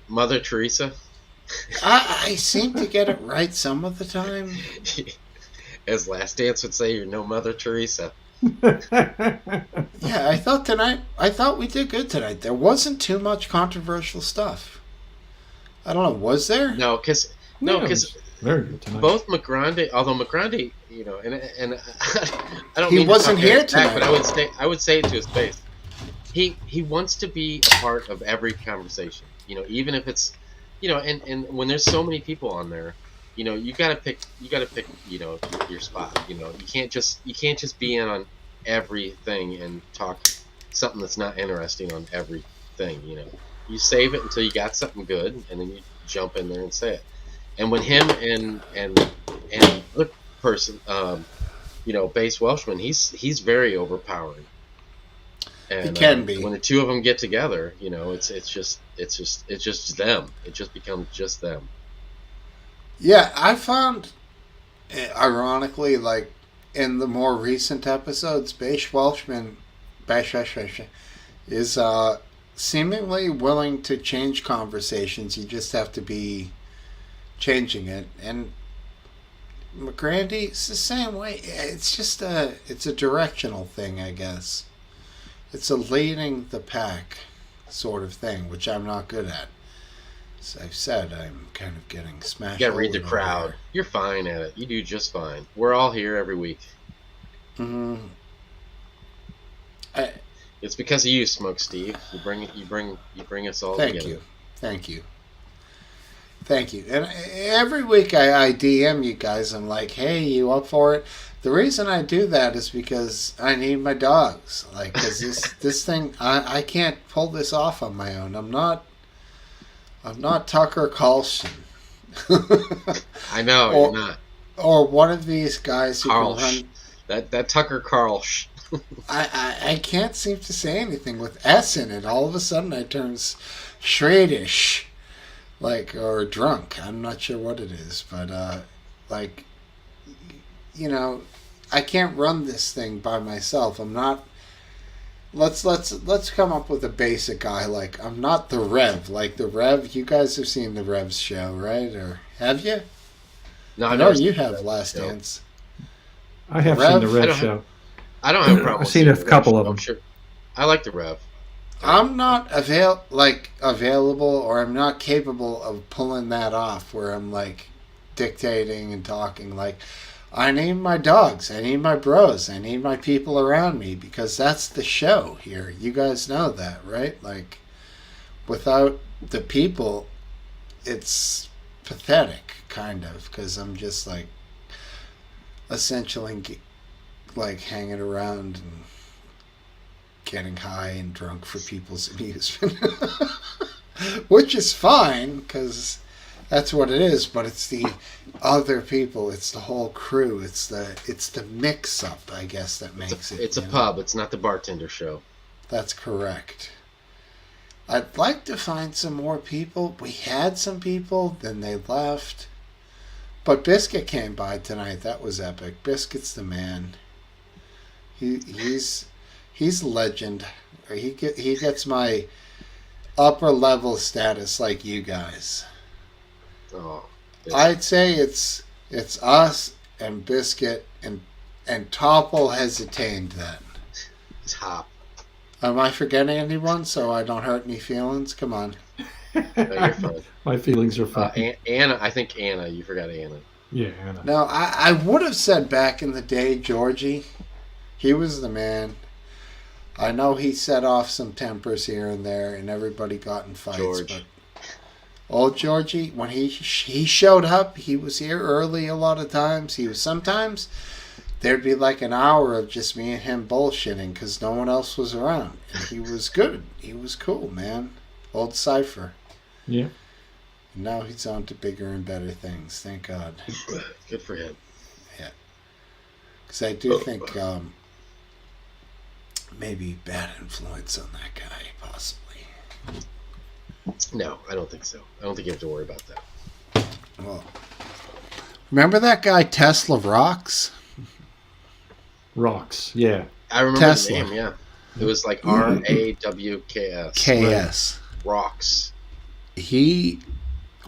Mother Teresa. I seem to get it right some of the time. As Last Dance would say, you're no Mother Teresa. Yeah, I thought we did good tonight. There wasn't too much controversial stuff. I don't know, was there? No, because very good tonight. both McGrande, although McGrande, you know, and I don't He mean wasn't to talk here back, tonight. but I would say it to his face. He wants to be a part of every conversation, you know, even if it's, you know, and when there's so many people on there, you know, you gotta pick, you know, your spot. You know, you can't just be in on everything and talk something that's not interesting on everything. You know, you save it until you got something good, and then you jump in there and say it. And when him and other person, you know, Base Welshman, he's very overpowering. And, It can be. when the two of them get together, you know, it's just them. It just becomes just them. Yeah, I found, ironically, like in the more recent episodes, Bash Welshman is seemingly willing to change conversations. You just have to be changing it. And McGrande, it's the same way. It's just it's a directional thing, I guess. It's a leading the pack sort of thing, which I'm not good at. As I've said, I'm kind of getting smashed. You gotta read the over crowd. there. You're fine at it. You do just fine. We're all here every week. Mm-hmm. It's because of you, Smokesteve. You bring us all together. Thank you. And every week I DM you guys. I'm like, hey, you up for it? The reason I do that is because I need my dogs. Like, cause this thing, I can't pull this off on my own. I'm not Tucker Carlson. I know, or, you're not. Or one of these guys who Carl. can run. That Tucker Carl. I can't seem to say anything with S in it. All of a sudden I turn Swedish. Like, or drunk. I'm not sure what it is. But, like, you know, I can't run this thing by myself. I'm not... Let's come up with a basic guy. Like, I'm not the Rev. Like, the Rev, you guys have seen the Rev's show, right? Or have you? No, I know you have Last Dance. I have seen the Rev show. I don't have a problem. I've seen a couple of them. Sure. I like the Rev. I'm not available, or I'm not capable of pulling that off where I'm like dictating and talking. Like, I need my dogs, I need my bros, I need my people around me, because that's the show here. You guys know that, right? Like, without the people, it's pathetic, kind of, because I'm just like essentially like hanging around and getting high and drunk for people's amusement. Which is fine, because that's what it is, but it's the other people, it's the whole crew, it's the mix-up, I guess, that makes it. It's a pub, it's not the bartender show. That's correct. I'd like to find some more people. We had some people, then they left. But Biscuit came by tonight, that was epic. Biscuit's the man. He's a legend. He gets my upper level status like you guys. Oh, I'd say it's us and Biscuit and Topple has attained that. Top. Am I forgetting anyone so I don't hurt any feelings? Come on. No, you're fine. My feelings are fine. Anna, I think Anna. You forgot Anna. Yeah, Anna. No, I would have said back in the day, Georgie. He was the man. I know he set off some tempers here and there, and everybody got in fights. George. But old Georgie, when he showed up, he was here early a lot of times. Sometimes there'd be like an hour of just me and him bullshitting because no one else was around. And he was good. He was cool, man. Old Cypher. Yeah. And now he's on to bigger and better things. Thank God. Good for him. Yeah. Because I do think maybe bad influence on that guy, possibly. No, I don't think so. I don't think you have to worry about that. Well, remember that guy Tesla Rocks? Rocks, yeah. I remember Tesla. the name, yeah. It was like RAWKS. KS. Rocks.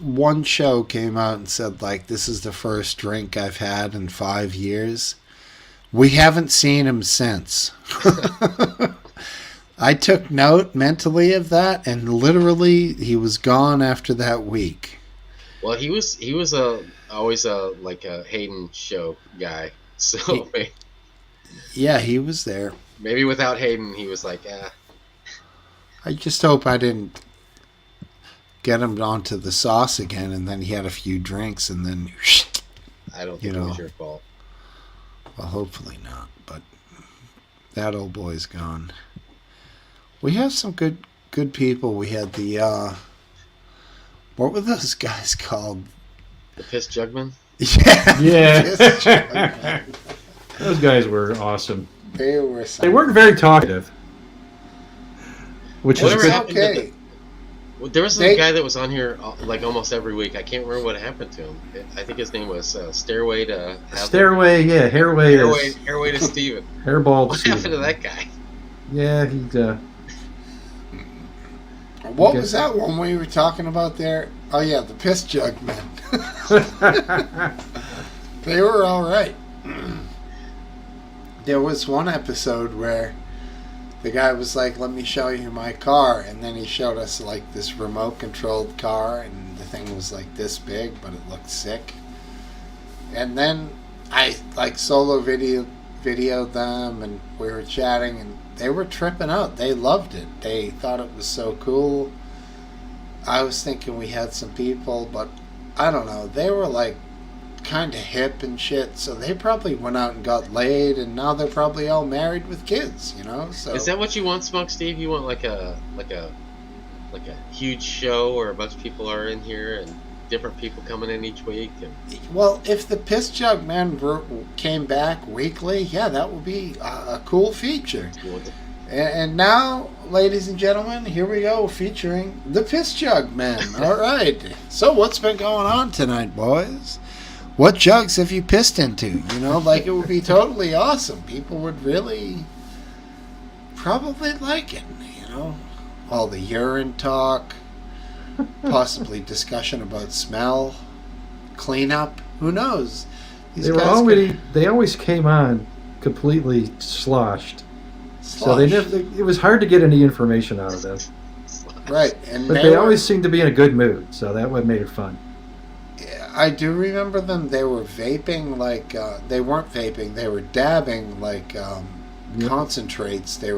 one show came out and said, like, this is the first drink I've had in 5 years. We haven't seen him since. I took note mentally of that, and literally he was gone after that week. Well, he was always like a Hayden show guy. So yeah, he was there. Maybe without Hayden, he was like, I just hope I didn't get him onto the sauce again, and then he had a few drinks, and then I don't think it was your fault. Well, hopefully not, but that old boy's gone. We have some good people. We had the what were those guys called? The Piss Jugmen? Yeah. Those guys were awesome. They were. They weren't very talkative, which is good. Okay. There was a guy that was on here like almost every week. I can't remember what happened to him. I think his name was Stairway to Stairway, yeah, Hairway to Steven. Hairball. What happened to that guy? Yeah, he's. What was that one we were talking about there? Oh yeah, the Piss Jug Men. They were all right. There was one episode where the guy was like, "Let me show you my car," and then he showed us like this remote-controlled car, and the thing was like this big, but it looked sick. And then I like solo videoed them, and we were chatting, and they were tripping out. They loved it. They thought it was so cool. I was thinking we had some people, but I don't know. They were like kind of hip and shit, so they probably went out and got laid, and now they're probably all married with kids, you know. So is that what you want, Smokesteve? You want like a huge show where a bunch of people are in here and different people coming in each week? And... Well, if the Piss Jug Man came back weekly, yeah, that would be a cool feature. And now, ladies and gentlemen, here we go, featuring the Piss Jug Man. All right. So what's been going on tonight, boys? What jugs have you pissed into? You know, like, it would be totally awesome. People would really probably like it, you know. All the urine talk, possibly discussion about smell, cleanup, who knows? They always came on completely sloshed. So it was hard to get any information out of them. Right, but they always seemed to be in a good mood, so that what made it fun. I do remember them. They were vaping like they weren't vaping. They were dabbing like concentrates. They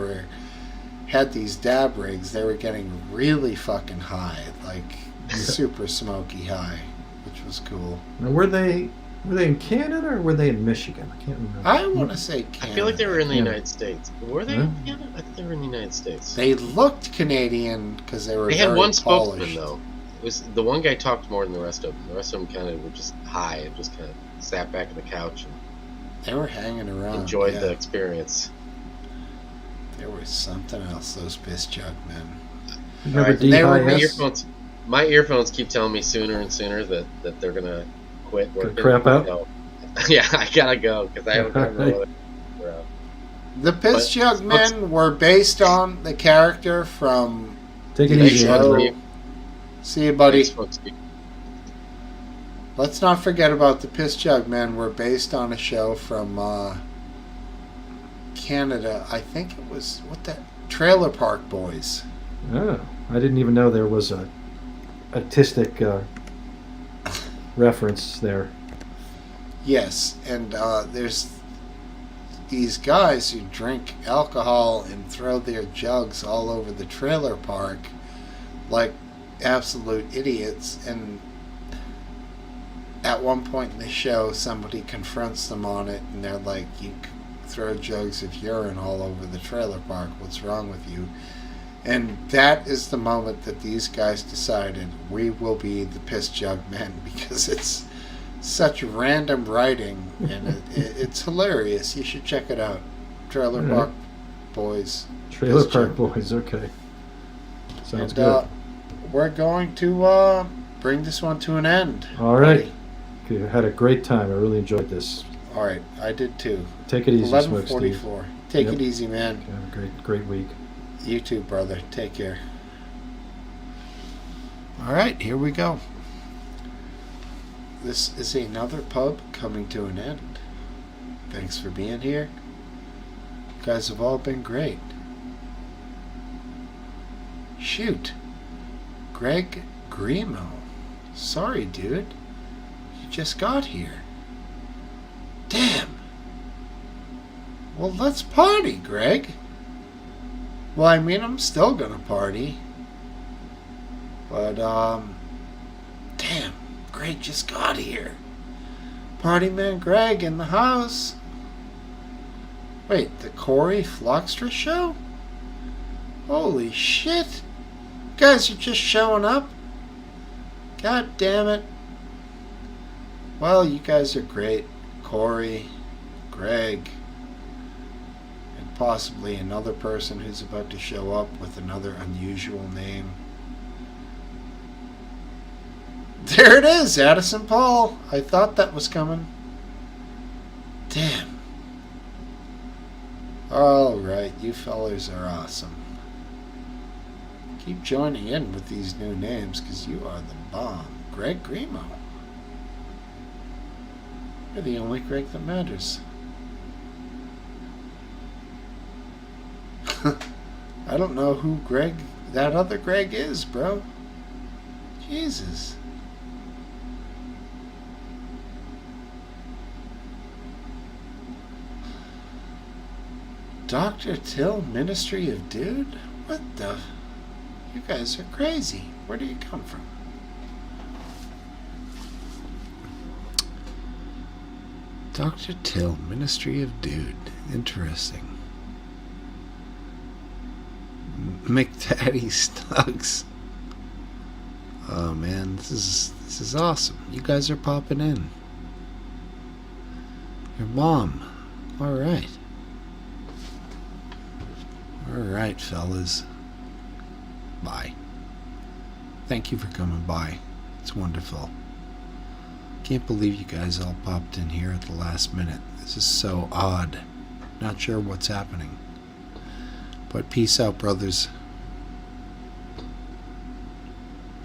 had these dab rigs. They were getting really fucking high, like super smoky high, which was cool. Now, were they in Canada or were they in Michigan? I can't remember. I want to say Canada. I feel like they were in the United States. Were they in Canada? I think they were in the United States. They looked Canadian because they were. They had one polished. spokesman though. It was the one guy talked more than the rest of them. The rest of them kind of were just high and just kind of sat back on the couch and they were hanging around. Enjoyed the experience. There was something else. Those Piss Jug Men. My earphones keep telling me sooner and sooner that they're gonna quit working. Crap out. So, yeah, I gotta go because I haven't gotten The Piss Jug Men were based on the character from. Take it easy. See you, buddy. Let's not forget about the Piss Jug Men. Were based on a show from Canada. I think it was Trailer Park Boys. Oh, I didn't even know there was a artistic reference there. Yes, and there's these guys who drink alcohol and throw their jugs all over the trailer park like absolute idiots, and at one point in the show somebody confronts them on it and they're like, "You throw jugs of urine all over the trailer park, what's wrong with you?" And that is the moment that these guys decided, we will be the Piss Jug Men, because it's such random writing and it's hilarious. You should check it out. Trailer Park Boys. Trailer Park Boys, okay. Sounds good. We're going to bring this one to an end. All right. Okay, I had a great time. I really enjoyed this. All right, I did too. Take it easy, 11:44. Take it easy, man. Have a great week. You too, brother. Take care. All right, here we go. this is another pub coming to an end. Thanks for being here. You guys have all been great. Shoot. Greg Grimo. Sorry, dude. You just got here. Damn. Well, let's party, Greg. Well, I mean, I'm still gonna party. But, damn. Greg just got here. Party man Greg in the house. Wait, the Corey Flockstra show? Holy shit. You guys are just showing up? God damn it. Well, you guys are great. Corey, Greg, and possibly another person who's about to show up with another unusual name. There it is, Addison Paul. I thought that was coming. Damn. Alright, you fellers are awesome. Keep joining in with these new names, because you are the bomb. Greg Grimo. You're the only Greg that matters. I don't know who Greg, that other Greg is, bro. Jesus. Dr. Till, Ministry of Dude? What the? You guys are crazy. Where do you come from? Dr. Till, Ministry of Dude. Interesting. McDaddy Snugs. Oh man, this is awesome. You guys are popping in. Your mom. Alright. Alright, fellas. Bye. Thank you for coming by. It's wonderful. Can't believe you guys all popped in here at the last minute. This is so odd. Not sure what's happening. But peace out, brothers.